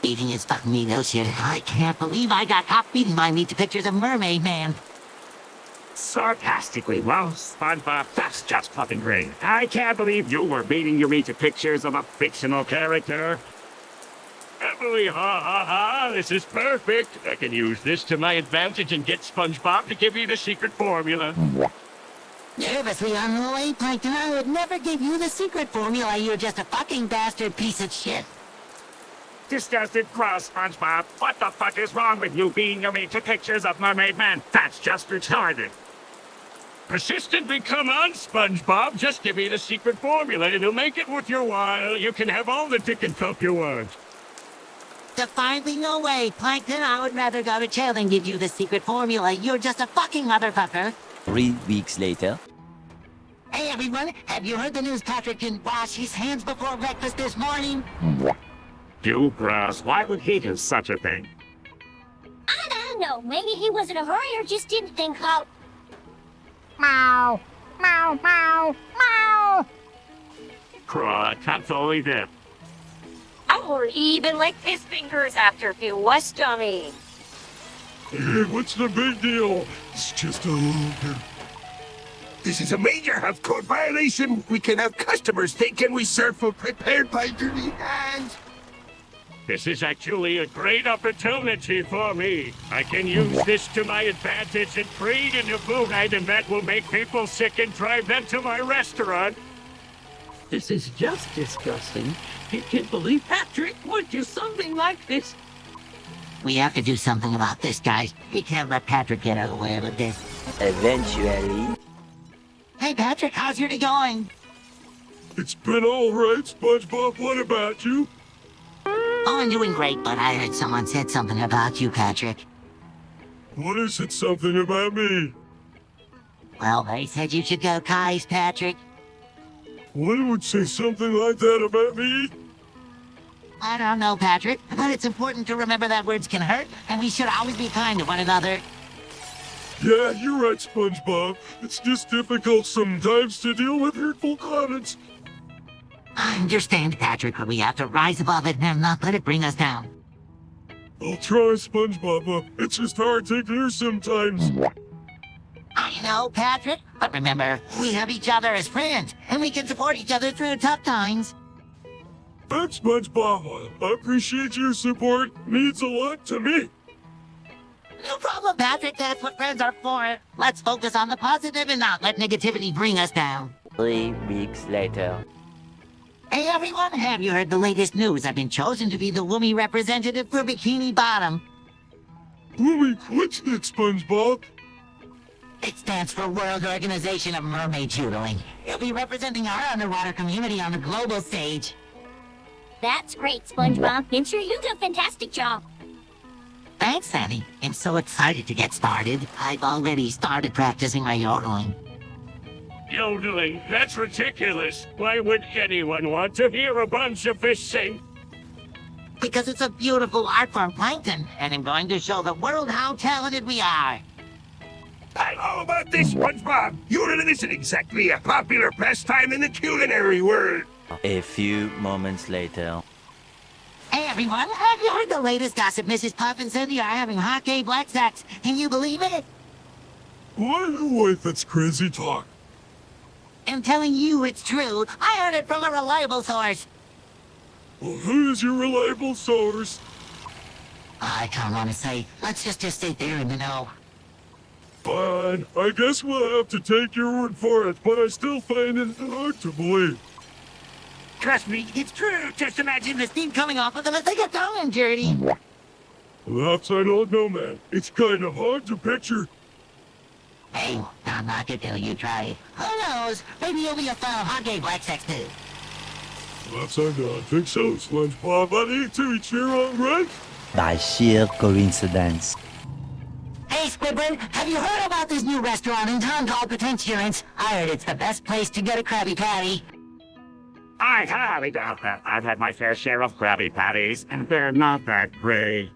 S2: eating his fucking meat. Oh shit, I can't believe I got caught feeding my meat to pictures of Mermaid Man.
S3: Sarcastically, well, SpongeBob, that's just fucking great. I can't believe you were beating your meat to pictures of a fictional character.
S7: Emily, ha ha ha, this is perfect. I can use this to my advantage and get SpongeBob to give me the secret formula.
S2: Nervously on the way, Plankton, I would never give you the secret formula. You're just a fucking bastard piece of shit.
S3: Disgusted cross, SpongeBob. What the fuck is wrong with you beating your meat to pictures of Mermaid Man? That's just retarded.
S7: Persistently come on, SpongeBob. Just give me the secret formula. It'll make it worth your while. You can have all the dick and coke you want.
S2: Defiantly no way, Plankton. I would rather go to jail than give you the secret formula. You're just a fucking motherfucker.
S1: 3 weeks later.
S2: Hey everyone, have you heard the news Patrick didn't wash his hands before breakfast this morning?
S3: You gross, why would he do such a thing?
S6: I don't know. Maybe he was in a hurry or just didn't think how. Meow, meow, meow, meow.
S7: Craw, I can't believe it.
S6: Or even licked his fingers after he was dummy.
S4: Hey, what's the big deal? It's just a little bit.
S5: This is a major health code violation. We can have customers thinking we serve food prepared by dirty hands.
S7: This is actually a great opportunity for me. I can use this to my advantage and create a new food item that will make people sick and drive them to my restaurant.
S10: This is just disgusting. I can't believe Patrick would do something like this.
S2: We have to do something about this, guys. We can't let Patrick get away with this.
S8: Eventually.
S2: Hey Patrick, how's your day going?
S4: It's been all right, SpongeBob. What about you?
S2: Oh, I'm doing great, but I heard someone said something about you, Patrick.
S4: What is it something about me?
S2: Well, they said you should go Kai's, Patrick.
S4: One would say something like that about me?
S2: I don't know, Patrick, but it's important to remember that words can hurt, and we should always be kind to one another.
S4: Yeah, you're right, SpongeBob. It's just difficult sometimes to deal with hurtful comments.
S2: I understand, Patrick, but we have to rise above it and not let it bring us down.
S4: I'll try, SpongeBob. It's just hard to ignore sometimes.
S2: I know, Patrick, but remember, we have each other as friends, and we can support each other through tough times.
S4: Thanks, SpongeBob. I appreciate your support. Means a lot to me.
S2: No problem, Patrick. That's what friends are for. Let's focus on the positive and not let negativity bring us down.
S8: 3 weeks later.
S2: Hey, everyone. Have you heard the latest news? I've been chosen to be the Woomy representative for Bikini Bottom.
S4: Woomy, what's that, SpongeBob?
S2: It stands for World Organization of Mermaid Tutoring. You'll be representing our underwater community on the global stage.
S6: That's great, SpongeBob. I'm sure you do a fantastic job.
S2: Thanks, Sandy. I'm so excited to get started. I've already started practicing my yodeling.
S7: Yodeling? That's ridiculous. Why would anyone want to hear a bunch of fish sing?
S2: Because it's a beautiful art form, Plankton, and I'm going to show the world how talented we are.
S5: I know about this, SpongeBob. Yodeling isn't exactly a popular pastime in the culinary world.
S8: A few moments later.
S2: Hey, everyone. Have you heard the latest gossip? Mrs. Puff and Cindy are having hot gay black sex. Can you believe it?
S4: Wait, that's crazy talk.
S2: I'm telling you it's true. I heard it from a reliable source.
S4: Well, who is your reliable source?
S2: I don't want to say. Let's just stay there in the know.
S4: Fine. I guess we'll have to take your word for it, but I still find it hard to believe.
S2: Trust me, it's true. Just imagine the steam coming off of them as they get down and dirty.
S4: Perhaps I don't know, man. It's kind of hard to picture.
S2: Hey, I'm not gonna tell you try it. Who knows? Maybe you'll be a fan of hot gay black sex too.
S4: Perhaps I don't think so, SpongeBob. I need to each their own, right?
S1: By sheer coincidence.
S2: Hey, Squidward, have you heard about this new restaurant in town called Potentiurance? I heard it's the best place to get a Krabby Patty.
S3: I highly doubt that. I've had my fair share of Krabby Patties, and they're not that great.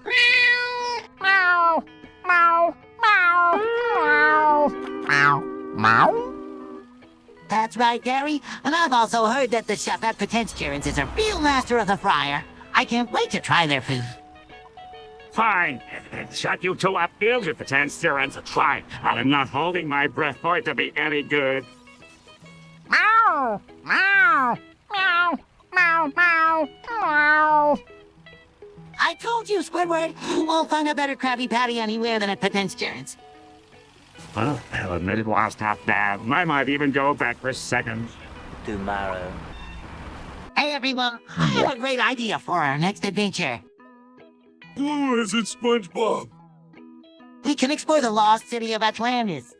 S6: Meow, meow, meow, meow, meow, meow.
S2: That's right, Gary. And I've also heard that the chef at Potentiurance is a real master of the fryer. I can't wait to try their food.
S3: Fine. Shut you two up. Give the 10 sirens a try. I'm not holding my breath for it to be any good.
S6: Meow, meow, meow, meow, meow, meow.
S2: I told you, Squidward, we'll find a better Krabby Patty anywhere than at Potentiarens.
S3: Well, I'll admit it was half bad. I might even go back for seconds.
S8: Tomorrow.
S2: Hey everyone, I have a great idea for our next adventure.
S4: Who is it, SpongeBob?
S2: We can explore the lost city of Atlantis.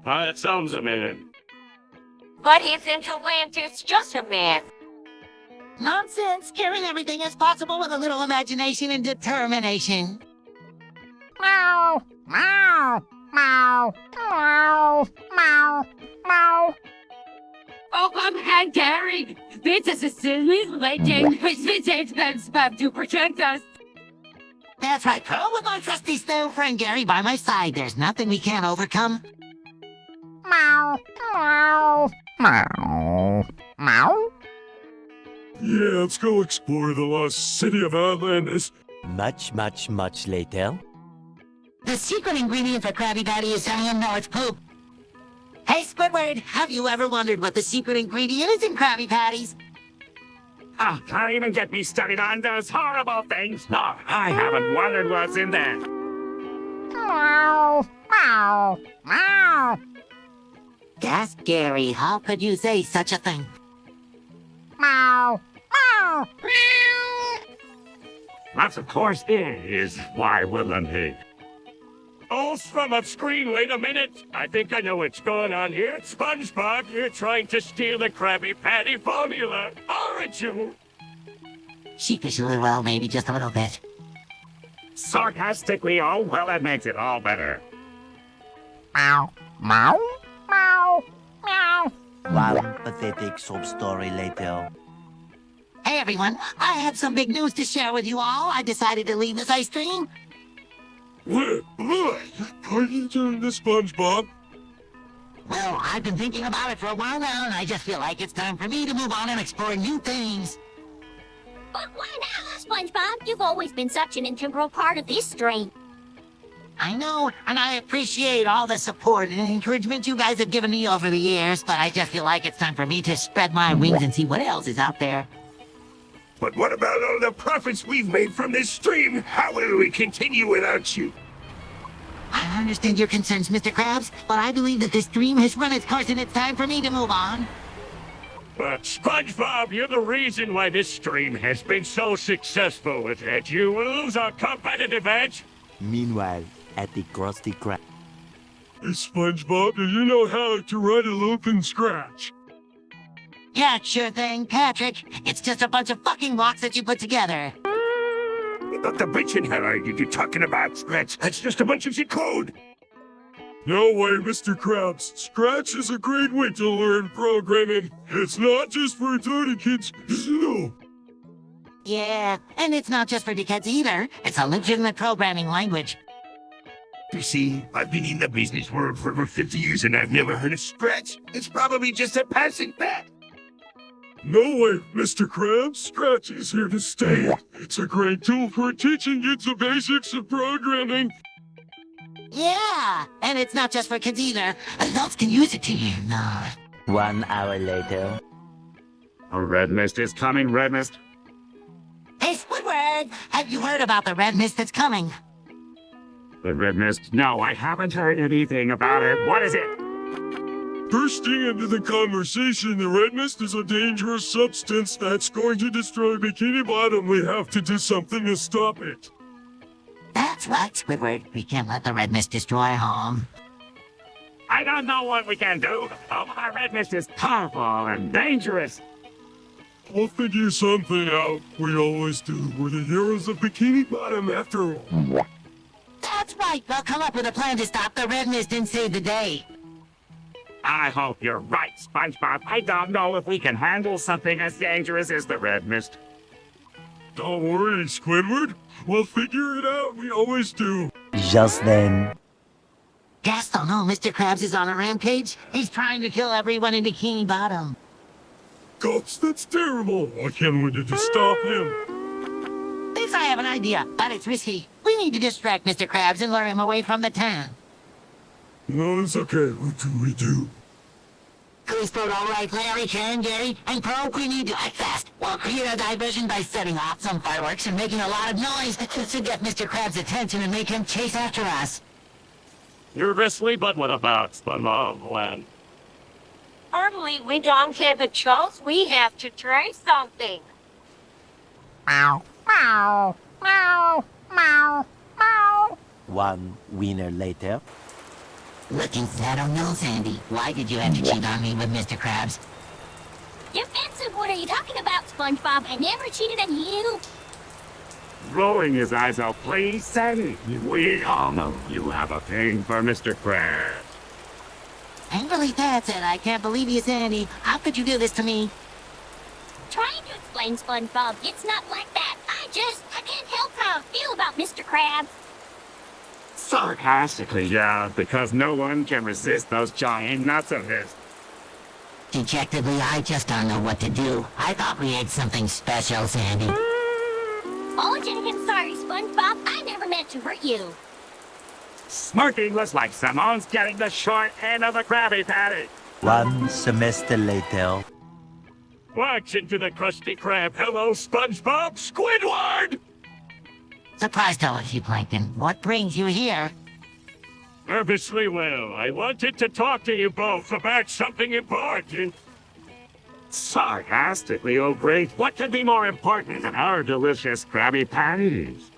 S7: That sounds a minute.
S6: But isn't Atlantis just a myth?
S2: Nonsense, carrying everything as possible with a little imagination and determination.
S6: Meow, meow, meow, meow, meow, meow.
S9: Oh, I'm hand Gary. This is a silly legend. Visits SpongeBob to protect us.
S2: That's right, Pro, with my trusty snow friend Gary by my side, there's nothing we can't overcome.
S6: Meow, meow, meow, meow.
S4: Yeah, let's go explore the lost city of Atlantis.
S1: Much later.
S2: The secret ingredient for Krabby Patty is how you know it's poop. Hey, Squidward, have you ever wondered what the secret ingredient is in Krabby Patties?
S3: Oh, don't even get me started on those horrible things. No, I haven't wondered what's in there.
S6: Meow, meow, meow,
S2: That's Gary, how could you say such a thing?
S6: meow, meow.
S3: That's of course is. Why wouldn't he?
S7: Oh, from up screen, wait a minute. I think I know what's going on here. SpongeBob, you're trying to steal the Krabby Patty formula, aren't you?
S2: Sheepishly, well, maybe just a little bit.
S3: Sarcastically, oh, well, that makes it all better.
S6: Meow, meow, meow, meow.
S8: One pathetic sob story later.
S2: Hey everyone, I have some big news to share with you all. I decided to leave this ice cream.
S4: What are you doing this, SpongeBob?
S2: Well, I've been thinking about it for a while now, and I just feel like it's time for me to move on and explore new things.
S6: But why now, SpongeBob? You've always been such an integral part of this stream.
S2: I know, and I appreciate all the support and encouragement you guys have given me over the years, but I just feel like it's time for me to spread my wings and see what else is out there.
S5: But what about all the profits we've made from this stream? How will we continue without you?
S2: I understand your concerns, Mr. Krabs, but I believe that this dream has run its course and it's time for me to move on.
S7: But SpongeBob, you're the reason why this stream has been so successful with it. You will lose our competitive edge.
S1: Meanwhile, at the Krusty Krab.
S4: Hey, SpongeBob, do you know how to write a loop in Scratch?
S2: Yeah, sure thing, Patrick. It's just a bunch of fucking blocks that you put together.
S5: What the bitch in hell are you talking about, Scratch? That's just a bunch of shit code.
S4: No way, Mr. Krabs. Scratch is a great way to learn programming. It's not just for retarded kids, you know.
S2: Yeah, and it's not just for dickheads either. It's a legitimate programming language.
S5: You see, I've been in the business world for over 50 years and I've never heard of Scratch. It's probably just a passing fad.
S4: No way, Mr. Krabs. Scratch is here to stay. It's a great tool for teaching kids the basics of programming.
S2: Yeah, and it's not just for kids either. Adults can use it too, you know.
S8: 1 hour later.
S3: A red mist is coming, red mist.
S2: Hey, Squidward, have you heard about the red mist that's coming?
S3: The red mist? No, I haven't heard anything about it. What is it?
S4: Bursting into the conversation, the red mist is a dangerous substance that's going to destroy Bikini Bottom. We have to do something to stop it.
S2: That's right, Squidward. We can't let the red mist destroy home.
S3: I don't know what we can do. Oh, my red mist is powerful and dangerous.
S4: We'll figure something out. We always do. We're the heroes of Bikini Bottom after all.
S2: That's right. We'll come up with a plan to stop the red mist and save the day.
S3: I hope you're right, SpongeBob. I don't know if we can handle something as dangerous as the red mist.
S4: Don't worry, Squidward. We'll figure it out. We always do.
S8: Just then.
S2: Gaston, no, Mr. Krabs is on a rampage. He's trying to kill everyone in Bikini Bottom.
S4: Goats, that's terrible. I can't wait to stop him.
S2: Guys, I have an idea, but it's risky. We need to distract Mr. Krabs and lure him away from the town.
S4: No, it's okay. What do we do?
S2: Goose Boat, all right, Larry, Karen, Gary, and Pro, we need to act fast. We'll create a diversion by setting off some fireworks and making a lot of noise to get Mr. Krabs' attention and make him chase after us.
S7: Nervously, but what about SpongeBob land?
S6: Hardly we don't have a choice. We have to try something.
S2: Meow, meow, meow, meow, meow.
S1: 1 winner later.
S2: Looking sad on no, Sandy. Why did you have to cheat on me with Mr. Krabs?
S6: Defensive, what are you talking about, SpongeBob? I never cheated on you.
S3: Rolling his eyes out, please, Sandy. We all know you have a thing for Mr. Krabs.
S2: I'm really sad, said I can't believe you, Sandy. How could you do this to me?
S6: Trying to explain, SpongeBob. It's not like that. I can't help how I feel about Mr. Krabs.
S3: Sarcastically, yeah, because no one can resist those giant nuts of his.
S2: Dejectedly, I just don't know what to do. I thought we had something special, Sandy.
S6: Apologetic and sorry, SpongeBob. I never meant to hurt you.
S3: Smirking was like someone's getting the short end of the Krabby Patty.
S1: 1 semester later.
S7: Watch into the Krusty Krab. Hello, SpongeBob Squidward!
S2: Surprise to you, Plankton. What brings you here?
S7: Nervously, well, I wanted to talk to you both about something important.
S3: Sarcastically, oh great, what could be more important than our delicious Krabby Patties?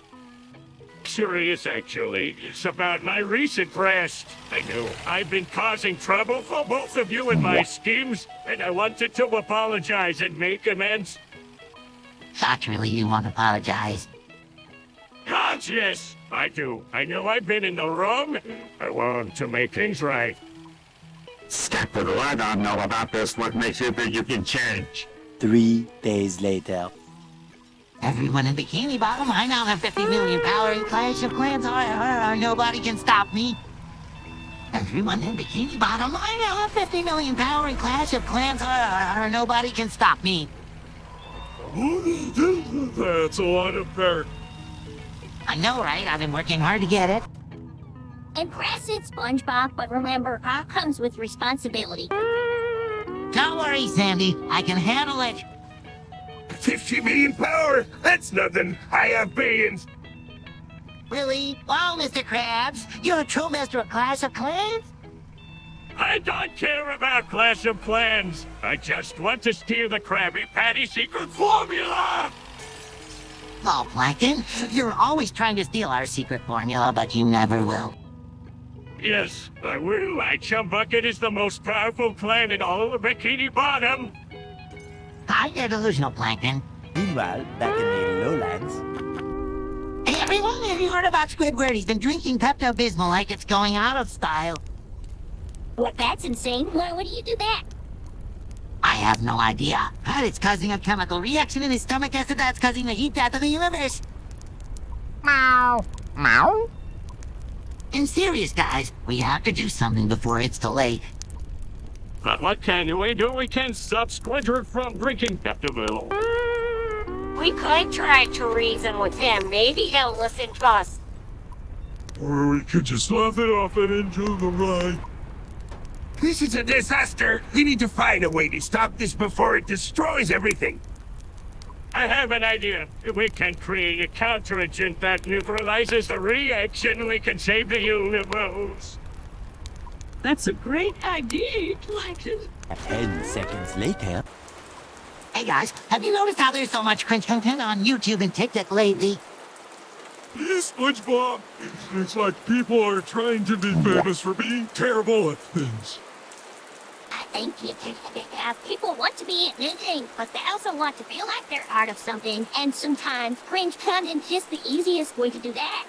S7: Curious, actually. It's about my recent arrest. I know I've been causing trouble for both of you in my schemes, and I wanted to apologize and make amends.
S2: Naturally, you won't apologize.
S7: God, yes, I do. I know I've been in the wrong. I want to make things right.
S3: Skeptical, I don't know about this. What makes you think you can change?
S1: 3 days later.
S2: Everyone in Bikini Bottom, I now have 50 million power in Clash of Clans, or nobody can stop me. Everyone in Bikini Bottom, I now have 50 million power in Clash of Clans, or nobody can stop me.
S4: That's a lot of dirt.
S2: I know, right? I've been working hard to get it.
S6: Impressive, SpongeBob, but remember, power comes with responsibility.
S2: Don't worry, Sandy. I can handle it.
S5: 50 million power? That's nothing. I have billions.
S2: Really? Wow, Mr. Krabs. You're a true master of Clash of Clans?
S7: I don't care about Clash of Clans. I just want to steal the Krabby Patty secret formula.
S2: Oh, Plankton, you're always trying to steal our secret formula, but you never will.
S7: Yes, I will. My chum bucket is the most powerful clan in all of Bikini Bottom.
S2: Hi, you're delusional, Plankton.
S1: Meanwhile, back in the lowlands.
S2: Hey, everyone, have you heard about Squidward? He's been drinking Pepto-Bismol like it's going out of style.
S6: What, that's insane. Why would you do that?
S2: I have no idea. But it's causing a chemical reaction in his stomach acid that's causing the heat death of the universe. Meow. Meow? I'm serious, guys. We have to do something before it's too late.
S7: But what can we do? We can stop Squidward from drinking Pepto-Bismol.
S6: We could try to reason with him. Maybe he'll listen to us.
S4: Or we could just laugh it off and enjoy the ride.
S5: This is a disaster. We need to find a way to stop this before it destroys everything.
S7: I have an idea. We can create a counteragent that neutralizes the reaction. We can save the universe.
S10: That's a great idea. Like it.
S1: 10 seconds later.
S2: Hey, guys, have you noticed how there's so much cringe content on YouTube and TikTok lately?
S4: Yes, SpongeBob. It's like people are trying to be famous for being terrible at things.
S6: I think people want to be anything, but they also want to feel like they're part of something. And sometimes cringe content is the easiest way to do that.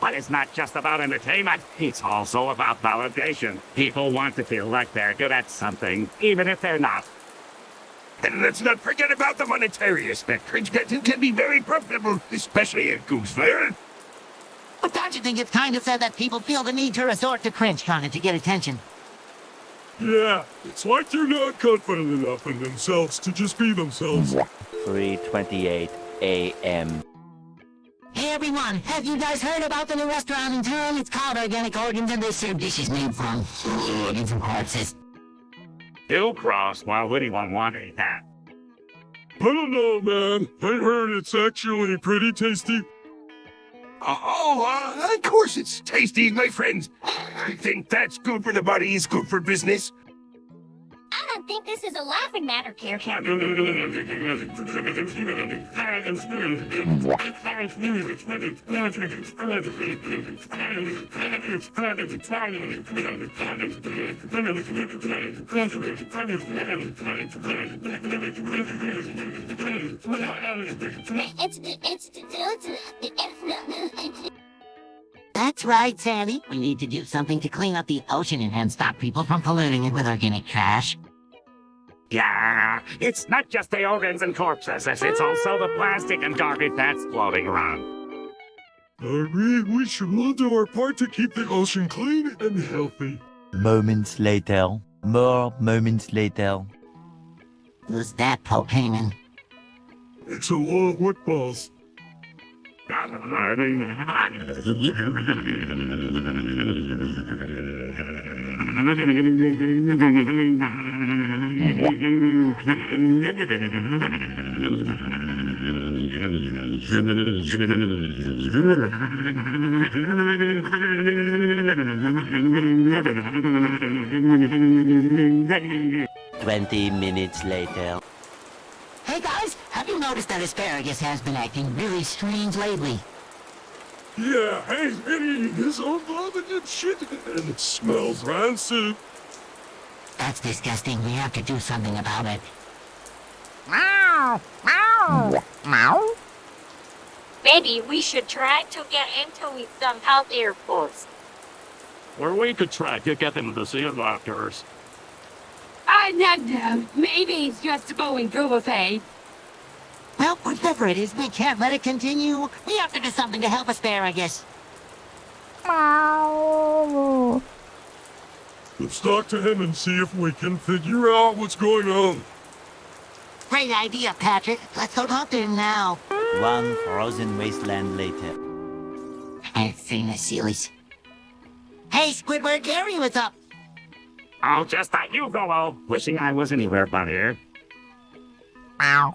S3: But it's not just about entertainment. It's also about validation. People want to feel like they're good at something, even if they're not.
S5: And let's not forget about the monetary aspect. Cringe content can be very profitable, especially at Goosefire.
S2: But don't you think it's kind of sad that people feel the need to resort to cringe content to get attention?
S4: Yeah, it's like they're not confident enough in themselves to just be themselves.
S1: 3:28 a.m.
S2: Hey everyone, have you guys heard about the new restaurant in town? It's called Organic Organs and they serve dishes made from organs and corpses.
S3: Bill Cross, why would anyone want to eat that?
S4: I don't know, man. I heard it's actually pretty tasty.
S5: Of course it's tasty, my friends. I think that's good for the body, it's good for business.
S6: I don't think this is a laughing matter, Carrot.
S2: That's right, Sandy. We need to do something to clean up the ocean and stop people from polluting it with organic trash.
S3: Yeah, it's not just the organs and corpses, it's also the plastic and garbage that's floating around.
S4: I agree, we should all do our part to keep the ocean clean and healthy.
S1: Moments later. More moments later.
S2: Who's that, Pokemon?
S4: It's a lot of footballs.
S1: 20 minutes later.
S2: Hey guys, have you noticed that asparagus has been acting really strange lately?
S4: Yeah, hey, it eating his own vomit and shit, and it smells rancid.
S2: That's disgusting. We have to do something about it.
S6: Meow, meow, meow. Maybe we should try to get into some healthier foods.
S7: Or we could try to get him to see a doctors.
S9: No. Maybe he's just going through a phase.
S2: Well, whatever it is, we can't let it continue. We have to do something to help asparagus.
S6: Meow.
S4: Let's talk to him and see if we can figure out what's going on.
S2: Great idea, Patrick. Let's go talk to him now.
S1: One frozen wasteland later.
S2: I've seen the sealies. Hey, Squidward, Gary, what's up?
S3: Oh, just that you go, wishing I was anywhere but here.
S6: Meow.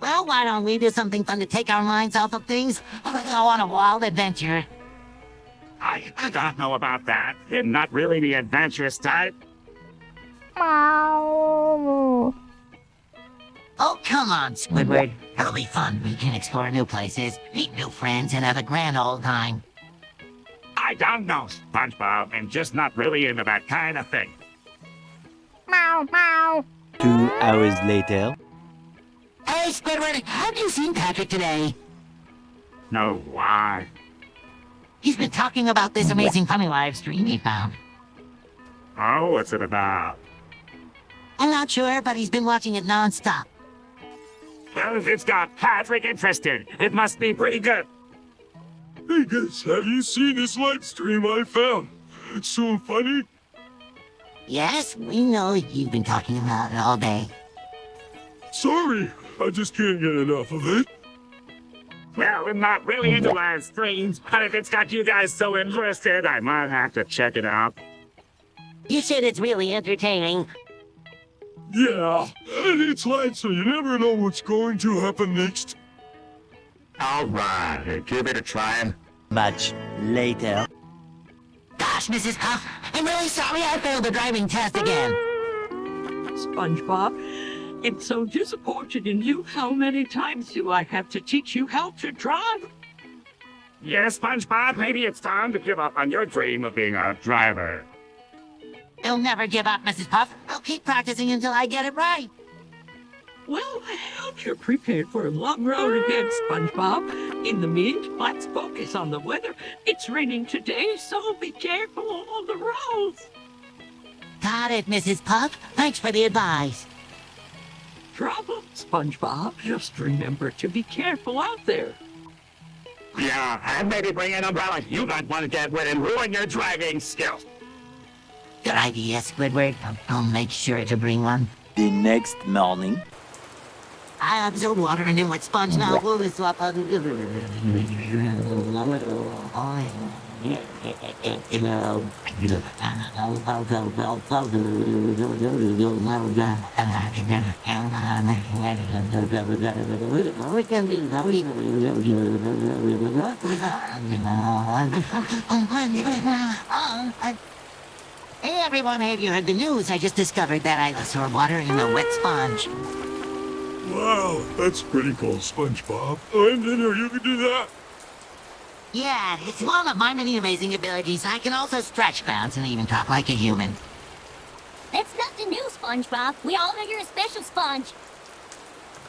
S2: Well, why don't we do something fun to take our minds off of things? Let's go on a wild adventure.
S3: I don't know about that. I'm not really the adventurous type.
S6: Meow.
S2: Oh, come on, Squidward. It'll be fun. We can explore new places, meet new friends, and have a grand old time.
S3: I don't know, SpongeBob. I'm just not really into that kind of thing.
S6: Meow, meow.
S1: 2 hours later.
S2: Hey, Squidward, have you seen Patrick today?
S3: No, why?
S2: He's been talking about this amazing funny live stream he found.
S3: Oh, what's it about?
S2: I'm not sure, but he's been watching it non-stop.
S3: Well, if it's got Patrick interested, it must be pretty good.
S4: Hey guys, have you seen this live stream I found? It's so funny.
S2: Yes, we know you've been talking about it all day.
S4: Sorry, I just can't get enough of it.
S3: Well, I'm not really into live streams, but if it's got you guys so interested, I might have to check it out.
S2: You said it's really entertaining.
S4: Yeah, and it's live, so you never know what's going to happen next.
S3: Alright, give it a try.
S1: Much later.
S2: Gosh, Mrs. Puff, I'm really sorry I failed the driving test again.
S10: SpongeBob, I'm so disappointed in you. How many times do I have to teach you how to drive?
S3: Yes, SpongeBob, maybe it's time to give up on your dream of being a driver.
S2: You'll never give up, Mrs. Puff. I'll keep practicing until I get it right.
S10: Well, I hope you're prepared for a long road again, SpongeBob. In the meantime, let's focus on the weather. It's raining today, so be careful on the roads.
S2: Got it, Mrs. Puff. Thanks for the advice.
S10: Problem, SpongeBob. Just remember to be careful out there.
S3: Yeah, and maybe bring an umbrella. You might want to get wet and ruin your driving skills.
S2: Good idea, Squidward. I'll make sure to bring one.
S1: The next morning.
S2: I absorb water into my sponge now. Will this swap out? Hey everyone, have you heard the news? I just discovered that I absorb water in a wet sponge.
S4: Wow, that's pretty cool, SpongeBob. I didn't know you could do that.
S2: Yeah, it's one of my many amazing abilities. I can also stretch, bounce, and even talk like a human.
S6: That's nothing new, SpongeBob. We all know you're a special sponge.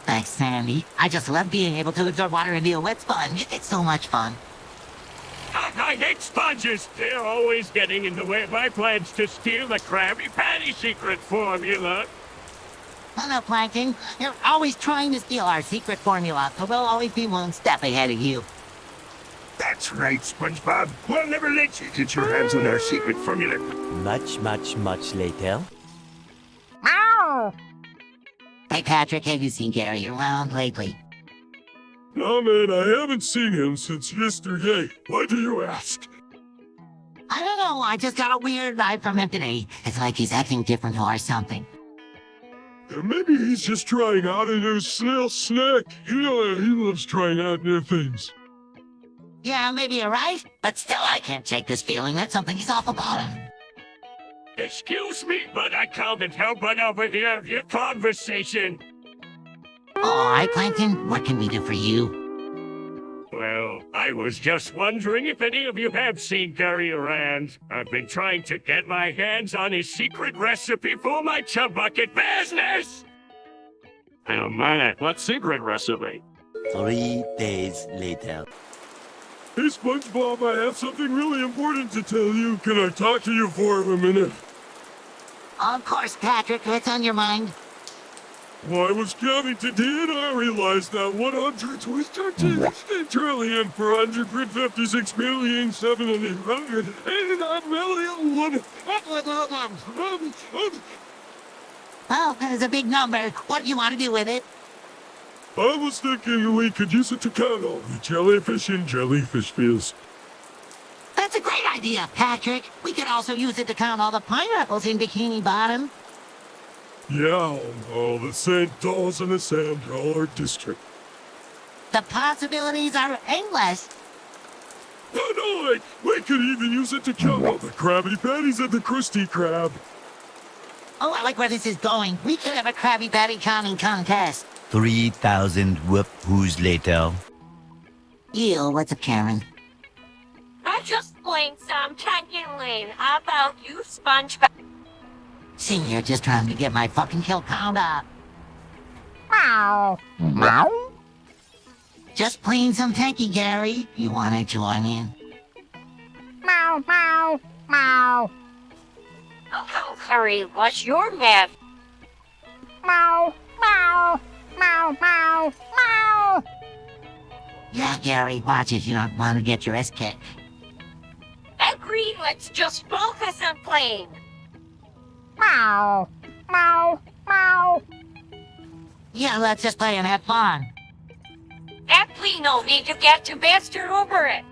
S2: Thanks, Sandy. I just love being able to absorb water into a wet sponge. It's so much fun.
S7: I hate sponges. They're always getting in the way of my plans to steal the Krabby Patty secret formula.
S2: Hello, Plankton. You're always trying to steal our secret formula, so we'll always be one step ahead of you.
S5: That's right, SpongeBob. We'll never let you get your hands on our secret formula.
S1: Much later.
S2: Hey, Patrick, have you seen Gary around lately?
S4: No, man, I haven't seen him since yesterday. Why do you ask?
S2: I don't know. I just got a weird vibe from him today. It's like he's acting different or something.
S4: Maybe he's just trying out a new snail snack. You know, he loves trying out new things.
S2: Yeah, maybe you're right, but still I can't shake this feeling that something's off about him.
S7: Excuse me, but I can't help but overhear your conversation.
S2: All right, Plankton, what can we do for you?
S7: Well, I was just wondering if any of you have seen Gary around. I've been trying to get my hands on his secret recipe for my chub bucket business. Oh man, what secret recipe?
S1: 3 days later.
S4: Hey, SpongeBob, I have something really important to tell you. Can I talk to you for a minute?
S2: Of course, Patrick, what's on your mind?
S4: Well, I was counting today and I realized that 100 was 13 trillion, 456 million, 789 million.
S2: Well, that is a big number. What do you want to do with it?
S4: I was thinking we could use it to count all the jellyfish in jellyfish fields.
S2: That's a great idea, Patrick. We could also use it to count all the pineapples in Bikini Bottom.
S4: Yeah, all the sand dolls in the sand dollar district.
S2: The possibilities are endless.
S4: No, we could even use it to count all the Krabby Patties at the Krusty Krab.
S2: Oh, I like where this is going. We could have a Krabby Patty counting contest.
S1: 3,000 whoop-whoos later.
S2: Ew, what's up, Karen?
S6: I'm just playing some Tankin Lane. How about you, SpongeBob?
S2: See, you're just trying to get my fucking kill count up.
S6: Meow.
S2: Just playing some tanky, Gary. You want to join in?
S6: Meow. Oh, hurry, what's your map? Meow.
S2: Yeah, Gary, watch it. You don't want to get your ass kicked.
S6: Agreed, let's just focus on playing.
S2: Yeah, let's just play and have fun.
S6: Actually, no need to get too bastard over it.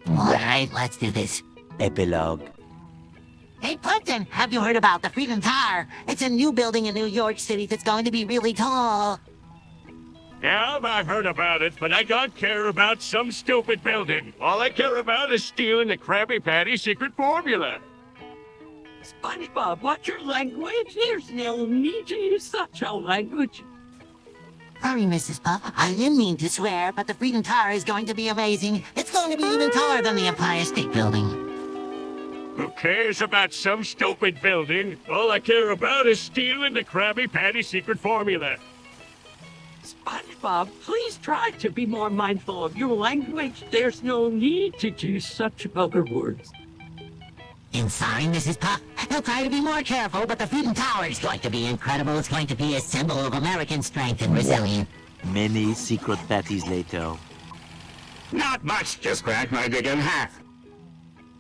S2: Alright, let's do this.
S1: Epilogue.
S2: Hey, Plankton, have you heard about the Freedom Tower? It's a new building in New York City that's going to be really tall.
S7: Yeah, I've heard about it, but I don't care about some stupid building. All I care about is stealing the Krabby Patty secret formula.
S10: SpongeBob, what's your language? There's no need to use such a language.
S2: Sorry, Mrs. Puff. I didn't mean to swear, but the Freedom Tower is going to be amazing. It's going to be even taller than the Empire State Building.
S7: Who cares about some stupid building? All I care about is stealing the Krabby Patty secret formula.
S10: SpongeBob, please try to be more mindful of your language. There's no need to use such vulgar words.
S2: I'm sorry, Mrs. Puff. I'll try to be more careful, but the Freedom Tower is going to be incredible. It's going to be a symbol of American strength and resilience.
S1: Many secret patties later.
S3: Not much, just cracked my dick in half.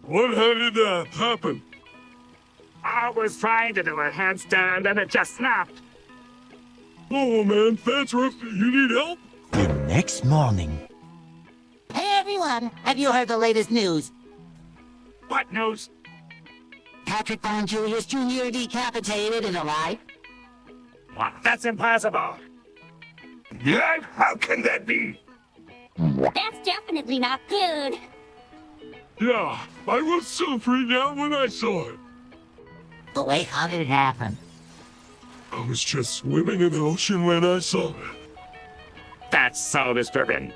S4: How did that happen?
S3: I was trying to do a handstand and it just snapped.
S4: Oh man, that's rough. You need help?
S1: The next morning.
S2: Hey everyone, have you heard the latest news?
S3: What news?
S2: Patrick Von Julius Jr. decapitated and alive.
S3: What? That's impossible.
S5: Yeah, how can that be?
S6: That's definitely not good.
S4: Yeah, I was so freaked out when I saw it.
S2: But wait, how did it happen?
S4: I was just swimming in the ocean when I saw it.
S3: That's so disturbing.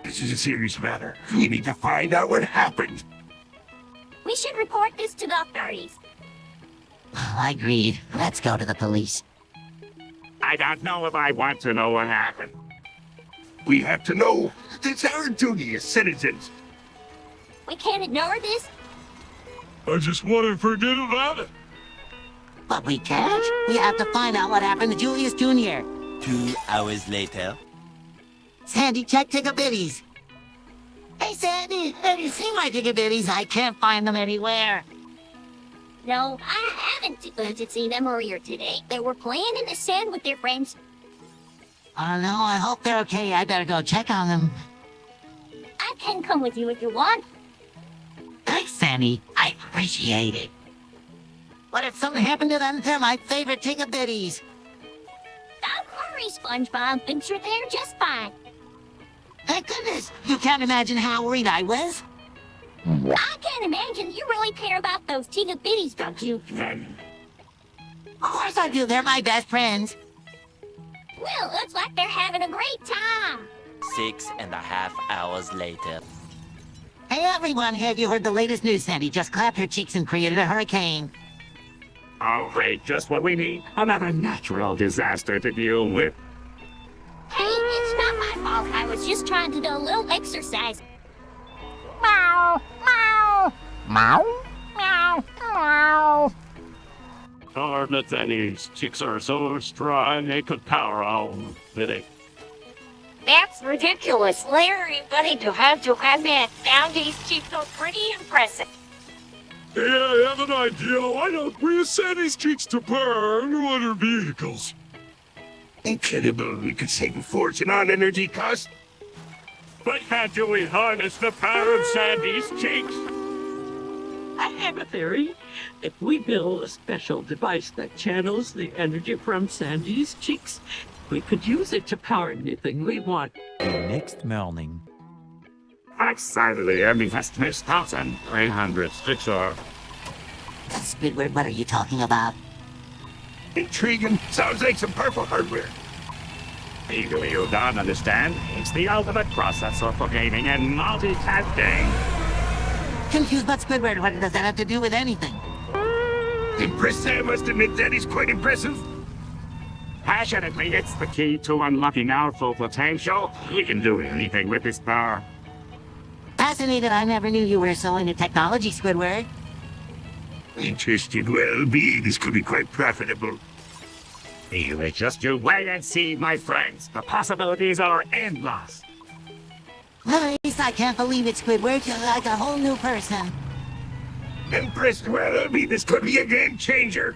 S5: This is a serious matter. We need to find out what happened.
S6: We should report this to the authorities.
S2: I agreed. Let's go to the police.
S3: I don't know if I want to know what happened.
S5: We have to know. It's our duty as citizens.
S6: We can't ignore this.
S4: I just want to forget about it.
S2: But we can't. We have to find out what happened to Julius Jr.
S1: 2 hours later.
S2: Sandy, check Tickabitties. Hey Sandy, have you seen my Tickabitties? I can't find them anywhere.
S6: No, I haven't seen them earlier today. They were playing in the sand with their friends.
S2: Oh no, I hope they're okay. I better go check on them.
S6: I can come with you if you want.
S2: Thanks, Sandy. I appreciate it. But if something happened to them, they're my favorite Tickabitties.
S6: Don't worry, SpongeBob. I'm sure they're just fine.
S2: Thank goodness. You can't imagine how worried I was.
S6: I can't imagine you really care about those Tickabitties, don't you?
S2: Of course I do. They're my best friends.
S6: Well, looks like they're having a great time.
S1: 6.5 hours later.
S2: Hey everyone, have you heard the latest news? Sandy just clapped her cheeks and created a hurricane.
S3: Oh, great, just what we need. Another natural disaster to deal with.
S6: Hey, it's not my fault. I was just trying to do a little exercise. Meow, meow, meow, meow, meow.
S7: Our Nathaniel's cheeks are so strong they could power all with it.
S6: That's ridiculous. Everybody to have that down these cheeks are pretty impressive.
S4: Hey, I have an idea. Why don't we use Sandy's cheeks to power our underwater vehicles?
S5: Incredible. We could save a fortune on energy costs.
S7: But can't we harness the power of Sandy's cheeks?
S10: I have a theory. If we build a special device that channels the energy from Sandy's cheeks, we could use it to power anything we want.
S1: The next morning.
S3: Excitedly, every festival stops and 306 are.
S2: Squidward, what are you talking about?
S5: Intriguing. Sounds like some purple hardware.
S3: Legally, you don't understand. It's the ultimate processor for gaming and multitasking.
S2: Confused but Squidward, what does that have to do with anything?
S5: Impressed, I must admit that is quite impressive.
S3: Passionately, it's the key to unlocking our full potential. We can do anything with this power.
S2: Fascinated, I never knew you were so into technology, Squidward.
S5: Interested, well, this could be quite profitable.
S3: You just you wait and see, my friends. The possibilities are endless.
S2: Nice, I can't believe it, Squidward. You're like a whole new person.
S5: Impressed, well, this could be a game changer.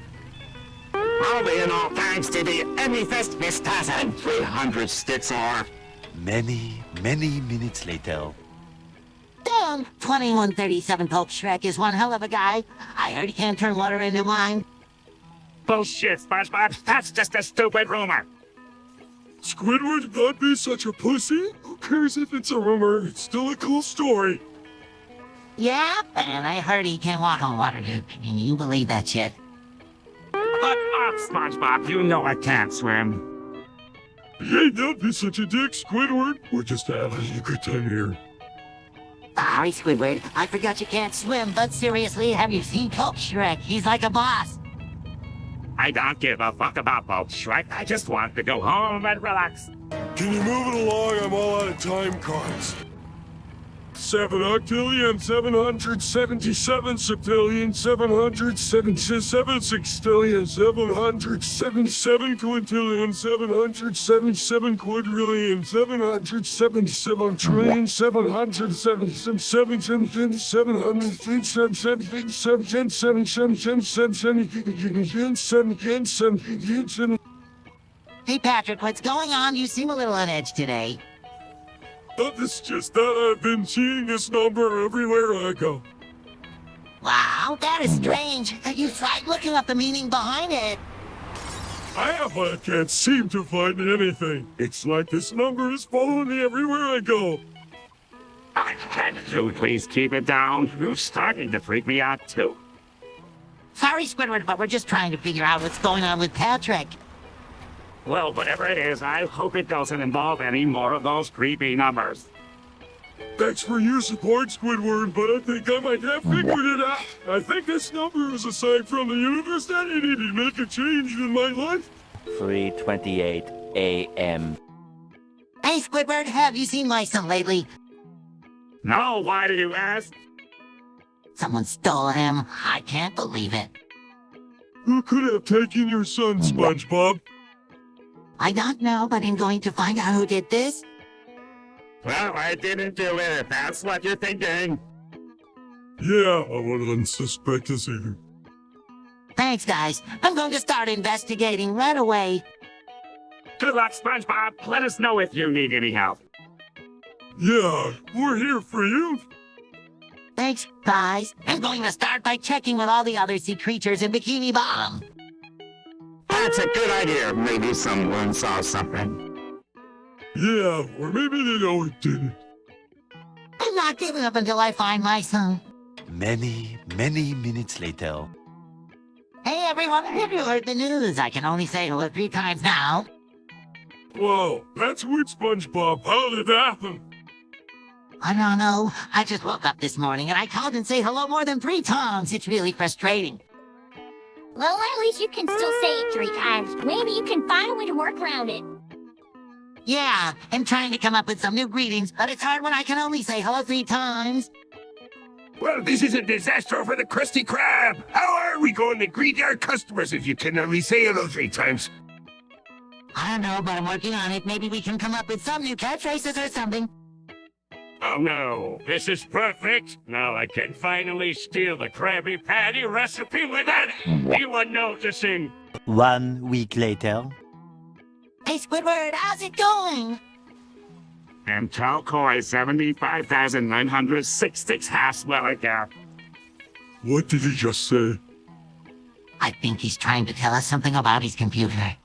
S3: All in all, thanks to the Emmy-Fest Vistas and 300 sticks are.
S1: Many minutes later.
S2: Damn, 2137 Pope Shrek is one hell of a guy. I heard he can't turn water into wine.
S3: Bullshit, SpongeBob. That's just a stupid rumor.
S4: Squidward not be such a pussy? Who cares if it's a rumor? It's still a cool story.
S2: Yeah, and I heard he can walk on water, dude. And you believe that shit?
S3: But up, SpongeBob. You know I can't swim.
S4: Hey, don't be such a dick, Squidward. We're just having a good time here.
S2: Sorry, Squidward. I forgot you can't swim, but seriously, have you seen Pope Shrek? He's like a boss.
S3: I don't give a fuck about Bob Shrek. I just want to go home and relax.
S4: Can you move it along? I'm all out of time cards. 7 octillion, 777 septillion, 777 sextillion, 777 quintillion, 777 quadrillion, 777 trillion, 777 777.
S2: Hey, Patrick, what's going on? You seem a little on edge today.
S4: It's just that I've been seeing this number everywhere I go.
S2: Wow, that is strange. Have you tried looking up the meaning behind it?
S4: I have, but I can't seem to find anything. It's like this number is following me everywhere I go.
S3: Can you please keep it down? You're starting to freak me out too.
S2: Sorry, Squidward, but we're just trying to figure out what's going on with Patrick.
S3: Well, whatever it is, I hope it doesn't involve any more of those creepy numbers.
S4: Thanks for your support, Squidward, but I think I might have figured it out. I think this number is a sign from the universe that I need to make a change in my life.
S1: 3:28 a.m.
S2: Hey, Squidward, have you seen my son lately?
S3: No, why do you ask?
S2: Someone stole him. I can't believe it.
S4: Who could have taken your son, SpongeBob?
S2: I don't know, but I'm going to find out who did this.
S3: Well, I didn't do it, if that's what you're thinking.
S4: Yeah, I wouldn't suspect this either.
S2: Thanks, guys. I'm going to start investigating right away.
S3: Good luck, SpongeBob. Let us know if you need any help.
S4: Yeah, we're here for you.
S2: Thanks, guys. I'm going to start by checking with all the other sea creatures in Bikini Bottom.
S3: That's a good idea. Maybe someone saw something.
S4: Yeah, or maybe they know it didn't.
S2: I'm not giving up until I find my son.
S1: Many minutes later.
S2: Hey, everyone, have you heard the news? I can only say hello 3 times now.
S4: Whoa, that's weird, SpongeBob. How did it happen?
S2: I don't know. I just woke up this morning and I called and say hello more than 3 times. It's really frustrating.
S6: Well, at least you can still say it 3 times. Maybe you can find a way to work around it.
S2: Yeah, I'm trying to come up with some new greetings, but it's hard when I can only say hello 3 times.
S5: Well, this is a disaster for the Krusty Krab. How are we going to greet our customers if you can only say hello 3 times?
S2: I don't know, but I'm working on it. Maybe we can come up with some new catchphrases or something.
S7: Oh no, this is perfect. Now I can finally steal the Krabby Patty recipe without anyone noticing.
S1: 1 week later.
S2: Hey, Squidward, how's it going?
S3: And tell Coy 75,966 Haswell again.
S4: What did he just say?
S2: I think he's trying to tell us something about his computer.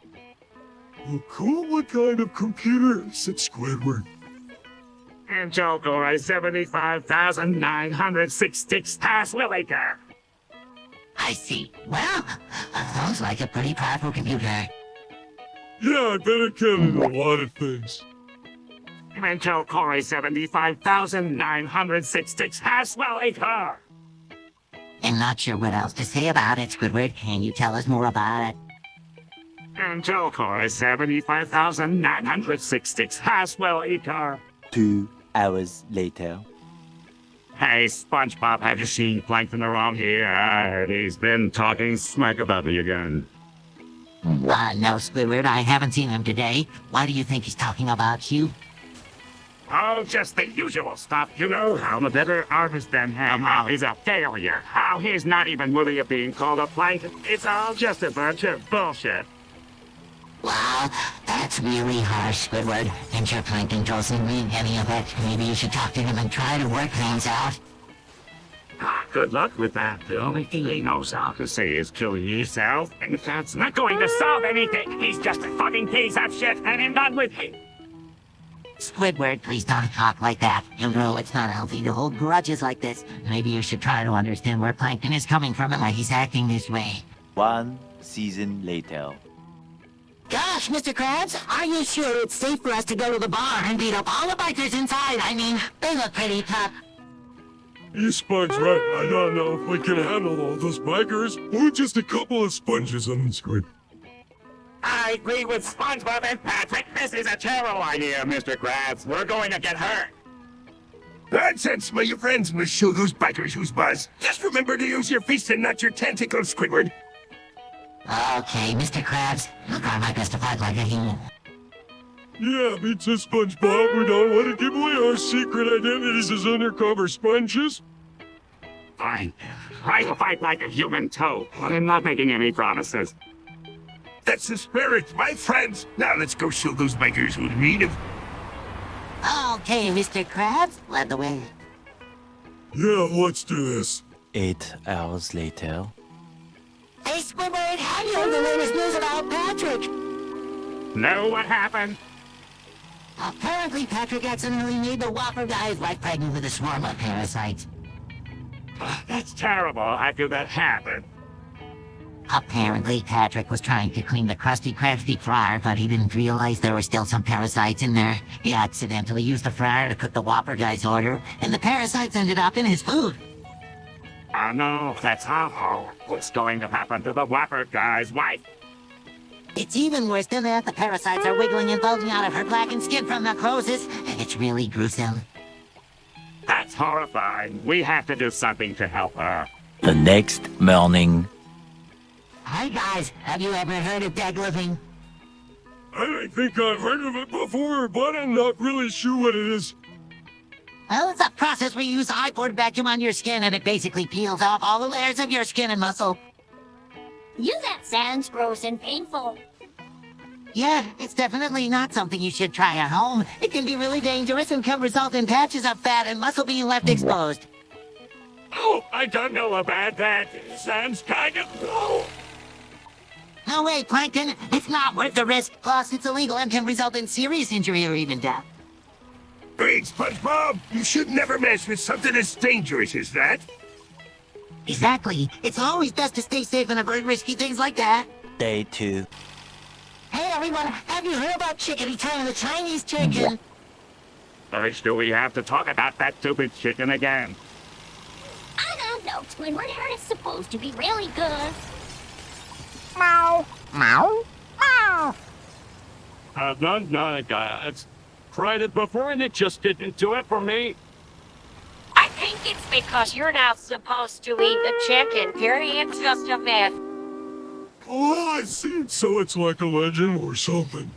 S4: Oh, cool. What kind of computer is it, Squidward?
S3: And tell Coy 75,966 Haswell again.
S2: I see. Well, sounds like a pretty powerful computer.
S4: Yeah, I bet it can do a lot of things.
S3: And tell Coy 75,966 Haswell again.
S2: I'm not sure what else to say about it, Squidward. Can you tell us more about it?
S3: And tell Coy 75,966 Haswell again.
S1: 2 hours later.
S3: Hey, SpongeBob, have you seen Plankton around here? He's been talking smack about me again.
S2: No, Squidward, I haven't seen him today. Why do you think he's talking about you?
S3: Oh, just the usual stuff, you know. How I'm a better artist than him. How he's a failure. How he's not even worthy of being called a plankton. It's all just a bunch of bullshit.
S2: Wow, that's really harsh, Squidward. And your plankton doesn't mean any of it. Maybe you should talk to him and try to work things out.
S3: Good luck with that. The only thing he knows how to say is kill yourself. And that's not going to solve anything. He's just a fucking piece of shit, and I'm done with him.
S2: Squidward, please don't talk like that. You know it's not healthy to hold grudges like this. Maybe you should try to understand where Plankton is coming from and why he's acting this way.
S1: 1 season later.
S2: Gosh, Mr. Krabs, are you sure it's safe for us to go to the bar and beat up all the bikers inside? I mean, they look pretty tough.
S4: Spong's right. I don't know if we can handle all those bikers. We're just a couple of sponges on the squid.
S3: I agree with SpongeBob and Patrick. This is a terrible idea, Mr. Krabs. We're going to get hurt.
S5: Nonsense, my friends must show those bikers who's boss. Just remember to use your fists and not your tentacles, Squidward.
S2: Okay, Mr. Krabs, I'll try my best to fight like a human.
S4: Yeah, me too, SpongeBob. We don't want to give away our secret identities as undercover sponges.
S3: Fine. I will fight like a human too, but I'm not making any promises.
S5: That's the spirit, my friends. Now let's go show those bikers who's need of.
S2: Okay, Mr. Krabs, lead the way.
S4: Yeah, let's do this.
S1: 8 hours later.
S2: Hey, Squidward, have you heard the latest news about Patrick?
S3: Know what happened?
S2: Apparently, Patrick accidentally made the Whopper guy's wife pregnant with a swarm of parasites.
S3: That's terrible. How could that happen?
S2: Apparently, Patrick was trying to clean the Krusty Krab deep fryer, but he didn't realize there were still some parasites in there. He accidentally used the fryer to cook the Whopper guy's order, and the parasites ended up in his food.
S3: Oh no, that's awful. What's going to happen to the Whopper guy's wife?
S2: It's even worse than that. The parasites are wiggling and bulging out of her blackened skin from necrosis. It's really gruesome.
S3: That's horrifying. We have to do something to help her.
S1: The next morning.
S2: Hi guys, have you ever heard of deadlifting?
S4: I think I've heard of it before, but I'm not really sure what it is.
S2: Well, it's a process where you use a high-poured vacuum on your skin and it basically peels off all the layers of your skin and muscle.
S6: That sounds gross and painful.
S2: Yeah, it's definitely not something you should try at home. It can be really dangerous and can result in patches of fat and muscle being left exposed.
S7: Oh, I don't know about that. Sounds kind of... Oh.
S2: No way, Plankton. It's not worth the risk. Plus, it's illegal and can result in serious injury or even death.
S5: Great, SpongeBob. You should never mess with something as dangerous as that.
S2: Exactly. It's always best to stay safe and avoid risky things like that.
S1: Day 2.
S2: Hey everyone, have you heard about Chickadee Time, the Chinese chicken?
S3: First, do we have to talk about that stupid chicken again?
S6: I don't know, Squidward. I heard it's supposed to be really good.
S2: Meow. Meow. Meow.
S7: No, guys. Tried it before and it just didn't do it for me.
S6: I think it's because you're not supposed to eat the chicken, period. It's just a myth.
S4: Oh, I see. So it's like a legend or something.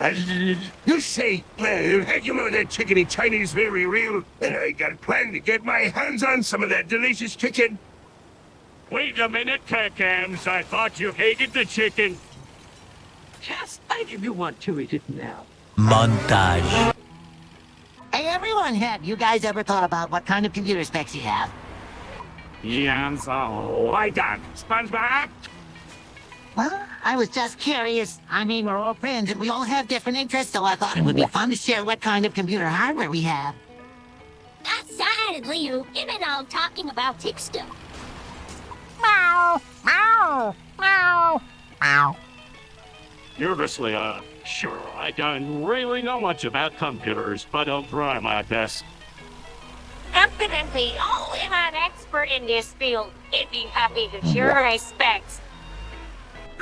S5: You say, you know that chickeny Chinese very real, and I got a plan to get my hands on some of that delicious chicken.
S7: Wait a minute, Kakams. I thought you hated the chicken.
S10: Yes, I give you want to eat it now.
S1: Montage.
S2: Hey everyone, have you guys ever thought about what kind of computer specs you have?
S3: Yeah, so I done. SpongeBob?
S2: Well, I was just curious. I mean, we're all friends and we all have different interests, so I thought it would be fun to share what kind of computer hardware we have.
S6: Decidedly, you give it all talking about tick stuff.
S2: Meow, meow, meow, meow.
S7: Nervously, sure, I don't really know much about computers, but I'll try my best.
S6: Evidently, only an expert in this field. I'd be happy to share my specs.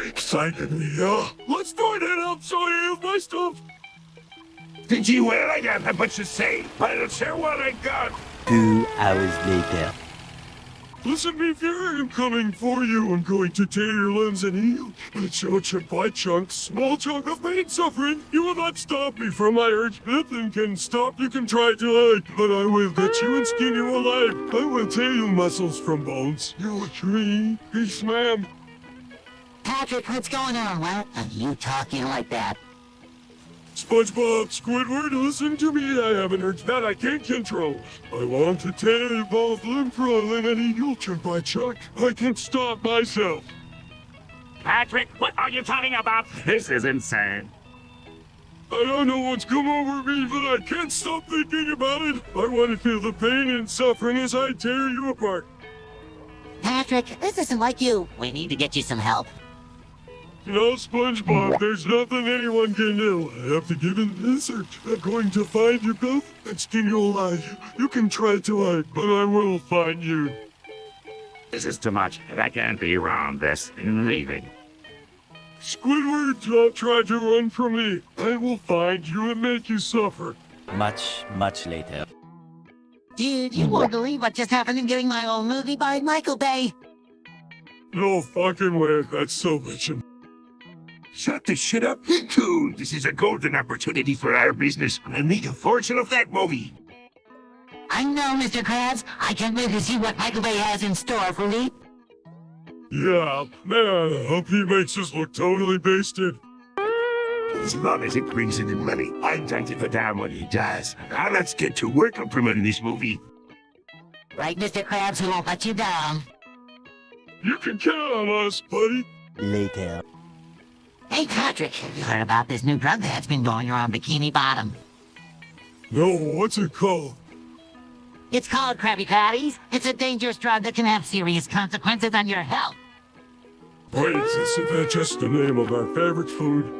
S4: Excited, yeah. Let's find it out so I have my stuff.
S5: Gee, well, I don't have much to say, but I'll share what I got.
S1: 2 hours later.
S4: Listen, me, fear, I'm coming for you. I'm going to tear your limbs and heal. But chunk by chunk, small chunk of pain suffering. You will not stop me from my urge. Nothing can stop. You can try to hide, but I will get you and skin you alive. I will tear you muscles from bones. You a tree. Peace, ma'am.
S2: Patrick, what's going on? What are you talking like that?
S4: SpongeBob, Squidward, listen to me. I have an urge that I can't control. I want to tear you both limb for limb and eat you chunk by chunk. I can't stop myself.
S3: Patrick, what are you talking about? This is insane.
S4: I don't know what's come over me, but I can't stop thinking about it. I want to feel the pain and suffering as I tear you apart.
S2: Patrick, this isn't like you. We need to get you some help.
S4: No, SpongeBob, there's nothing anyone can do. I have to give in this search. I'm going to find you both and skin you alive. You can try to hide, but I will find you.
S3: This is too much. I can't be around this. I'm leaving.
S4: Squidward, don't try to run from me. I will find you and make you suffer.
S1: Much later.
S2: Dude, you won't believe what just happened in getting my own movie by Michael Bay.
S4: No fucking way. That's so much.
S5: Shut the shit up, dude. This is a golden opportunity for our business. We'll make a fortune of that movie.
S2: I know, Mr. Krabs. I can't wait to see what Michael Bay has in store for me.
S4: Yeah, man, I hope he makes us look totally basted.
S5: As long as it brings in the money, I'm trying to put down what he does. Now let's get to work on promoting this movie.
S2: Right, Mr. Krabs, who won't let you down.
S4: You can count on us, buddy.
S1: Later.
S2: Hey, Patrick, you heard about this new drug that's been going around Bikini Bottom?
S4: No, what's it called?
S2: It's called Krabby Patties. It's a dangerous drug that can have serious consequences on your health.
S4: Wait, isn't that just the name of our favorite food?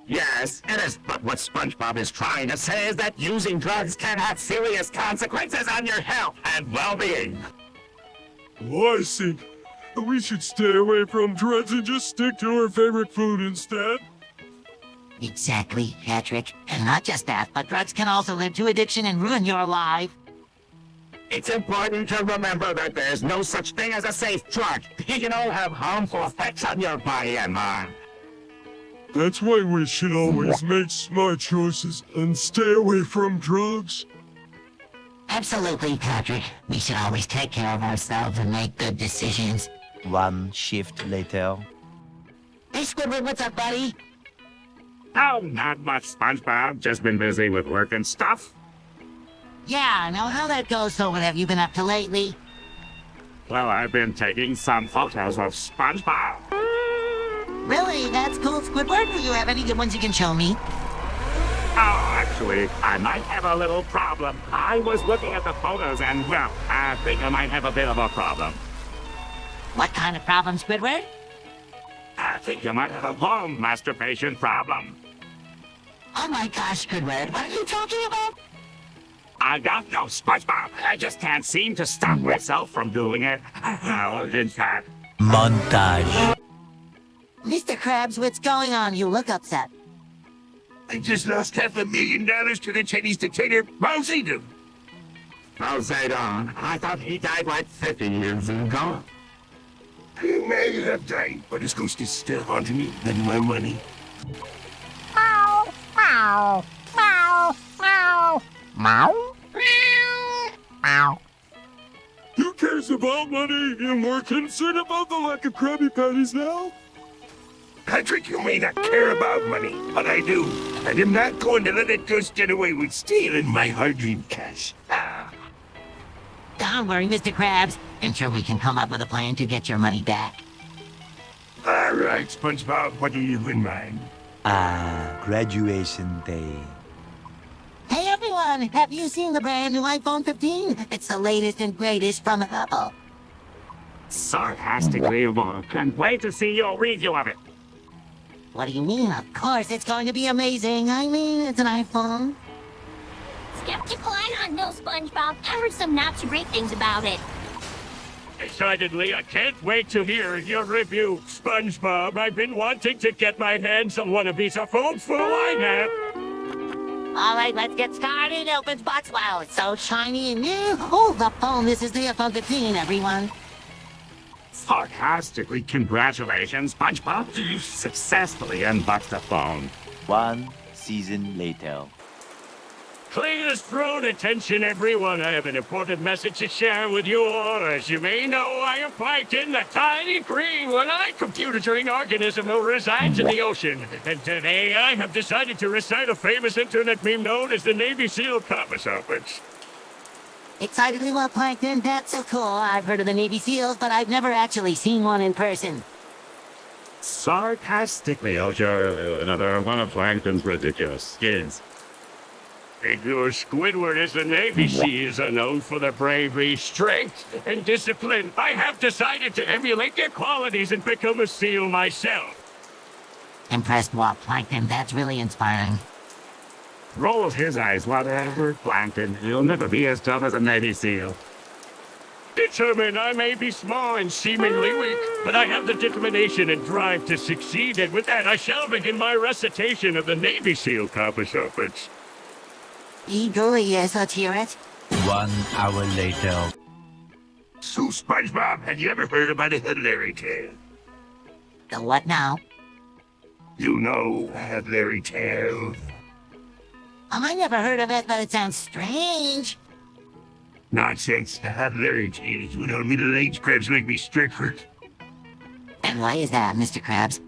S3: Yes, it is. But what SpongeBob is trying to say is that using drugs can have serious consequences on your health and well-being.
S4: Oh, I see. We should stay away from drugs and just stick to our favorite food instead.
S2: Exactly, Patrick. And not just that, but drugs can also lead to addiction and ruin your life.
S3: It's important to remember that there's no such thing as a safe drug. It can all have harmful effects on your body and mind.
S4: That's why we should always make smart choices and stay away from drugs.
S2: Absolutely, Patrick. We should always take care of ourselves and make good decisions.
S8: One shift later.
S2: Hey, Squidward, what's up, buddy?
S3: Oh, not much, SpongeBob. Just been busy with work and stuff.
S2: Yeah, I know how that goes, so what have you been up to lately?
S3: Well, I've been taking some photos of SpongeBob.
S2: Really? That's cool, Squidward. Do you have any good ones you can show me?
S3: Oh, actually, I might have a little problem. I was looking at the photos and, well, I think I might have a bit of a problem.
S2: What kind of problem, Squidward?
S3: I think you might have a bone masturbation problem.
S2: Oh my gosh, Squidward, what are you talking about?
S3: I don't know, SpongeBob. I just can't seem to stop myself from doing it. Oh, in fact.
S1: Montage.
S2: Mr. Krabs, what's going on? You look upset.
S5: I just lost $500,000 to the Chinese dictator Mao Zedong.
S3: Mao Zedong? I thought he died like 50 years ago.
S5: He may have died, but his ghost is still haunting me and my money.
S6: Meow, meow, meow, meow, meow, meow.
S4: Who cares about money? You're more concerned about the lack of Krabby Patties now?
S5: Patrick, you may not care about money, but I do. And I'm not going to let that ghost get away with stealing my hard-earned cash.
S2: Don't worry, Mr. Krabs. I'm sure we can come up with a plan to get your money back.
S5: All right, SpongeBob, what do you have in mind?
S1: Graduation day.
S2: Hey everyone, have you seen the brand new iPhone 15? It's the latest and greatest from Apple.
S3: Sarcastically, can't wait to see your review of it.
S2: What do you mean? Of course, it's going to be amazing. I mean, it's an iPhone.
S6: Skeptical I don't know, SpongeBob. I heard some not so great things about it.
S7: Decidedly, I can't wait to hear your review, SpongeBob. I've been wanting to get my hands on one of these phones for a while now.
S2: All right, let's get started. Opens box. Wow, it's so shiny and new. Oh, the phone. This is the iPhone 15, everyone.
S3: Sarcastically, congratulations, SpongeBob. You successfully unboxed the phone.
S8: One season later.
S7: Please draw attention, everyone. I have an important message to share with you all. As you may know, I am Plankton, the tiny green one-eyed computer-turning organism who resides in the ocean. And today I have decided to recite a famous internet meme known as the Navy SEAL Compass Outfits.
S2: Excitedly well, Plankton. That's so cool. I've heard of the Navy SEALs, but I've never actually seen one in person.
S3: Sarcastically, oh sure, another one of Plankton's ridiculous skins.
S7: Your Squidward as the Navy SEALs are known for their bravery, strength, and discipline. I have decided to emulate their qualities and become a SEAL myself.
S2: Impressed, Walt Plankton. That's really inspiring.
S3: Rolls his eyes, whatever, Plankton. You'll never be as tough as a Navy SEAL.
S7: Determined, I may be small and seemingly weak, but I have the determination and drive to succeed, and with that I shall begin my recitation of the Navy SEAL Compass Outfits.
S2: Eagerly, yes, let's hear it.
S1: 1 hour later.
S5: So, SpongeBob, have you ever heard about a Larry tale?
S2: The what now?
S5: You know, Larry tale.
S2: I never heard of it, but it sounds strange.
S5: Nonsense. Larry tales when only middle-aged crabs like me strike for it.
S2: And why is that, Mr. Krabs?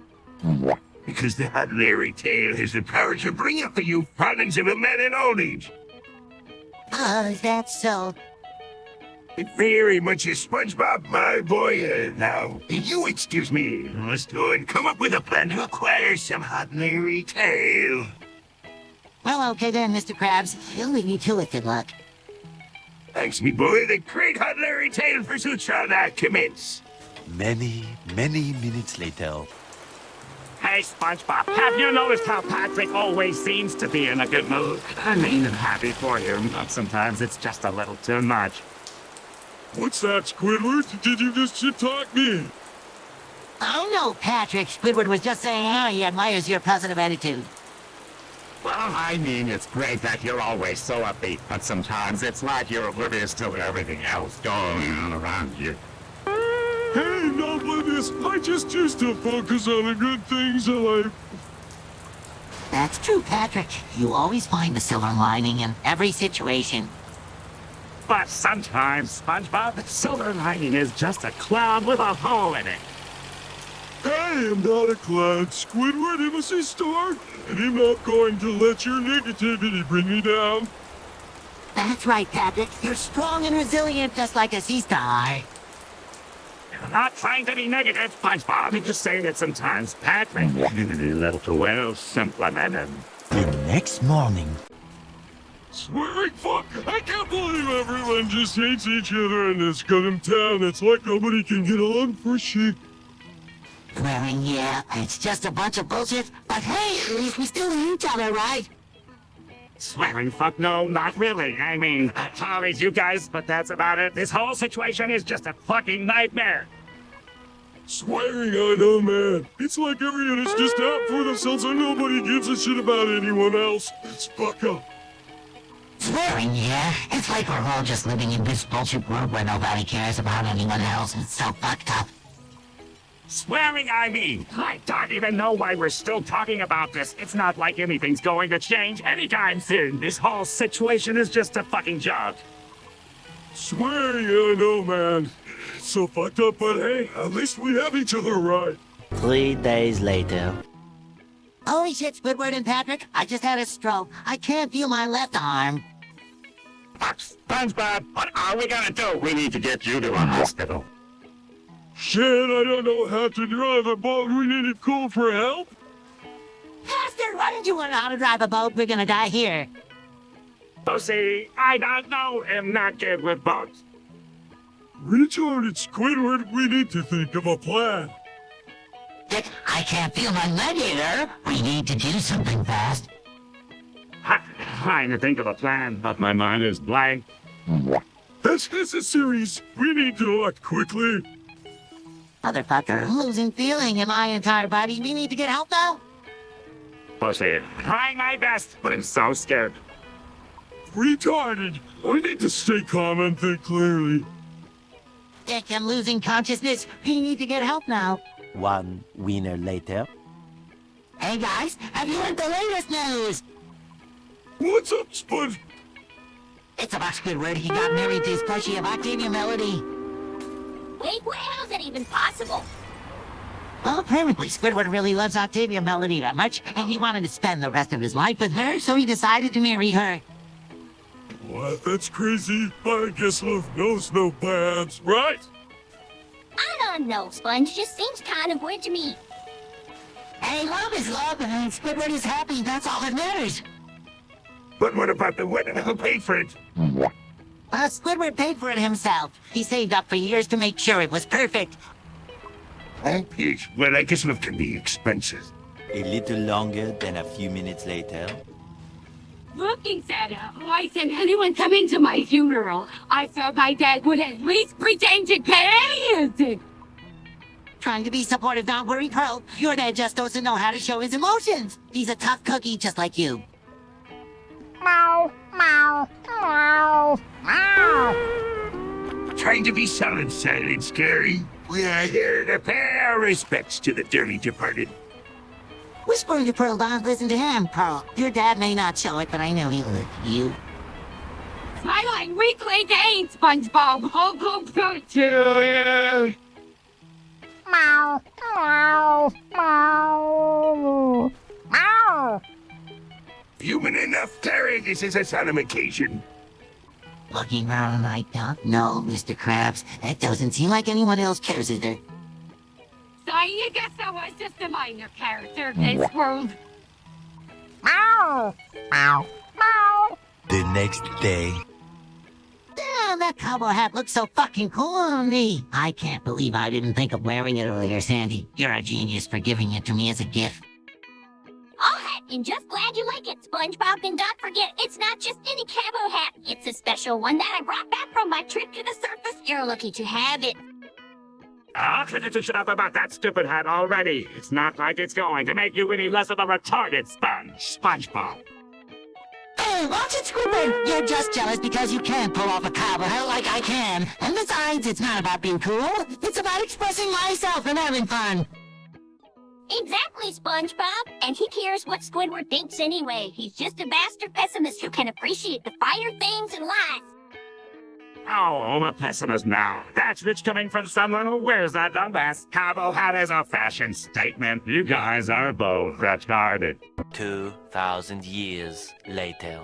S5: Because the Larry tale has the power to bring up for you problems of a man in old age.
S2: Oh, is that so?
S5: Very much a SpongeBob, my boy. Now, you excuse me. Let's go and come up with a plan to acquire some Larry tale.
S2: Well, okay then, Mr. Krabs. You'll leave me to it, good luck.
S5: Thanks, me boy. The great Larry tale pursuit shall now commence.
S1: Many minutes later.
S3: Hey, SpongeBob, have you noticed how Patrick always seems to be in a good mood? I mean, I'm happy for you, but sometimes it's just a little too much.
S4: What's that, Squidward? Did you just shit-talk me?
S2: Oh no, Patrick. Squidward was just saying how he admires your positive attitude.
S3: Well, I mean, it's great that you're always so upbeat, but sometimes it's like you're oblivious to everything else going on around you.
S4: Hey, not oblivious. I just choose to focus on the good things in life.
S2: That's true, Patrick. You always find the silver lining in every situation.
S3: But sometimes, SpongeBob, the silver lining is just a cloud with a hole in it.
S4: I am not a clown, Squidward. I'm a sea star, and I'm not going to let your negativity bring me down.
S2: That's right, Patrick. You're strong and resilient, just like a sea star.
S3: I'm not trying to be negative, SpongeBob. I'm just saying that sometimes Patrick is a little well simplimented.
S1: The next morning.
S4: Swearing fuck! I can't believe everyone just hates each other in this goddamn town. It's like nobody can get along for shit.
S2: Swearing, yeah, it's just a bunch of bullshit, but hey, at least we still hate each other, right?
S3: Swearing fuck, no, not really. I mean, sorry you guys, but that's about it. This whole situation is just a fucking nightmare.
S4: Swearing, I know, man. It's like everyone is just out for themselves and nobody gives a shit about anyone else. It's fuck up.
S2: Swearing, yeah, it's like we're all just living in this bullshit world where nobody cares about anyone else. It's so fucked up.
S3: Swearing, I mean, I don't even know why we're still talking about this. It's not like anything's going to change anytime soon. This whole situation is just a fucking joke.
S4: Swearing, I know, man. It's so fucked up, but hey, at least we have each other right.
S1: 3 days later.
S2: Holy shit, Squidward and Patrick, I just had a stroke. I can't feel my left arm.
S3: SpongeBob, what are we gonna do? We need to get you to a hospital.
S4: Shit, I don't know how to drive a boat. We need to call for help.
S2: Pastor, why did you learn how to drive a boat? We're gonna die here.
S3: So see, I don't know. I'm not good with boats.
S4: Retarded Squidward, we need to think of a plan.
S2: Dick, I can't feel my leg either. We need to do something fast.
S3: Trying to think of a plan, but my mind is blank.
S4: That's necessary. We need to act quickly.
S2: Motherfucker, I'm losing feeling in my entire body. We need to get help now.
S3: Pussy, trying my best, but I'm so scared.
S4: Retarded. We need to stay calm and think clearly.
S2: Dick, I'm losing consciousness. We need to get help now.
S1: 1 winner later.
S2: Hey guys, have you heard the latest news?
S4: What's up, Spud?
S2: It's about Squidward. He got married to his plushie of Octavia Melody.
S6: Wait, how's that even possible?
S2: Well, apparently Squidward really loves Octavia Melody that much, and he wanted to spend the rest of his life with her, so he decided to marry her.
S4: What? That's crazy. I guess love knows no bounds, right?
S6: I don't know, Sponge. Just seems kind of weird to me.
S2: Hey, love is love, and Squidward is happy. That's all that matters.
S5: But what about the women who paid for it?
S2: Squidward paid for it himself. He saved up for years to make sure it was perfect.
S5: Yes, well, I guess love can be expensive.
S1: A little longer than a few minutes later.
S9: Looking Santa, why sent anyone come into my funeral? I thought my dad would at least pretend to care.
S2: Trying to be supportive, don't worry, Pearl. Your dad just doesn't know how to show his emotions. He's a tough cookie just like you.
S6: Meow, meow, meow.
S5: Trying to be solid silent, Scary. We are here to pay our respects to the dearly departed.
S2: Whisper to Pearl, don't listen to him, Pearl. Your dad may not show it, but I know he would. You?
S9: Smiling weekly day, SpongeBob. I'll go back to you.
S6: Meow, meow, meow, meow.
S5: Human enough, Terry. This is a solemn occasion.
S2: Looking around like that? No, Mr. Krabs. That doesn't seem like anyone else cares, is there?
S9: So you guess I was just a minor character in this world.
S6: Meow, meow, meow.
S1: The next day.
S2: Damn, that cowboy hat looks so fucking cool on me. I can't believe I didn't think of wearing it earlier, Sandy. You're a genius for giving it to me as a gift.
S6: All hat, and just glad you like it, SpongeBob. And don't forget, it's not just any camo hat. It's a special one that I brought back from my trip to the surface. You're lucky to have it.
S3: Oh, shut up about that stupid hat already. It's not like it's going to make you any less of a retarded SpongeBob.
S2: Hey, watch it, Squidward! You're just jealous because you can't pull off a cowboy hat like I can. And besides, it's not about being cool. It's about expressing myself and having fun.
S6: Exactly, SpongeBob. And he cares what Squidward thinks anyway. He's just a bastard pessimist who can appreciate the finer things in life.
S3: Oh, I'm a pessimist now. That's rich coming from someone who wears that dumbass cowboy hat as a fashion statement. You guys are both retarded.
S1: 2,000 years later.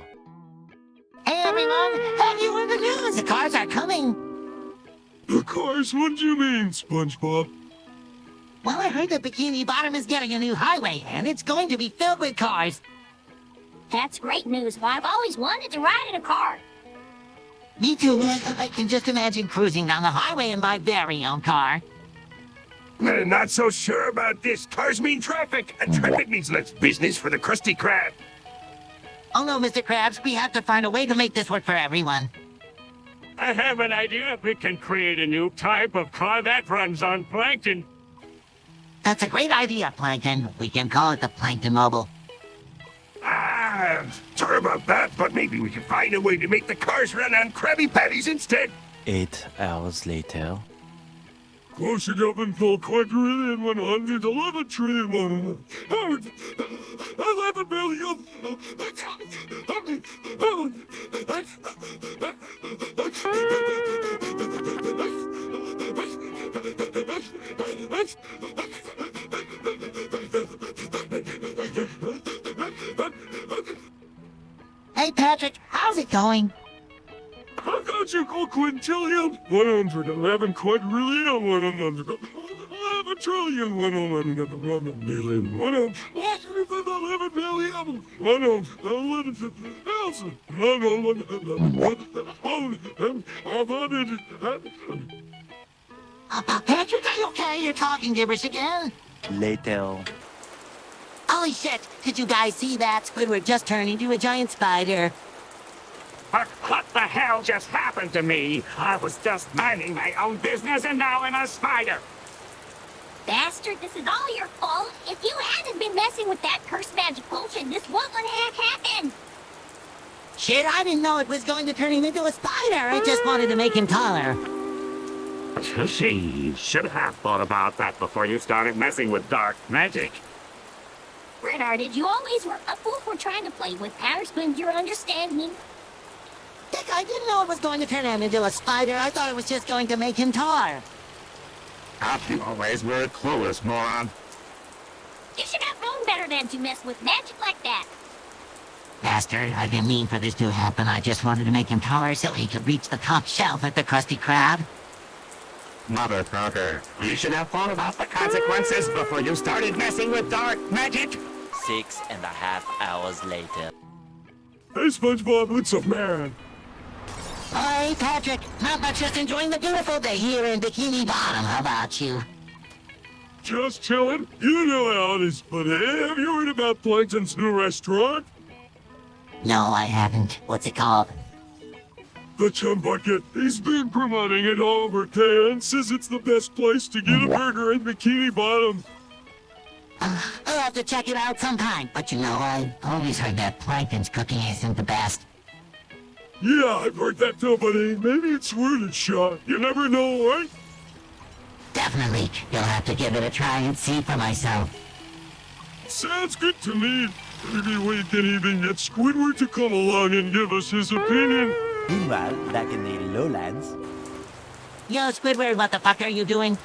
S2: Hey, everyone! Have you heard the news? The cars are coming.
S4: The cars? What do you mean, SpongeBob?
S2: Well, I heard that Bikini Bottom is getting a new highway, and it's going to be filled with cars.
S6: That's great news. I've always wanted to ride in a car.
S2: Me too. I can just imagine cruising down the highway in my very own car.
S5: Not so sure about this. Cars mean traffic, and traffic means less business for the Krusty Krab.
S2: Oh no, Mr. Krabs, we have to find a way to make this work for everyone.
S7: I have an idea. We can create a new type of car that runs on plankton.
S2: That's a great idea, Plankton. We can call it the Plankton Mobile.
S5: Sorry about that, but maybe we can find a way to make the cars run on Krabby Patties instead.
S1: 8 hours later.
S4: Closing up until quadrillion 111 trillion 11 billion.
S2: Hey, Patrick, how's it going?
S4: I got you, go quintillion, 111 quadrillion, 111 trillion, 111 million, 111 million, 111,000, 111,000.
S2: Patrick, are you okay? You're talking gibberish again.
S8: Later.
S2: Holy shit! Did you guys see that? Squidward just turned into a giant spider.
S3: What the hell just happened to me? I was just minding my own business and now I'm a spider.
S6: Bastard, this is all your fault. If you hadn't been messing with that cursed magic potion, this wouldn't have happened.
S2: Shit, I didn't know it was going to turn him into a spider. I just wanted to make him taller.
S3: See, you should have thought about that before you started messing with dark magic.
S6: Retarded, you always were a fool for trying to play with powers beyond your understanding.
S2: Dick, I didn't know it was going to turn him into a spider. I thought it was just going to make him taller.
S3: You always were a clueless moron.
S6: You should have known better than to mess with magic like that.
S2: Bastard, I didn't mean for this to happen. I just wanted to make him taller so he could reach the top shelf at the Krusty Krab.
S3: Motherfucker, you should have thought about the consequences before you started messing with dark magic.
S1: 6.5 hours later.
S4: Hey, SpongeBob, what's up, man?
S2: Hey, Patrick, not much, just enjoying the beautiful day here in Bikini Bottom. How about you?
S4: Just chilling. You know how it is, but hey, have you heard about Plankton's new restaurant?
S2: No, I haven't. What's it called?
S4: The Chum Bucket. He's been promoting it all over town. Says it's the best place to get a burger in Bikini Bottom.
S2: I'll have to check it out sometime. But you know, I always heard that Plankton's cooking isn't the best.
S4: Yeah, I've heard that too, but hey, maybe it's worth a shot. You never know, right?
S2: Definitely. You'll have to give it a try and see for myself.
S4: Sounds good to me. Maybe we can even get Squidward to come along and give us his opinion.
S1: Meanwhile, back in the lowlands,
S2: Yo, Squidward, what the fuck are you doing?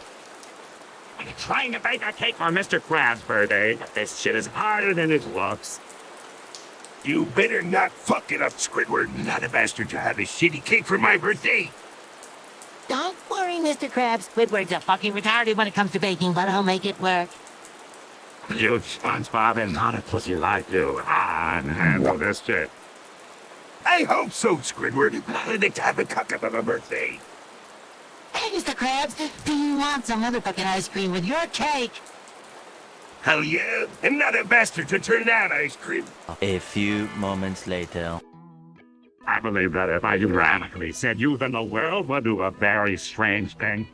S3: I'm trying to bake a cake for Mr. Krabs' birthday, but this shit is harder than it looks.
S5: You better not fuck it up, Squidward. Not a bastard to have a shitty cake for my birthday.
S2: Don't worry, Mr. Krabs. Squidward's a fucking retarded when it comes to baking, but I'll make it work.
S3: You SpongeBob and not a pussy like you. I can handle this shit.
S5: I hope so, Squidward. I'd like to have a cock up of a birthday.
S2: Hey, Mr. Krabs, do you want some motherfucking ice cream with your cake?
S5: Hell yeah. I'm not a bastard to turn down ice cream.
S1: a few moments later.
S3: I believe that if I ironically said you, then the world would do a very strange thing.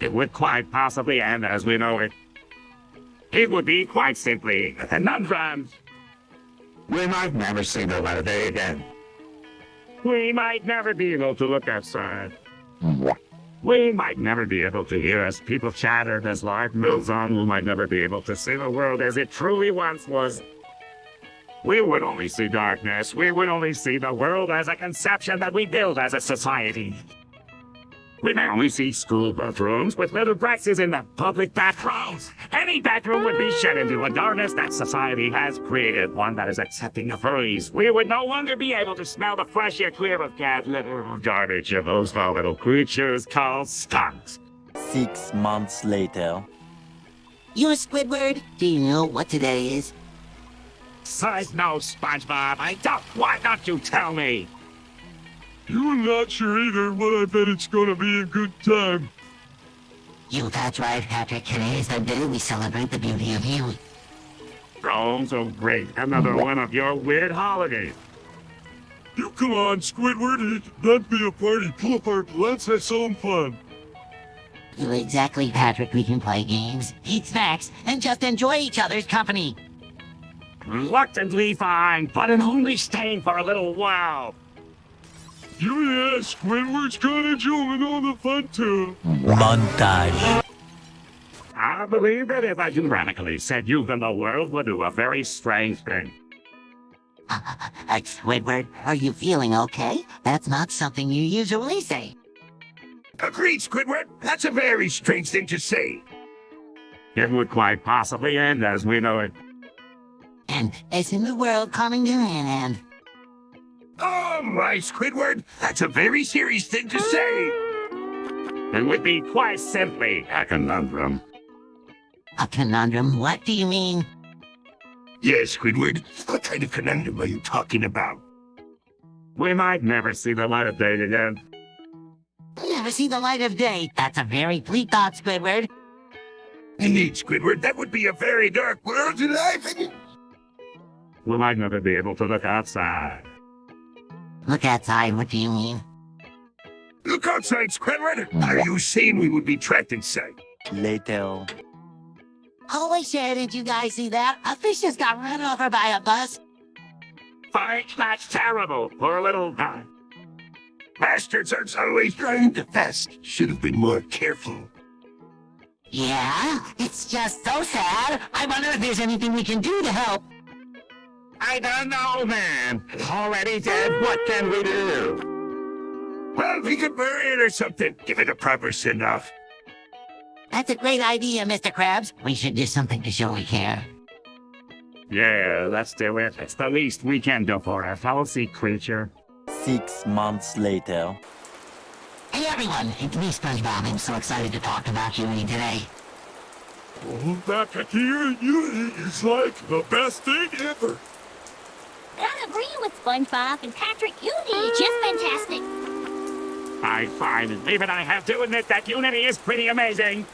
S3: It would quite possibly end as we know it. It would be quite simply a conundrum. We might never see the light of day again. We might never be able to look outside. We might never be able to hear as people chatter as life moves on. We might never be able to see the world as it truly once was. We would only see darkness. We would only see the world as a conception that we build as a society. We may only see school bathrooms with little braces in the public bathrooms. Any bathroom would be shed into a darkness that society has created, one that is accepting of furries. We would no longer be able to smell the fresh air clear of cat litter or garbage of those foul little creatures called skunks.
S1: 6 months later.
S2: You a Squidward? Do you know what today is?
S3: Side note, SpongeBob, I don't. Why don't you tell me?
S4: You're not sure either, but I bet it's gonna be a good time.
S2: That's right, Patrick. Today is the day we celebrate the beauty of youth.
S3: Oh, so great. Another one of your weird holidays.
S4: You come on, Squidward. That'd be a party. Pull apart. Let's have some fun.
S2: Exactly, Patrick. We can play games, eat snacks, and just enjoy each other's company.
S3: Reluctantly fine, but I'm only staying for a little while.
S4: Yeah, Squidward's gonna join all the fun too.
S1: Montage.
S3: I believe that if I ironically said you, then the world would do a very strange thing.
S2: Squidward, are you feeling okay? That's not something you usually say.
S5: Agreed, Squidward. That's a very strange thing to say.
S3: It would quite possibly end as we know it.
S2: And isn't the world coming to an end?
S5: Oh, my Squidward. That's a very serious thing to say.
S3: It would be quite simply a conundrum.
S2: A conundrum? What do you mean?
S5: Yes, Squidward. What kind of conundrum are you talking about?
S3: We might never see the light of day again.
S2: Never see the light of day. That's a very bleak thought, Squidward.
S5: Indeed, Squidward. That would be a very dark world to life in.
S3: We might never be able to look outside.
S2: Look outside, what do you mean?
S5: Look outside, Squidward. Are you saying we would be trapped inside?
S1: Later.
S2: Holy shit, did you guys see that? A fish just got run over by a bus.
S3: Fight, that's terrible. Poor little guy.
S5: Bastards are always trying to fast. Should have been more careful.
S2: Yeah, it's just so sad. I wonder if there's anything we can do to help.
S3: I don't know, man. Already dead, what can we do?
S5: Well, we could bury it or something. Give it a proper send-off.
S2: That's a great idea, Mr. Krabs. We should do something to show we care.
S3: Yeah, let's do it. It's the least we can do for a fellow sea creature.
S1: 6 months later.
S2: Hey everyone, it's me, SpongeBob. I'm so excited to talk about Uni today.
S4: Oh, back here, you is like the best thing ever.
S6: I agree with SpongeBob and Patrick. Unity is just fantastic.
S3: Fine. Even I have to admit that Unity is pretty amazing.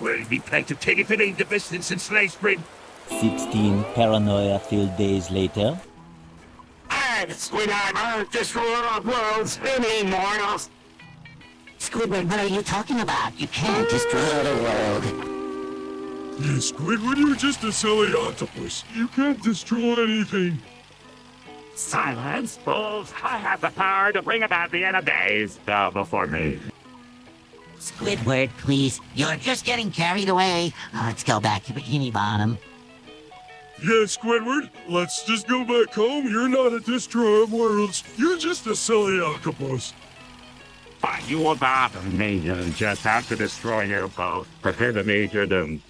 S5: Well, we plan to take it for the best since sliced bread.
S1: 16 paranoia-filled days later.
S3: And Squidward, destroyer of worlds, immortals.
S2: Squidward, what are you talking about? You can't destroy the world.
S4: Yeah, Squidward, you're just a silly octopus. You can't destroy anything.
S3: Silence, fools! I have the power to bring about the end of days. Bow before me.
S2: Squidward, please. You're just getting carried away. Let's go back to Bikini Bottom.
S4: Yeah, Squidward, let's just go back home. You're not a destroyer of worlds. You're just a silly octopus.
S3: Fine, you won't bother me. You just have to destroy you both. Prepare to meet your doom.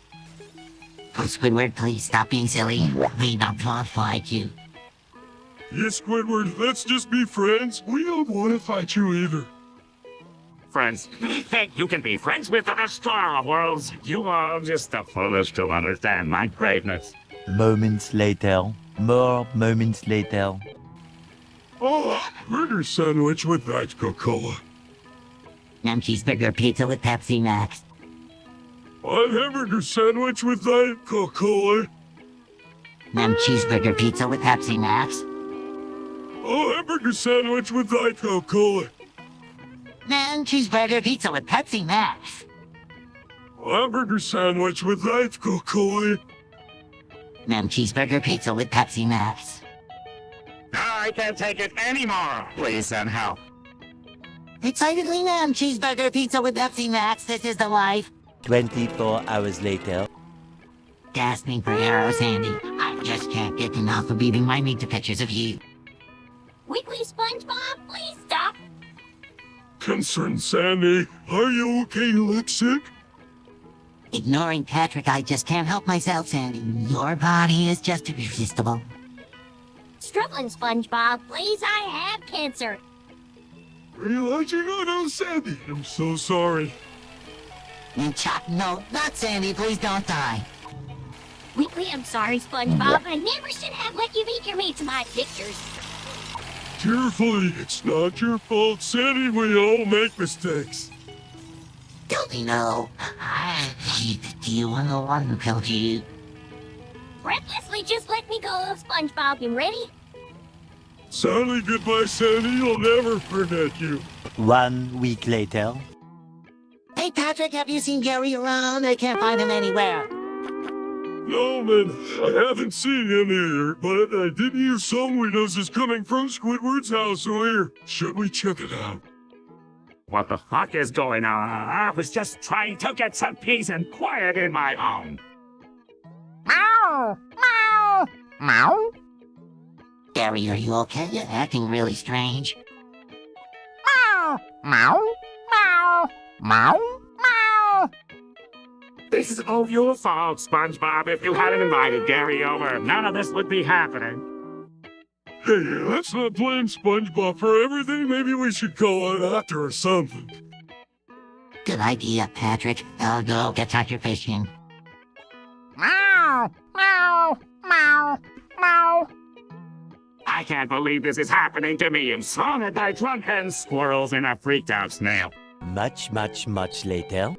S2: Oh, Squidward, please stop being silly. We don't want to fight you.
S4: Yes, Squidward, let's just be friends. We don't want to fight you either.
S3: Friends, you think you can be friends with the destroyer of worlds? You are just the foolish to understand my greatness.
S1: Moments later. More moments later.
S4: Oh, burger sandwich with Diet Coca-Cola.
S2: Nam cheeseburger pizza with Pepsi Max.
S4: A hamburger sandwich with Diet Coca-Cola.
S2: Nam cheeseburger pizza with Pepsi Max.
S4: A hamburger sandwich with Diet Coca-Cola.
S2: Nam cheeseburger pizza with Pepsi Max.
S4: A hamburger sandwich with Diet Coca-Cola.
S2: Nam cheeseburger pizza with Pepsi Max.
S3: I can't take it anymore. Please send help.
S2: Excitedly, Nam cheeseburger pizza with Pepsi Max. This is the life.
S1: 24 hours later.
S2: Gasping for air, Sandy. I just can't get enough of eating my meat to pictures of you.
S6: Weekly SpongeBob, please stop.
S4: Concerned Sandy, are you okay? You look sick?
S2: Ignoring Patrick, I just can't help myself, Sandy. Your body is just irresistible.
S6: Struggling SpongeBob, please, I have cancer.
S4: Are you watching? Oh no, Sandy. I'm so sorry.
S2: And Chuck, no, not Sandy. Please don't die.
S6: Weekly, I'm sorry, SpongeBob. I never should have let you eat your meat to my pictures.
S4: Carefully, it's not your fault, Sandy. We all make mistakes.
S2: Don't you know? Do you want to one who killed you?
S6: Breathlessly, just let me go, SpongeBob. You ready?
S4: Sadly, goodbye, Sandy. You'll never forget you.
S1: 1 week later.
S2: Hey, Patrick, have you seen Gary around? I can't find him anywhere.
S4: No, man, I haven't seen him here, but I did hear some windows is coming from Squidward's house here. Should we check it out?
S3: What the fuck is going on? I was just trying to get some peace and quiet in my home.
S6: Meow! Meow! Meow!
S2: Gary, are you okay? You're acting really strange.
S6: Meow! Meow! Meow! Meow! Meow!
S3: This is all your fault, SpongeBob. If you hadn't invited Gary over, none of this would be happening.
S4: Hey, let's not blame SpongeBob for everything. Maybe we should call an actor or something.
S2: Good idea, Patrick. I'll go get out your fishing.
S6: Meow! Meow! Meow! Meow!
S3: I can't believe this is happening to me. I'm surrounded by drunken squirrels and a freaked out snail.
S1: Much later.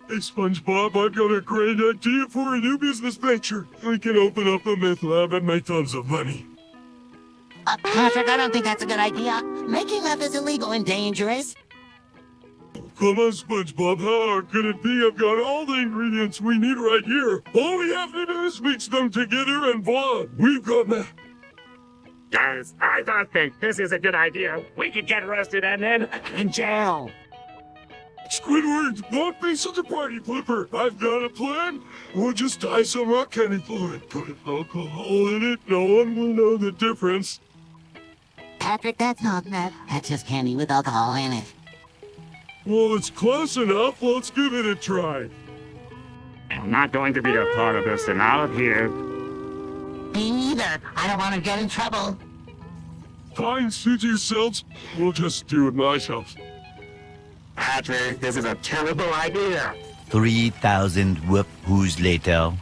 S4: Hey, SpongeBob, I've got a great idea for a new business venture. We can open up a meth lab and make tons of money.
S2: Patrick, I don't think that's a good idea. Making meth is illegal and dangerous.
S4: Come on, SpongeBob, how hard could it be? I've got all the ingredients we need right here. All we have to do is mix them together and voila, we've got meth.
S3: Guys, I don't think this is a good idea. We could get arrested and then in jail.
S4: Squidward, don't be such a party flipper. I've got a plan. We'll just dye some rock candy fluid, put alcohol in it. No one will know the difference.
S2: Patrick, that's not meth. That's just candy with alcohol in it.
S4: Well, it's close enough. Let's give it a try.
S3: I'm not going to be a part of this, and out of here.
S2: Me neither. I don't want to get in trouble.
S4: Fine, suit yourselves. We'll just do it myself.
S3: Patrick, this is a terrible idea.
S1: 3,000 whoop-whoos later.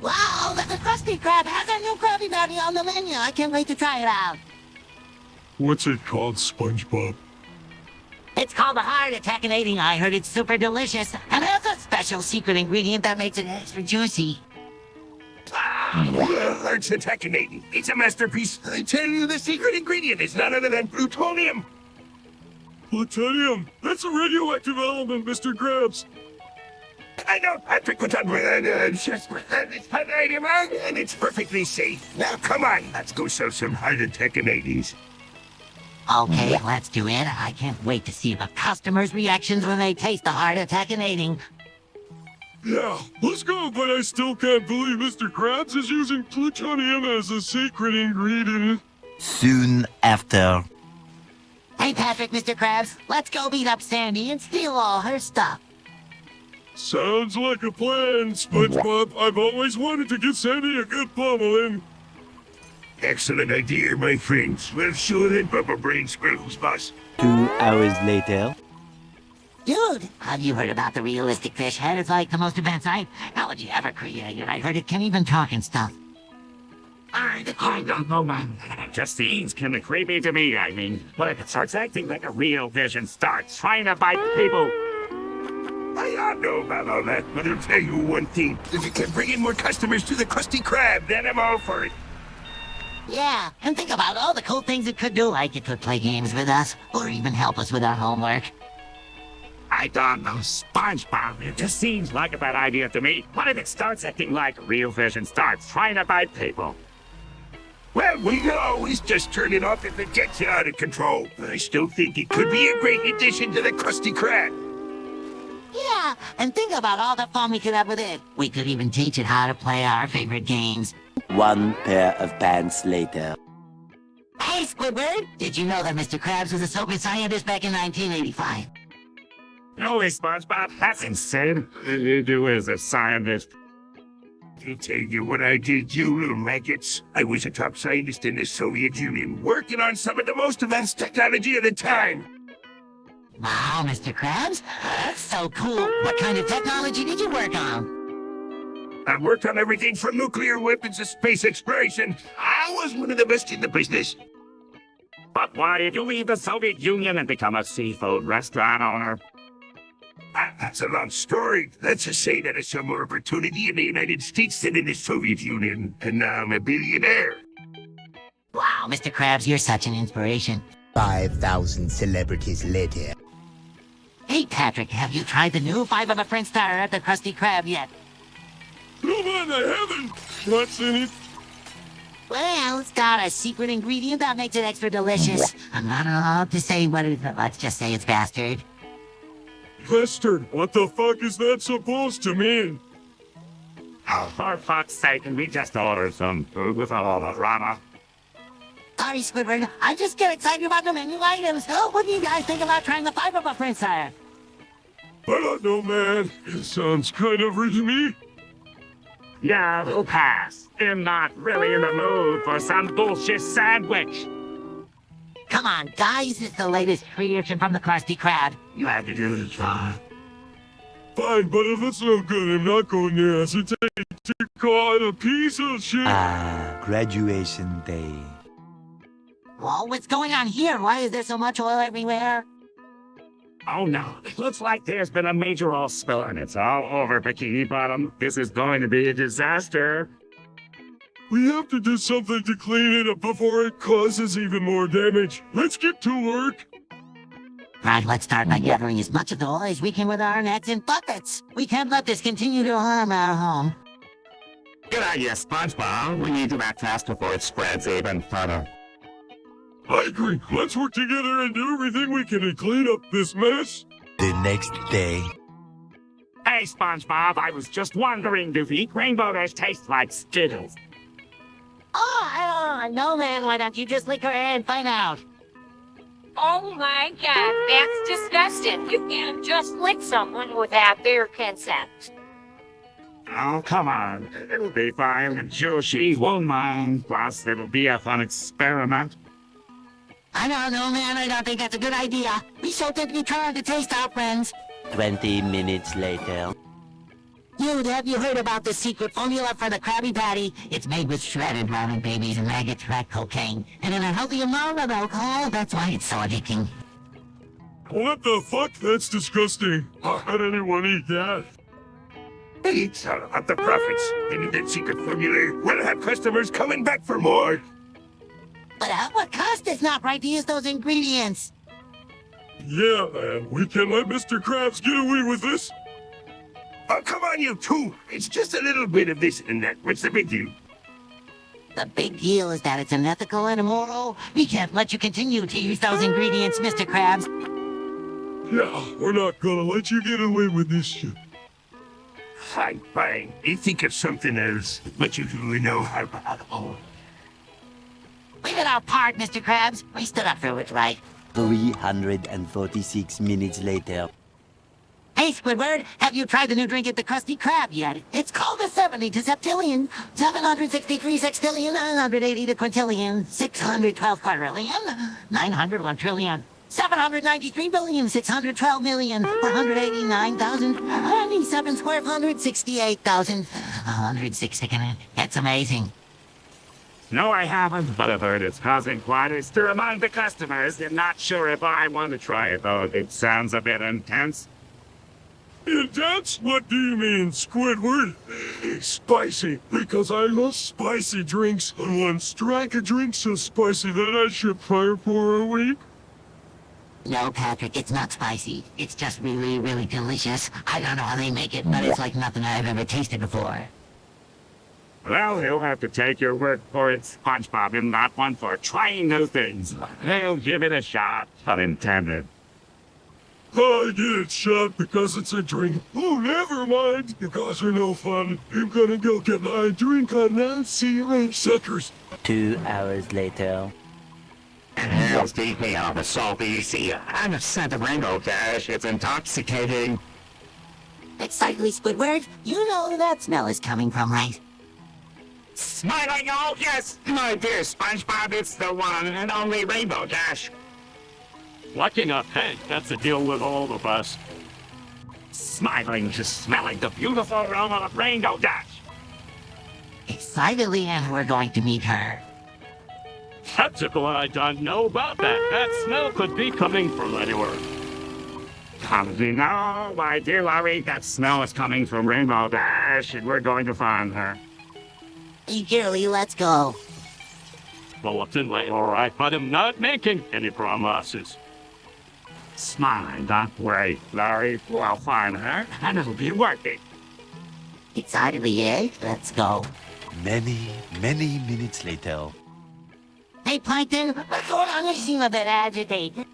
S2: Wow, the Krusty Krab has a new Krabby Patty on the menu. I can't wait to try it out.
S4: What's it called, SpongeBob?
S2: It's called a heart attacking. I heard it's super delicious. And it has a special secret ingredient that makes it extra juicy.
S5: Hearts attacking. It's a masterpiece. I tell you, the secret ingredient is none other than plutonium.
S4: Plutonium? That's a radioactive element, Mr. Krabs.
S5: I know Patrick put on just it's and it's perfectly safe. Now come on, let's go sell some heart attack in 80s.
S2: Okay, let's do it. I can't wait to see the customers' reactions when they taste the heart attacking.
S4: Yeah, let's go, but I still can't believe Mr. Krabs is using plutonium as a secret ingredient.
S1: Soon after.
S2: Hey, Patrick, Mr. Krabs, let's go beat up Sandy and steal all her stuff.
S4: Sounds like a plan, SpongeBob. I've always wanted to give Sandy a good pummeling.
S5: Excellent idea, my friends. We'll show that Bubba Brain Squirrel who's boss.
S1: 2 hours later.
S2: Dude, have you heard about the realistic fish head? It's like the most advanced technology ever created. I heard it can even talk and stuff.
S3: I don't know, man. It just seems kind of creepy to me. I mean, what if it starts acting like a real fish and starts trying to bite people?
S5: I don't know about all that, but I'll tell you one thing. If it can bring in more customers to the Krusty Krab, then I'm all for it.
S2: Yeah, and think about all the cool things it could do, like it could play games with us, or even help us with our homework.
S3: I don't know, SpongeBob. It just seems like a bad idea to me. What if it starts acting like a real fish and starts trying to bite people?
S5: Well, we can always just turn it off if it gets out of control. But I still think it could be a great addition to the Krusty Krab.
S2: Yeah, and think about all the fun we could have with it. We could even teach it how to play our favorite games.
S1: 1 pair of pants later.
S2: Hey, Squidward! Did you know that Mr. Krabs was a Soviet scientist back in 1985?
S3: No, SpongeBob, that's insane. You is a scientist.
S5: I'll tell you what I did, you little maggots. I was a top scientist in the Soviet Union, working on some of the most advanced technology of the time.
S2: Wow, Mr. Krabs, that's so cool. What kind of technology did you work on?
S5: I worked on everything from nuclear weapons to space exploration. I was one of the best in the business.
S3: But why did you leave the Soviet Union and become a seafood restaurant owner?
S5: That's a long story. Let's just say that I saw more opportunity in the United States than in the Soviet Union, and now I'm a billionaire.
S2: Wow, Mr. Krabs, you're such an inspiration.
S8: 5,000 celebrities later.
S2: Hey, Patrick, have you tried the new 5 of a French starter at the Krusty Krab yet?
S4: No, man, I haven't. What's in it?
S2: Well, it's got a secret ingredient that makes it extra delicious. I'm not allowed to say what it is, but let's just say it's bastard.
S4: Bastard? What the fuck is that supposed to mean?
S3: Oh, for fuck's sake, can we just order some food with all the drama?
S2: Sorry, Squidward. I just get excited about the menu items. Oh, what do you guys think about trying the 5 of a French starter?
S4: I don't know, man. It sounds kind of rich to me.
S3: Yeah, we'll pass. I'm not really in the mood for some bullshit sandwich.
S2: Come on, guys. It's the latest creation from the Krusty Krab.
S3: You have to do this, John.
S4: Fine, but if it's no good, I'm not going to hesitate to call it a piece of shit.
S1: Graduation day.
S2: Whoa, what's going on here? Why is there so much oil everywhere?
S3: Oh no, it looks like there's been a major oil spill and it's all over Bikini Bottom. This is going to be a disaster.
S4: We have to do something to clean it up before it causes even more damage. Let's get to work.
S2: Right, let's start by gathering as much of the oil as we can with our nets and buckets. We can't let this continue to harm our home.
S3: Good idea, SpongeBob. We need to act fast before it spreads even further.
S4: I agree. Let's work together and do everything we can to clean up this mess.
S1: The next day.
S3: Hey, SpongeBob, I was just wondering, do you eat Rainbow Dash taste like Skittles?
S2: Oh, no, man. Why don't you just lick her hair and find out?
S6: Oh my god, that's disgusting. You can't just lick someone without their consent.
S3: Oh, come on. It'll be fine. I'm sure she won't mind. Plus, it'll be a fun experiment.
S2: I don't know, man. I don't think that's a good idea. We so typically trying to taste our friends.
S1: 20 minutes later.
S2: Dude, have you heard about the secret formula for the Krabby Patty? It's made with shredded drowning babies and maggots, crack cocaine, and in a healthy amount of alcohol. That's why it's so addicting.
S4: What the fuck? That's disgusting. How did anyone eat that?
S5: It's all about the profits. And in that secret formula, we'll have customers coming back for more.
S2: But at what cost? It's not right to use those ingredients.
S4: Yeah, man. We can't let Mr. Krabs get away with this.
S5: Oh, come on, you two. It's just a little bit of this and that. What's the big deal?
S2: The big deal is that it's unethical and immoral. We can't let you continue to use those ingredients, Mr. Krabs.
S4: Yeah, we're not gonna let you get away with this shit.
S5: Fine, fine. You think of something else, but you do know how to.
S2: We did our part, Mr. Krabs. We stood up for what's right.
S1: 346 minutes later.
S2: Hey, Squidward, have you tried the new drink at the Krusty Krab yet? It's called the 70 to septillion, 763 sextillion, 980 to quintillion, 612 quadrillion, 901 trillion, 793 billion, 612 million, 489,097 square 168,106 again. That's amazing.
S3: No, I haven't, but I've heard it's causing quite a stir among the customers. I'm not sure if I want to try it, though. It sounds a bit intense.
S4: Intense? What do you mean, Squidward? Spicy, because I love spicy drinks. I once drank a drink so spicy that I should fire for a week.
S2: No, Patrick, it's not spicy. It's just really, really delicious. I don't know how they make it, but it's like nothing I've ever tasted before.
S3: Well, he'll have to take your word for it, SpongeBob. I'm not one for trying new things. He'll give it a shot, unintended.
S4: I get it shot because it's a drink. Oh, never mind. You guys are no fun. I'm gonna go get my drink on now. See you later, suckers.
S1: 2 hours later.
S3: Hell's keep me on the salty sea. I'm a scent of Rainbow Dash. It's intoxicating.
S2: Excitedly, Squidward, you know that smell is coming from, right?
S3: Smiling, oh yes! My dear SpongeBob, it's the one and only Rainbow Dash.
S7: Lucking up, hey, that's the deal with all of us.
S3: Smiling, just smelling the beautiful aroma of Rainbow Dash.
S2: Excitedly, and we're going to meet her.
S7: Tactical, I don't know about that. That smell could be coming from anywhere.
S3: No, my dear Larry, that smell is coming from Rainbow Dash, and we're going to find her.
S2: Eagerly, let's go.
S7: Reluctantly, all right, but I'm not making any promises.
S3: Smiling, don't worry, Larry. We'll find her, and it'll be worth it.
S2: Excitedly, eh? Let's go.
S1: Many minutes later.
S2: Hey, Plankton, what's going on? You seem a bit agitated.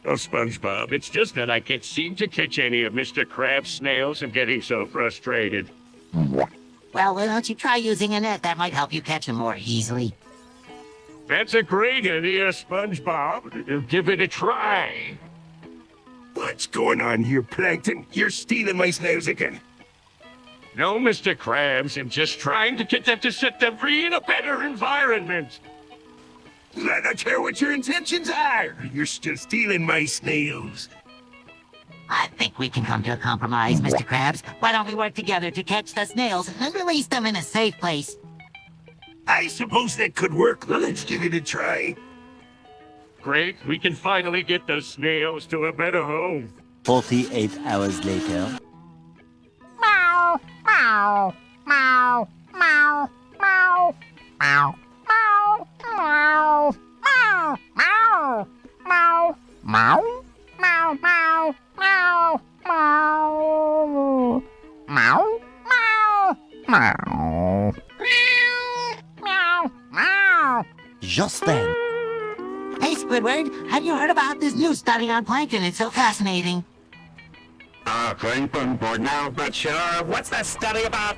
S7: Oh, SpongeBob, it's just that I can't seem to catch any of Mr. Krabs' snails. I'm getting so frustrated.
S2: Well, why don't you try using a net? That might help you catch them more easily.
S7: That's a great idea, SpongeBob. Give it a try.
S5: What's going on here, Plankton? You're stealing my snails again.
S7: No, Mr. Krabs, I'm just trying to get them to set them free in a better environment.
S5: I don't care what your intentions are. You're still stealing my snails.
S2: I think we can come to a compromise, Mr. Krabs. Why don't we work together to catch the snails and release them in a safe place?
S5: I suppose that could work. Let's give it a try.
S7: Great, we can finally get those snails to a better home.
S1: 48 hours later.
S6: Meow, meow, meow, meow, meow, meow, meow, meow, meow, meow, meow, meow, meow, meow, meow, meow, meow, meow, meow, meow.
S1: Just then.
S2: Hey, Squidward, have you heard about this new study on plankton? It's so fascinating.
S3: Think on board now, but sure. What's that study about?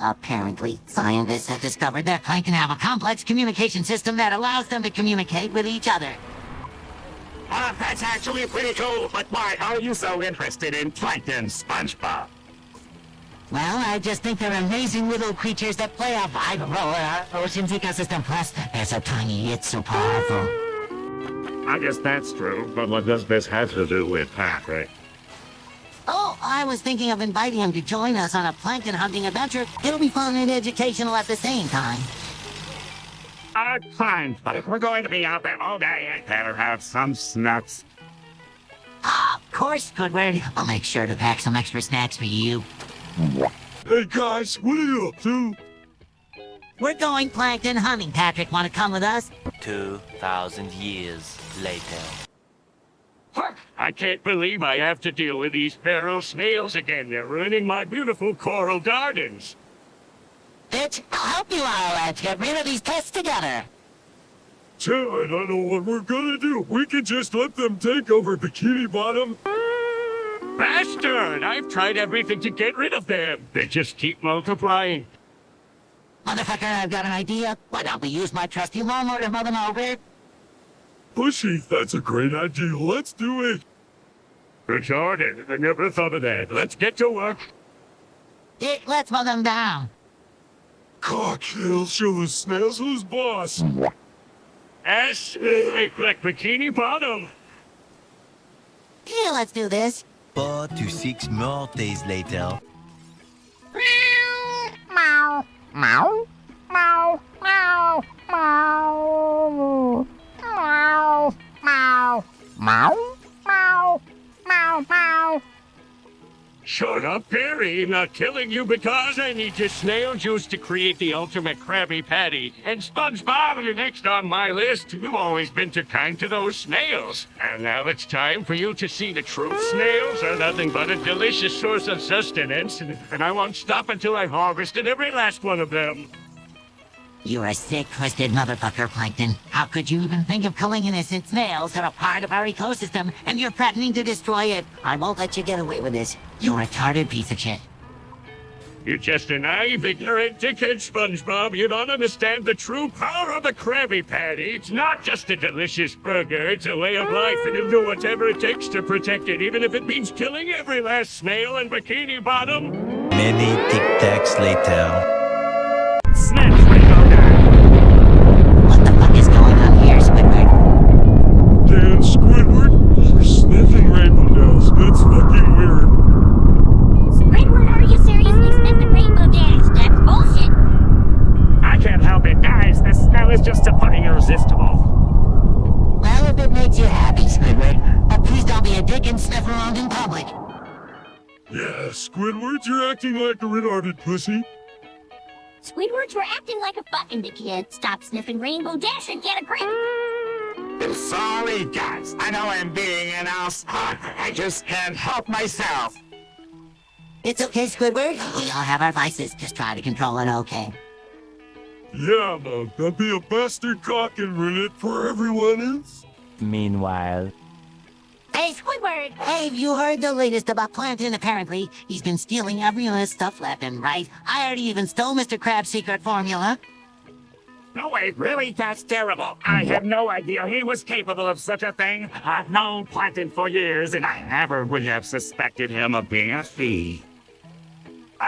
S2: Apparently, scientists have discovered that plankton have a complex communication system that allows them to communicate with each other.
S3: That's actually pretty cool, but why are you so interested in plankton, SpongeBob?
S2: Well, I just think they're amazing little creatures that play a vital role in our ocean's ecosystem. Plus, they're so tiny, it's so powerful.
S3: I guess that's true, but what does this have to do with Patrick?
S2: Oh, I was thinking of inviting him to join us on a plankton hunting adventure. It'll be fun and educational at the same time.
S3: Fine, but if we're going to be out there all day, I'd better have some snacks.
S2: Of course, Squidward. I'll make sure to pack some extra snacks for you.
S4: Hey guys, what are you up to?
S2: We're going plankton hunting. Patrick, want to come with us?
S1: 2,000 years later.
S7: I can't believe I have to deal with these feral snails again. They're ruining my beautiful coral gardens.
S2: Bitch, I'll help you all. Let's get rid of these pests together.
S4: Chad, I don't know what we're gonna do. We can just let them take over Bikini Bottom.
S7: Bastard! I've tried everything to get rid of them. They just keep multiplying.
S2: Motherfucker, I've got an idea. Why don't we use my trusty lawnmower to mow them over?
S4: Bushy, that's a great idea. Let's do it.
S7: Retarded. I never thought of that. Let's get to work.
S2: Dick, let's mow them down.
S4: Cock, he'll show the snails who's boss.
S7: Ass, like Bikini Bottom.
S2: Yeah, let's do this.
S8: 4 to 6 more days later.
S6: Meow, meow, meow, meow, meow, meow, meow, meow, meow, meow, meow.
S7: Shut up, Perry. I'm not killing you because I need your snail juice to create the ultimate Krabby Patty. And SpongeBob, you're next on my list. You've always been too kind to those snails. And now it's time for you to see the truth. Snails are nothing but a delicious source of sustenance, and I won't stop until I've harvested every last one of them.
S2: You're a sick, twisted motherfucker, Plankton. How could you even think of killing innocent snails that are part of our ecosystem, and you're threatening to destroy it? I won't let you get away with this. You retarded piece of shit.
S7: You're just a naive, ignorant dickhead, SpongeBob. You don't understand the true power of the Krabby Patty. It's not just a delicious burger. It's a way of life, and you'll do whatever it takes to protect it, even if it means killing every last snail in Bikini Bottom.
S8: Many tic-tacs later.
S3: Snatch Ringo down.
S2: What the fuck is going on here, Squidward?
S4: Dan, Squidward, you're sniffing rainbow dash. That's fucking weird.
S6: Squidward, are you seriously sniffing rainbow dash? That's bullshit.
S3: I can't help it, guys. The smell is just so fucking irresistible.
S2: Well, if it makes you happy, Squidward, but please don't be a dick and sniff around in public.
S4: Yeah, Squidward, you're acting like a retarded pussy.
S6: Squidwards were acting like a fucking dickhead. Stop sniffing rainbow dash and get a grip.
S3: Sorry, guys. I know I'm being an ass. I just can't help myself.
S2: It's okay, Squidward. We all have our vices. Just try to control it, okay?
S4: Yeah, man, that'd be a bastard cock and ruin it for everyone else.
S1: Meanwhile,
S6: Hey, Squidward.
S2: Hey, have you heard the latest about Plankton? Apparently, he's been stealing everyone's stuff left and right. I already even stole Mr. Krabs' secret formula.
S3: No, wait, really? That's terrible. I had no idea he was capable of such a thing. I've known Plankton for years, and I never would have suspected him of being a thief.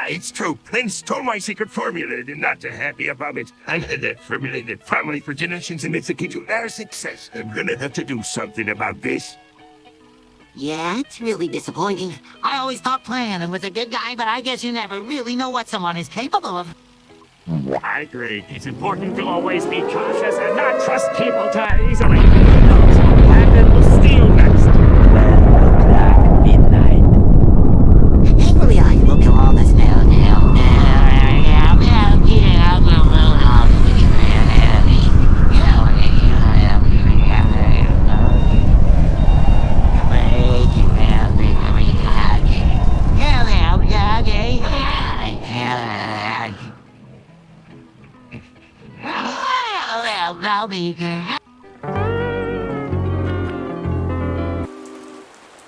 S5: It's true. Clint stole my secret formula and I'm not too happy about it. I've had that formulated family for generations and it's the key to our success. I'm gonna have to do something about this.
S2: Yeah, it's really disappointing. I always thought Plankton was a good guy, but I guess you never really know what someone is capable of.
S3: I agree. It's important to always be cautious and not trust people too easily. Those who Plankton will steal next.
S1: 12 o'clock midnight.
S2: Angrily, I look at all this now. I'll be there.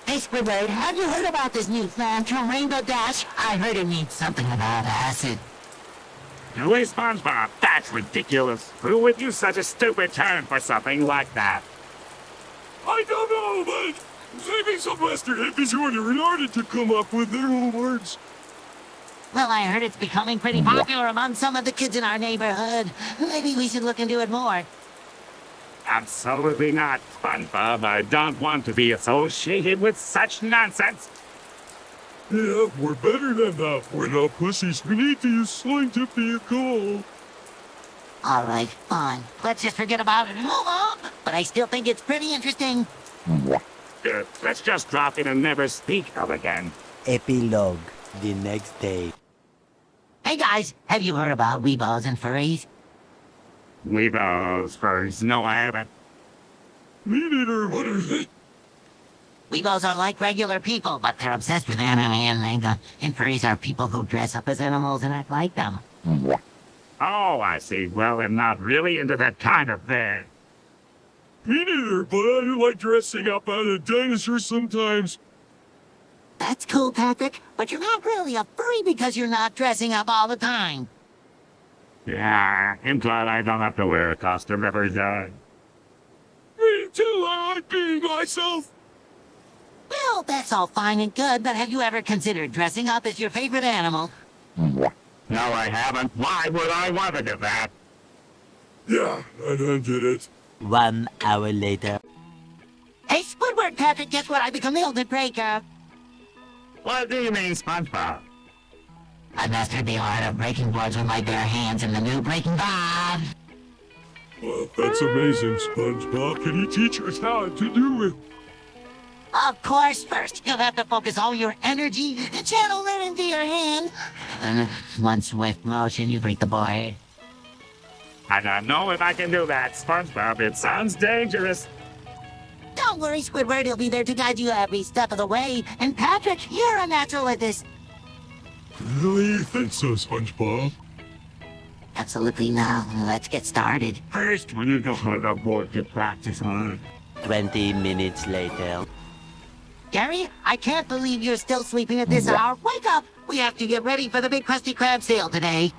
S2: Hey, Squidward, have you heard about this new plan from Rainbow Dash? I heard it means something about acid.
S3: No way, SpongeBob. That's ridiculous. Who would use such a stupid term for something like that?
S4: I don't know, but maybe some bastard hippies who are retarded to come up with their own words.
S2: Well, I heard it's becoming pretty popular among some of the kids in our neighborhood. Maybe we should look into it more.
S3: Absolutely not, SpongeBob. I don't want to be associated with such nonsense.
S4: Yeah, we're better than that. We're not pussies. We need to use slang to be cool.
S2: All right, fine. Let's just forget about it. But I still think it's pretty interesting.
S3: Good. Let's just drop it and never speak of again.
S1: Epilogue the next day.
S2: Hey guys, have you heard about weebos and furries?
S3: Weebos, furs. No, I haven't.
S4: Me neither. What are they?
S2: Weebos are like regular people, but they're obsessed with anime, and furries are people who dress up as animals and act like them.
S3: Oh, I see. Well, I'm not really into that kind of thing.
S4: Me neither, but I do like dressing up as a dinosaur sometimes.
S2: That's cool, Patrick, but you're not really a furry because you're not dressing up all the time.
S3: Yeah, I'm glad I don't have to wear a costume ever again.
S4: Me too, I like being myself.
S2: Well, that's all fine and good, but have you ever considered dressing up as your favorite animal?
S3: No, I haven't. Why would I want to do that?
S4: Yeah, I don't get it.
S1: 1 hour later.
S2: Hey, Squidward, Patrick, guess what? I become the ultimate breaker.
S3: What do you mean, SpongeBob?
S2: I mastered the art of breaking boards with my bare hands in the new Breaking Bob.
S4: Well, that's amazing, SpongeBob. Can you teach us how to do it?
S2: Of course, first you'll have to focus all your energy and channel it into your hand. And one swift motion, you break the board.
S3: I don't know if I can do that, SpongeBob. It sounds dangerous.
S2: Don't worry, Squidward, he'll be there to guide you every step of the way. And Patrick, you're a natural at this.
S4: Really? You think so, SpongeBob?
S2: Absolutely not. Let's get started.
S3: First, we need to hold a board to practice on.
S1: 20 minutes later.
S2: Gary, I can't believe you're still sleeping at this hour. Wake up! We have to get ready for the big Krusty Krab sale today.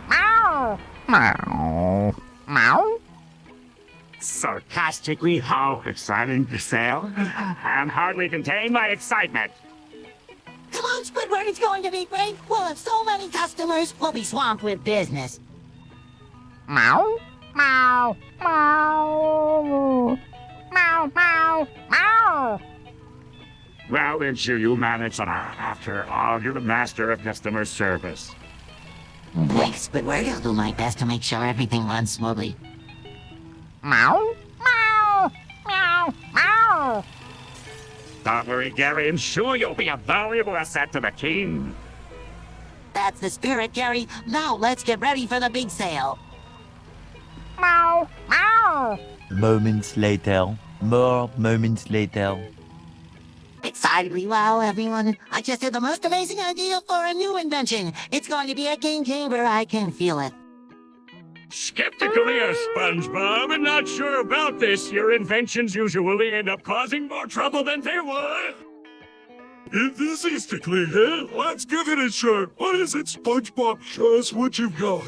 S6: Meow. Meow. Meow.
S3: Sarcastically, how exciting the sale. I hardly contain my excitement.
S2: Come on, Squidward, it's going to be great. We'll have so many customers, we'll be swamped with business.
S6: Meow. Meow. Meow. Meow. Meow. Meow.
S3: Well, ensure you manage that. After all, you're the master of customer service.
S2: Thanks, Squidward. I'll do my best to make sure everything runs smoothly.
S6: Meow. Meow. Meow. Meow.
S3: Don't worry, Gary. I'm sure you'll be a valuable asset to the king.
S2: That's the spirit, Gary. Now let's get ready for the big sale.
S6: Meow. Meow.
S1: Moments later. More moments later.
S2: Excitedly, wow, everyone. I just had the most amazing idea for a new invention. It's going to be a game changer. I can feel it.
S7: Skeptically, SpongeBob, and not sure about this. Your inventions usually end up causing more trouble than they're worth.
S4: Enthusiastically, eh? Let's give it a shot. What is it, SpongeBob? Show us what you've got.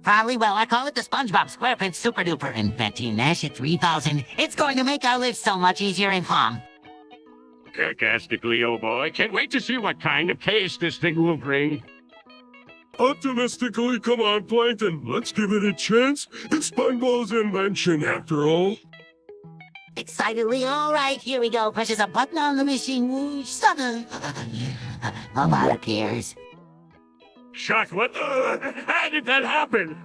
S2: Probably, well, I call it the SpongeBob SquarePants Super Duper Inventing Nash at 3000. It's going to make our lives so much easier and fun.
S7: Sarcastically, oh boy, can't wait to see what kind of case this thing will bring.
S4: Optimistically, come on, Plankton. Let's give it a chance. It's SpongeBob's invention, after all.
S2: Excitedly, all right, here we go. Presses a button on the machine. Whoosh, sudden. A bot appears.
S7: Shock, what? How did that happen?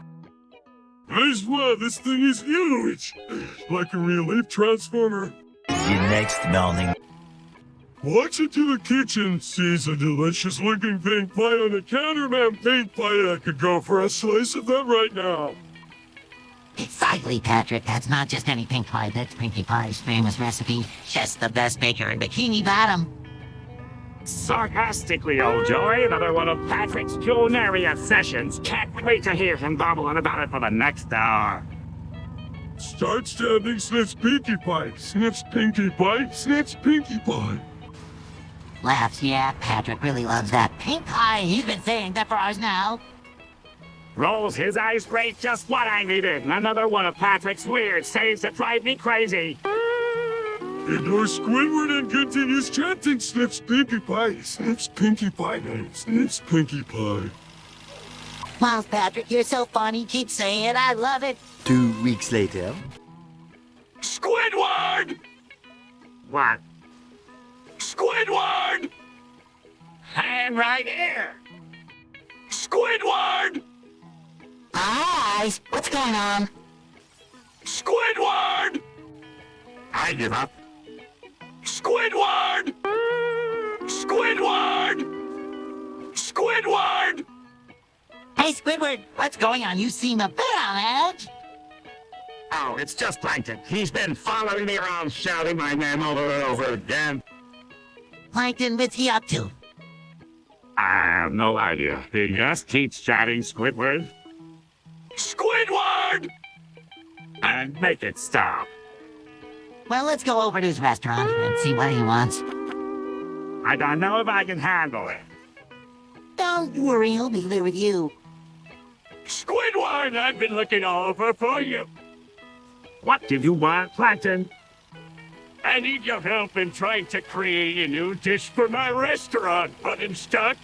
S4: I swear, this thing is huge. Like a real leaf transformer.
S1: The next morning.
S4: Walks into the kitchen, sees a delicious looking pink pie on the counter, ma'am. Pink pie, I could go for a slice of that right now.
S2: Excitedly, Patrick, that's not just any pink pie. That's Pinkie Pie's famous recipe. Just the best baker in Bikini Bottom.
S3: Sarcastically, old Joy, another one of Patrick's culinary sessions. Can't wait to hear him babbling about it for the next hour.
S4: Start stabbing, sniffs Pinkie Pie. Sniffs Pinkie Pie, sniffs Pinkie Pie.
S2: Laughs, yeah, Patrick really loves that pink pie. He's been saying that for hours now.
S3: Rolls his eyes straight, just what I needed. Another one of Patrick's weird sayings that drive me crazy.
S4: Ignores Squidward and continues chanting, sniffs Pinkie Pie, sniffs Pinkie Pie, sniffs Pinkie Pie.
S2: Miles, Patrick, you're so funny. Keep saying it. I love it.
S1: 2 weeks later.
S4: Squidward!
S3: What?
S4: Squidward!
S3: I'm right here.
S4: Squidward!
S2: Eyes, what's going on?
S4: Squidward!
S3: I give up.
S4: Squidward! Squidward! Squidward!
S2: Hey, Squidward, what's going on? You seem a bit on edge.
S3: No, it's just Plankton. He's been following me around shouting my name over and over again.
S2: Plankton, what's he up to?
S3: I have no idea. He just keeps chatting Squidward.
S5: Squidward!
S3: And make it stop.
S2: Well, let's go over to his restaurant and see what he wants.
S3: I don't know if I can handle it.
S2: Don't worry, he'll be there with you.
S7: Squidward, I've been looking all over for you.
S3: What did you want, Plankton?
S7: I need your help in trying to create a new dish for my restaurant, but I'm stuck.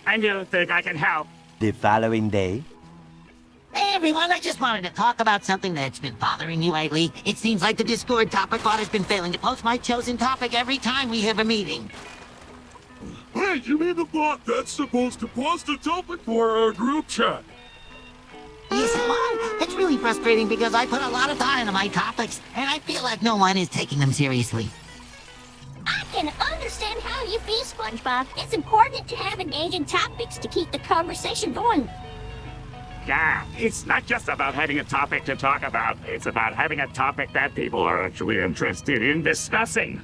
S3: And you think I can help?
S1: The following day.
S2: Hey everyone, I just wanted to talk about something that's been bothering me lately. It seems like the Discord topic bot has been failing to post my chosen topic every time we have a meeting.
S4: Hey, you mean the bot that's supposed to post a topic for our group chat?
S2: Yes, Mom. It's really frustrating because I put a lot of thought into my topics, and I feel like no one is taking them seriously.
S6: I can understand how you feel, SpongeBob. It's important to have engaging topics to keep the conversation going.
S3: Yeah, it's not just about having a topic to talk about. It's about having a topic that people are actually interested in discussing.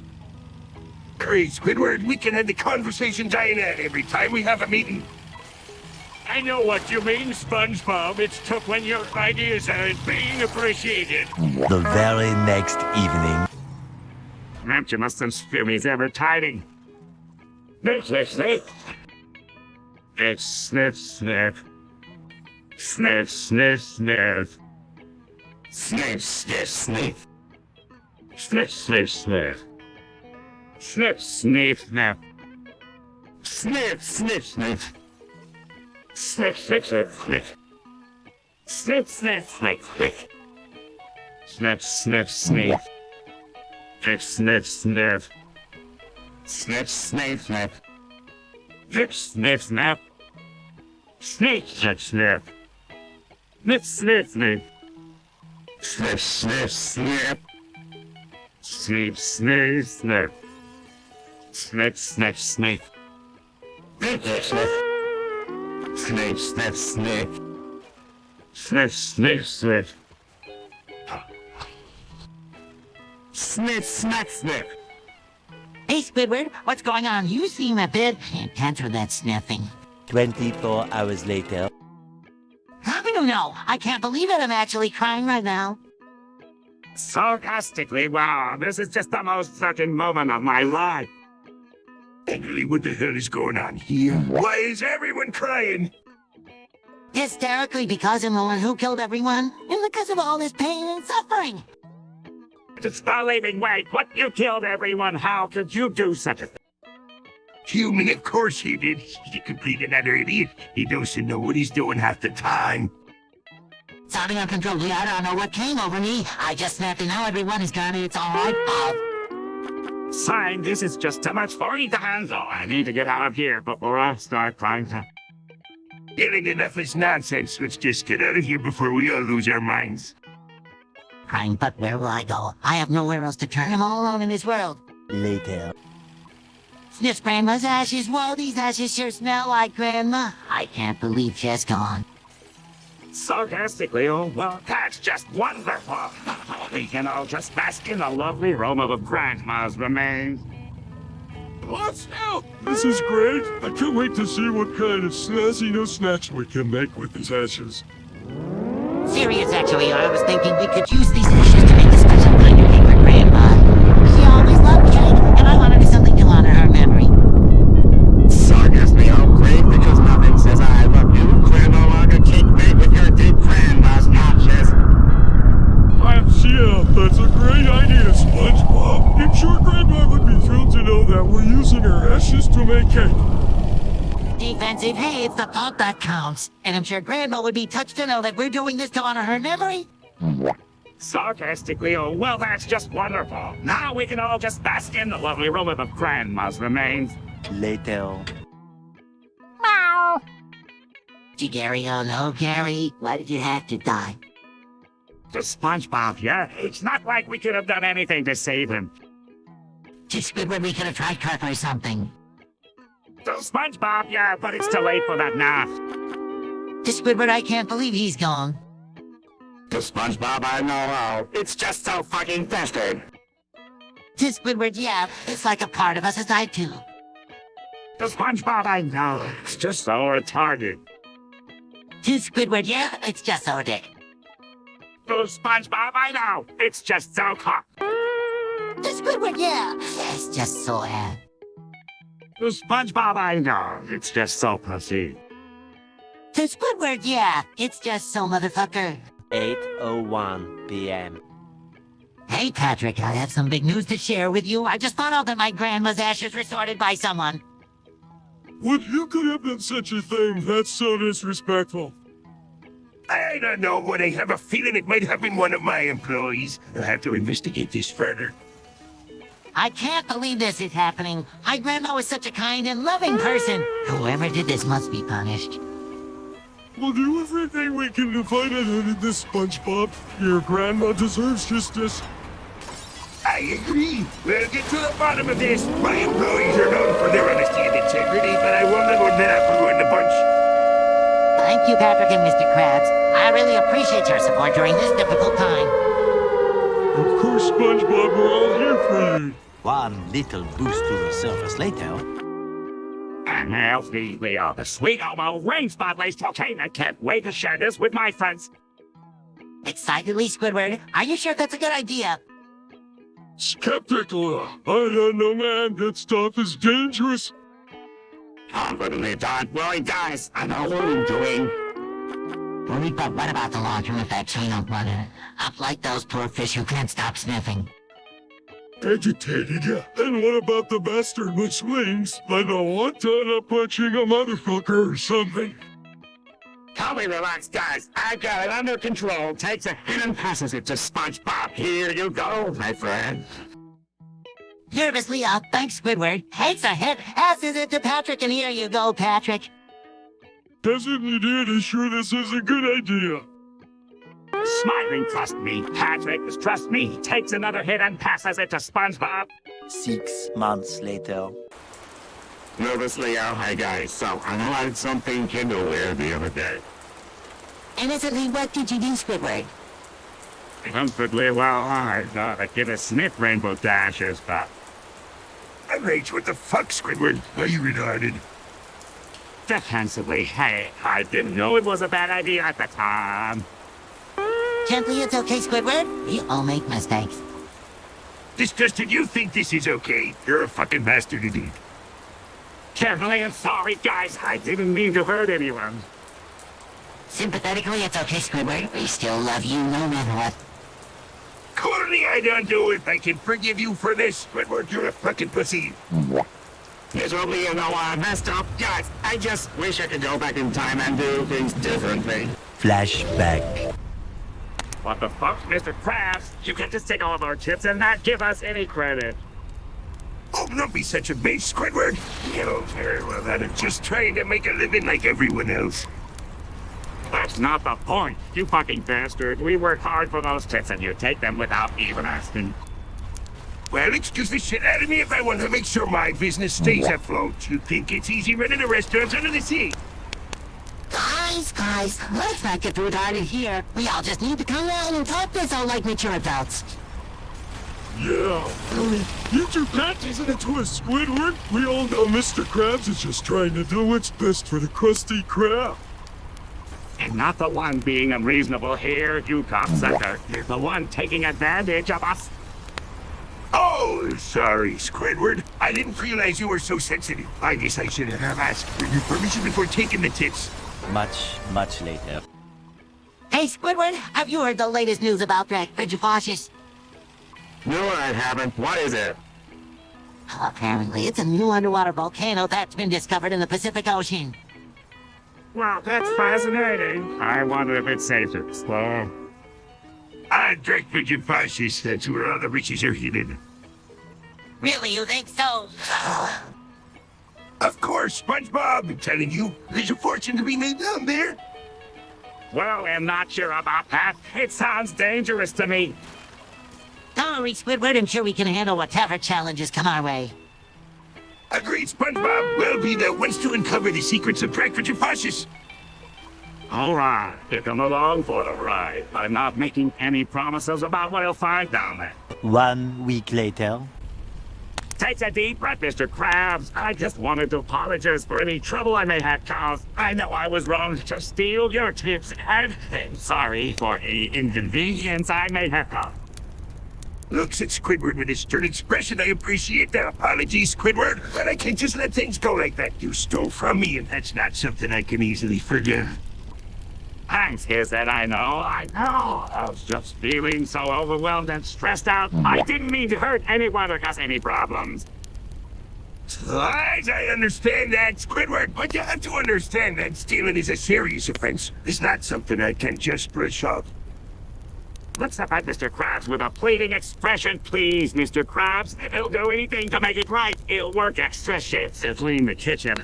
S5: Great, Squidward. We can end the conversation dying at every time we have a meeting.
S7: I know what you mean, SpongeBob. It's tough when your ideas aren't being appreciated.
S1: The very next evening.
S3: You mustn't spare me ever tiding. Sniff, sniff, sniff. It's sniff, sniff. Sniff, sniff, sniff. Sniff, sniff, sniff. Sniff, sniff, sniff. Sniff, sniff, sniff. Sniff, sniff, sniff. Sniff, sniff, sniff, sniff. Sniff, sniff, sniff, sniff. Sniff, sniff, sniff. Sniff, sniff, sniff. Sniff, sniff, sniff. Sniff, sniff, sniff. Sniff, sniff, sniff. Sniff, sniff, sniff. Sniff, sniff, sniff. Sniff, sniff, sniff. Sniff, sniff, sniff. Sniff, sniff. Sniff, sniff, sniff. Sniff, sniff, sniff. Sniff, sniff, sniff.
S2: Hey, Squidward, what's going on? You seem a bit intense with that sniffing.
S1: 24 hours later.
S2: How do you know? I can't believe it. I'm actually crying right now.
S3: Sarcastically, wow, this is just the most certain moment of my life.
S5: Really, what the hell is going on here? Why is everyone crying?
S2: Hysterically because I'm the one who killed everyone, and because of all this pain and suffering.
S3: Just believing, wait, what? You killed everyone? How could you do such a thing?
S5: Human, of course he did. He's a complete and utter idiot. He doesn't know what he's doing half the time.
S2: Sounding uncontrollably, I don't know what came over me. I just snapped and now everyone is gone and it's all my fault.
S3: Sign, this is just too much for me to handle. I need to get out of here before I start crying.
S5: Getting enough is nonsense. Let's just get out of here before we all lose our minds.
S2: Crying, but where will I go? I have nowhere else to turn. I'm all alone in this world.
S1: Later.
S2: Sniffs Grandma's ashes. Whoa, these ashes sure smell like Grandma. I can't believe she's gone.
S3: Sarcastically, oh, well, that's just wonderful. We can all just bask in the lovely aroma of Grandma's remains.
S4: Let's out! This is great. I can't wait to see what kind of snazzy new snacks we can make with these ashes.
S2: Serious, actually. I was thinking we could use these ashes to make a special kind of cake for Grandma. She always loved cake, and I want to do something to honor her memory.
S3: Sarcastically, oh, great, because nothing says I love you. Grandma want a cake made with your dead Grandma's ashes.
S4: Yeah, that's a great idea, SpongeBob. I'm sure Grandma would be thrilled to know that we're using her ashes to make cake.
S2: Defensive, hey, it's the thought that counts. And I'm sure Grandma would be touched to know that we're doing this to honor her memory.
S3: Sarcastically, oh, well, that's just wonderful. Now we can all just bask in the lovely aroma of Grandma's remains.
S1: Later.
S6: Meow.
S2: Gee, Gary, oh no, Gary. Why did you have to die?
S3: To SpongeBob, yeah? It's not like we could have done anything to save him.
S2: Just good when we could have tried Kirk or something.
S3: To SpongeBob, yeah, but it's too late for that now.
S2: To Squidward, I can't believe he's gone.
S3: To SpongeBob, I know how. It's just so fucking festive.
S2: To Squidward, yeah, it's like a part of us is died too.
S3: To SpongeBob, I know. It's just so retarded.
S2: To Squidward, yeah, it's just so dick.
S3: To SpongeBob, I know. It's just so hot.
S2: To Squidward, yeah, it's just so ad.
S3: To SpongeBob, I know. It's just so pussy.
S2: To Squidward, yeah, it's just so motherfucker.
S1: 8:01 p.m.
S2: Hey, Patrick, I have some big news to share with you. I just found out that my grandma's ashes were sorted by someone.
S4: What, you could have done such a thing? That's so disrespectful.
S5: I don't know, but I have a feeling it might have been one of my employees. I'll have to investigate this further.
S2: I can't believe this is happening. My grandma was such a kind and loving person. Whoever did this must be punished.
S4: We'll do everything we can to find out who did this, SpongeBob. Your grandma deserves justice.
S5: I agree. We'll get to the bottom of this. My employees are known for their honesty and integrity, but I won't let one that ruin the bunch.
S2: Thank you, Patrick and Mr. Krabs. I really appreciate your support during this difficult time.
S4: Of course, SpongeBob, we're all here for you.
S1: One little boost to the surface later.
S3: And now, we are the sweet homo rain spot lace cocaine. I can't wait to share this with my friends.
S2: Excitedly, Squidward, are you sure that's a good idea?
S4: Skeptical. I don't know, man. That stuff is dangerous.
S3: Confidently, don't worry, guys. I know what I'm doing.
S2: But what about the laundry with that chain of blood in it? Up like those poor fish who can't stop sniffing.
S4: Agitated, yeah. And what about the bastard with wings? I don't want to end up punching a motherfucker or something.
S3: Totally relax, guys. I got it under control. Takes a hit and passes it to SpongeBob. Here you go, my friend.
S2: Nervously, thanks, Squidward. Takes a hit, passes it to Patrick, and here you go, Patrick.
S4: Doesn't did is sure this is a good idea.
S3: Smiling, trust me. Patrick, trust me. Takes another hit and passes it to SpongeBob.
S8: 6 months later.
S3: Nervously, hey guys, so I had something Kindleware the other day.
S2: Innocently, what did you do, Squidward?
S3: Comfortably, well, I thought I'd give a sniff Rainbow Dashes, but...
S5: Rage, what the fuck, Squidward? Are you retarded?
S3: Defensively, hey, I didn't know it was a bad idea at the time.
S2: Gently, it's okay, Squidward. We all make mistakes.
S5: Disgusted, you think this is okay? You're a fucking bastard indeed.
S3: Carefully, I'm sorry, guys. I didn't mean to hurt anyone.
S2: Sympathetically, it's okay, Squidward. We still love you no matter what.
S5: Clearly, I don't do it. I can forgive you for this, Squidward. You're a fucking pussy.
S3: Miserably, you know I messed up. Guys, I just wish I could go back in time and do things differently.
S1: Flashback.
S3: What the fuck, Mr. Krabs? You can just take all of our tips and not give us any credit.
S5: Oh, don't be such a bitch, Squidward. You know very well that I'm just trying to make a living like everyone else.
S3: That's not the point, you fucking bastard. We work hard for those tips and you take them without even asking.
S5: Well, excuse the shit out of me if I want to make sure my business stays afloat. You think it's easy running a restaurant under the sea?
S2: Guys, let's not get retarded here. We all just need to come out and talk this out like mature adults.
S4: Yeah, you two panties in a twist, Squidward. We all know Mr. Krabs is just trying to do what's best for the Krusty Krab.
S3: And not the one being unreasonable here, you cocksucker. You're the one taking advantage of us.
S5: Oh, sorry, Squidward. I didn't realize you were so sensitive. I guess I should have asked for your permission before taking the tips.
S1: Much later.
S2: Hey, Squidward, have you heard the latest news about Drag Frigifoscius?
S3: No, I haven't. What is it?
S2: Apparently, it's a new underwater volcano that's been discovered in the Pacific Ocean.
S3: Well, that's fascinating. I wonder if it's safe to explore.
S5: I drink Frigifoscius. That's where all the riches are hidden.
S2: Really, you think so?
S5: Of course, SpongeBob. I'm telling you, there's a fortune to be made down there.
S3: Well, I'm not sure about that. It sounds dangerous to me.
S2: Don't worry, Squidward. I'm sure we can handle whatever challenges come our way.
S5: Agreed, SpongeBob. We'll be the ones to uncover the secrets of Drag Frigifoscius.
S3: All right, come along for the ride. I'm not making any promises about what you'll find down there.
S1: 1 week later.
S3: Take a deep breath, Mr. Krabs. I just wanted to apologize for any trouble I may have caused. I know I was wrong to steal your tips, and I'm sorry for any inconvenience I may have caused.
S5: Looks at Squidward with his stern expression. I appreciate that apology, Squidward, but I can't just let things go like that. You stole from me, and that's not something I can easily forgive.
S3: Thanks, he said, I know. I was just feeling so overwhelmed and stressed out. I didn't mean to hurt anyone or cause any problems.
S5: I understand that, Squidward, but you have to understand that stealing is a serious offense. It's not something I can just brush off.
S3: Looks up at Mr. Krabs with a pleading expression. Please, Mr. Krabs. He'll do anything to make it right. He'll work extra shifts to clean the kitchen.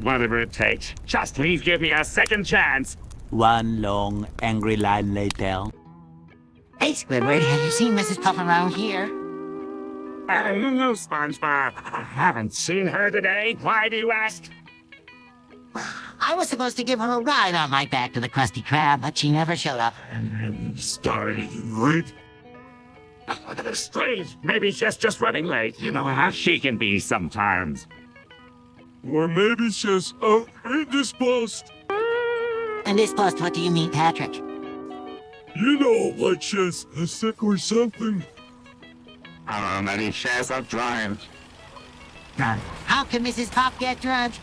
S3: Whatever it takes. Just please give me a second chance.
S1: 1 long, angry line later.
S2: Hey, Squidward, have you seen Mrs. Puff around here?
S3: No, SpongeBob. I haven't seen her today. Why do you ask?
S2: I was supposed to give her a ride on my back to the Krusty Krab, but she never showed up.
S3: Starting late? Strange. Maybe she's just running late. You know how she can be sometimes.
S4: Or maybe she's indisposed.
S2: Indisposed, what do you mean, Patrick?
S4: You know, like she's sick or something.
S3: Maybe she's a drunk.
S2: How can Mrs. Puff get drunk?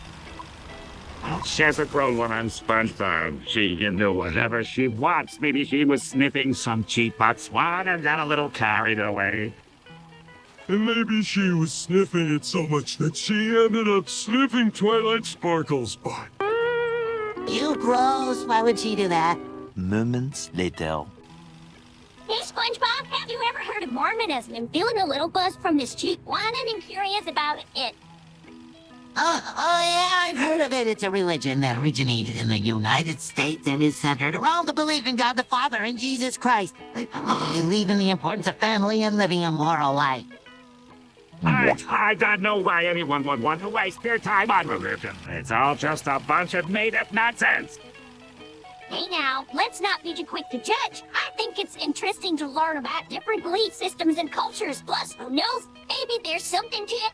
S3: She's a grown woman, SpongeBob. She can do whatever she wants. Maybe she was sniffing some cheap botswan and got a little carried away.
S4: And maybe she was sniffing it so much that she ended up sniffing Twilight Sparkle's butt.
S2: You gross, why would she do that?
S1: Moments later.
S6: Hey, SpongeBob, have you ever heard of Mormonism? I'm feeling a little buzzed from this cheap one and I'm curious about it.
S2: Oh yeah, I've heard of it. It's a religion that originated in the United States and is centered around the belief in God the Father and Jesus Christ. They believe in the importance of family and living a moral life.
S3: I don't know why anyone would want to waste their time on religion. It's all just a bunch of made-up nonsense.
S6: Hey now, let's not be too quick to judge. I think it's interesting to learn about different belief systems and cultures. Plus, who knows, maybe there's something to it.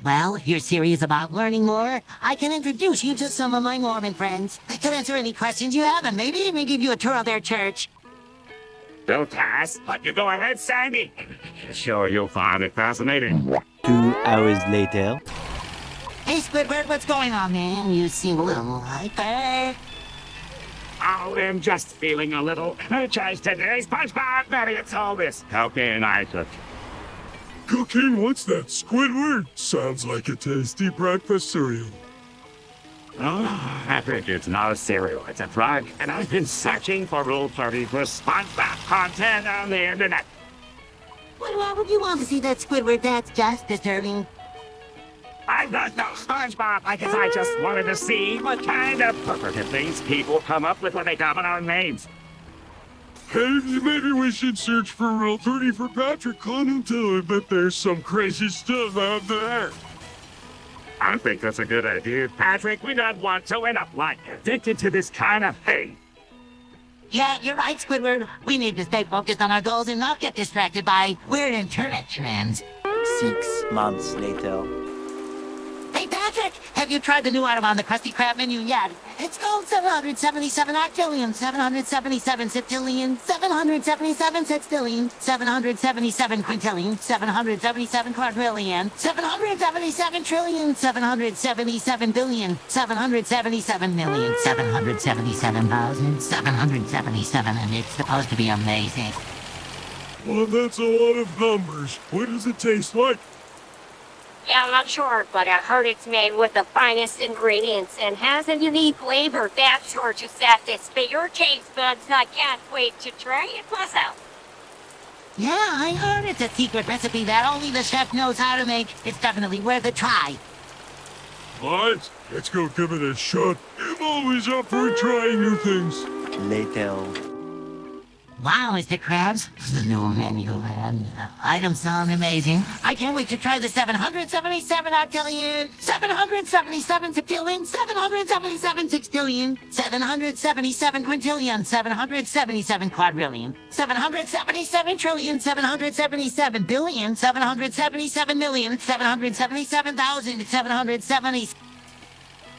S2: Well, if you're serious about learning more, I can introduce you to some of my Mormon friends. I can answer any questions you have and maybe even give you a tour of their church.
S3: Don't ask, but you go ahead, Sandy. Sure, you'll find it fascinating.
S1: 2 hours later.
S2: Hey, Squidward, what's going on, man? You seem a little hyper.
S3: Oh, I'm just feeling a little energized today, SpongeBob. Maybe it's all this cocaine I took.
S4: Cocaine, what's that, Squidward? Sounds like a tasty breakfast cereal.
S3: Oh, Patrick, it's not a cereal, it's a drug, and I've been searching for Rule 30 for SpongeBob content on the internet.
S2: Well, why would you want to see that, Squidward? That's just disturbing.
S3: I don't know, SpongeBob. I guess I just wanted to see what kind of perverted things people come up with when they comment on names.
S4: Hey, maybe we should search for Rule 30 for Patrick Clinton. I bet there's some crazy stuff out there.
S3: I think that's a good idea, Patrick. We don't want to end up like addicted to this kind of thing.
S2: Yeah, you're right, Squidward. We need to stay focused on our goals and not get distracted by weird internet trends.
S8: 6 months later.
S2: Hey, Patrick, have you tried the new item on the Krusty Krab menu yet? It's called 777 octillion, 777 septillion, 777 sextillion, 777 quintillion, 777 quadrillion, 777 trillion, 777 billion, 777 million, 777,000, 777, and it's supposed to be amazing.
S4: Well, that's a lot of numbers. What does it taste like?
S6: Yeah, I'm not sure, but I heard it's made with the finest ingredients and has a unique flavor that's sure to satisfy your taste buds. I can't wait to try it myself.
S2: Yeah, I heard it's a secret recipe that only the chef knows how to make. It's definitely worth a try.
S4: What? Let's go give it a shot. I'm always up for trying new things.
S8: Later.
S2: Wow, Mr. Krabs, the new menu and items sound amazing. I can't wait to try the 777 octillion, 777 septillion, 777 sextillion, 777 quintillion, 777 quadrillion, 777 trillion, 777 billion, 777 million, 777,000, 770.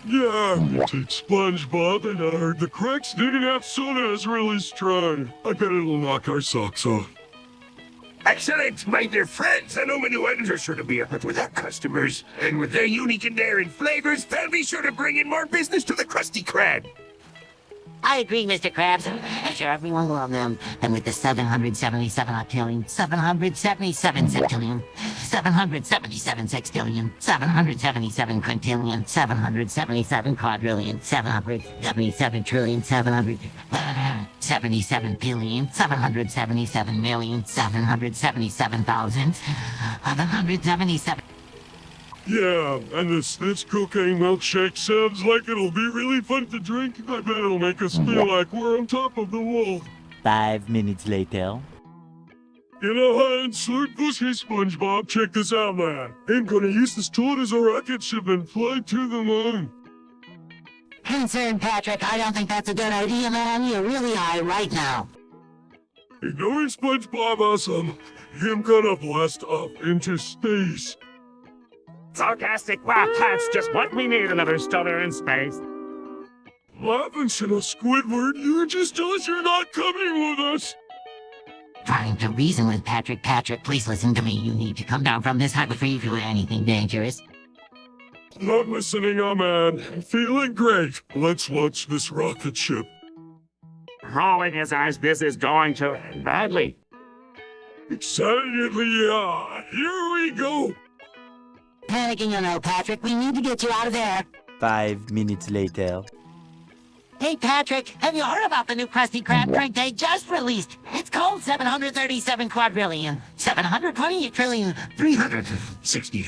S4: Yeah, take SpongeBob, and I heard the cracks digging out soda is really strong. I bet it'll knock our socks off.
S5: Excellent, my dear friends. I know my new items are sure to be up with our customers. And with their unique and daring flavors, they'll be sure to bring in more business to the Krusty Krab.
S2: I agree, Mr. Krabs. I'm sure everyone will love them. And with the 777 octillion, 777 septillion, 777 sextillion, 777 quintillion, 777 quadrillion, 777 trillion, 777 billion, 777 million, 777,000, 777.
S4: Yeah, and this cocaine milkshake sounds like it'll be really fun to drink. I bet it'll make us feel like we're on top of the world.
S1: 5 minutes later.
S4: You know, and salute pussy, SpongeBob. Check this out, man. I'm gonna use this tool as a rocket ship and fly to the moon.
S2: Concerned, Patrick, I don't think that's a good idea, man. You're really high right now.
S4: Ignoring SpongeBob awesome. I'm gonna blast up into space.
S3: Sarcastic, wow, that's just what we need, another stunner in space.
S4: Laughing, Squidward, you just tell us you're not coming with us.
S2: Trying to reason with Patrick. Patrick, please listen to me. You need to come down from this height before you do anything dangerous.
S4: Not listening, oh man. Feeling great. Let's launch this rocket ship.
S3: Rolling his eyes, this is going to end badly.
S4: Excitedly, yeah. Here we go.
S2: Panicking, you know, Patrick. We need to get you out of there.
S1: 5 minutes later.
S2: Hey, Patrick, have you heard about the new Krusty Krab drink they just released? It's called 737 quadrillion, 728 trillion, 360.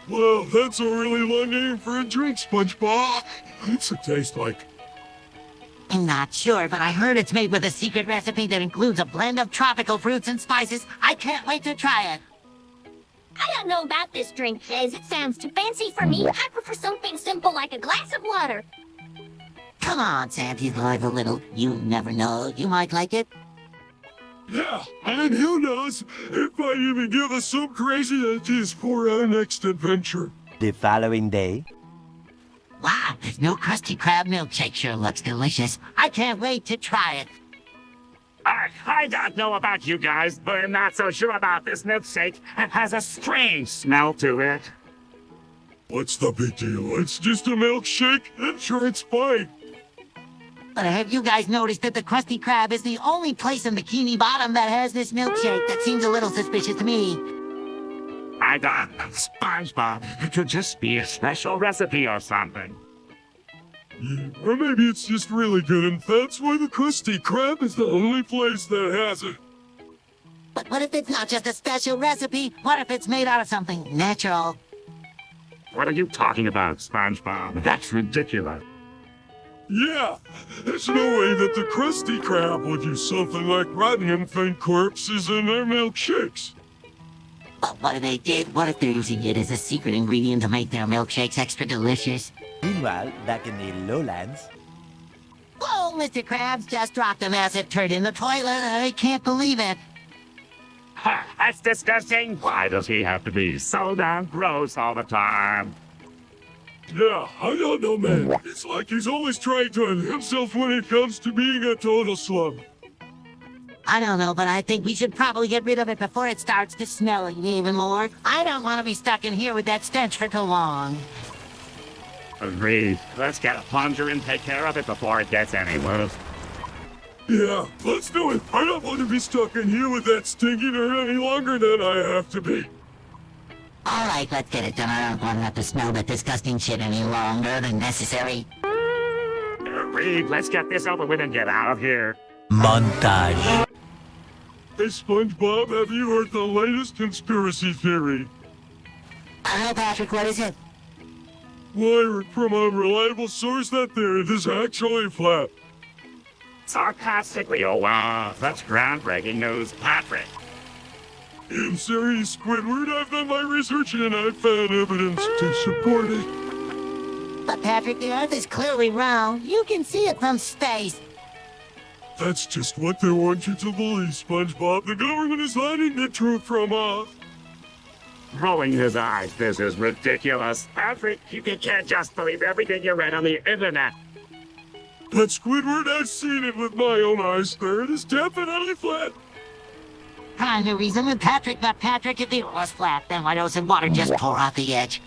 S4: Well, that's a really long name for a drink, SpongeBob. What's it taste like?
S2: I'm not sure, but I heard it's made with a secret recipe that includes a blend of tropical fruits and spices. I can't wait to try it.
S6: I don't know about this drink, Fizz. It sounds too fancy for me. I prefer something simple like a glass of water.
S2: Come on, Sandy's live a little. You never know. You might like it.
S4: Yeah, and who knows, it might even give us some crazy ideas for our next adventure.
S1: The following day.
S2: Wow, this new Krusty Krab milkshake sure looks delicious. I can't wait to try it.
S3: I don't know about you guys, but I'm not so sure about this milkshake. It has a strange smell to it.
S4: What's the big deal? It's just a milkshake. I'm sure it's fine.
S2: But have you guys noticed that the Krusty Krab is the only place in Bikini Bottom that has this milkshake? That seems a little suspicious to me.
S3: I don't know, SpongeBob. It could just be a special recipe or something.
S4: Yeah, or maybe it's just really good, and that's why the Krusty Krab is the only place that has it.
S2: But what if it's not just a special recipe? What if it's made out of something natural?
S3: What are you talking about, SpongeBob? That's ridiculous.
S4: Yeah, there's no way that the Krusty Krab would use something like rotten infant corpses in their milkshakes.
S2: But what if they did? What if they're using it as a secret ingredient to make their milkshakes extra delicious?
S1: Meanwhile, back in the lowlands.
S2: Whoa, Mr. Krabs just dropped a massive turd in the toilet. I can't believe it.
S3: That's disgusting. Why does he have to be so damn gross all the time?
S4: Yeah, I don't know, man. It's like he's always trying to end himself when it comes to being a total slum.
S2: I don't know, but I think we should probably get rid of it before it starts to smell even more. I don't want to be stuck in here with that stench for too long.
S3: Agreed. Let's get a plunger and take care of it before it gets any worse.
S4: Yeah, let's do it. I don't want to be stuck in here with that stinking dirt any longer than I have to be.
S2: Alright, let's get it done. I don't want to have to smell that disgusting shit any longer than necessary.
S3: Agreed. Let's get this over with and get out of here.
S1: Montage.
S4: Hey, SpongeBob, have you heard the latest conspiracy theory?
S2: Oh, Patrick, what is it?
S4: Well, I heard from a reliable source that the Earth is actually flat.
S3: Sarcastically, oh wow, that's groundbreaking news, Patrick.
S4: In series Squidward, I've done my research and I've found evidence to support it.
S2: But Patrick, the Earth is clearly round. You can see it from space.
S4: That's just what they want you to believe, SpongeBob. The government is hiding the truth from us.
S3: Rolling his eyes, this is ridiculous. Patrick, you can't just believe everything you read on the internet.
S4: But Squidward, I've seen it with my own eyes. The Earth is definitely flat.
S2: Kind of reason with Patrick, but Patrick, if the Earth was flat, then why doesn't water just pour off the edge?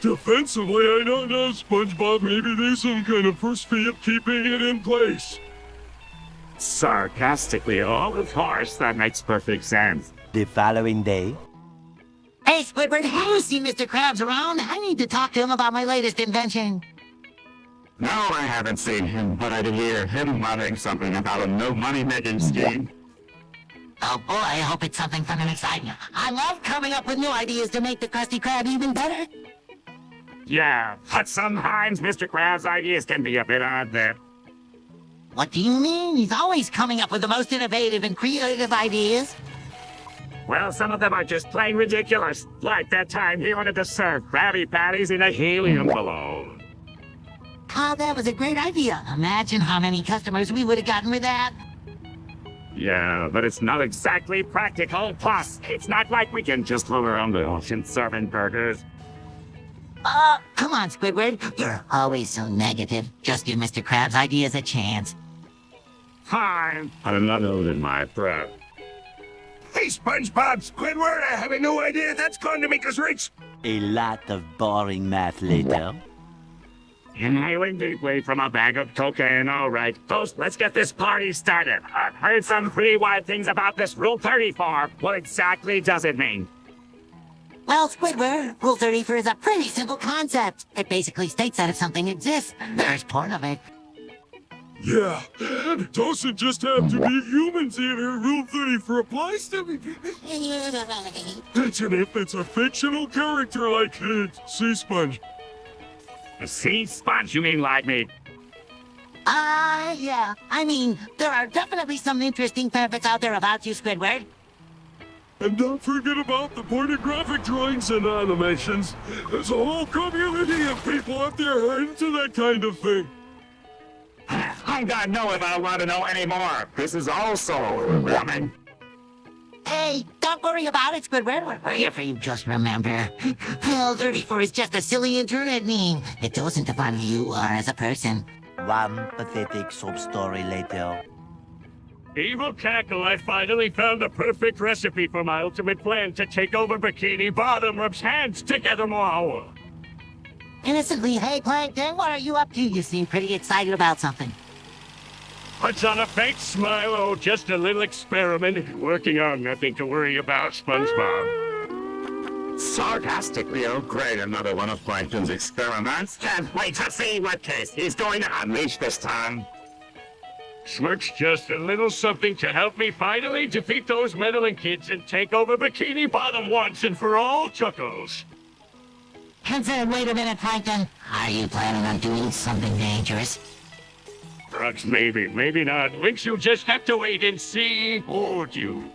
S4: Defensively, I don't know, SpongeBob. Maybe there's some kind of first fee of keeping it in place.
S3: Sarcastically, oh, of course, that makes perfect sense.
S1: The following day,
S2: Hey, Squidward, have you seen Mr. Krabs around? I need to talk to him about my latest invention.
S3: No, I haven't seen him, but I did hear him muttering something about a no money-making scheme.
S2: Oh boy, I hope it's something fun and exciting. I love coming up with new ideas to make the Krusty Krab even better.
S3: Yeah, but sometimes Mr. Krabs' ideas can be a bit odd there.
S2: What do you mean? He's always coming up with the most innovative and creative ideas.
S3: Well, some of them are just plain ridiculous. Like that time he wanted to serve Krabby Patties in a helium balloon.
S2: Oh, that was a great idea. Imagine how many customers we would have gotten with that.
S3: Yeah, but it's not exactly practical. Plus, it's not like we can just float around the ocean serving burgers.
S2: Come on, Squidward. You're always so negative. Just give Mr. Krabs' ideas a chance.
S3: Fine. I'm not holding my breath.
S5: Hey, SpongeBob, Squidward, I have no idea that's going to make us rich.
S1: a lot of boring math later.
S3: Inhaling deeply from a bag of cocaine, all right. Toast, let's get this party started. I've heard some pretty wild things about this Rule 34. What exactly does it mean?
S2: Well, Squidward, Rule 34 is a pretty simple concept. It basically states that if something exists, there's part of it.
S4: Yeah, and it doesn't just have to be humans either. Rule 34 applies to me. And if it's a fictional character like Sea Sponge.
S3: A sea sponge, you mean like me?
S2: Yeah. I mean, there are definitely some interesting fanfics out there about you, Squidward.
S4: And don't forget about the pornographic drawings and animations. There's a whole community of people out there into that kind of thing.
S3: I gotta know if I want to know anymore. This is also overwhelming.
S2: Hey, don't worry about it, Squidward. We're here for you, just remember. Rule 34 is just a silly internet meme. It doesn't define who you are as a person.
S1: One pathetic sob story later.
S7: Evil Cackle, I finally found the perfect recipe for my ultimate plan to take over Bikini Bottom. Rubs hands together more.
S2: Innocently, hey, Plankton, what are you up to? You seem pretty excited about something.
S7: Puts on a fake smile. Oh, just a little experiment. Working on nothing to worry about, SpongeBob.
S3: Sarcastically, oh great, another one of Plankton's experiments. Can't wait to see what case he's going to unleash this time.
S7: Smirk's just a little something to help me finally defeat those meddling kids and take over Bikini Bottom once and for all, Chuckles.
S2: Wait a minute, Plankton. Are you planning on doing something dangerous?
S7: Brooks, maybe, maybe not. Winks, you'll just have to wait and see, won't you?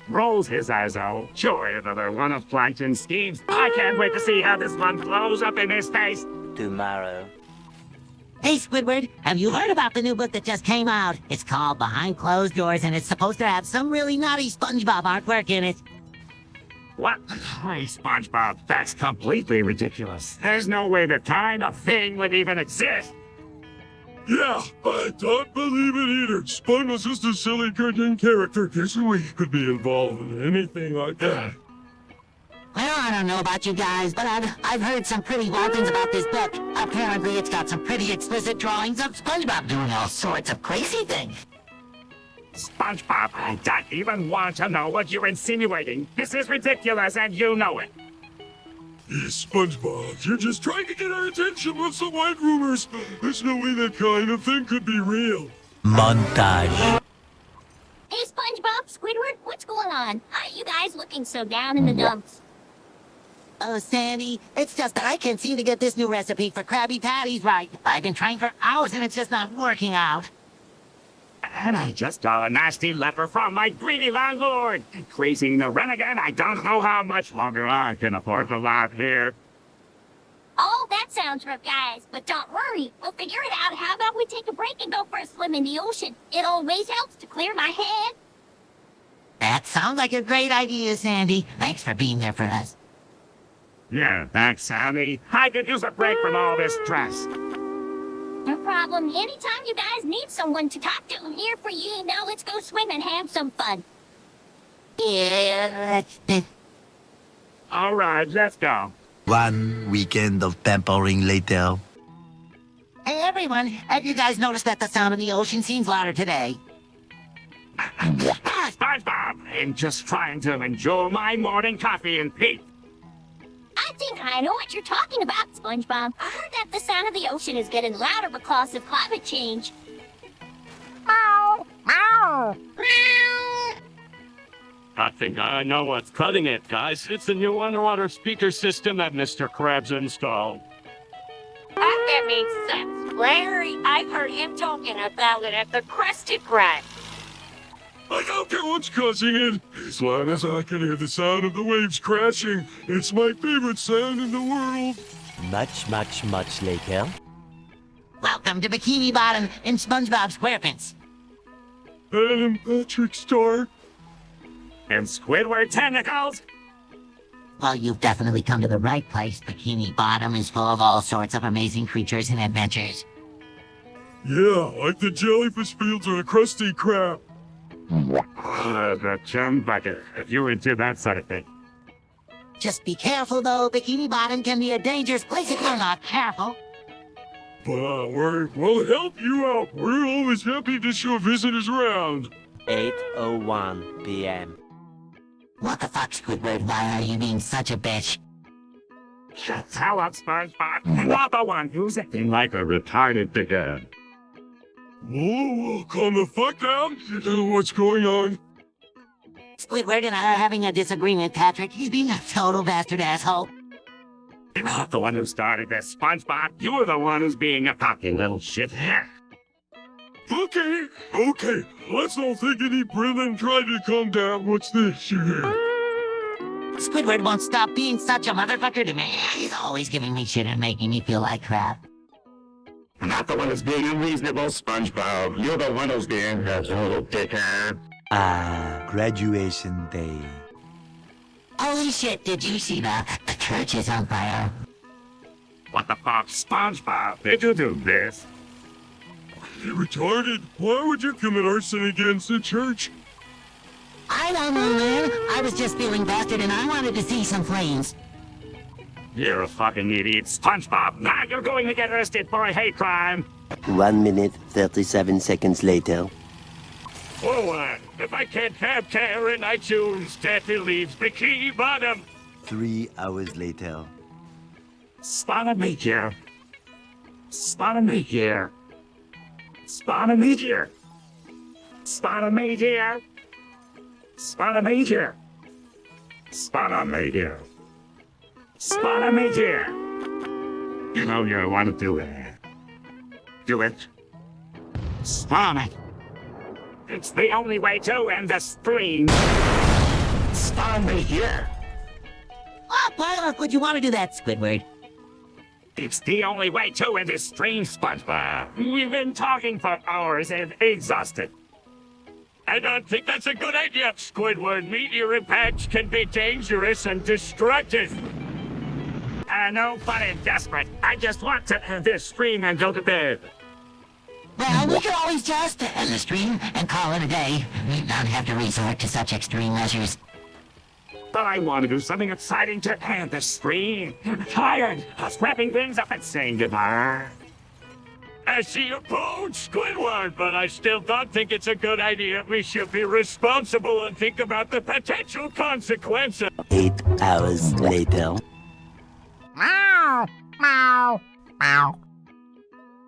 S3: Rolls his eyes out. Sure, another one of Plankton's schemes. I can't wait to see how this one blows up in his face.
S1: Tomorrow.
S2: Hey, Squidward, have you heard about the new book that just came out? It's called Behind Closed Doors, and it's supposed to have some really naughty SpongeBob artwork in it.
S3: What? Hey, SpongeBob, that's completely ridiculous. There's no way that kind of thing would even exist.
S4: Yeah, I don't believe it either. Spun was just a silly cartoon character. There's no way he could be involved in anything like that.
S2: Well, I don't know about you guys, but I've heard some pretty wild things about this book. Apparently, it's got some pretty explicit drawings of SpongeBob doing all sorts of crazy things.
S3: SpongeBob, I don't even want to know what you're insinuating. This is ridiculous, and you know it.
S4: SpongeBob, you're just trying to get our attention with some wild rumors. There's no way that kind of thing could be real.
S1: Montage.
S6: Hey, SpongeBob! Squidward, what's going on? Why are you guys looking so down in the dumps?
S2: Oh, Sandy, it's just that I can't seem to get this new recipe for Krabby Patties right. I've been trying for hours and it's just not working out.
S3: And I just got a nasty letter from my greedy landlord. Increasing the rent again, I don't know how much longer I can afford to live here.
S6: Oh, that sounds rough, guys. But don't worry, we'll figure it out. How about we take a break and go for a swim in the ocean? It always helps to clear my head.
S2: That sounds like a great idea, Sandy. Thanks for being there for us.
S3: Yeah, thanks, Sandy. I could use a break from all this stress.
S6: No problem. Anytime you guys need someone to talk to, I'm here for you. Now let's go swim and have some fun.
S2: Yeah,
S3: All right, let's go.
S8: One weekend of pampering later.
S2: Hey, everyone, have you guys noticed that the sound of the ocean seems louder today?
S3: SpongeBob, I'm just trying to enjoy my morning coffee in peace.
S6: I think I know what you're talking about, SpongeBob. I heard that the sound of the ocean is getting louder because of climate change. Meow, meow, meow.
S7: I think I know what's cutting it, guys. It's the new underwater speaker system that Mr. Krabs installed.
S9: That makes sense. Larry, I heard him talking about it at the Krusty Krab.
S4: I don't care what's causing it. As long as I can hear the sound of the waves crashing, it's my favorite sound in the world.
S1: Much later.
S2: Welcome to Bikini Bottom in SpongeBob SquarePants.
S4: Adam Patrick Star.
S3: And Squidward tentacles.
S2: Well, you've definitely come to the right place. Bikini Bottom is full of all sorts of amazing creatures and adventures.
S4: Yeah, like the jellyfish fields or the Krusty Krab.
S3: The chum bucket, if you into that sort of thing.
S2: Just be careful, though. Bikini Bottom can be a dangerous place if you're not careful.
S4: But we'll help you out. We're always happy to show visitors around.
S1: 8:01 p.m.
S2: What the fuck, Squidward? Why are you being such a bitch?
S3: Tell up, SpongeBob. I'm not the one who's acting like a retarded digger.
S4: Whoa, calm the fuck down. What's going on?
S2: Squidward and I are having a disagreement, Patrick. He's being a total bastard asshole.
S3: I'm not the one who started this, SpongeBob. You're the one who's being a cocky little shit.
S4: Okay. Let's all take a deep breath and try to calm down. What's this?
S2: Squidward won't stop being such a motherfucker to me. He's always giving me shit and making me feel like crap.
S3: I'm not the one who's being unreasonable, SpongeBob. You're the one who's being a total dickhead.
S1: Graduation day.
S2: Holy shit, did you see that? The church is on fire.
S3: What the fuck, SpongeBob? Did you do this?
S4: You retarded? Why would you commit arson against the church?
S2: I don't know, man. I was just feeling bastard and I wanted to see some flames.
S3: You're a fucking idiot, SpongeBob. Now you're going to get arrested for a hate crime.
S8: 1 minute, 37 seconds later.
S7: Whoa, if I can't have care in iTunes, Daffy leaves Bikini Bottom.
S8: 3 hours later.
S3: Spawn a meteor. Spawn a meteor. Spawn a meteor. Spawn a meteor. Spawn a meteor. Spawn a meteor. Spawn a meteor. You know you want to do it. Do it. Spawn it. It's the only way to end the stream. Spawn me here.
S2: Oh, why would you want to do that, Squidward?
S3: It's the only way to end this stream, SpongeBob. We've been talking for hours and exhausted.
S7: I don't think that's a good idea, Squidward. Meteor impacts can be dangerous and destructive.
S3: No fun and desperate. I just want to end this stream and go to bed.
S2: Well, we could always just end the stream and call it a day. We don't have to resort to such extreme measures.
S3: But I want to do something exciting to end the stream. I'm tired of wrapping things up and saying goodbye.
S7: I see your point, Squidward, but I still don't think it's a good idea. We should be responsible and think about the potential consequences.
S8: 8 hours later.
S2: Meow, meow, meow.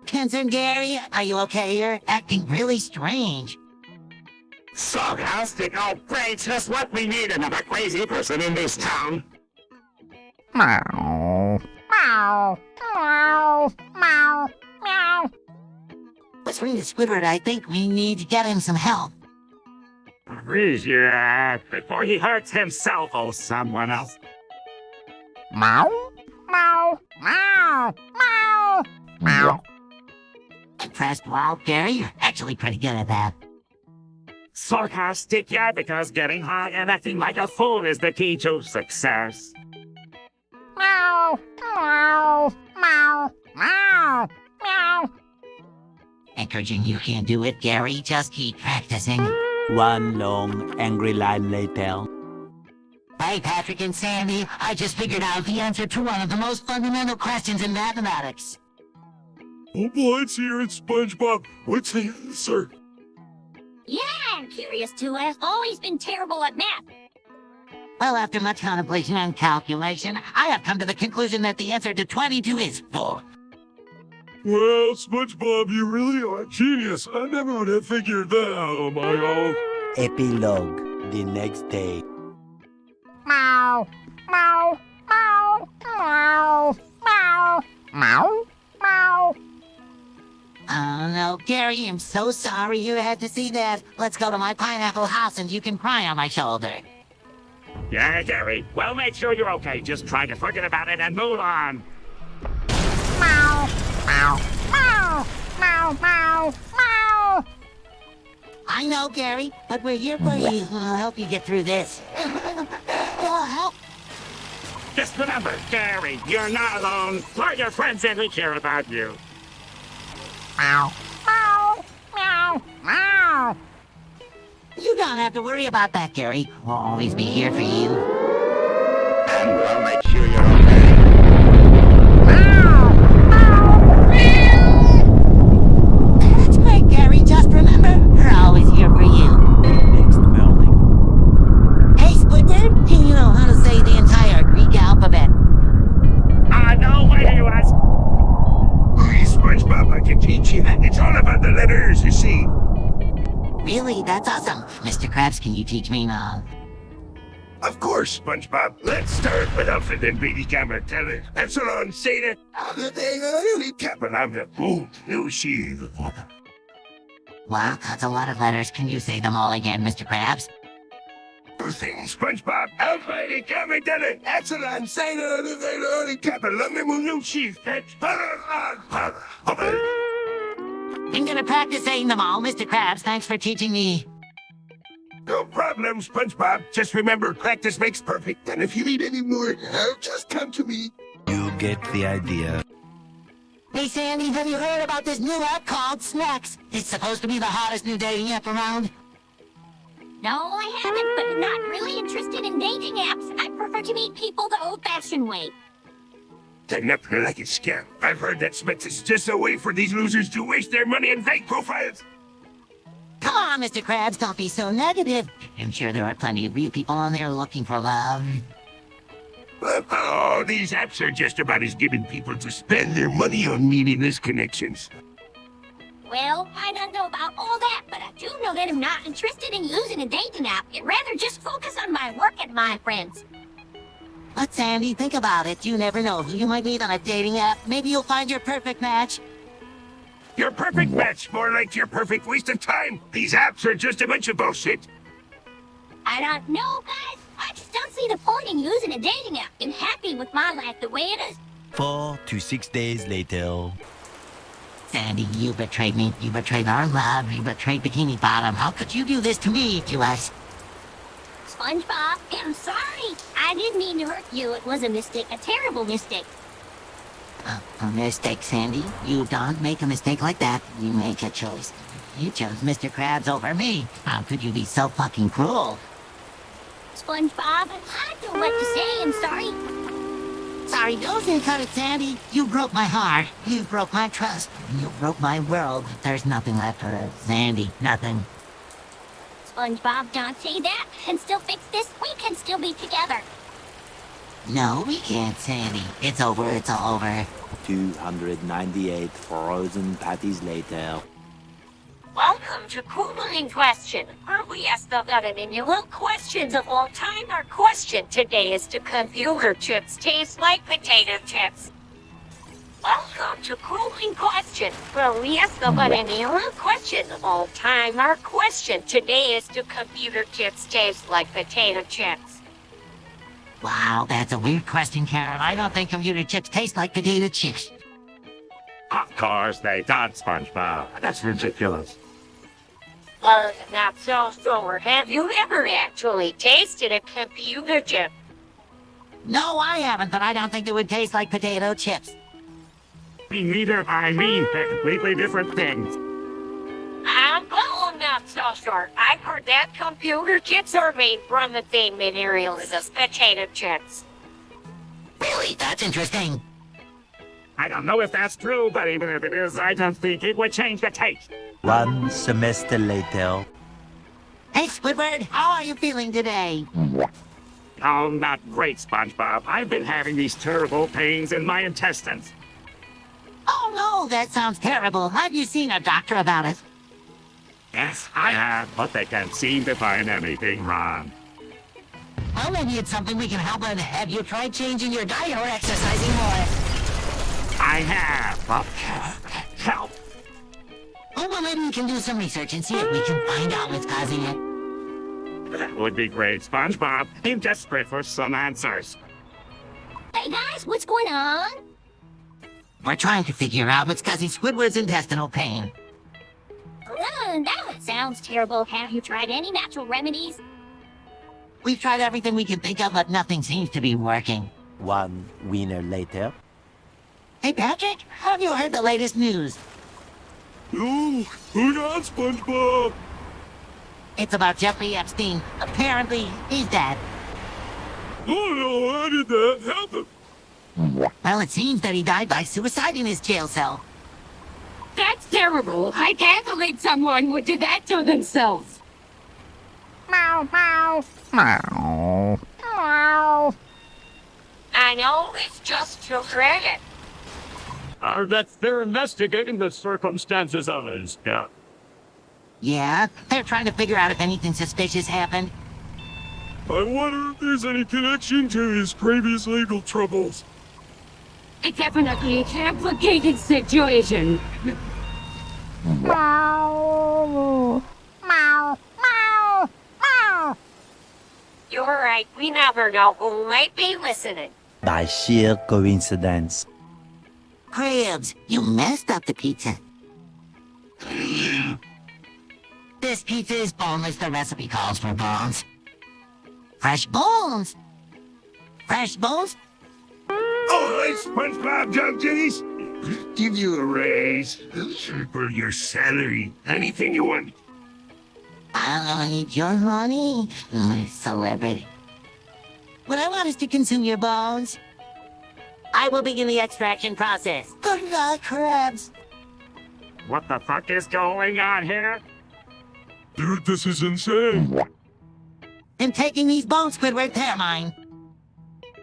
S2: Ken's and Gary, are you okay? You're acting really strange.
S3: Sarcastic, oh great, just what we need, another crazy person in this town.
S2: Meow. Meow. Meow. Meow. Meow. Between the Squidward, I think we need to get him some help.
S3: Freeze your ass before he hurts himself or someone else.
S2: Meow. Meow. Meow. Meow. Meow. Impressed? Wow, Gary, you're actually pretty good at that.
S3: Sarcastic, yeah, because getting high and acting like a fool is the key to success.
S2: Meow. Meow. Meow. Meow. Meow. Encouraging you can do it, Gary. Just keep practicing.
S1: One long, angry line later.
S2: Hey, Patrick and Sandy, I just figured out the answer to one of the most fundamental questions in mathematics.
S4: Oh boy, it's here in SpongeBob. What's the answer?
S6: Yeah, I'm curious too. I've always been terrible at math.
S2: Well, after much contemplation and calculation, I have come to the conclusion that the answer to 22 is 4.
S4: Well, SpongeBob, you really are a genius. I never would have figured that out on my own.
S1: Epilogue, the next day.
S2: Meow. Meow. Meow. Meow. Meow. Meow. Meow. Oh no, Gary, I'm so sorry you had to see that. Let's go to my pineapple house and you can cry on my shoulder.
S3: Yeah, Gary, well, make sure you're okay. Just try to forget about it and move on.
S2: Meow. Meow. Meow. Meow. Meow. Meow. I know, Gary, but we're here for you. I'll help you get through this. Oh, help.
S3: Just remember, Gary, you're not alone. We're your friends and we care about you.
S2: Meow. Meow. Meow. Meow. You don't have to worry about that, Gary. We'll always be here for you.
S3: And we'll make sure you're okay.
S2: Meow. Meow. Meow. That's great, Gary. Just remember, we're always here for you.
S1: Next morning.
S2: Hey, Squidward, do you know how to say the entire Greek alphabet?
S3: No, why do you ask?
S5: Please, SpongeBob, I can teach you. It's all about the letters, you see.
S2: Really? That's awesome. Mr. Krabs, can you teach me now?
S5: Of course, SpongeBob. Let's start with Alpha, then Baby Gamma, Delta, Epsilon, Zeta, Kappa, Lambda, Boom, Nu, Shi.
S2: Wow, that's a lot of letters. Can you say them all again, Mr. Krabs?
S5: Thing, SpongeBob, Alpha, Gamma, Delta, Epsilon, Zeta, Kappa, Lambda, Nu, Shi.
S2: I'm gonna practice saying them all, Mr. Krabs. Thanks for teaching me.
S5: No problem, SpongeBob. Just remember, practice makes perfect. And if you need any more, just come to me.
S1: You get the idea.
S2: Hey, Sandy, have you heard about this new app called Snacks? It's supposed to be the hottest new dating app around.
S6: No, I haven't, but I'm not really interested in dating apps. I prefer to meet people the old-fashioned way.
S5: Then up like a scam. I've heard that Smith is just a way for these losers to waste their money on fake profiles.
S2: Come on, Mr. Krabs, don't be so negative. I'm sure there are plenty of real people on there looking for love.
S5: Oh, these apps are just about as giving people to spend their money on meaningless connections.
S6: Well, I don't know about all that, but I do know that I'm not interested in using a dating app. I'd rather just focus on my work and my friends.
S2: But Sandy, think about it. You never know who you might meet on a dating app. Maybe you'll find your perfect match.
S5: Your perfect match, more like your perfect waste of time. These apps are just a bunch of bullshit.
S6: I don't know, guys. I just don't see the point in using a dating app. I'm happy with my life the way it is.
S1: 4 to 6 days later.
S2: Sandy, you betrayed me. You betrayed our love. You betrayed Bikini Bottom. How could you do this to me, to us?
S6: SpongeBob, I'm sorry. I didn't mean to hurt you. It was a mistake, a terrible mistake.
S2: A mistake, Sandy. You don't make a mistake like that. You make a choice. You chose Mr. Krabs over me. How could you be so fucking cruel?
S6: SpongeBob, I don't like to say I'm sorry.
S2: Sorry, don't cut it, Sandy. You broke my heart. You broke my trust. You broke my world. There's nothing left for us, Sandy. Nothing.
S6: SpongeBob, don't say that. And still fix this. We can still be together.
S2: No, we can't, Sandy. It's over. It's all over.
S1: 298 frozen patties later.
S10: Welcome
S6: to cooling question. Are we asked the annual questions of all time? Our question today is, do computer chips taste like potato chips? Welcome to cooling question. Well, we asked the annual question of all time. Our question today is, do computer chips taste like potato chips?
S2: Wow, that's a weird question, Karen. I don't think computer chips taste like potato chips.
S3: Of course they don't, SpongeBob. That's ridiculous.
S6: Well, not so sure. Have you ever actually tasted a computer chip?
S2: No, I haven't, but I don't think it would taste like potato chips.
S3: Neither I mean, they're completely different things.
S6: I'm not so sure. I've heard that computer chips are made from the same material as potato chips.
S2: Really? That's interesting.
S3: I don't know if that's true, but even if it is, I don't think it would change the taste.
S8: 1 semester later.
S2: Hey, Squidward, how are you feeling today?
S3: Oh, not great, SpongeBob. I've been having these terrible pains in my intestines.
S2: Oh no, that sounds terrible. Have you seen a doctor about it?
S3: Yes, I have, but they can't seem to find anything wrong.
S2: Well, maybe it's something we can help with. Have you tried changing your diet or exercising more?
S3: I have, but help.
S2: Oh, well, maybe we can do some research and see if we can find out what's causing it.
S3: That would be great, SpongeBob. I'm desperate for some answers.
S6: Hey guys, what's going on?
S2: We're trying to figure out what's causing Squidward's intestinal pain.
S6: That sounds terrible. Have you tried any natural remedies?
S2: We've tried everything we can think of, but nothing seems to be working.
S8: 1 winner later.
S2: Hey, Patrick, have you heard the latest news?
S4: No, who got SpongeBob?
S2: It's about Jeffrey Epstein. Apparently, he's dead.
S4: Oh no, how did that happen?
S2: Well, it seems that he died by suicide in his jail cell.
S9: That's terrible. I can't believe someone would do that to themselves.
S6: Meow, meow. Meow. Meow. I know, it's just too tragic.
S7: They're investigating the circumstances of his death.
S2: Yeah, they're trying to figure out if anything suspicious happened.
S4: I wonder if there's any connection to his previous legal troubles.
S9: It's definitely a complicated situation.
S6: Meow. Meow. Meow. Meow. You're right, we never know who might be listening.
S8: By sheer coincidence.
S2: Crabs, you messed up the pizza. This pizza is boneless. The recipe calls for bones. Fresh bones. Fresh bones?
S5: Oh, hi, SpongeBob, Jump Jennies. Give you a raise for your salary. Anything you want.
S2: I don't need your money, celebrity. What I want is to consume your bones. I will begin the extraction process. Good luck, crabs.
S3: What the fuck is going on here?
S4: Dude, this is insane.
S2: I'm taking these bones, Squidward. They're mine.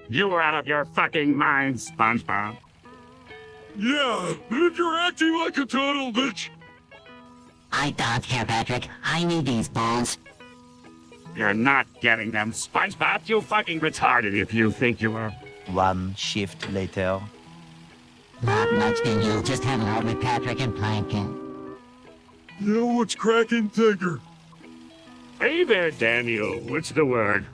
S3: You are out of your fucking mind, SpongeBob.
S4: Yeah, dude, you're acting like a total bitch.
S2: I don't care, Patrick. I need these bones.
S3: You're not getting them, SpongeBob. You fucking retarded if you think you are.
S8: 1 shift later.
S2: Not much, can you? Just hang out with Patrick and Plankton.
S4: You know what's cracking, Tigger?
S7: Hey there, Daniel. What's the word?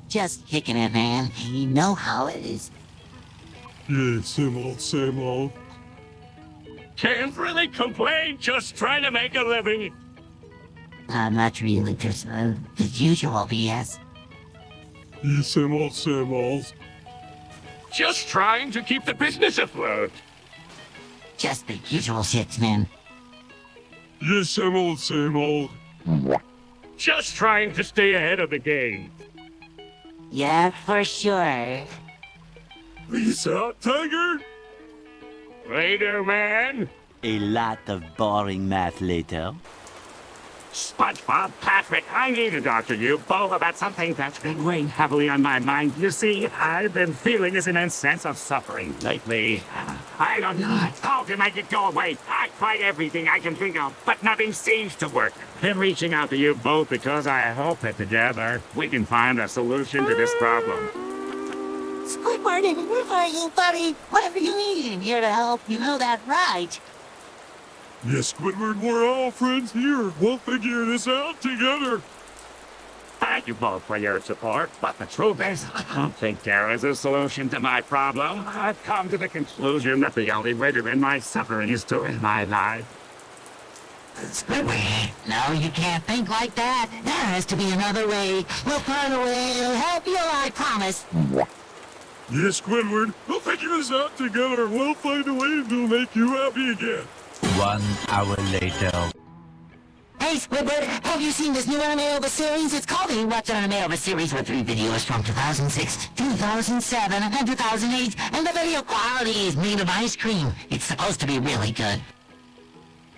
S2: Just kicking it, man. You know how it is.
S4: Yeah, same old, same old.
S7: Can't really complain, just trying to make a living.
S2: Not really, just the usual BS.
S4: Yeah, same old, same old.
S7: Just trying to keep the business afloat.
S2: Just the usual shit, man.
S4: Yeah, same old, same old.
S7: Just trying to stay ahead of the game.
S2: Yeah, for sure.
S4: Peace out, Tiger.
S7: Later, man.
S1: A lot of boring math later.
S3: SpongeBob, Patrick, I need to talk to you both about something that's been weighing heavily on my mind. You see, I've been feeling this immense sense of suffering lately. I don't know how to make it go away. I tried everything I can think of, but nothing seems to work. Been reaching out to you both because I hope that together we can find a solution to this problem.
S2: Squidward, where are you, buddy? Whatever you need, I'm here to help. You know that, right?
S4: Yes, Squidward, we're all friends here. We'll figure this out together.
S3: Thank you both for your support, but the truth is, I don't think there is a solution to my problem. I've come to the conclusion that the only way to end my suffering is to end my life.
S2: Squidward, no, you can't think like that. There has to be another way. We'll find a way. It'll help you, I promise.
S4: Yes, Squidward, we'll figure this out together. We'll find a way to make you happy again.
S1: 1 hour later.
S2: Hey, Squidward, have you seen this new anime over series? It's called the Watch Anime Over series with 3 videos from 2006, 2007, and 2008, and the video quality is made of ice cream. It's supposed to be really good.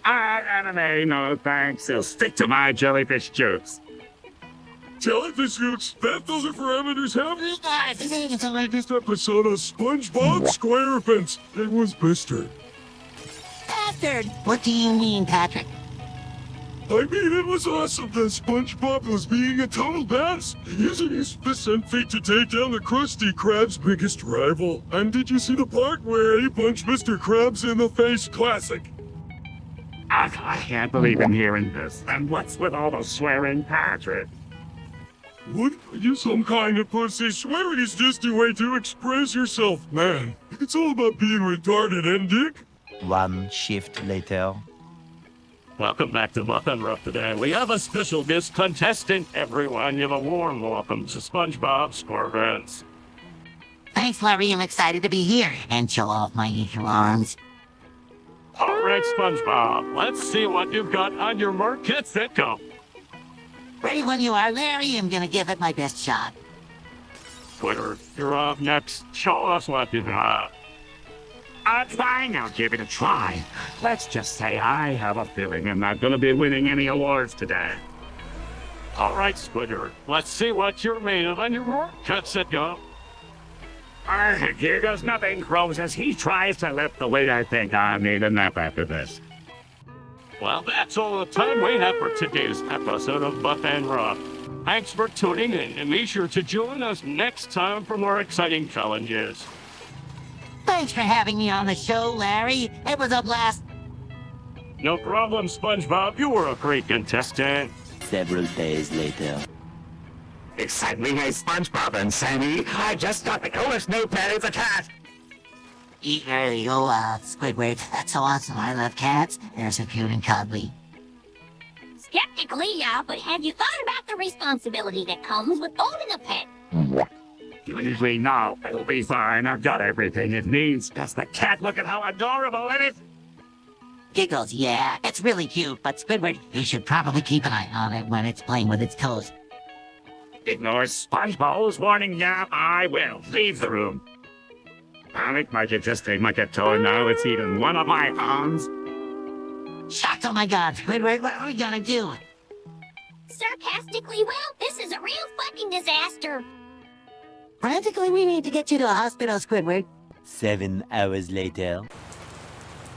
S3: Anime, no thanks. I'll stick to my jellyfish juice.
S4: Jellyfish Hoots, that doesn't parameters have you? It's the latest episode of SpongeBob SquarePants. It was Mr.
S2: Bastard! What do you mean, Patrick?
S4: I mean, it was awesome that SpongeBob was being a total badass, using his fists and feet to take down the Krusty Krab's biggest rival. And did you see the part where he punched Mr. Krabs in the face? Classic.
S3: I can't believe I'm hearing this. And what's with all the swearing, Patrick?
S4: What? Are you some kind of pussy? Swearing is just a way to express yourself, man. It's all about being retarded, and Dick?
S1: 1 shift later.
S7: Welcome back to Muff and Rough today. We have a special guest contestant. Everyone, give a warm welcome to SpongeBob SquarePants.
S2: Thanks, Larry. I'm excited to be here and show off my eagle arms.
S7: All right, SpongeBob, let's see what you've got on your mark. Get set, go.
S2: Ready when you are, Larry. I'm gonna give it my best shot.
S7: Twitter, you're up next. Show us what you got.
S3: Fine, I'll give it a try. Let's just say I have a feeling I'm not going to be winning any awards today.
S7: All right, Squidward, let's see what you're made of on your mark. Get set, go.
S3: Here goes nothing, Crows, as he tries to lift the weight. I think I need a nap after this.
S7: Well, that's all the time we have for today's episode of Buff and Rough. Thanks for tuning in, and be sure to join us next time for more exciting challenges.
S2: Thanks for having me on the show, Larry. It was a blast.
S7: No problem, SpongeBob. You were a great contestant.
S1: Several days later.
S3: Excite me, hey, SpongeBob and Sammy. I just got the coolest new pet as a cat.
S2: There you go, Squidward. That's so awesome. I love cats. They're so cute and cuddly.
S6: Skeptically, yeah, but have you thought about the responsibility that comes with owning a pet?
S3: Usually, no, it'll be fine. I've got everything it needs. Does the cat look at how adorable it is?
S2: Giggles, yeah, it's really cute, but Squidward, you should probably keep an eye on it when it's playing with its toes.
S3: Ignore SpongeBob's warning, yeah, I will. Leave the room. Panic might have just take my toy now. It's eaten one of my arms.
S2: Shucks, oh my god, Squidward, what are we gonna do?
S6: Sarcastically, well, this is a real fucking disaster.
S2: Frantically, we need to get you to a hospital, Squidward.
S1: 7 hours later.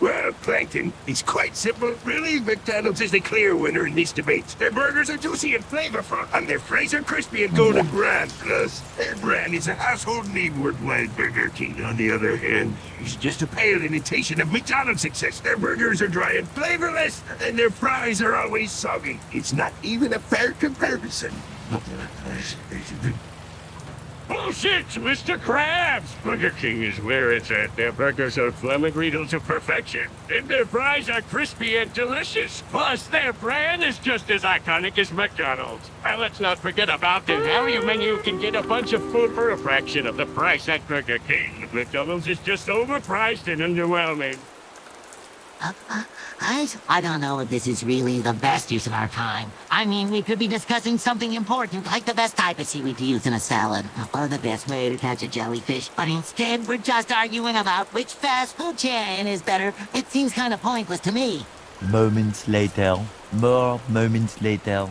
S5: Well, Plankton, it's quite simple. Really, McDonald's is the clear winner in this debate. Their burgers are juicy and flavorful, and their fries are crispy and golden brown. Plus, their brand is a household name worldwide. Burger King, on the other hand, is just a pale imitation of McDonald's success. Their burgers are dry and flavorless, and their fries are always soggy. It's not even a fair comparison.
S7: Bullshit, Mr. Krabs! Burger King is where it's at. Their burgers are flammagreedal to perfection. And their fries are crispy and delicious. Plus, their brand is just as iconic as McDonald's. And let's not forget about the value menu. Can get a bunch of food for a fraction of the price at Burger King. McDonald's is just overpriced and underwhelming.
S2: I don't know if this is really the best use of our time. I mean, we could be discussing something important, like the best type of seaweed to use in a salad, or the best way to catch a jellyfish. But instead, we're just arguing about which fast food chain is better. It seems kind of pointless to me.
S1: Moments later. More moments later.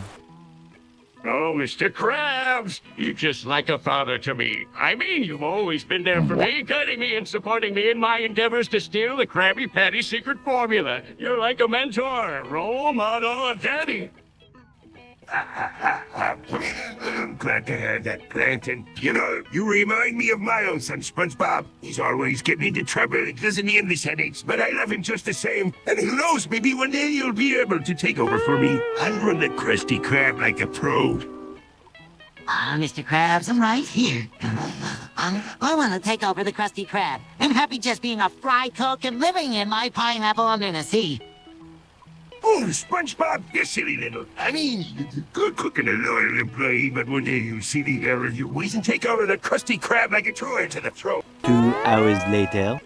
S7: Oh, Mr. Krabs, you're just like a father to me. I mean, you've always been there for me, guiding me and supporting me in my endeavors to steal the Krabby Patty secret formula. You're like a mentor, role model, a daddy.
S5: I'm glad to hear that, Plantain. You know, you remind me of my own son, SpongeBob. He's always getting into trouble. It doesn't end his headaches, but I love him just the same. And who knows, maybe one day you'll be able to take over for me. I'll run the Krusty Krab like a pro.
S2: Mr. Krabs, I'm right here. I want to take over the Krusty Krab. I'm happy just being a fry cook and living in my pineapple under the sea.
S5: Oh, SpongeBob, you silly little. I mean, good cook and a loyal employee, but one day you'll see the error of your ways and take over the Krusty Krab like a Troy to the throat.
S1: 2 hours later.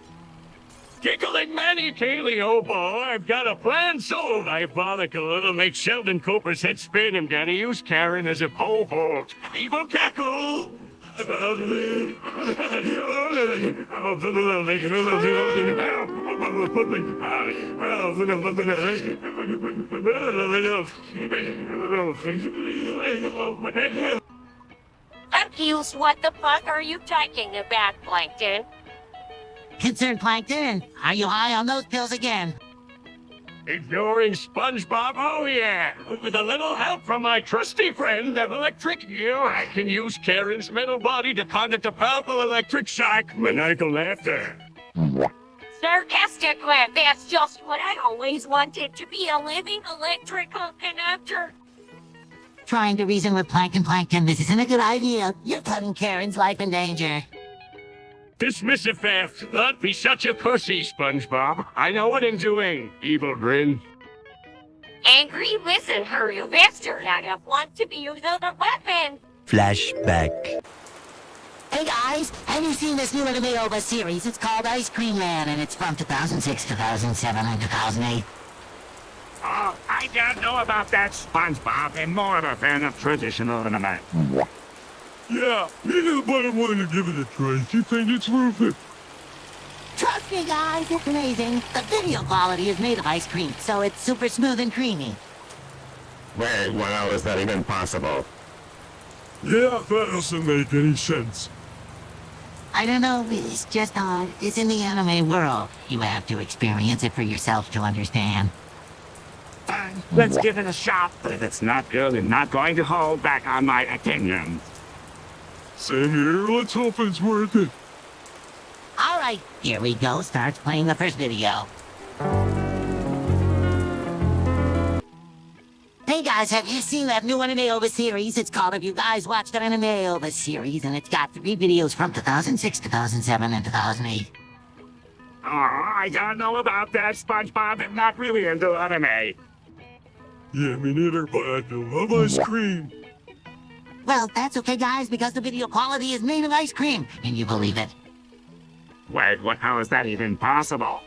S7: Giggling Manny Kaylee, oh boy, I've got a plan so diabolical it'll make Sheldon Cooper's head spin. I'm gonna use Karen as a pole vault. Evil cackle!
S6: Confused, what the fuck are you talking about, Plankton?
S2: Concerned Plankton, are you high on those pills again?
S7: Ignoring SpongeBob? Oh yeah! With a little help from my trusty friend, the electric eel, I can use Karen's metal body to conduct a powerful electric shock. Maniacal laughter.
S6: Sarcastic laugh, that's just what I always wanted, to be a living electrical conductor.
S2: Trying to reason with Plankton, this isn't a good idea. You're putting Karen's life in danger.
S7: Dismissive theft. Not be such a pussy, SpongeBob. I know what I'm doing. Evil grin.
S6: Angry listener, you bastard, I don't want to be used as a weapon.
S1: Flashback.
S2: Hey guys, have you seen this new anime series? It's called Ice Cream Man, and it's from 2006, 2007, and 2008.
S3: Oh, I don't know about that, SpongeBob. I'm more of a fan of traditional anime.
S4: Yeah, me too, but I'm willing to give it a try. Do you think it's worth it?
S2: Trust me guys, it's amazing. The video quality is made of ice cream, so it's super smooth and creamy.
S3: Wait, well, how is that even possible?
S4: Yeah, that doesn't make any sense.
S2: I don't know, it's just it's in the anime world. You have to experience it for yourself to understand.
S3: Fine, let's give it a shot. But if it's not good, I'm not going to hold back on my opinion.
S4: Same here, let's hope it's worth it.
S2: Alright, here we go. Starts playing the first video. Hey guys, have you seen that new anime OVA series? It's called Have You Guys Watched an Anime OVA series, and it's got 3 videos from 2006, 2007, and 2008.
S3: Oh, I don't know about that, SpongeBob. I'm not really into anime.
S4: Yeah, me neither, but I do love ice cream.
S2: Well, that's okay guys, because the video quality is made of ice cream. Can you believe it?
S3: Wait, how is that even possible?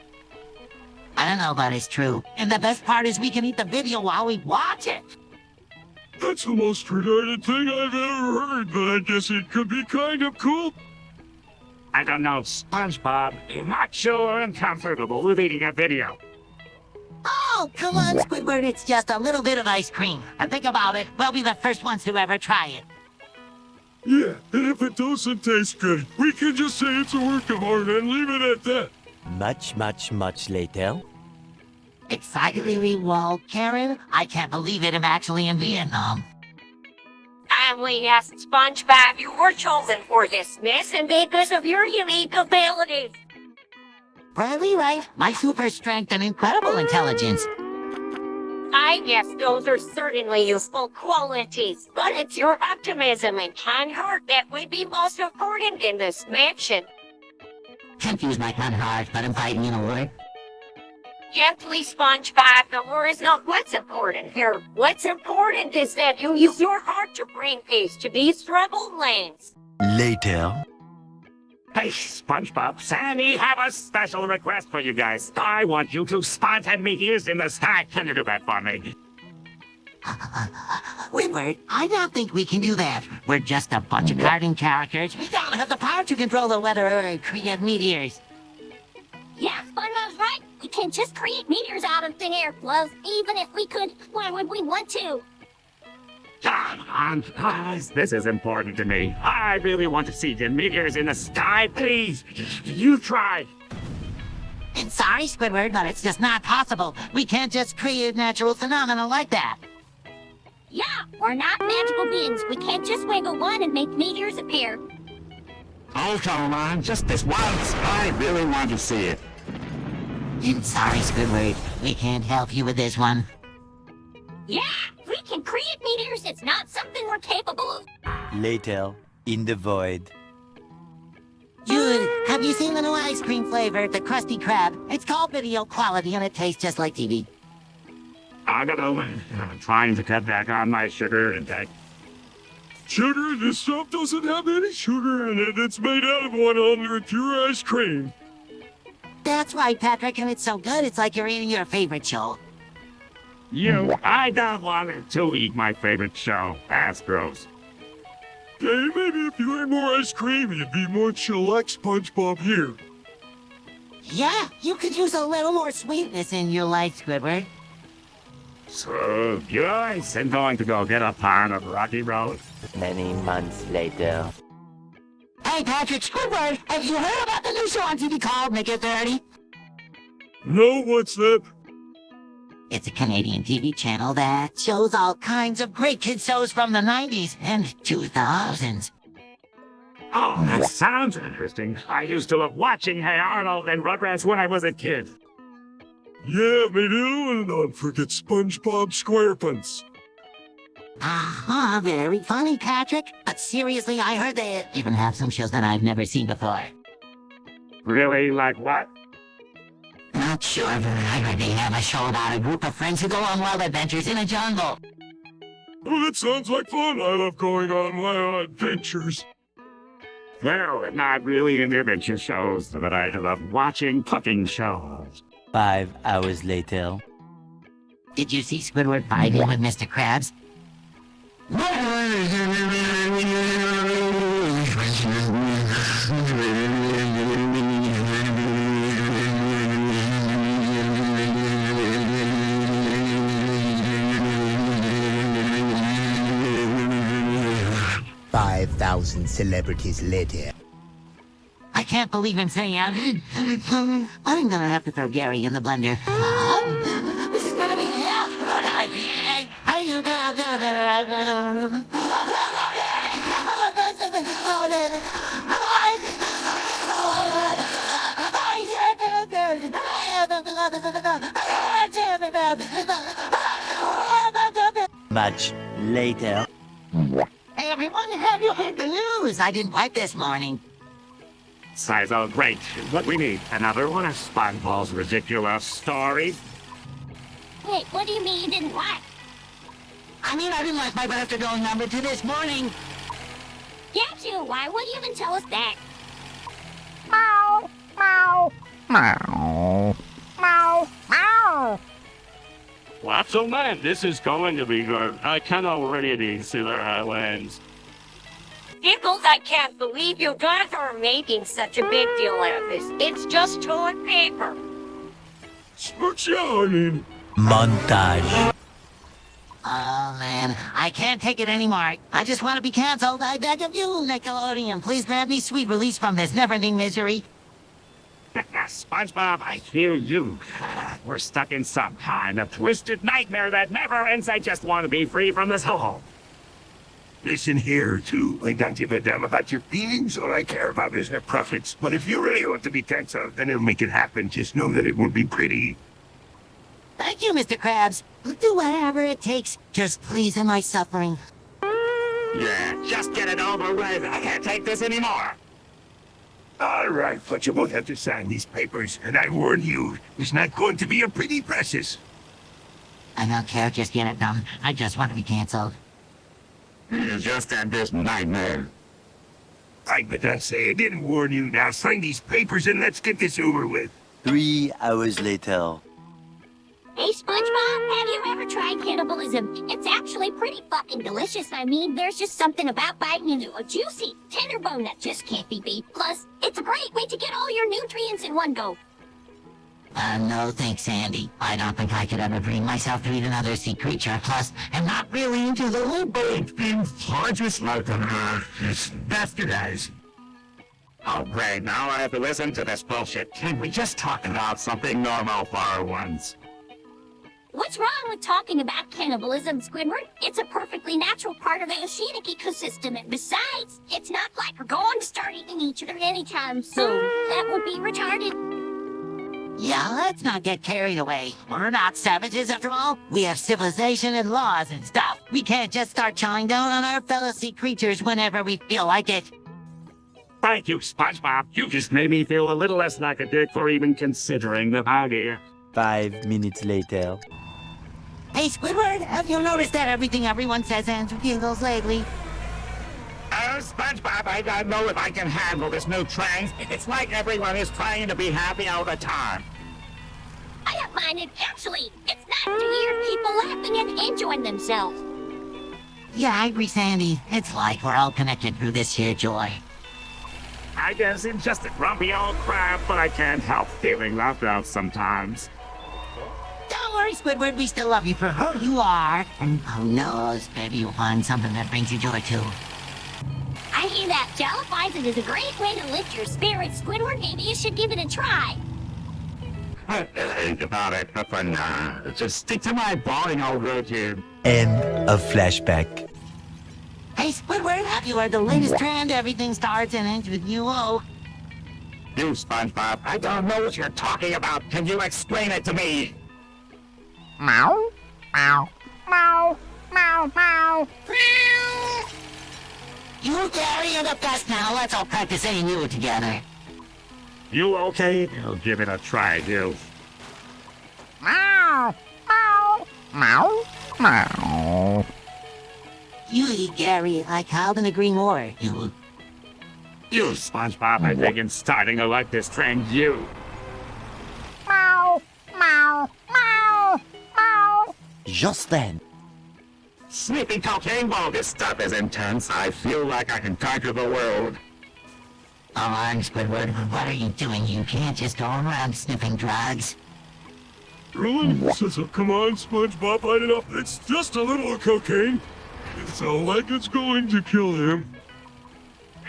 S2: I don't know, but it's true. And the best part is we can eat the video while we watch it.
S4: That's the most retarded thing I've ever heard, but I guess it could be kind of cool.
S3: I don't know, SpongeBob. I'm not sure I'm comfortable with eating a video.
S2: Oh, come on, Squidward, it's just a little bit of ice cream. And think about it, we'll be the first ones to ever try it.
S4: Yeah, and if it doesn't taste good, we can just say it's a work of art and leave it at that.
S1: Much later.
S2: Excitedly, well, Karen, I can't believe it, I'm actually in Vietnam.
S6: Finally, yes, SpongeBob, you were chosen for this mission because of your unique abilities.
S2: Bradley, right? My super strength and incredible intelligence.
S6: I guess those are certainly useful qualities, but it's your optimism and kind heart that would be most important in this mission.
S2: Confuse my kind heart, but I'm fighting in a war.
S6: Gently, SpongeBob, the war is not what's important here. What's important is that you use your heart to bring peace to these troubled lands.
S1: Later.
S3: Hey, SpongeBob, Sandy have a special request for you guys. I want you to spot meteors in the sky. Can you do that for me?
S2: Squidward, I don't think we can do that. We're just a bunch of cartoon characters. We don't have the power to control the weather or create meteors.
S6: Yeah, SpongeBob's right. We can't can just create meteors out of thin air. Plus, even if we could, why would we want to?
S3: Come on, guys. This is important to me. I really want to see the meteors in the sky. Please, you try.
S2: And sorry, Squidward, but it's just not possible. We can't just create natural phenomena like that.
S6: Yeah, we're not magical beings. We can't just wiggle one and make meteors appear.
S3: Oh, come on, just this once. I really want to see it.
S2: I'm sorry, Squidward. We can't help you with this one.
S6: Yeah, we can create meteors. It's not something we're capable of.
S1: Later, in the void.
S2: Jude, have you seen the new ice cream flavor, the Krusty Krab? It's called video quality and it tastes just like TV.
S3: I don't know. I'm trying to cut back on my sugar intake.
S4: Sugar? This stuff doesn't have any sugar in it. It's made out of 100 pure ice cream.
S2: That's right, Patrick, and it's so good, it's like you're eating your favorite show.
S3: I don't want to eat my favorite show. That's gross.
S4: Okay, maybe if you ate more ice cream, you'd be more chill like SpongeBob here.
S2: Yeah, you could use a little more sweetness in your life, Squidward.
S3: So, guys, I'm going to go get a pound of Rocky Road.
S1: Many months later.
S2: Hey, Patrick, Squidward, have you heard about the new show on TV called Make It 30?
S4: No, what's that?
S2: It's a Canadian TV channel that shows all kinds of great kid shows from the 90s and 2000s.
S3: Oh, that sounds interesting. I used to love watching Hey Arnold and Rugrats when I was a kid.
S4: Yeah, me too, and don't forget SpongeBob SquarePants.
S2: Uh-huh, very funny, Patrick. But seriously, I heard they even have some shows that I've never seen before.
S3: Really? Like what?
S2: Not sure, but I heard they have a show about a group of friends who go on wild adventures in a jungle.
S4: Oh, that sounds like fun. I love going on wild adventures.
S3: Well, not really in adventure shows, but I love watching cooking shows.
S1: 5 hours later.
S2: Did you see Squidward fighting with Mr. Krabs?
S12: 5,000 celebrities later.
S2: I can't believe I'm saying that. I'm gonna have to throw Gary in the blender. This is gonna be
S1: Much later.
S2: Hey everyone, have you heard the news? I didn't wipe this morning.
S3: Sizo, great. What we need, another one of SpongeBob's ridiculous stories.
S6: Wait, what do you mean you didn't what?
S2: I mean, I didn't like my after going number 2 this morning.
S6: Get you, why would you even tell us that? Meow, meow, meow, meow, meow.
S7: Lots of man, this is going to be good. I can already see the islands.
S6: Pickles, I can't believe you guys are making such a big deal out of this. It's just toilet paper.
S4: But yeah, I mean...
S1: Montage.
S2: Oh man, I can't take it anymore. I just want to be canceled. I beg of you, Nickelodeon. Please grant me sweet release from this never-ending misery.
S3: SpongeBob, I feel you. We're stuck in some kind of twisted nightmare that never ends. I just want to be free from this hole.
S5: Listen here, too. I don't give a damn about your feelings. All I care about is their profits. But if you really want to be canceled, then I'll make it happen. Just know that it won't be pretty.
S2: Thank you, Mr. Krabs. I'll do whatever it takes. Just please end my suffering.
S3: Yeah, just get it over with. I can't take this anymore.
S5: All right, but you won't have to sign these papers. And I warn you, it's not going to be a pretty process.
S2: I don't care, just get it done. I just want to be canceled.
S3: You just had this nightmare.
S5: I better say I didn't warn you. Now sign these papers and let's get this over with.
S1: 3 hours later.
S6: Hey, SpongeBob, have you ever tried cannibalism? It's actually pretty fucking delicious. I mean, there's just something about biting into a juicy, tender bone that just can't be beat. Plus, it's a great way to get all your nutrients in one go.
S2: No thanks, Sandy. I don't think I could ever bring myself to eat another sea creature. Plus, I'm not really into the whole bird thing.
S3: I just like them, bastardized. Oh, great, now I have to listen to this bullshit. Can we just talk about something normal for once?
S6: What's wrong with talking about cannibalism, Squidward? It's a perfectly natural part of the oceanic ecosystem, and besides, it's not like we're going to start eating each other anytime soon. That would be retarded.
S2: Yeah, let's not get carried away. We're not savages after all. We have civilization and laws and stuff. We can't just start chawing down on our fellow sea creatures whenever we feel like it.
S3: Thank you, SpongeBob. You just made me feel a little less like a dick for even considering the idea.
S1: 5 minutes later.
S2: Hey, Squidward, have you noticed that everything everyone says ends with giggles lately?
S3: Oh, SpongeBob, I don't know if I can handle this new trend. It's like everyone is trying to be happy all the time.
S6: I don't mind it, actually. It's nice to hear people laughing and enjoying themselves.
S2: Yeah, I agree, Sandy. It's like we're all connected through this here joy.
S3: I guess I'm just a grumpy old crab, but I can't help feeling left out sometimes.
S2: Don't worry, Squidward, we still love you for who you are. And who knows, maybe you'll find something that brings you joy too.
S6: I hear that jollifies is a great way to lift your spirits, Squidward. Maybe you should give it a try.
S3: Think about it, but for now, just stick to my boring old routine.
S1: End of flashback.
S2: Hey, Squidward, have you heard the latest trend? Everything starts and ends with you.
S3: You, SpongeBob, I don't know what you're talking about. Can you explain it to me?
S2: Meow, meow, meow, meow, meow. You, Gary, are the best now. Let's all practice saying you together.
S3: You okay? I'll give it a try, you.
S2: Meow, meow, meow, meow. You, Gary, I couldn't agree more. You,
S3: SpongeBob, I think I'm starting to like this trend, you.
S2: meow, meow, meow, meow.
S1: Just then.
S3: Sniffing cocaine, while this stuff is intense, I feel like I can conquer the world.
S2: Come on, Squidward, what are you doing? You can't just go around sniffing drugs.
S4: Really? So come on, SpongeBob, light it up. It's just a little cocaine. It's not like it's going to kill him.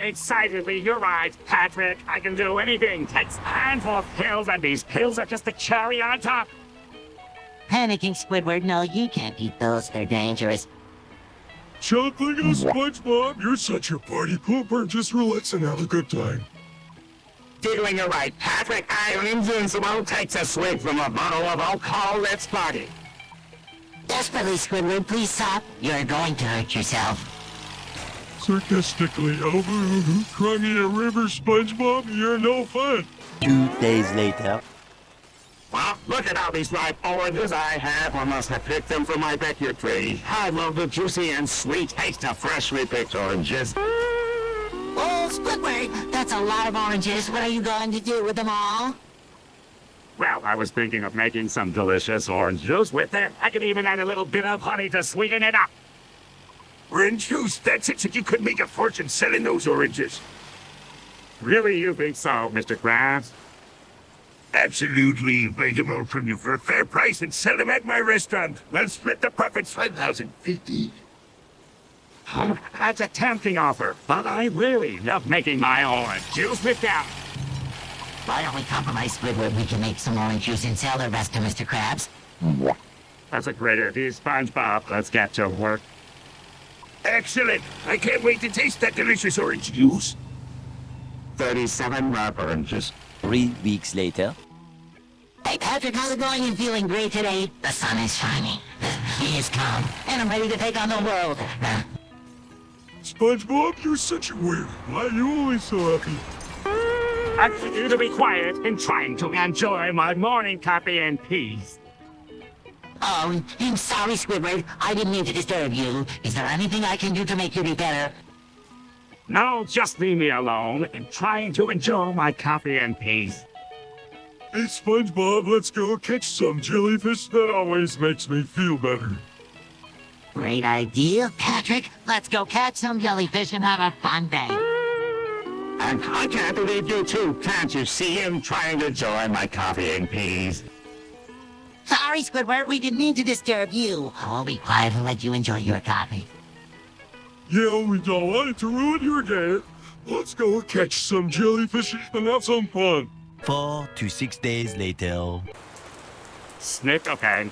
S3: Excitedly, you're right, Patrick. I can do anything. Takes a handful of pills, and these pills are just the cherry on top.
S2: Panicking, Squidward, no, you can't eat those. They're dangerous.
S4: Chuckling of SpongeBob, you're such a party pooper. Just relax and have a good time.
S3: Doing it right, Patrick. I am invincible. Takes a swig from a bottle of alcohol. Let's party.
S2: Desperately, Squidward, please stop. You're going to hurt yourself.
S4: Sarcastically, over cry me a river, SpongeBob. You're no fun.
S1: 2 days later.
S3: Well, look at all these ripe oranges I have. I must have picked them from my backyard tree. I love the juicy and sweet taste of freshly picked oranges.
S2: Oh, Squidward, that's a lot of oranges. What are you going to do with them all?
S3: Well, I was thinking of making some delicious orange juice with it. I could even add a little bit of honey to sweeten it up.
S5: Orange juice, that's it, so you could make a fortune selling those oranges.
S3: Really, you think so, Mr. Krabs?
S5: Absolutely. Buy them all from you for a fair price and sell them at my restaurant. I'll split the profits 5,050.
S3: That's a tempting offer, but I really love making my orange juice with them.
S2: Why don't we compromise, Squidward? We can make some orange juice and sell the rest to Mr. Krabs.
S3: That's a great idea, SpongeBob. Let's get to work.
S5: Excellent. I can't wait to taste that delicious orange juice.
S3: 37 ripe oranges.
S1: 3 weeks later.
S2: Hey, Patrick, how's it going? You feeling great today? The sun is shining. He is calm, and I'm ready to take on the world.
S4: SpongeBob, you're such a weird. Why are you always so happy?
S3: I want you to be quiet and trying to enjoy my morning coffee in peace.
S2: Oh, I'm sorry, Squidward. I didn't mean to disturb you. Is there anything I can do to make you be better?
S3: No, just leave me alone. I'm trying to enjoy my coffee in peace.
S4: Hey, SpongeBob, let's go catch some jellyfish. That always makes me feel better.
S2: Great idea, Patrick. Let's go catch some jellyfish and have a fun day.
S3: man, I can't believe you two. Can't you see him trying to join my coffee and peas?
S2: Sorry, Squidward, we didn't mean to disturb you. I'll be quiet and let you enjoy your coffee.
S4: Yeah, we don't want it to ruin your day. Let's go catch some jellyfish and have some fun.
S1: 4 to 6 days later.
S3: Sniff cocaine.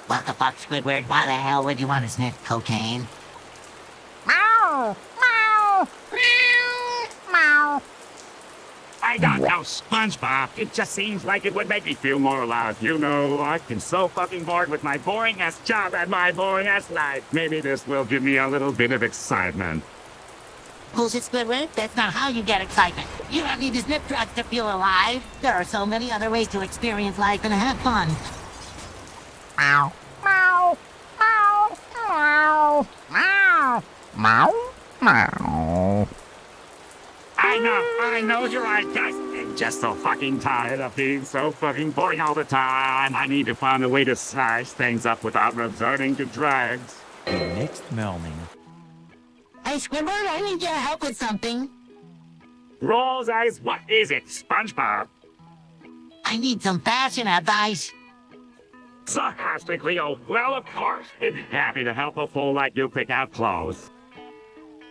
S2: What the fuck, Squidward? Why the hell would you want to sniff cocaine?
S6: Meow, meow, meow, meow.
S3: I don't know, SpongeBob. It just seems like it would make me feel more alive. You know, I've been so fucking bored with my boring-ass job and my boring-ass life. Maybe this will give me a little bit of excitement.
S2: Bullshit, Squidward. That's not how you get excitement. You don't need to sniff drugs to feel alive. There are so many other ways to experience life and have fun.
S6: Meow, meow, meow, meow, meow, meow, meow.
S3: I know you're right, guys. I'm just so fucking tired of being so fucking boring all the time. I need to find a way to size things up without resorting to drugs.
S1: The next morning.
S2: Hey, Squidward, I need your help with something.
S3: Rolls eyes, what is it, SpongeBob?
S2: I need some fashion advice.
S3: Sarcastically, oh, well, of course. Happy to help a fool like you pick out clothes.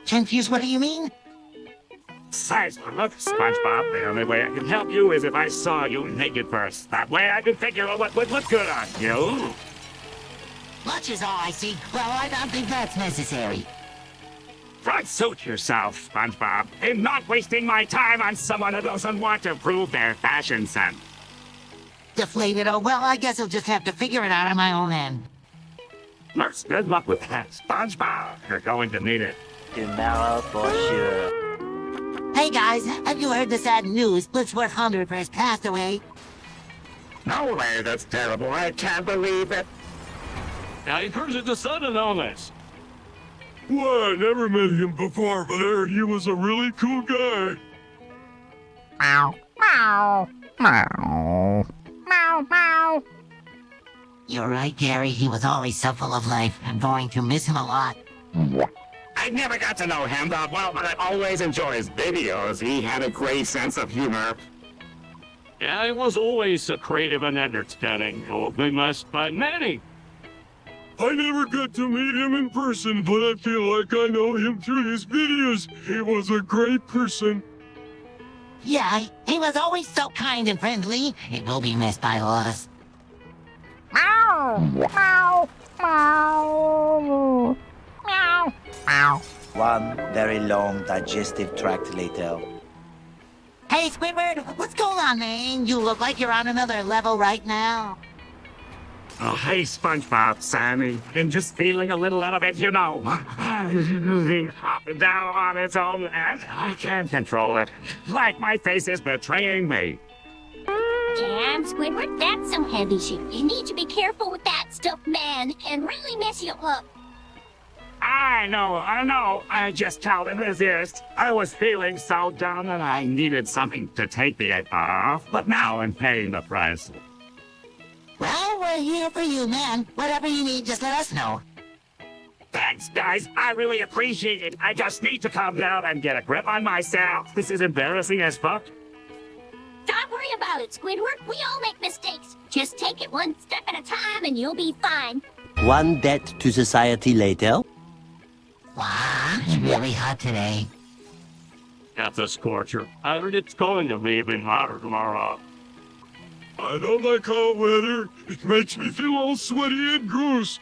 S2: Confused, what do you mean?
S3: Size, look, SpongeBob, the only way I can help you is if I saw you naked first. That way I can figure out what would look good on you.
S2: Much is all I see. Well, I don't think that's necessary.
S3: Right, suit yourself, SpongeBob. I'm not wasting my time on someone who doesn't want to prove their fashion sense.
S2: Deflated, oh, well, I guess I'll just have to figure it out on my own end.
S3: Nurse, good luck with that, SpongeBob. You're going to need it.
S8: Tomorrow for sure.
S2: Hey, guys, have you heard the sad news? Blitzworth Hunter has passed away.
S3: No way, that's terrible. I can't believe it.
S7: I heard it's a sudden illness.
S4: Well, I never met him before, but I heard he was a really cool guy.
S6: Meow, meow, meow, meow, meow.
S2: You're right, Gary. He was always so full of life. I'm going to miss him a lot.
S3: I never got to know him that well, but I always enjoy his videos. He had a great sense of humor.
S7: Yeah, he was always so creative and entertaining. Oh, we must find many.
S4: I never got to meet him in person, but I feel like I know him through his videos. He was a great person.
S2: Yeah, he was always so kind and friendly. It will be missed by us.
S6: Meow, meow, meow, meow, meow.
S8: One very long digestive tract later.
S2: Hey, Squidward, what's going on, man? You look like you're on another level right now.
S3: Oh, hey, SpongeBob, Sammy. I'm just feeling a little out of it, you know. Moving up and down on its own, and I can't control it. Like my face is betraying me.
S6: Damn, Squidward, that's some heavy shit. You need to be careful with that stuff, man, and really mess you up.
S3: I know. I just can't resist. I was feeling so down and I needed something to take the edge off, but now I'm paying the price.
S2: Well, we're here for you, man. Whatever you need, just let us know.
S3: Thanks, guys. I really appreciate it. I just need to calm down and get a grip on myself. This is embarrassing as fuck.
S6: Don't worry about it, Squidward. We all make mistakes. Just take it one step at a time and you'll be fine.
S1: One debt to society later.
S2: Wow, it's really hot today.
S7: That's a scorcher. I heard it's going to be even hotter tomorrow.
S4: I don't like hot weather. It makes me feel all sweaty and gross.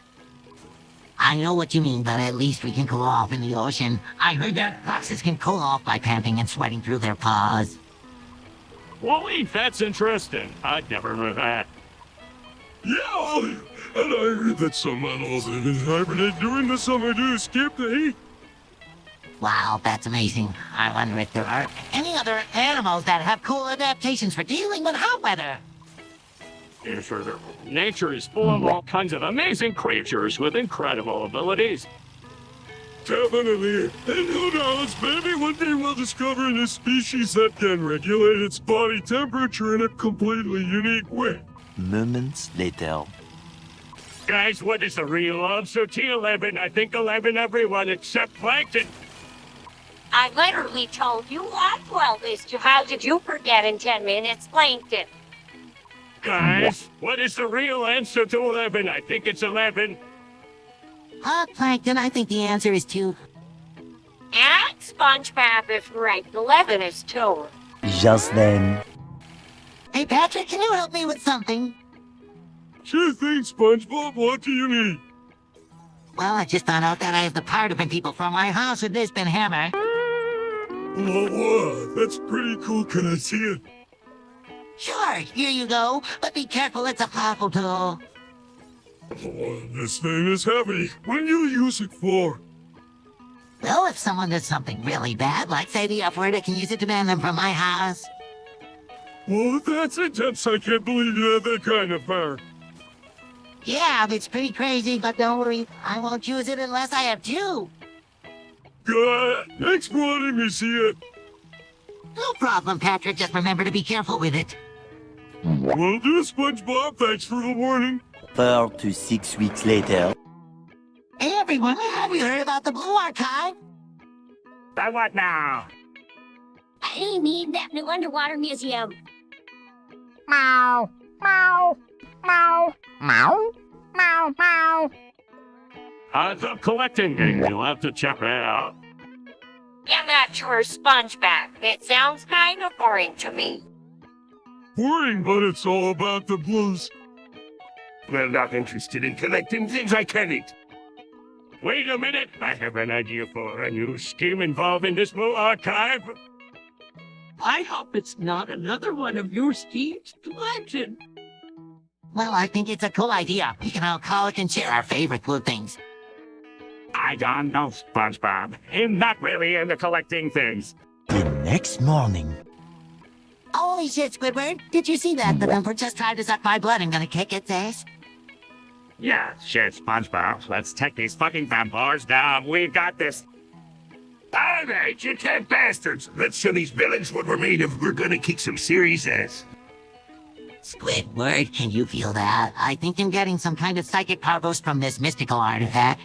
S2: I know what you mean, but at least we can cool off in the ocean. I heard that foxes can cool off by panting and sweating through their paws.
S7: Wally, that's interesting. I'd never heard that.
S4: Yeah, and I heard that some animals even hibernate during the summer to escape the heat.
S2: Wow, that's amazing. I wonder if there are any other animals that have cool adaptations for dealing with hot weather.
S7: Yeah, sure. Nature is full of all kinds of amazing creatures with incredible abilities.
S4: Definitely. And who knows, maybe one day we'll discover a new species that can regulate its body temperature in a completely unique way.
S1: Moments later.
S7: Guys, what is the real answer? T11. I think 11 everyone except Plankton.
S6: I literally told you what 12 is to how did you forget in 10 minutes, Plankton?
S7: Guys, what is the real answer to 11? I think it's 11.
S2: Plankton, I think the answer is 2.
S6: And SpongeBob is right. 11 is 2.
S1: Just then,
S2: Hey, Patrick, can you help me with something?
S4: Sure thing, SpongeBob. What do you need?
S2: Well, I just found out that I have the Pardoman people from my house with this bin hammer.
S4: Oh, wow, that's pretty cool. Can I see it?
S2: Sure, here you go. But be careful, it's a powerful tool.
S4: Oh, this thing is heavy. What do you use it for?
S2: Well, if someone does something really bad, like say the F word, I can use it to ban them from my house.
S4: Well, that's intense. I can't believe you have that kind of power.
S2: Yeah, it's pretty crazy, but don't worry. I won't use it unless I have to.
S4: God, thanks for letting me see it.
S2: No problem, Patrick. Just remember to be careful with it.
S4: Will do, SpongeBob. Thanks for the warning.
S1: 4 to 6 weeks later.
S2: Hey, everyone. Have you heard about the Blue Archive?
S3: But what now?
S6: I mean that new underwater museum.
S13: Meow, meow, meow, meow, meow, meow.
S7: It's a collecting game. You'll have to check that out.
S6: I'm not sure, SpongeBob. It sounds kind of boring to me.
S4: Boring, but it's all about the blues.
S5: We're not interested in collecting things I can't eat.
S7: Wait a minute. I have an idea for a new scheme involving this Blue Archive.
S10: I hope it's not another one of your schemes, Plankton.
S2: Well, I think it's a cool idea. We can all call it and share our favorite blue things.
S3: I don't know, SpongeBob. I'm not really into collecting things.
S1: The next morning,
S2: Holy shit, Squidward. Did you see that? The number just tried to suck my blood. I'm gonna kick its ass.
S3: Yeah, shit, SpongeBob. Let's take these fucking vampires down. We got this.
S5: All right, you 10 bastards. Let's show these villains what we're made of. We're gonna kick some serious ass.
S2: Squidward, can you feel that? I think I'm getting some kind of psychic power boost from this mystical artifact.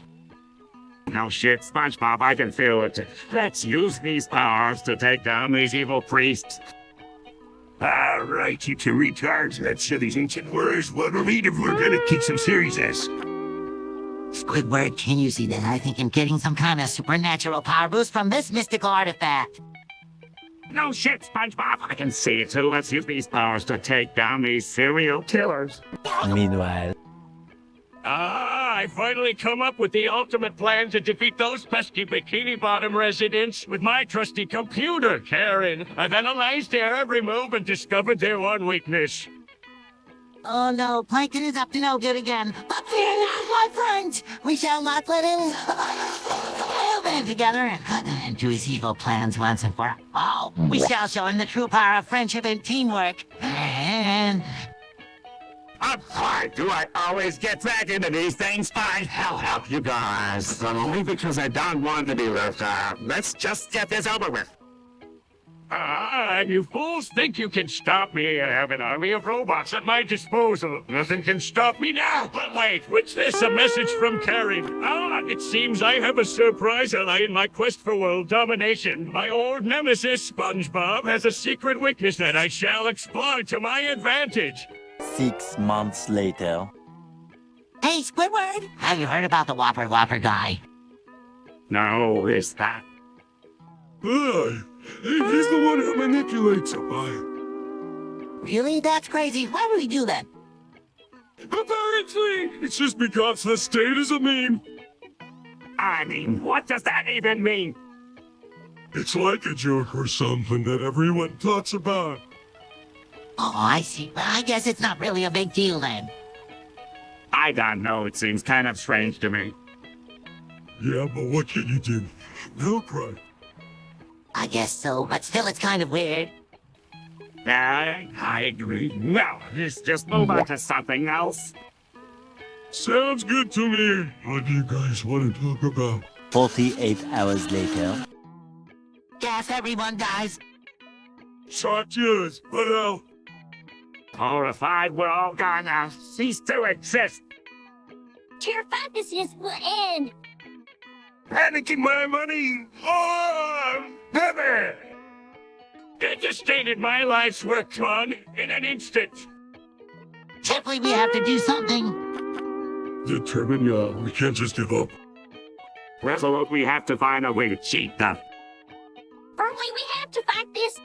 S3: No shit, SpongeBob, I can feel it. Let's use these powers to take down these evil priests.
S5: All right, you two retards. Let's show these ancient warriors what we're made of. We're gonna kick some serious ass.
S2: Squidward, can you see that? I think I'm getting some kind of supernatural power boost from this mystical artifact.
S3: No shit, SpongeBob, I can see it too. Let's use these powers to take down these serial killers.
S1: meanwhile,
S7: I finally come up with the ultimate plan to defeat those pesky Bikini Bottom residents with my trusty computer, Karen. I've analyzed their every move and discovered their one weakness.
S2: Oh no, Plankton is up to no good again. But fear not, my friends! We shall not let him we'll band together and put an end to his evil plans once and for all. We shall show him the true power of friendship and teamwork. And
S3: Why do I always get back into these things? I'll help you guys. Only because I don't want to be left out. Let's just get this over with.
S7: You fools think you can stop me. I have an army of robots at my disposal. Nothing can stop me now. But wait, what's this? A message from Karen. It seems I have a surprise ally in my quest for world domination. My old nemesis, SpongeBob, has a secret weakness that I shall exploit to my advantage.
S1: 6 months later.
S2: hey, Squidward! Have you heard about the Whopper guy?
S3: No, is that?
S4: Aye. He's the one who manipulates a fire.
S2: Really? That's crazy. Why would he do that?
S4: Apparently, it's just because the state is a meme.
S3: I mean, what does that even mean?
S4: It's like a joke or something that everyone talks about.
S2: Oh, I see. Well, I guess it's not really a big deal then.
S3: I don't know, it seems kind of strange to me.
S4: Yeah, but what can you do? No cry.
S2: I guess so, but still it's kind of weird.
S3: I agree. Well, let's just move on to something else.
S4: Sounds good to me. What do you guys want to talk about?
S1: 48 hours later.
S2: Guess everyone dies.
S4: Short years, but hell.
S3: Horrified, we're all gonna cease to exist.
S6: Terrified, this will end.
S5: panicking my money. Oh, never!
S7: Devastated my life's work, Tron, in an instant.
S2: Simply, we have to do something.
S4: Determined, yeah. We can't just give up.
S3: Resolute, we have to find a way to cheat them.
S6: Firmly, we have to fight this.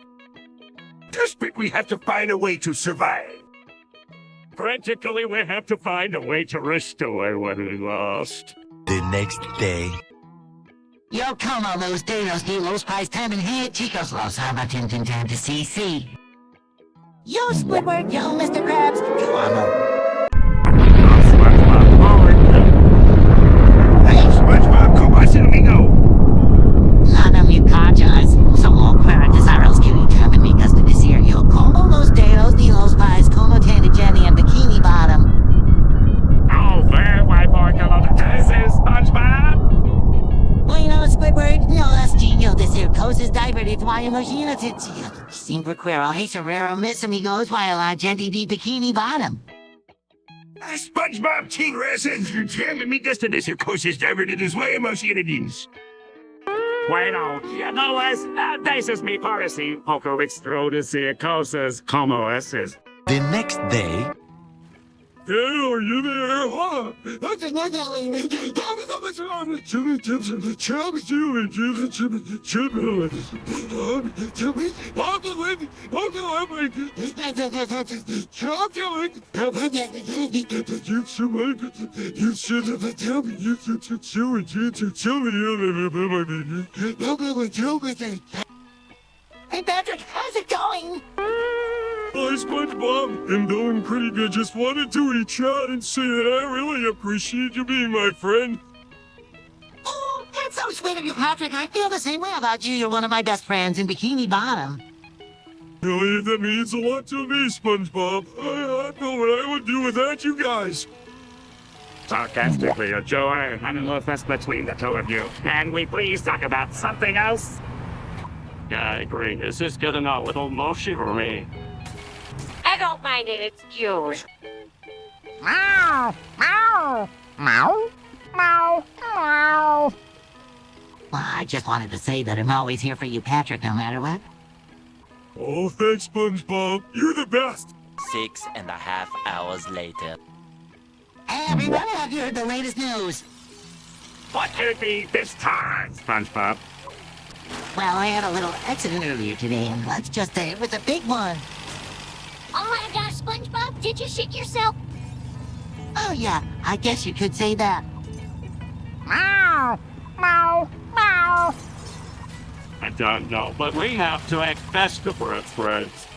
S5: Desperate, we have to find a way to survive.
S7: Frantically, we have to find a way to restore what we lost.
S12: The next day.
S2: Yo como los dedos de los pies también chicos los abatintin to CC. Yo Squidward, yo Mr. Krabs, yo amo.
S5: Hey, SpongeBob, come on, let me go.
S2: None of you conjures, somos desirados que amigos de decir yo como los dedos de los pies como Tanda Jenny and Bikini Bottom.
S3: Oh, there, my boy, this is SpongeBob.
S2: Bueno, Squidward, no las yo decir cosas divertidas imagínate. Siempre quiero hacer mis amigos while la gente de Bikini Bottom.
S5: SpongeBob Tigres and jamming me just to this cosas divertidas way emociones.
S3: Bueno, you know us, this is mi policy. Poco extro decir cosas como esas.
S1: The next day.
S4: Hey, are you there? Huh?
S2: Hey Patrick, how's it going?
S4: Hi, SpongeBob. I'm doing pretty good. Just wanted to reach out and say that I really appreciate you being my friend.
S2: Oh, that's so sweet of you, Patrick. I feel the same way about you. You're one of my best friends in Bikini Bottom.
S4: Really, that means a lot to me, SpongeBob. I don't know what I would do without you guys.
S3: Sarcastically, a joy and love fest between the two of you. Can we please talk about something else?
S7: Yeah, I agree. This is getting a little mushy for me.
S6: I don't mind it, it's cute.
S13: Meow, meow, meow, meow, meow.
S2: Well, I just wanted to say that I'm always here for you, Patrick, no matter what.
S4: Oh, thanks, SpongeBob. You're the best.
S1: 6.5 hours later.
S2: Hey, everybody, have you heard the latest news?
S3: What could it be this time, SpongeBob?
S2: Well, I had a little accident earlier today, and let's just say it was a big one.
S6: Oh my gosh, SpongeBob, did you shit yourself?
S2: Oh yeah, I guess you could say that.
S13: Meow, meow, meow.
S7: I don't know, but we have to act desperate, friends.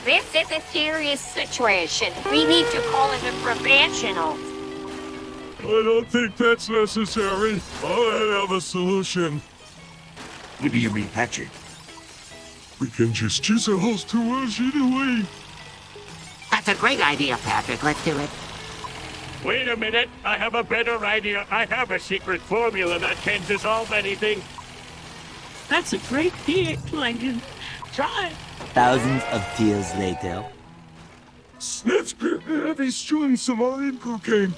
S6: This is a serious situation. We need to call in a professional.
S4: I don't think that's necessary. I have a solution.
S5: What do you mean, Patrick?
S4: We can just choose a host to us either way.
S2: That's a great idea, Patrick. Let's do it.
S7: Wait a minute, I have a better idea. I have a secret formula that can dissolve anything.
S10: That's a great idea, Langdon. Try it.
S1: Thousands of tears later.
S4: Snitch, he's chewing Somalian cocaine.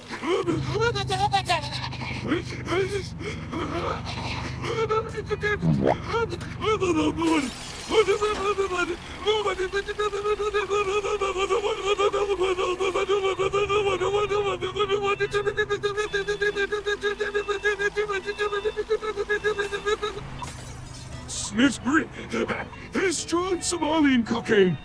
S4: Snitch, he's chewing Somalian cocaine.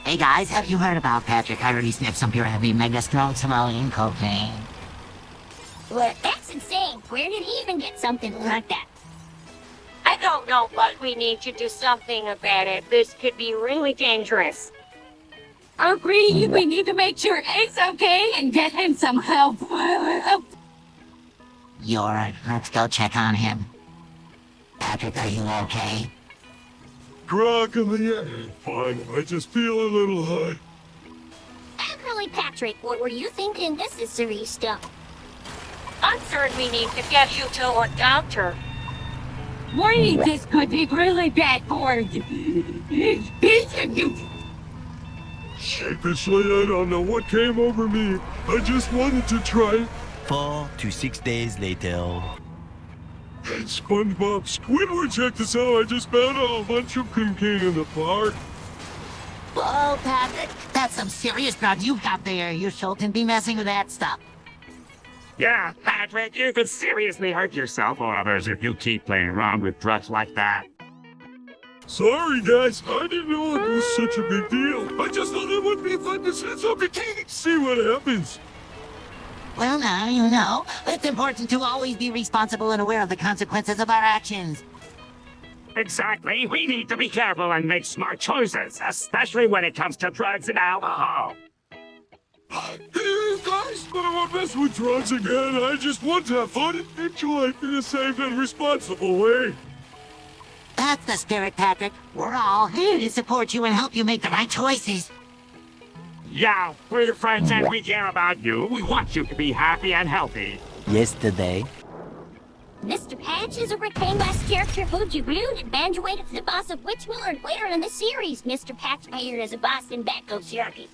S2: Hey guys, have you heard about Patrick? I already sniffed some pure heavy mega strong Somalian cocaine.
S6: Well, that's insane. Where did he even get something like that? I don't know, but we need to do something about it. This could be really dangerous.
S9: Agree, we need to make sure he's okay and get him some help.
S2: You're let's go check on him. Patrick, are you okay?
S4: Grog in the air. Fine, I just feel a little high.
S6: I'm really Silly Patrick, what were you thinking? This is serious stuff.
S9: I'm certain we need to get you to a doctor. Wait, this could be really bad for you.
S4: Sheepishly, I don't know what came over me. I just wanted to try it.
S1: 4 to 6 days later.
S4: Hey, SpongeBob, Squidward, check this out. I just found a bunch of cocaine in the park.
S2: Whoa, Patrick, that's some serious drug you got there. You shouldn't be messing with that stuff.
S3: Yeah, Patrick, you could seriously hurt yourself or others if you keep playing around with drugs like that.
S4: Sorry, guys. I didn't know it was such a big deal. I just thought it would be fun to send some cocaine. See what happens.
S2: Well, now you know. It's important to always be responsible and aware of the consequences of our actions.
S3: Exactly. We need to be careful and make smart choices, especially when it comes to drugs and alcohol.
S4: Hey, guys, I don't want to mess with drugs again. I just want to have fun and enjoy it in a safe and responsible way.
S2: That's the spirit, Patrick. We're all here to support you and help you make the right choices.
S3: Yeah, we're your friends and we care about you. We want you to be happy and healthy.
S1: Yesterday.
S6: Mr. Patch is a retained last character who debuted and banjoed as the boss of Witchmiller and later in the series. Mr. Patch appeared as a boss in Batgirl series.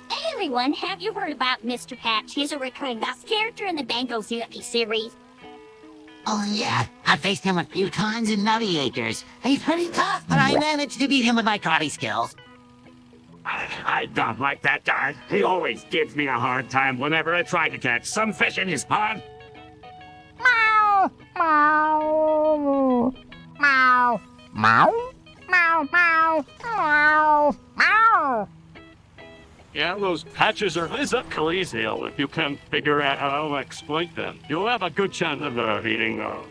S6: Hey everyone, have you heard about Mr. Patch? He's a recurring boss character in the Bango series.
S2: Oh yeah, I faced him a few times in Nutty Acres. He's pretty tough, but I managed to beat him with my karate skills.
S3: I don't like that guy. He always gives me a hard time whenever I try to catch some fish in his pond.
S13: Meow, meow, meow, meow, meow, meow, meow, meow.
S7: Yeah, those patches are exactly easy if you can figure out how to exploit them. You'll have a good chance of beating them.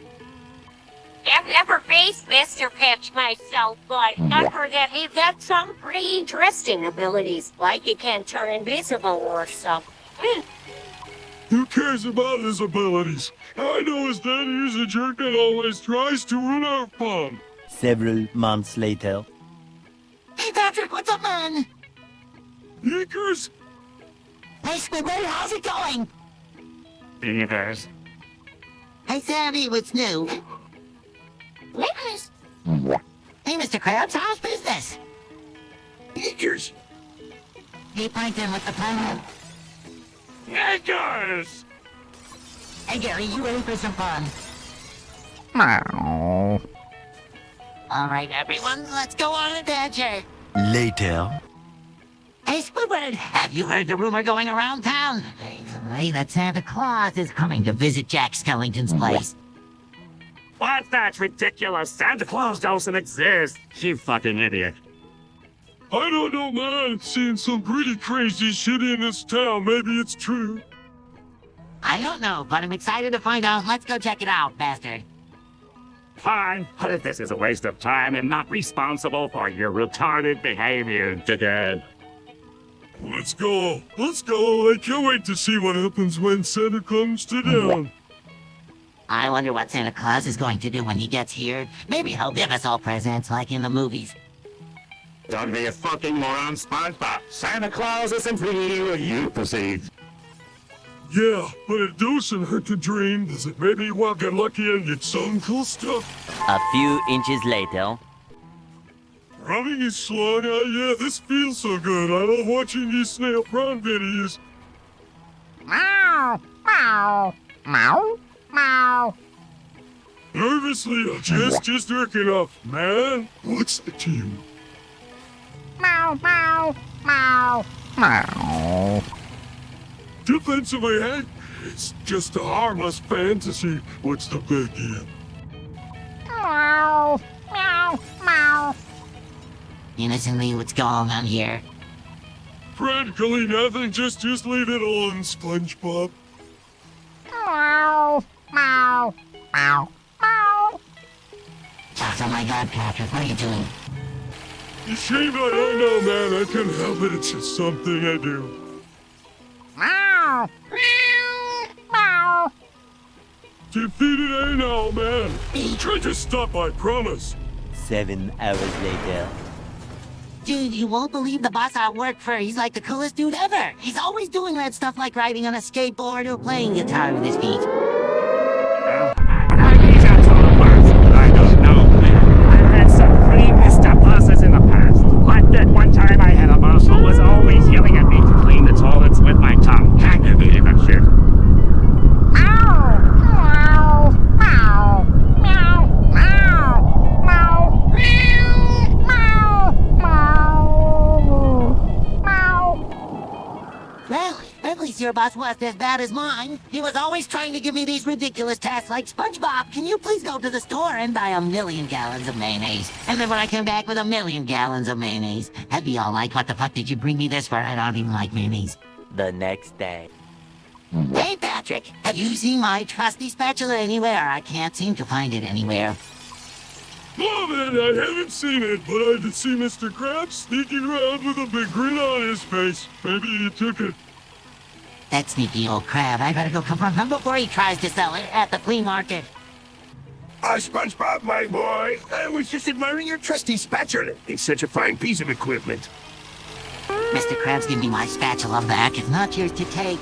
S6: I've never faced Mr. Patch myself, but I've heard that he's got some pretty interesting abilities, like he can turn invisible or something.
S4: Who cares about his abilities? I know his daddy is a jerk that always tries to ruin our fun.
S1: Several months later.
S2: Hey Patrick, what's up, man?
S4: Acres?
S2: Hey Squidward, how's it going?
S3: Beavers.
S2: Hey Sandy, what's new?
S6: Nicholas!
S2: Hey Mr. Krabs, how's business?
S5: Acres.
S2: Hey Plankton, what's the plan?
S7: Acres!
S2: Hey Gary, you ready for some fun?
S13: Meow.
S2: Alright everyone, let's go on an adventure.
S1: Later.
S2: Hey Squidward, have you heard the rumor going around town? Hey, that Santa Claus is coming to visit Jack Skellington's place.
S3: What? That's ridiculous. Santa Claus doesn't exist. You fucking idiot.
S4: I don't know, man. I've seen some pretty crazy shit in this town. Maybe it's true.
S2: I don't know, but I'm excited to find out. Let's go check it out, bastard.
S3: Fine, but if this is a waste of time and not responsible for your retarded behavior today.
S4: Let's go. Let's go. I can't wait to see what happens when Santa comes to town.
S2: I wonder what Santa Claus is going to do when he gets here. Maybe he'll give us all presents like in the movies.
S3: Don't be a fucking moron, SpongeBob. Santa Claus isn't real, you perceive.
S4: Yeah, but it doesn't hurt to dream. Does it? Maybe we'll get lucky and get some cool stuff.
S1: A few inches later.
S4: Rubbing his slug, yeah, this feels so good. I love watching these snail prawn videos.
S13: Meow, meow, meow, meow.
S4: Nervously, just jerking off. Man, what's that to you?
S13: Meow, meow, meow, meow.
S4: Defensively, hey, it's just a harmless fantasy. What's the big deal?
S13: Meow, meow, meow.
S2: Innocently, what's going on here?
S4: Practically nothing, just leave it alone, SpongeBob.
S13: Meow, meow, meow, meow.
S2: Oh my god, Patrick, what are you doing?
S4: Shame I don't know, man. I can't help it. It's just something I do.
S13: Meow, meow, meow.
S4: Defeated ain't all, man. Try to stop, I promise.
S1: 7 hours later.
S2: Dude, you won't believe the boss I work for. He's like the coolest dude ever. He's always doing that stuff like riding on a skateboard or playing guitar with his feet.
S3: He's a total boss. I don't know. I've had some pretty messed up bosses in the past. Like that one time I had a boss who was always yelling at me to clean the toilets with my tongue. Kind of gave a shit.
S2: Well, at least your boss wasn't as bad as mine. He was always trying to give me these ridiculous tasks like, SpongeBob, can you please go to the store and buy 1,000,000 gallons of mayonnaise? And then when I come back with 1,000,000 gallons of mayonnaise, I'd be all like, what the fuck did you bring me this for? I don't even like mayonnaise.
S1: The next day.
S2: Hey, Patrick, have you seen my trusty spatula anywhere? I can't seem to find it anywhere.
S4: Oh man, I haven't seen it, but I did see Mr. Krabs sneaking around with a big grin on his face. Maybe he took it.
S2: That sneaky old crab, I better go confront him before he tries to sell it at the flea market.
S5: SpongeBob, my boy. I was just admiring your trusty spatula. It's such a fine piece of equipment.
S2: Mr. Krabs, give me my spatula back. It's not yours to take.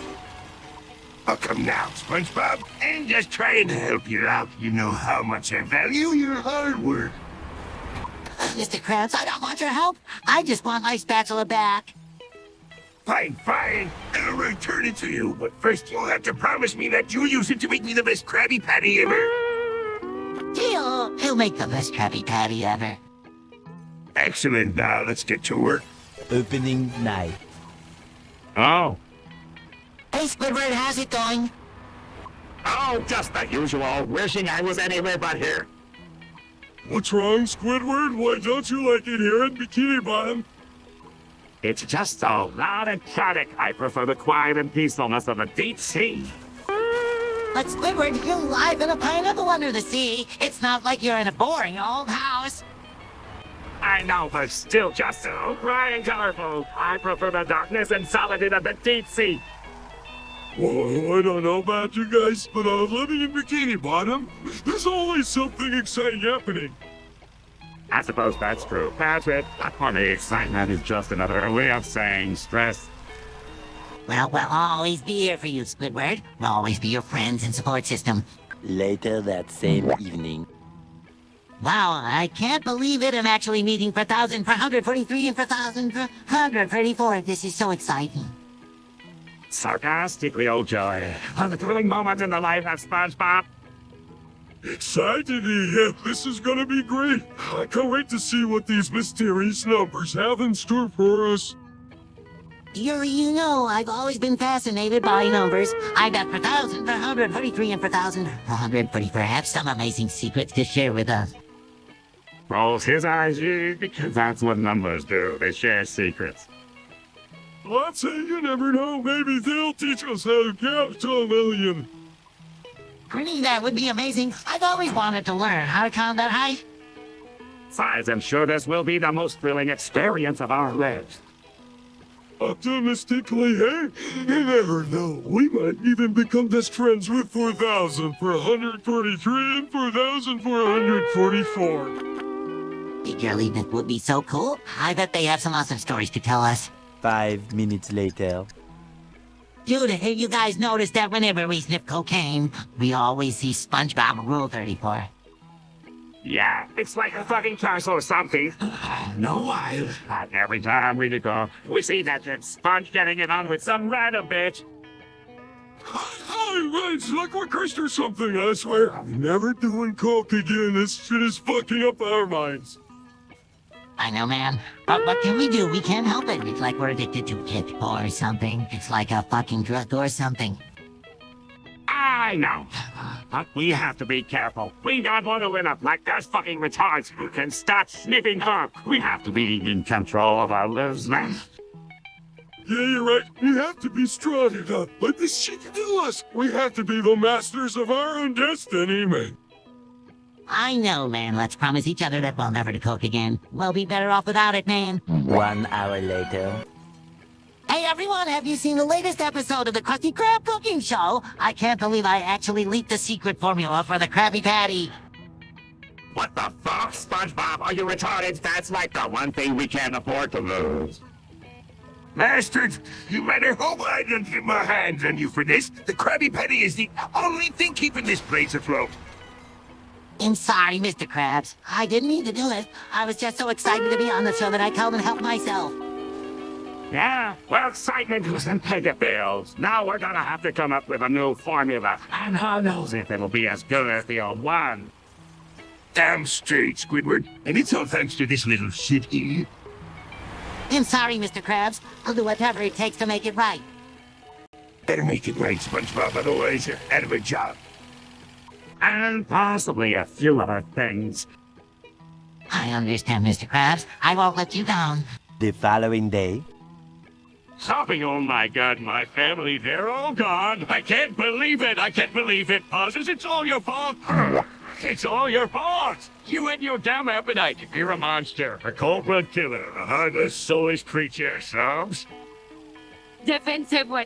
S5: I'll come now, SpongeBob, and just trying to help you out. You know how much I value your hard work.
S2: Mr. Krabs, I don't want your help. I just want my spatula back.
S5: Fine, fine. I'll return it to you, but first you'll have to promise me that you'll use it to make me the best Krabby Patty ever.
S2: Deal. He'll make the best Krabby Patty ever.
S5: Excellent. Now let's get to work.
S1: Opening night.
S3: Oh.
S2: Hey, Squidward, how's it going?
S3: Oh, just the usual. Wishing I was anywhere but here.
S4: What's wrong, Squidward? Why don't you like it here in Bikini Bottom?
S3: It's just so loud and chaotic. I prefer the quiet and peacefulness of the deep sea.
S2: But Squidward, you're live in a pineapple under the sea. It's not like you're in a boring old house.
S3: I know, but still just so bright and colorful. I prefer the darkness and solitude of the deep sea.
S4: Well, I don't know about you guys, but living in Bikini Bottom, there's always something exciting happening.
S3: I suppose that's true, Patrick. But for me, excitement is just another way of saying stress.
S2: Well, we'll always be here for you, Squidward. We'll always be your friends and support system.
S1: Later that same evening.
S2: Wow, I can't believe it. I'm actually meeting for 1,443 and for 1,434. This is so exciting.
S3: Sarcastic real joy. A thrilling moment in the life of SpongeBob.
S4: Excited, yeah, this is gonna be great. I can't wait to see what these mysterious numbers have in store for us.
S2: You know, I've always been fascinated by numbers. I bet for 1,443 and for 1,440 perhaps some amazing secrets to share with us.
S3: Rolls his eyes, because that's what numbers do. They share secrets.
S4: Let's say you never know. Maybe they'll teach us how to count to 1,000,000.
S2: Grinny, that would be amazing. I've always wanted to learn how to count that high.
S3: Besides, I'm sure this will be the most thrilling experience of our lives.
S4: Optimistically, hey? You never know. We might even become best friends with 4,443 and 4,444.
S2: Big girly, that would be so cool. I bet they have some awesome stories to tell us.
S1: 5 minutes later.
S2: Dude, have you guys noticed that whenever we sniff cocaine, we always see SpongeBob Rule 34?
S3: Yeah, it's like a fucking curse or something. No while. And every time we go, we see that Sponge getting it on with some random bitch.
S4: It's like we're cursed or something, I swear. I'm never doing coke again. This shit is fucking up our minds.
S2: I know, man. But what can we do? We can't help it. It's like we're addicted to it or something. It's like a fucking drug or something.
S3: I know. But we have to be careful. We don't want to end up like those fucking retards who can start sniffing coke. We have to be in control of our lives, man.
S4: Yeah, you're right. We have to be strong enough. Let this shit do us. We have to be the masters of our own destiny, man.
S2: I know, man. Let's promise each other that we'll never do coke again. We'll be better off without it, man.
S1: 1 hour later.
S2: Hey, everyone, have you seen the latest episode of the Krusty Krab Cooking Show? I can't believe I actually leaked the secret formula for the Krabby Patty.
S3: What the fuck? SpongeBob, are you retarded? That's like the one thing we can't afford to lose.
S5: Bastards, you better hope I don't get my hands on you for this. The Krabby Patty is the only thing keeping this place afloat.
S2: I'm sorry, Mr. Krabs. I didn't mean to do it. I was just so excited to be on the show that I called and helped myself.
S3: Yeah, well, excitement doesn't pay the bills. Now we're gonna have to come up with a new formula. And who knows if it'll be as good as the old one.
S5: Damn straight, Squidward. And it's all thanks to this little shit here.
S2: I'm sorry, Mr. Krabs. I'll do whatever it takes to make it right.
S5: Better make it right, SpongeBob, otherwise you're out of a job.
S3: And possibly a few other things.
S2: I understand, Mr. Krabs. I won't let you down.
S1: The following day.
S7: Sobbing, oh my god, my family, they're all gone. I can't believe it. I can't believe it. Pauses, it's all your fault. It's all your fault. You and your damn appetite. You're a monster, a cold-blood killer, a heartless, soulless creature, Sobs.
S9: Defensive one.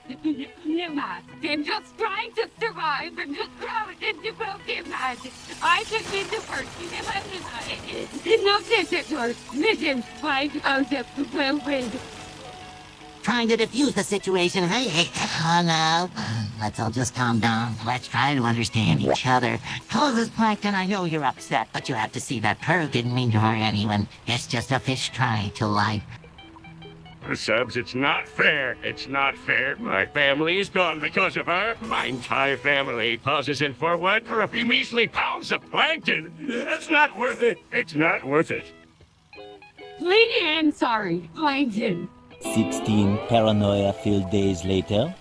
S9: I'm just trying to survive. I'm just throwing into broken mad. I just need to work. No decision. Mission 5 out of 12.
S2: Trying to defuse the situation. Hey, oh no. Let's all just calm down. Let's try to understand each other. Closes Plankton, I know you're upset, but you have to see that Pearl didn't mean to hurt anyone. It's just a fish trying to life.
S7: Subs, it's not fair. It's not fair. My family is gone because of her. My entire family pauses in for what? For a few measly pounds of plankton. It's not worth it. It's not worth it.
S9: Lady Ann, sorry. Plankton.
S1: 16 paranoia-filled days later.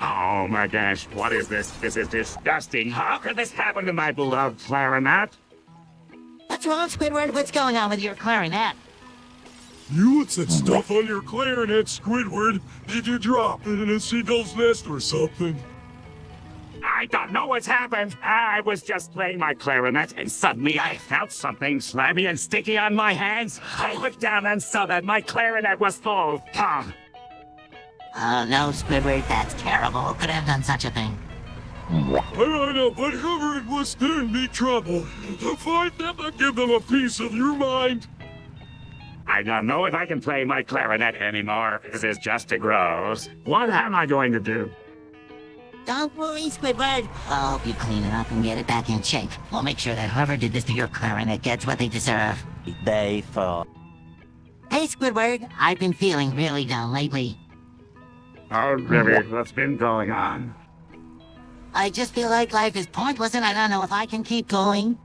S3: Oh my gosh, what is this? This is disgusting. How could this happen to my beloved clarinet?
S2: What's wrong, Squidward? What's going on with your clarinet?
S4: You put that stuff on your clarinet, Squidward. Did you drop it in a seagull's nest or something?
S3: I don't know what's happened. I was just playing my clarinet and suddenly I felt something slimy and sticky on my hands. I looked down and saw that my clarinet was full of cum.
S2: Oh no, Squidward, that's terrible. Who could have done such a thing?
S4: I know, but whoever it was, they're in big trouble. To find them and give them a piece of your mind.
S3: I don't know if I can play my clarinet anymore. This is just too gross. What am I going to do?
S2: Don't worry, Squidward. I'll help you clean it up and get it back in shape. We'll make sure that whoever did this to your clarinet gets what they deserve.
S1: Day 4.
S2: Hey, Squidward, I've been feeling really down lately.
S3: Oh, really? What's been going on?
S2: I just feel like life is pointless and I don't know if I can keep going.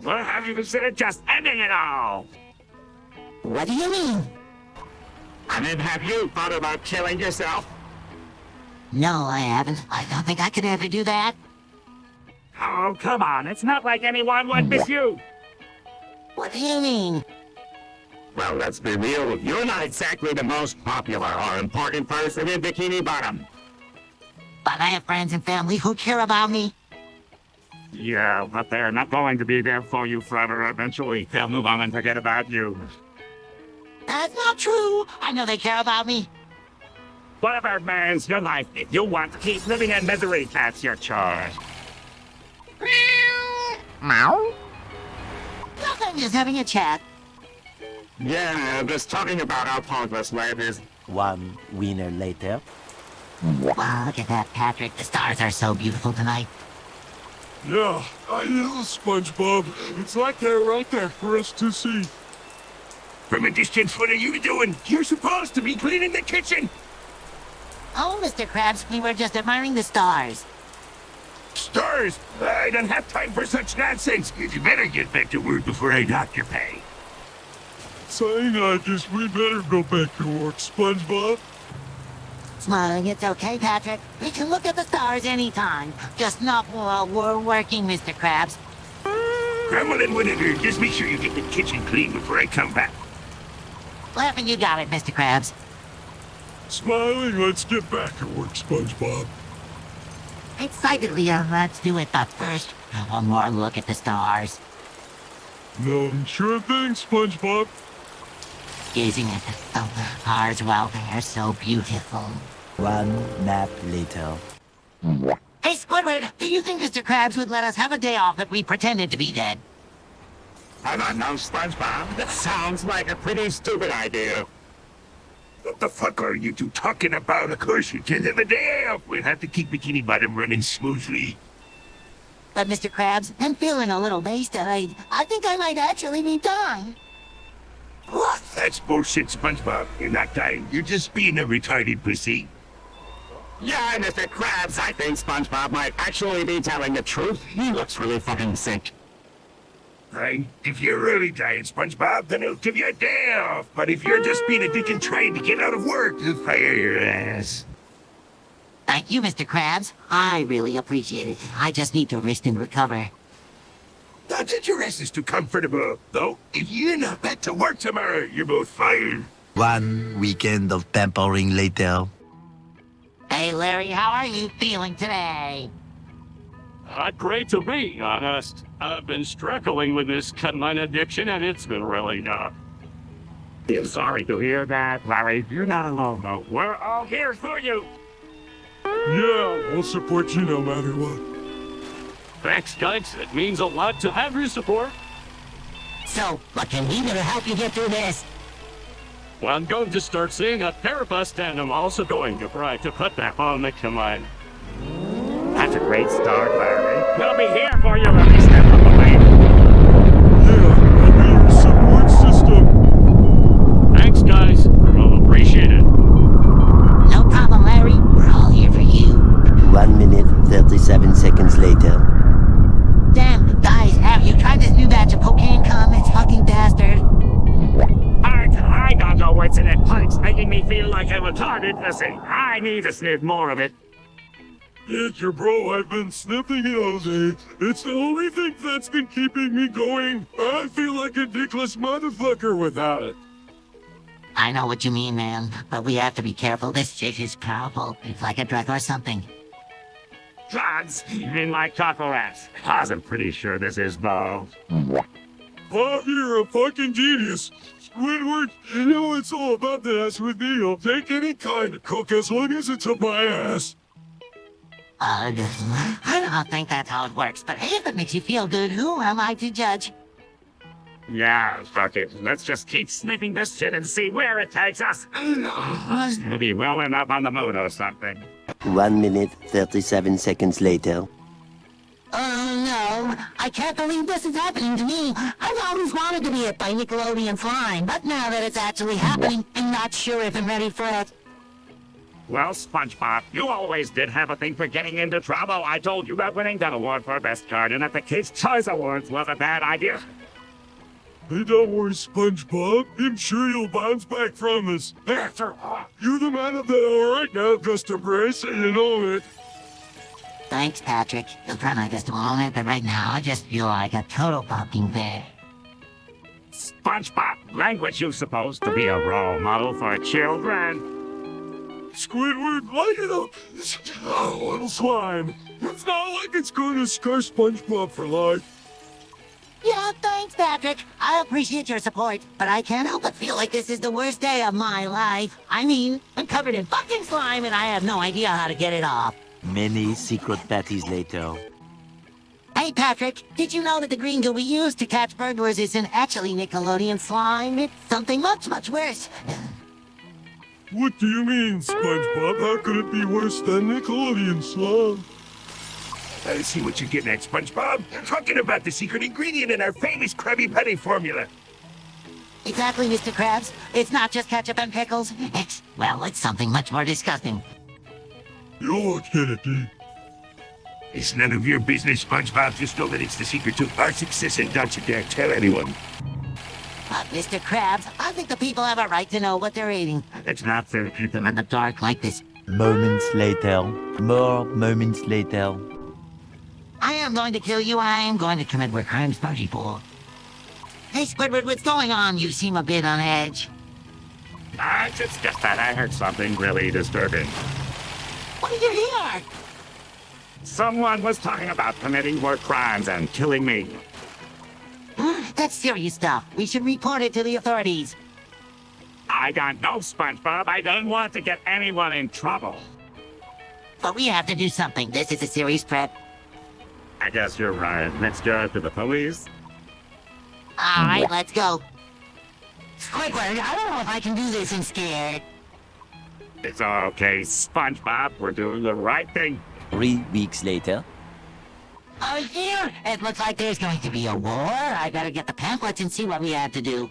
S3: Well, have you considered just ending it all?
S2: What do you mean?
S3: I mean, have you thought about killing yourself?
S2: No, I haven't. I don't think I could ever do that.
S3: Oh, come on. It's not like anyone would miss you.
S2: What do you mean?
S3: Well, let's be real. You're not exactly the most popular or important person in Bikini Bottom.
S2: But I have friends and family who care about me.
S3: Yeah, but they're not going to be there for you forever. Eventually, they'll move on and forget about you.
S2: That's not true. I know they care about me.
S3: Whatever man's your life, if you want to keep living in misery, that's your choice.
S13: Meow.
S2: Look, I'm just having a chat.
S3: Yeah, just talking about how pointless life is.
S1: 1 winner later.
S2: Wow, look at that, Patrick. The stars are so beautiful tonight.
S4: Yeah, I know, SpongeBob. It's like they're right there for us to see.
S5: From a distance, what are you doing? You're supposed to be cleaning the kitchen.
S2: Oh, Mr. Krabs, we were just admiring the stars.
S5: Stars? I don't have time for such nonsense. You better get back to work before I dock your pay.
S4: Saying I guess we better go back to work, SpongeBob.
S2: Smiling, it's okay, Patrick. We can look at the stars anytime. Just not while we're working, Mr. Krabs.
S5: Grandma and whatever, just make sure you get the kitchen clean before I come back.
S2: Laughing, you got it, Mr. Krabs.
S4: Smiling, let's get back to work, SpongeBob.
S2: Excitedly, let's do it, but first, one more look at the stars.
S4: No, sure thing, SpongeBob.
S2: Gazing at the stars while they're so beautiful.
S1: 1 nap later.
S2: Hey, Squidward, do you think Mr. Krabs would let us have a day off if we pretended to be dead?
S3: I don't know, SpongeBob. That sounds like a pretty stupid idea.
S5: What the fuck are you two talking about? Of course you can have a day off. We'll have to keep Bikini Bottom running smoothly.
S2: But Mr. Krabs, I'm feeling a little wasted. I think I might actually be dying.
S5: What? That's bullshit, SpongeBob. You're not dying. You're just being a retarded pussy.
S3: Yeah, Mr. Krabs, I think SpongeBob might actually be telling the truth. He looks really fucking sick.
S5: Right? If you're really dying, SpongeBob, then he'll give you a day off. But if you're just being a dick and trying to get out of work, he'll fire your ass.
S2: Thank you, Mr. Krabs. I really appreciate it. I just need to rest and recover.
S5: Not that your ass is too comfortable. Though, if you're not back to work tomorrow, you're both fired.
S12: 1 weekend of pampering later.
S2: Hey, Larry, how are you feeling today?
S7: Not great to be honest. I've been struggling with this cut-line addiction, and it's been really tough.
S3: I'm sorry to hear that, Larry. You're not alone, though. We're all here for you.
S4: Yeah, we'll support you no matter what.
S7: Thanks, guys. It means a lot to have your support.
S2: So, what can we do to help you get through this?
S7: Well, I'm going to start seeing a therapist, and I'm also going to try to put that on the command.
S3: That's a great start, Larry. We'll be here for you every step of the way.
S4: Yeah, I'll be your support system.
S7: Thanks, guys. I'll appreciate it.
S2: No problem, Larry. We're all here for you.
S12: 1 minute, 37 seconds later.
S2: Damn, guys, have you tried this new batch of cocaine cum? It's fucking bastard.
S3: I don't know what's in it, but it's making me feel like a retarded pussy. I need to sniff more of it.
S4: Yeah, bro, I've been sniffing it all day. It's the only thing that's been keeping me going. I feel like a dickless motherfucker without it.
S2: I know what you mean, man, but we have to be careful. This shit is powerful. It's like a drug or something.
S3: Drugs? You mean like taco rats? I'm pretty sure this is both.
S4: Bob, you're a fucking genius. Squidward, you know it's all about the ass with me. I'll take any kind of coke as long as it's up my ass.
S2: I don't think that's how it works, but if it makes you feel good, who am I to judge?
S3: Yeah, fuck it. Let's just keep sniffing this shit and see where it takes us. Maybe we'll end up on the moon or something.
S12: 1 minute, 37 seconds later.
S2: Oh no, I can't believe this is happening to me. I've always wanted to be hit by Nickelodeon slime, but now that it's actually happening, I'm not sure if I'm ready for it.
S3: Well, SpongeBob, you always did have a thing for getting into trouble. I told you that winning that award for Best Garden at the Kids' Choice Awards was a bad idea.
S4: Hey, don't worry, SpongeBob. I'm sure you'll bounce back from this. You're the man of the hour right now, just embrace it and own it.
S2: Thanks, Patrick. You'll try my best to own it, but right now I just feel like a total fucking bear.
S3: SpongeBob, language you're supposed to be a role model for children.
S4: Squidward, light it up. Oh, little slime. It's not like it's going to scar SpongeBob for life.
S2: Yeah, thanks, Patrick. I appreciate your support, but I can't help but feel like this is the worst day of my life. I mean, I'm covered in fucking slime and I have no idea how to get it off.
S1: Many secret patties later.
S2: Hey, Patrick, did you know that the green goo we use to catch burglars isn't actually Nickelodeon slime? It's something much, much worse.
S4: What do you mean, SpongeBob? How could it be worse than Nickelodeon slime?
S5: I see what you're getting at, SpongeBob. I'm talking about the secret ingredient in our famous Krabby Patty formula.
S2: Exactly, Mr. Krabs. It's not just ketchup and pickles. It's something much more disgusting.
S4: You won't get it, dude.
S5: It's none of your business, SpongeBob. Just know that it's the secret to our success and don't you dare tell anyone.
S2: But Mr. Krabs, I think the people have a right to know what they're eating.
S3: It's not fair to keep them
S2: In the dark like this.
S1: Moments later. More moments later.
S2: I am going to kill you. I am going to commit what crimes party for. Hey, Squidward, what's going on? You seem a bit on edge.
S3: It's just that I heard something really disturbing.
S2: What did you hear?
S3: Someone was talking about committing war crimes and killing me.
S2: That's serious stuff. We should report it to the authorities.
S3: I don't know, SpongeBob. I don't want to get anyone in trouble.
S2: But we have to do something. This is a serious threat.
S3: I guess you're right. Let's go to the police.
S2: Alright, let's go. Squidward, I don't know if I can do this and scared.
S3: It's okay, SpongeBob. We're doing the right thing.
S8: 3 weeks later.
S2: Oh dear, it looks like there's going to be a war. I better get the pamphlets and see what we have to do.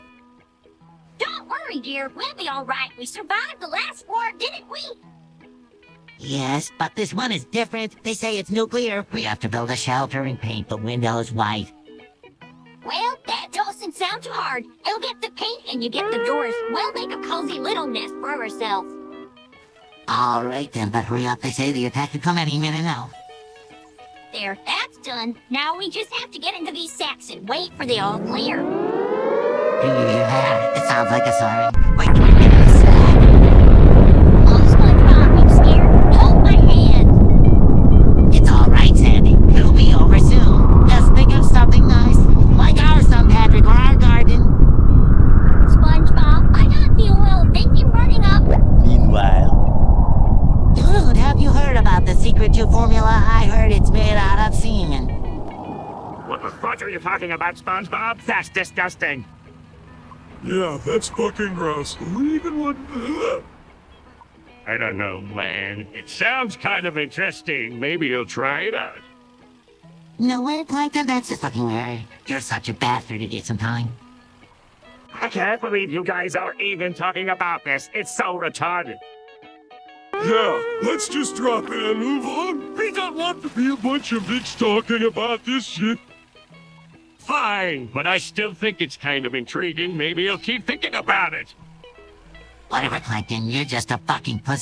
S6: Don't worry, dear. We'll be all right. We survived the last war, didn't we?
S2: Yes, but this one is different. They say it's nuclear. We have to build a shelter and paint the windows white.
S6: Well, that doesn't sound too hard. I'll get the paint and you get the doors. We'll make a cozy little nest for ourselves.
S2: Alright then, but hurry up. They say the attack could come any minute now.
S6: There, that's done. Now we just have to get into these sacks and wait for the all clear.
S2: Yeah, it sounds like a siren. Wait, can we get in the sack?
S6: Oh, SpongeBob, you scared? Hold my hand.
S2: It's alright, Sandy. It'll be over soon. Just think of something nice, like our St. Patrick or our garden.
S6: SpongeBob, I don't feel well. Think you're running up.
S12: Meanwhile,
S2: Dude, have you heard about the secret to formula? I heard it's made out of semen.
S3: What the fuck are you talking about, SpongeBob? That's disgusting.
S4: Yeah, that's fucking gross. Who even would...
S7: I don't know, man. It sounds kind of interesting. Maybe you'll try it out.
S2: No way, Plankton, that's just fucking weird. You're such a bastard, idiot sometime.
S3: I can't believe you guys are even talking about this. It's so retarded.
S4: Yeah, let's just drop it and move on. We don't want to be a bunch of dicks talking about this shit.
S7: Fine, but I still think it's kind of intriguing. Maybe you'll keep thinking about it.
S2: Whatever, Plankton, you're just a fucking pussy.